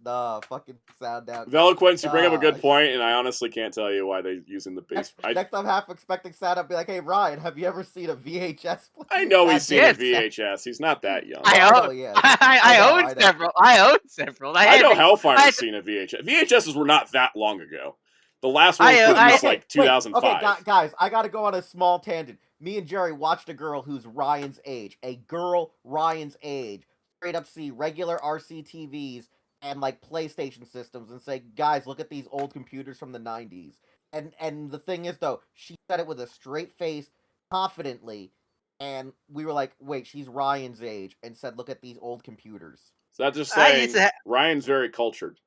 No, fucking Soundout. Veloquence, you bring up a good point, and I honestly can't tell you why they're using the base. Next, I'm half expecting Soundout to be like, "Hey, Ryan, have you ever seen a VHS?" I know he's seen a VHS. He's not that young. I own several. I own several. I know Hellfire's seen a VHS. VHSs were not that long ago. The last one was like 2005. Okay, guys, I gotta go on a small tangent. Me and Jerry watched a girl who's Ryan's age. A girl Ryan's age. Straight up see regular RCTVs and like PlayStation systems and say, guys, look at these old computers from the 90s. And the thing is, though, she said it with a straight face, confidently, and we were like, wait, she's Ryan's age, and said, look at these old computers. So that's just saying Ryan's very cultured.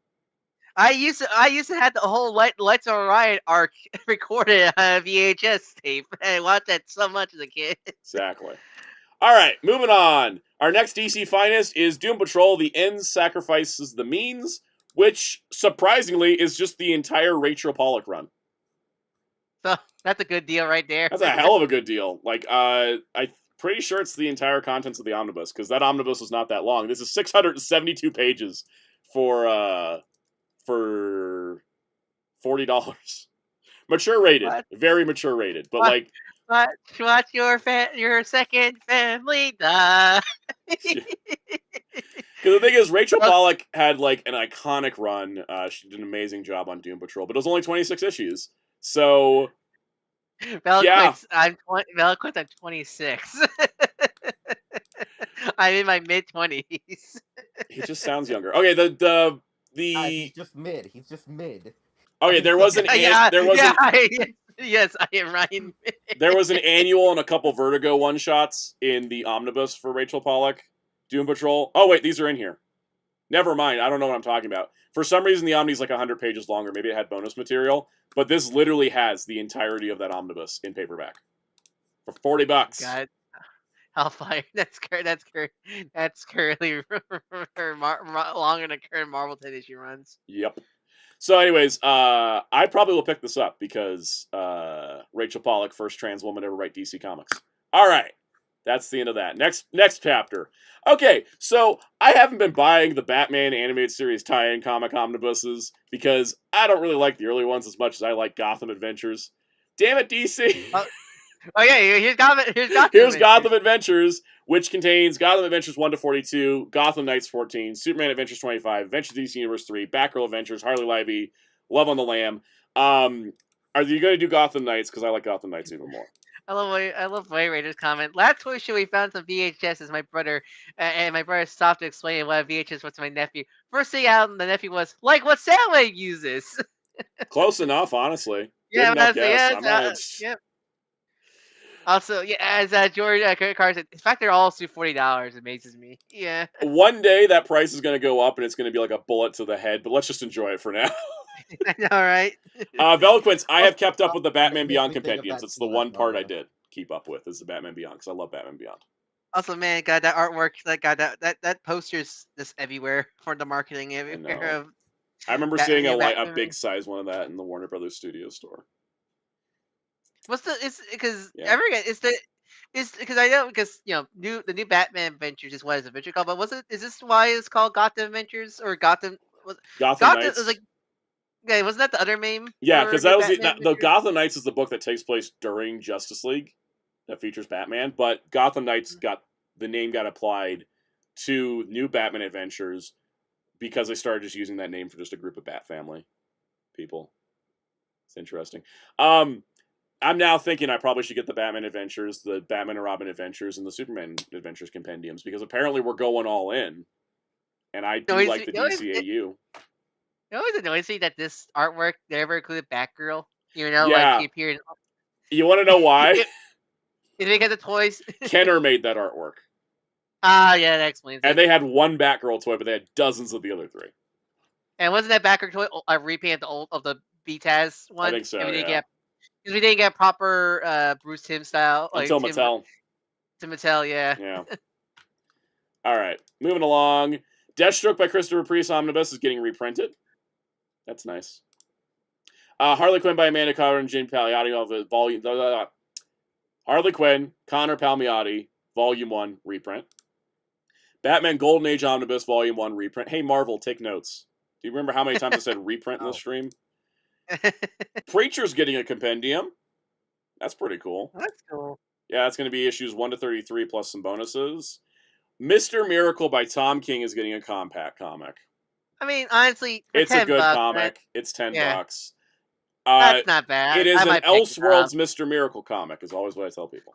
I used to have the whole Lights on Ryan arc recorded on a VHS tape. I watched that so much as a kid. Exactly. All right, moving on. Our next DC finest is Doom Patrol: The Ends Sacrifices the Means, which surprisingly is just the entire Rachel Pollack run. So that's a good deal right there. That's a hell of a good deal. Like, I'm pretty sure it's the entire contents of the omnibus, because that omnibus was not that long. This is 672 pages for $40. Mature rated, very mature rated, but like. Watch your second family die. Because the thing is, Rachel Pollack had like an iconic run. She did an amazing job on Doom Patrol, but it was only 26 issues. So, Veloquence, I'm 26. I'm in my mid-20s. He just sounds younger. Okay, he's just mid. He's just mid. Okay, there was an yes, I am Ryan. There was an annual and a couple Vertigo one-shots in the omnibus for Rachel Pollack, Doom Patrol. Oh, wait, these are in here. Never mind, I don't know what I'm talking about. For some reason, the Omni's like 100 pages longer. Maybe it had bonus material, but this literally has the entirety of that omnibus in paperback for $40. God, Hellfire. That's currently longer than current Marvel 10 issue runs. Yep. So, anyways, I probably will pick this up because Rachel Pollack, first trans woman to ever write DC Comics. All right, that's the end of that. Next chapter. Okay, so I haven't been buying the Batman animated series tie-in comic omnibuses because I don't really like the early ones as much as I like Gotham Adventures. Damn it, DC! Here's Gotham. Here's Gotham Adventures, which contains Gotham Adventures 1-42, Gotham Knights 14, Superman Adventures 25, Adventures DC Universe 3, Batgirl Adventures, Harley Livy, Love on the Lamb. Are you going to do Gotham Knights? Because I like Gotham Knights even more. I love White Raiders comment. Last toy show we found some VHSs. My brother and my brother stopped to explain what a VHS was to my nephew. First thing out, the nephew was like, "What Soundwave uses." Close enough, honestly. Yeah, yeah. Also, as George Carr said, in fact, they're all $40. Amazes me. Yeah. One day that price is going to go up, and it's going to be like a bullet to the head. But let's just enjoy it for now. All right. Veloquence, I have kept up with the Batman Beyond compendiums. It's the one part I did keep up with is the Batman Beyond because I love Batman Beyond. Also, man, God, that artwork, that poster's just everywhere for the marketing everywhere. I remember seeing a big size one of that in the Warner Brothers Studio store. It's because I know because the new Batman Adventures is what is Adventure called, but is this why it's called Gotham Adventures or Gotham? Gotham Knights. Is like Okay, wasn't that the other name? Yeah, for because that was the Batman? Gotham Knights is the book that takes place during Justice League that features Batman, but Gotham Knights the name got applied to New Batman Adventures because they started just using that name for just a group of Bat Family people. It's interesting. I'm now thinking I probably should get the Batman Adventures, the Batman and Robin Adventures, and the Superman Adventures compendiums because apparently we're going all in, and I do like the DCAU. It always annoys me that this artwork never included Batgirl. You know, Yeah. like she appeared. You want to know why? Is it because of toys? Kenner made that artwork. Ah, yeah, that explains it. And they had one Batgirl toy, but they had dozens of the other three. And wasn't that Batgirl toy a repaint of the BTAS one? I think so, Because we didn't get proper Bruce Timm style. Until Mattel. To Mattel, yeah. Yeah. All right, moving along. Deathstroke by Christopher Priest Omnibus is getting reprinted. That's nice. Harley Quinn by Amanda Carter and Jim Palmiotti of the volume. Harley Quinn, Connor Palmiotti, Volume 1 reprint. Batman Golden Age Omnibus Volume 1 reprint. Hey, Marvel, take notes. Do you remember how many times I said reprint in the stream? Preacher's getting a compendium. That's pretty cool. That's cool. Yeah, that's going to be issues 1 to 33 plus some bonuses. Mr. Miracle by Tom King is getting a compact comic. I mean, honestly, it's a good $10, comic. It's $10. That's not bad. It is an Elseworlds Mr. Miracle comic, is always what I tell people.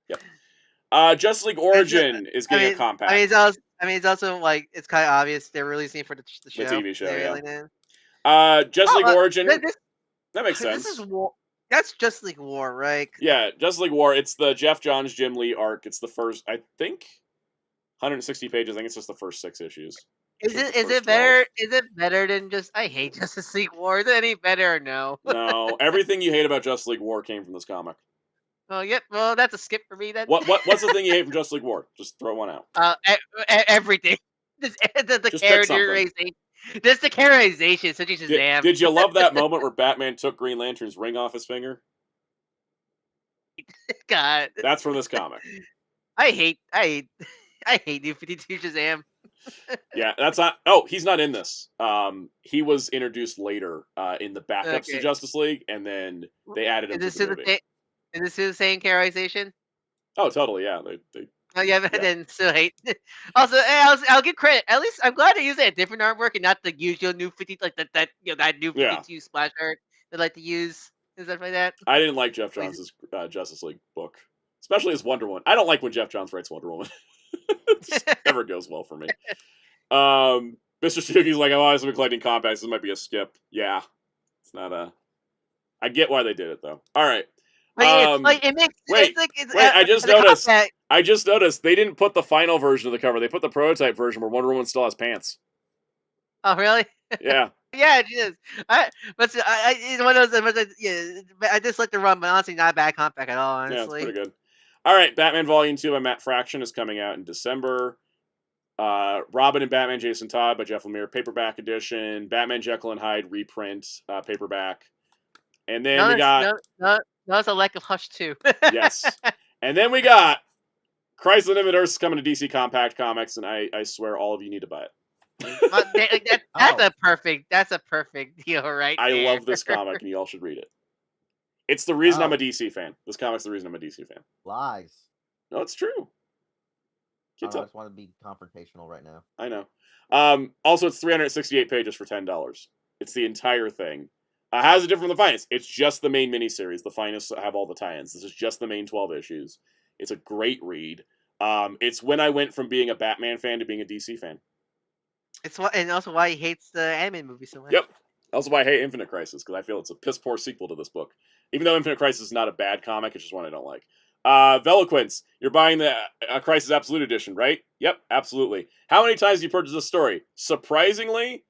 Yep. Justice League Origin is getting a compact. I mean, it's also like it's kind of obvious they're releasing for the show. The TV show, really Justice League Origin. That makes sense. This is War. That's Justice League War, right? Yeah, Justice League War. It's the Jeff Johns, Jim Lee arc. It's the first, I think, 160 pages. I think it's just the first 6 issues. Is it better? 12. Is it better than just? I hate Justice League War. Is it any better or no? No, everything you hate about Justice League War came from this comic. Oh, yep. Well, that's a skip for me then. What's the thing you hate from Justice League War? Just throw one out. Everything. The characterization. Just the characterization. Such as damn. Did you love that moment where Batman took Green Lantern's ring off his finger? God. That's from this comic. I hate New 52 Shazam. Yeah, that's not. Oh, he's not in this. He was introduced later in the backups to Justice League, and then they added him to the movie. Is this the same characterization? Oh, totally. Yeah, they Oh yeah, but then still hate. Also, I'll give credit. At least I'm glad they use a different artwork and not the usual New 50, like that New 52 splash art they like to use and stuff like that. I didn't like Jeff Johns' Justice League book, especially his Wonder Woman. I don't like when Jeff Johns writes Wonder Woman. It never goes well for me. Mr. Suzuki's like, oh, I've been collecting compacts. This might be a skip. Yeah, it's not a. I get why they did it though. All right. It makes. Wait, I just noticed. I just noticed they didn't put the final version of the cover. They put the prototype version where Wonder Woman still has pants. Oh, really? Yeah. Yeah, it is. It's one of those. I just like the run, but honestly, not a bad compact at all. Honestly, yeah, it's pretty good. All right, Batman Volume 2 by Matt Fraction is coming out in December. Robin and Batman Jason Todd by Jeff Lemire, paperback edition. Batman Jekyll and Hyde reprint, paperback. And then we got... No, it's a lack of Hush too. Yes. And then we got Crisis on Infinite Earths coming to DC Compact Comics, and I swear all of you need to buy it. That's a perfect deal right I there. love this comic, and you all should read it. It's the reason I'm a DC fan. This comic's the reason I'm a DC fan. Lies. No, it's true. I just want to be confrontational right now. I know. Also, it's 368 pages for $10. It's the entire thing. How is it different from the Finest? It's just the main miniseries. The Finest have all the tie-ins. This is just the main 12 issues. It's a great read. It's when I went from being a Batman fan to being a DC fan. And also why he hates the anime movie so much. Yep. Also why I hate Infinite Crisis, because I feel it's a piss-poor sequel to this book. Even though Infinite Crisis is not a bad comic, it's just one I don't like. Veloquence, you're buying the Crisis Absolute Edition, right? Yep, absolutely. How many times do you purchase this story? Surprisingly,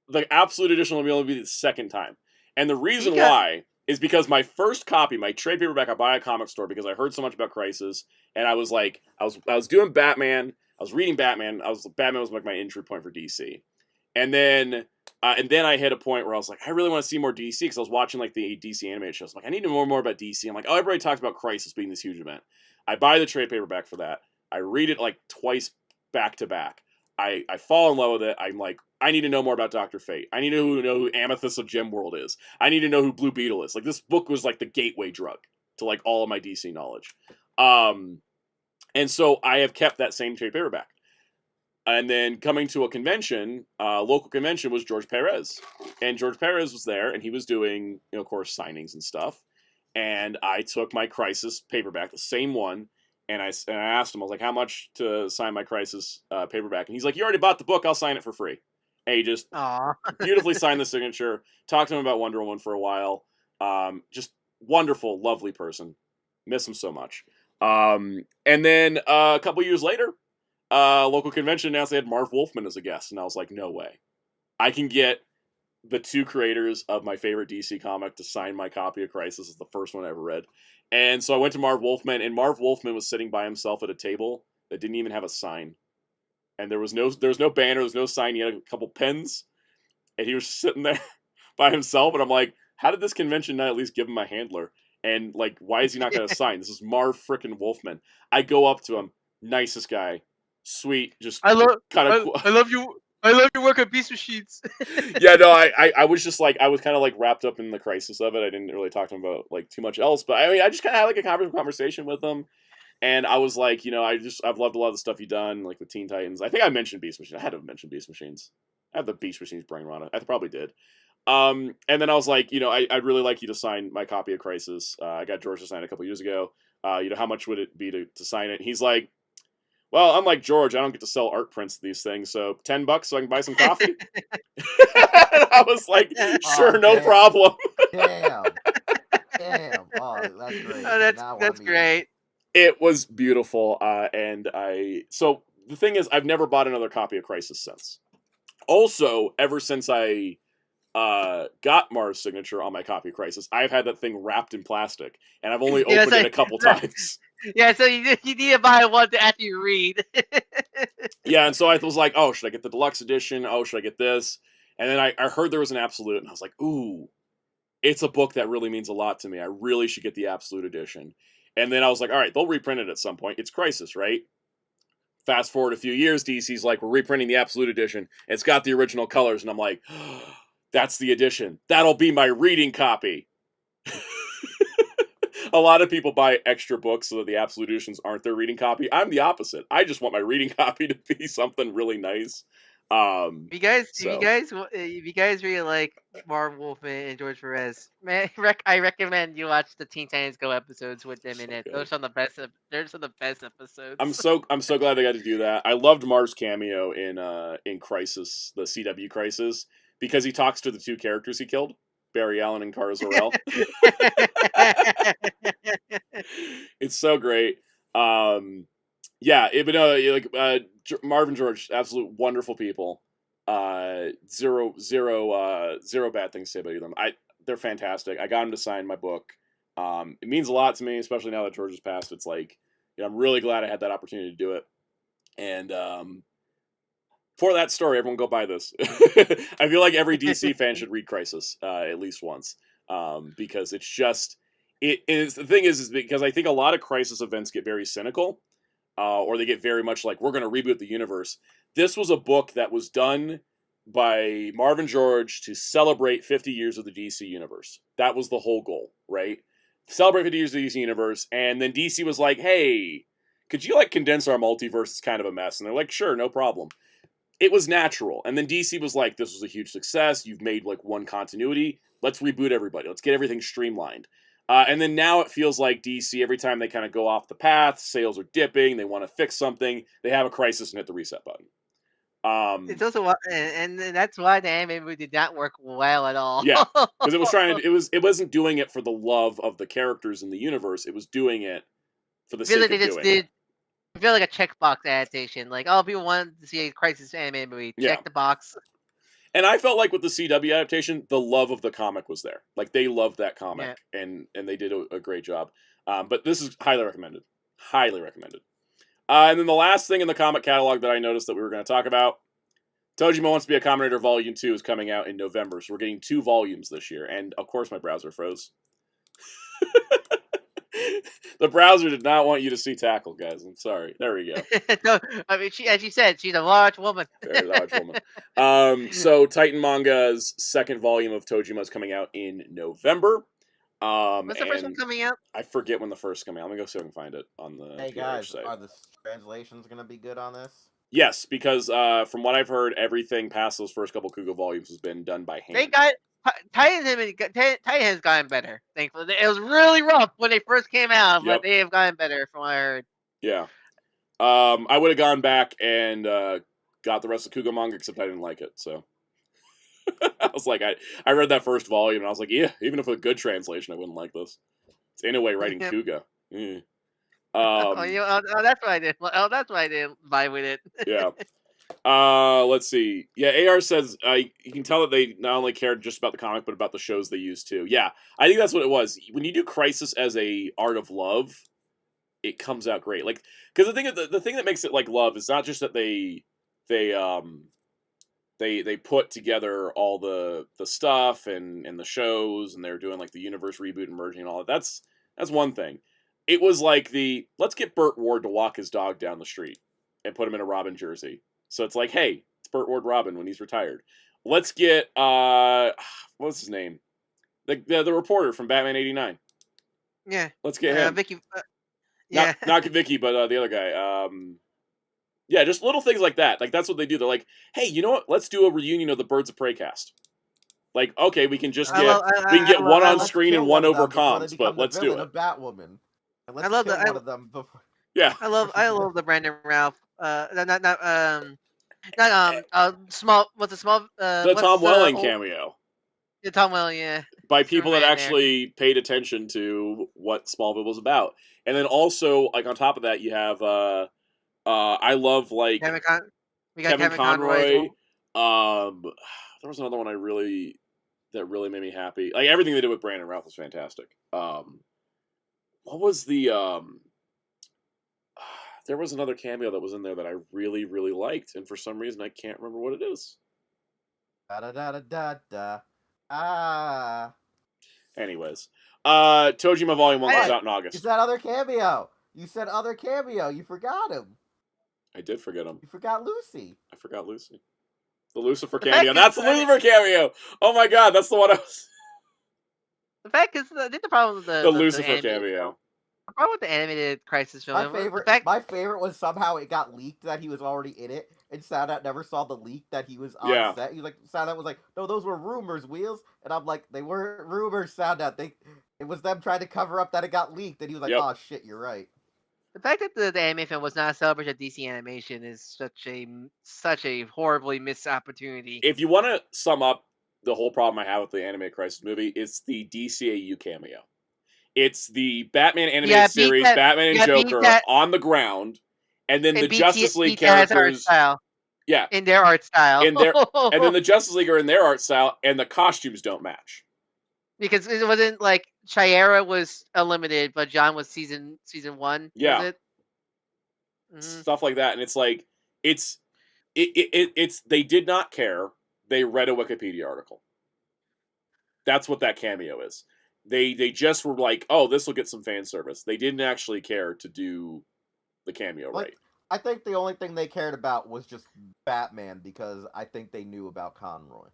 the Absolute Edition will only be the second time. And the reason why is because my first copy, my trade paperback, I buy at a comic store because I heard so much about Crisis, and I was like, I was doing Batman, I was reading Batman, Batman was like my entry point for DC. And then I hit a point where I was like, I really want to see more DC, because I was watching like the DC animated shows. I'm like, I need to know more about DC. I'm like, oh, everybody talks about Crisis being this huge event. I buy the trade paperback for that. I read it like twice back to back. I fall in love with it. I'm like I need to know more about Dr. Fate. I need to know who Amethyst of Gemworld is. I need to know who Blue Beetle is. Like, this book was like the gateway drug to like all of my DC knowledge. And so I have kept that same trade paperback. And then coming to a convention, local convention, was George Perez. And George Perez was there, and he was doing, of course, signings and stuff. And I took my Crisis paperback, the same one, and I asked him, I was like, how much to sign my Crisis paperback? And he's like, you already bought the book, I'll sign it for free. And he just beautifully signed the signature, talked to him about Wonder Woman for a while. Just wonderful, lovely person. Miss him so much. And then a couple years later, local convention announced they had Marv Wolfman as a guest, and I was like, no way. I can get the two creators of my favorite DC comic to sign my copy of Crisis. It's the first one I ever read. And so I went to Marv Wolfman, and Marv Wolfman was sitting by himself at a table that didn't even have a sign. And there was no banner, there was no sign. He had a couple pens, and he was just sitting there by himself. And I'm like, how did this convention not at least give him a handler? And like, why is he not going to sign? This is Marv frickin' Wolfman. I go up to him, nicest guy, sweet, just I love you. I love your work on Beast Machines. Yeah, no, I was just like, I was kind of like wrapped up in the Crisis of it. I didn't really talk to him about like too much else, but I mean, I just kind of had like a conversation with him. And I was like, I've loved a lot of the stuff you've done, like with Teen Titans. I think I mentioned Beast Machines. I had to have mentioned Beast Machines. I have the Beast Machines brain on it. I probably did. And then I was like, I'd really like you to sign my copy of Crisis. I got George to sign it a couple years ago. How much would it be to sign it? And he's like, well, unlike George, I don't get to sell art prints of these things, so $10 so I can buy some coffee? I was like, sure, no problem. Damn. Oh, that's great. Oh, that's great. It was beautiful, so the thing is, I've never bought another copy of Crisis since. Also, ever since I got Marv's signature on my copy of Crisis, I've had that thing wrapped in plastic, and I've only opened it a couple times. Yeah, so you need to buy one after you read. Yeah, and so I was like, oh, should I get the deluxe edition? Oh, should I get this? And then I heard there was an Absolute, and I was like, ooh, it's a book that really means a lot to me. I really should get the Absolute edition. And then I was like, all right, they'll reprint it at some point. It's Crisis, right? Fast forward a few years, DC's like, we're reprinting the Absolute edition. It's got the original colors, and I'm like, oh, that's the edition. That'll be my reading copy. A lot of people buy extra books so that the Absolute editions aren't their reading copy. I'm the opposite. I just want my reading copy to be something really nice. If you guys really like Marv Wolfman and George Perez, man, I recommend you watch the Teen Titans Go episodes with them in it. Those are the best. Those are the best episodes. I'm so glad they got to do that. I loved Marv's cameo in Crisis, the CW Crisis, because he talks to the two characters he killed, Barry Allen and Kara Zor-El. It's so great. Marv and George, absolute wonderful people. Zero bad things to say about either of them. They're fantastic. I got them to sign my book. It means a lot to me, especially now that George has passed. It's like, I'm really glad I had that opportunity to do it. And for that story, everyone go buy this. I feel like every DC fan should read Crisis at least once, because it's just it is. The thing is because I think a lot of Crisis events get very cynical, or they get very much like, we're going to reboot the universe. This was a book that was done by Marvin George to celebrate 50 years of the DC universe. That was the whole goal, right? Celebrate 50 years of the DC universe, and then DC was like, hey, could you like condense our multiverse? It's kind of a mess. And they're like, sure, no problem. It was natural. And then DC was like, this was a huge success. You've made like one continuity. Let's reboot everybody. Let's get everything streamlined. And then now it feels like DC, every time they kind of go off the path, sales are dipping, they want to fix something, they have a crisis and hit the reset button. It's also and that's why the anime movie did not work well at all. Yeah, because it wasn't doing it for the love of the characters in the universe. It was doing it for the sake of doing it. I feel like a checkbox adaptation. Like, oh, people want to see a Crisis anime movie. Check the box. And I felt like with the CW adaptation, the love of the comic was there. Like, they loved that comic, and they did a great job. But this is highly recommended. Highly recommended. And then the last thing in the comic catalog that I noticed that we were going to talk about, Tojima Wants to Be a Commentator Volume 2 is coming out in November, so we're getting 2 volumes this year. And, of course, my browser froze. The browser did not want you to see Tackle, guys. I'm sorry. There we go. No, I mean, as you said, she's a large woman. Very large woman. So Titan Manga's second volume of Tojima is coming out in November. When's the first one coming out? I forget when the first coming out. I'm gonna go see if I can find it on the Hey PRH guys, site. are the translations gonna be good on this? Yes, because from what I've heard, everything past those first couple Kuga volumes has been done by hand. They got Titan has gotten better. Thankfully, it was really rough when they first came out, but they have gotten better from what I heard. Yeah, I would have gone back and got the rest of Kuga manga, except I didn't like it. So I was like, I read that first volume, and I was like, yeah, even if with a good translation, I wouldn't like this. It's in a way writing Kuga. That's why I did. Oh, that's why I didn't vibe with it. Yeah. Let's see. Yeah, AR says you can tell that they not only cared just about the comic, but about the shows they used too. Yeah, I think that's what it was. When you do Crisis as a art of love, it comes out great. Like, because the thing that makes it like love is not just that they put together all the stuff and the shows, and they're doing like the universe reboot and merging and all that. That's one thing. It was like let's get Burt Ward to walk his dog down the street and put him in a Robin jersey. So it's like, hey, it's Burt Ward Robin when he's retired. Let's get what's his name? The reporter from Batman '89. Yeah. Let's get him. Vicky. Yeah. Not Vicky, but the other guy. Yeah, just little things like that. Like that's what they do. They're like, hey, you know what? Let's do a reunion of the Birds of Prey cast. Like, okay, we can just get one on screen and one over comms, but let's do it. A Batwoman. And let's I love kill one of them before. Yeah. I love the Brandon Ralph. Small. What's the small? The Tom Welling cameo. The Tom Welling, yeah. By people that actually paid attention to what Smallville was about, and then also like on top of that, you have I love like Kevin Conroy. Conroy There was another one that really made me happy. Like everything they did with Brandon Ralph was fantastic. What was the there was another cameo that was in there that I really, really liked, and for some reason I can't remember what it is. Anyways, Tojima Volume 1 comes out in August. You said other cameo. You said other cameo. You forgot him. I did forget him. You forgot Lucy. I forgot Lucy. The Lucifer cameo. That's the Lucifer cameo! Oh my god, that's the one I was... The fact is, I think the problem with the Lucifer cameo. The problem with the animated Crisis film. My favorite was somehow it got leaked that he was already in it, and Soundout never saw the leak that he was on set. He was like, Soundout was like, no, those were rumors, Wheels, and I'm like, they weren't rumors, Soundout. It was them trying to cover up that it got leaked, and he was like, oh shit, you're right. The fact that the anime film was not a celebration of DC Animation is such a horribly missed opportunity. If you want to sum up the whole problem I have with the animated Crisis movie, it's the DCAU cameo. It's the Batman animated series, Batman and Joker on the ground, and then the Justice League characters. Yeah, in their art style. And then the Justice League are in their art style, and the costumes don't match. Because it wasn't like Shiera was limited, but John was season 1. Yeah, was it? Stuff like that, and it's like it's they did not care. They read a Wikipedia article. That's what that cameo is. They just were like, oh, this will get some fan service. They didn't actually care to do the cameo right. I think the only thing they cared about was just Batman, because I think they knew about Conroy.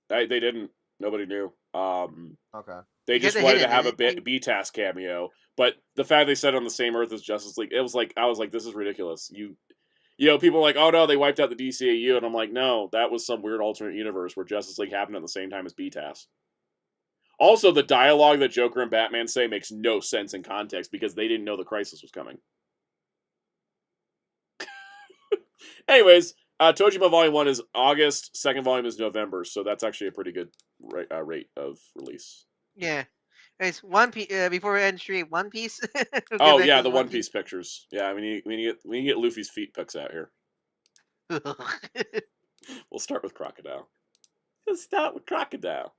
They didn't. Nobody knew. Okay. They just wanted to have a B-Task cameo, but the fact they said on the same Earth as Justice League, I was like, this is ridiculous. You know, people are like, oh no, they wiped out the DCAU, and I'm like, no, that was some weird alternate universe where Justice League happened at the same time as B-Task. Also, the dialogue that Joker and Batman say makes no sense in context because they didn't know the Crisis was coming. Anyways, Tojima Volume 1 is August, second volume is November, so that's actually a pretty good rate of release. Yeah. It's One Piece, before we end the stream, One Piece? Oh, yeah, the One Piece pictures. Yeah, we need to get Luffy's feet pics out here. We'll start with Crocodile. Let's start with Crocodile.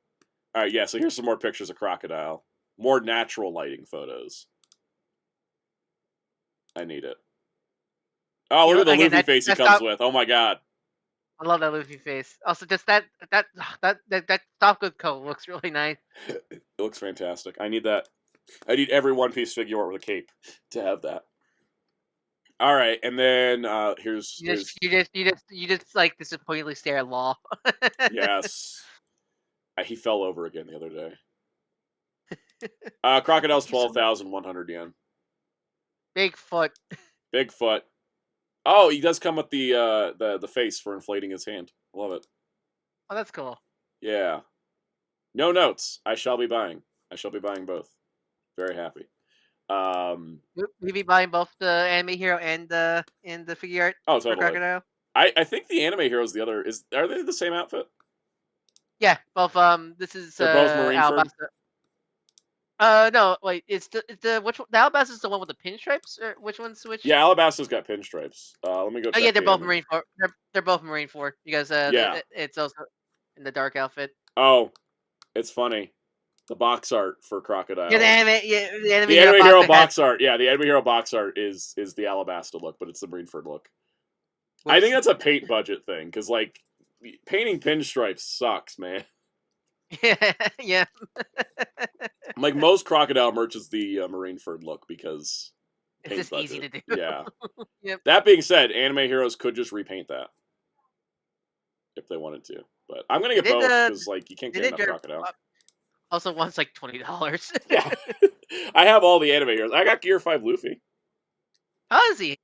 All right, yeah, so here's some more pictures of Crocodile. More natural lighting photos. I need it. Oh, look at the Luffy face he comes with. Oh my god. I love that Luffy face. Also, just that Stop Good coat looks really nice. It looks fantastic. I need that. I need every One Piece figure art with a cape to have that. All right, and then here's You just like disappointingly stare at Law. yes. He fell over again the other day. Crocodile's 12,100 yen. Bigfoot. Bigfoot. Oh, he does come with the face for inflating his hand. Love it. Oh, that's cool. Yeah. No notes. I shall be buying. I shall be buying both. Very happy. We be buying both the anime hero and the figure art Oh, for totally. Crocodile. I think the anime hero's the other. Are they the same outfit? Yeah, both. This is They're both Marineford? Alabasta. No, wait. It's the which one? The Alabasta is the one with the pinstripes, or which one's which? Yeah, Alabasta's got pinstripes. Let me go. Oh check yeah, they're the both anime. Marineford. They're both Marineford. You guys. Yeah. It's also in the dark outfit. Oh, it's funny. The box art for Crocodile. Yeah, the anime. Yeah, the anime, the anime hero box art. Yeah, the anime hero box art is the Alabasta look, but it's the Marineford look. I think that's a paint budget thing because like painting pinstripes sucks, man. Yeah. Like most Crocodile merch is the Marineford look because it's just budget. easy to do. Yeah. Yep. That being said, anime heroes could just repaint that if they wanted to, but I'm gonna get both because like you can't get enough Crocodile. Also, one's like $20. Yeah, I have all the anime heroes. I got Gear 5 Luffy. How is he?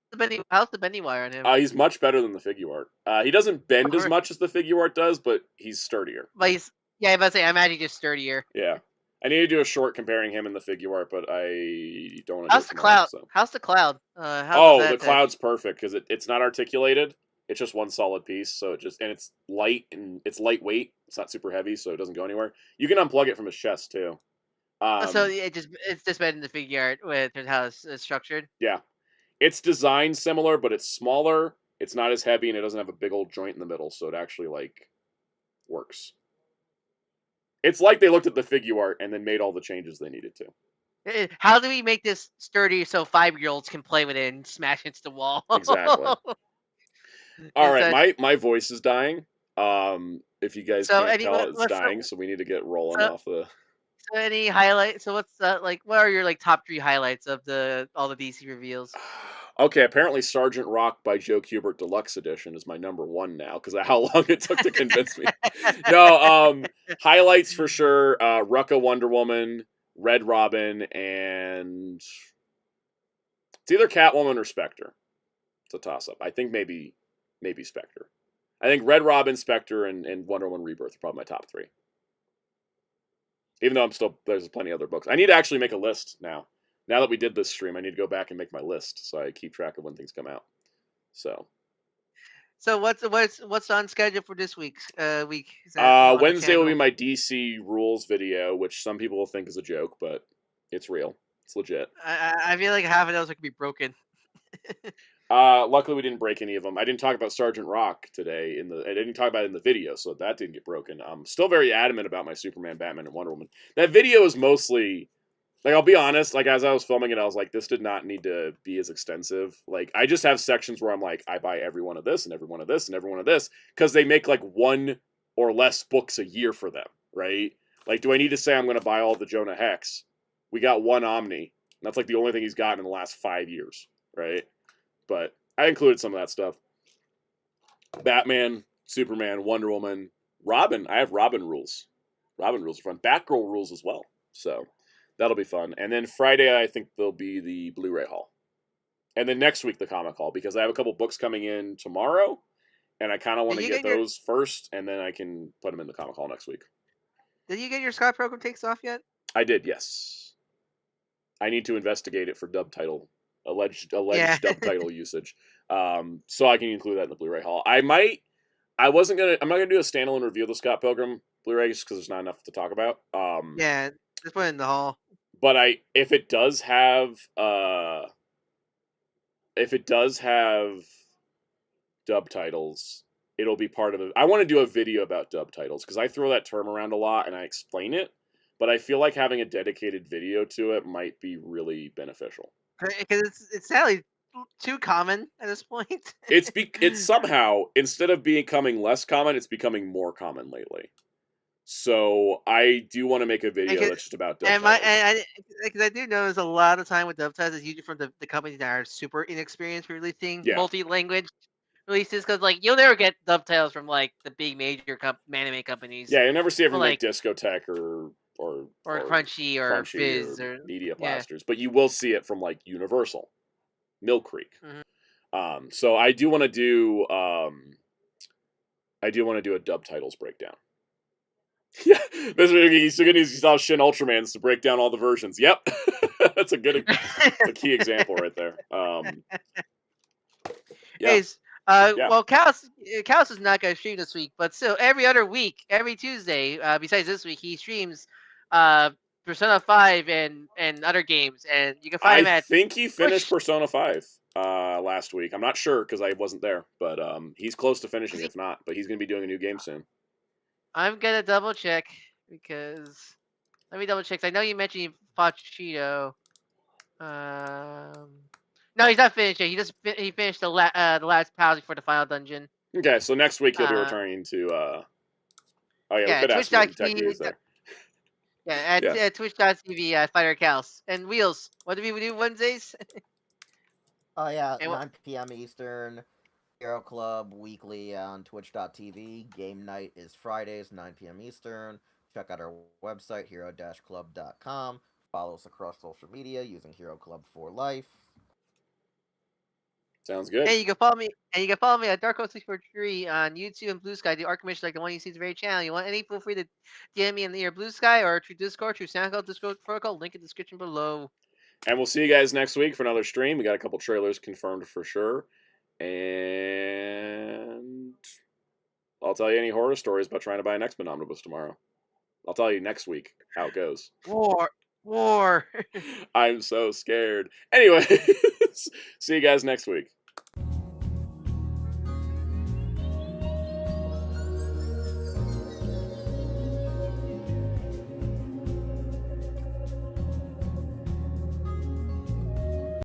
How's the bending wire on him? He's much better than the figure art. He doesn't bend as much as the figure art does, but he's sturdier. But I was about to say, I'm actually just sturdier. Yeah. I need to do a short comparing him and the figure art, but I don't want to. How's the cloud? So. How's the cloud? The cloud's perfect because it's not articulated. It's just one solid piece, so it's light and it's lightweight. It's not super heavy, so it doesn't go anywhere. You can unplug it from his chest too. So it's just better than the figure art with how it's structured. Yeah, it's designed similar, but it's smaller. It's not as heavy, and it doesn't have a big old joint in the middle, so it actually like works. It's like they looked at the figure art and then made all the changes they needed to. How do we make this sturdy so 5-year-olds can play with it and smash into the wall? Exactly. All right, my voice is dying. If you guys can't tell, it's dying, so we need to get rolling off the. So any highlights? So what's like? What are your like top 3 highlights of all the DC reveals? Okay, apparently Sergeant Rock by Joe Kubert Deluxe Edition is my number 1 now because of how long it took to convince me. No, highlights for sure. Rucka Wonder Woman, Red Robin, and it's either Catwoman or Spectre. It's a toss-up. I think maybe Spectre. I think Red Robin, Spectre, and Wonder Woman Rebirth are probably my top 3. Even though there's plenty of other books. I need to actually make a list now. Now that we did this stream, I need to go back and make my list so I keep track of when things come out. So what's on schedule for this week's week? Wednesday will be my DC rules video, which some people will think is a joke, but it's real. It's legit. I feel like half of those could be broken. Luckily we didn't break any of them. I didn't talk about Sergeant Rock today I didn't talk about it in the video, so that didn't get broken. I'm still very adamant about my Superman, Batman, and Wonder Woman. That video is mostly like, I'll be honest, like as I was filming it, I was like, this did not need to be as extensive. Like I just have sections where I'm like, I buy every one of this and every one of this and every one of this because they make like 1 or less books a year for them, right? Like, do I need to say I'm going to buy all the Jonah Hex? We got 1 Omni. And that's like the only thing he's gotten in the last 5 years, right? But I included some of that stuff. Batman, Superman, Wonder Woman, Robin. I have Robin rules. Robin rules are fun. Batgirl rules as well. So that'll be fun. And then Friday, I think there'll be the Blu-ray haul. And then next week, the comic haul, because I have a couple books coming in tomorrow, and I kind of want to get those first, and then I can put them in the comic haul next week. Did you get your Scott Pilgrim Takes Off yet? I did, yes. I need to investigate it for dub title. Alleged dub title usage. So I can include that in the Blu-ray haul. I'm not gonna do a standalone review of the Scott Pilgrim Blu-ray just because there's not enough to talk about. Yeah, just put it in the haul. But if it does have dub titles, it'll be part of it. I want to do a video about dub titles because I throw that term around a lot and I explain it, but I feel like having a dedicated video to it might be really beneficial. Because it's sadly too common at this point. It's somehow, instead of becoming less common, it's becoming more common lately. So I do want to make a video that's just about dub titles. Because I do notice a lot of time with dub titles is usually from the companies that are super inexperienced releasing multi-language releases. Because like you'll never get dub titles from like the big major anime companies. Yeah, you never see it from like like Discotek or Crunchy or Fizz or Media Blasters, but you will see it from like Universal, Mill Creek. So I do want to do a dub titles breakdown. Yeah, this is good news. You saw Shin Ultraman's to break down all the versions. Yep, that's a key example right there. Yeah. Well, Kaos is not going to stream this week, but still, every other week, every Tuesday, besides this week, he streams Persona 5 and other games, and you can find him at. I think he finished Twitch. Persona 5 last week. I'm not sure because I wasn't there, but he's close to finishing, if not. But he's going to be doing a new game soon. I'm gonna double check because let me double check. I know you mentioned he fought Cheeto. No, he's not finished yet. He finished the last pause for the final dungeon. Okay, so next week he'll be returning to. Twitch.tv. At Twitch.tv, Fighter Cows. And Wheels, what do we do Wednesdays? 9 p.m. Eastern. Hero Club weekly on Twitch.tv. Game night is Fridays, 9 p.m. Eastern. Check out our website, hero-club.com. Follow us across social media using Hero Club for Life. Sounds good. Hey, you can follow me. And you can follow me at Darko643 on YouTube and Blue Sky. The art commission like the one you see at the very channel. You want any? Feel free to DM me in your Blue Sky or through Discord, through SoundCloud, Discord protocol. Link in the description below. And we'll see you guys next week for another stream. We got a couple trailers confirmed for sure. And I'll tell you any horror stories about trying to buy an X-Men omnibus tomorrow. I'll tell you next week how it goes. War. I'm so scared. Anyway, see you guys next week.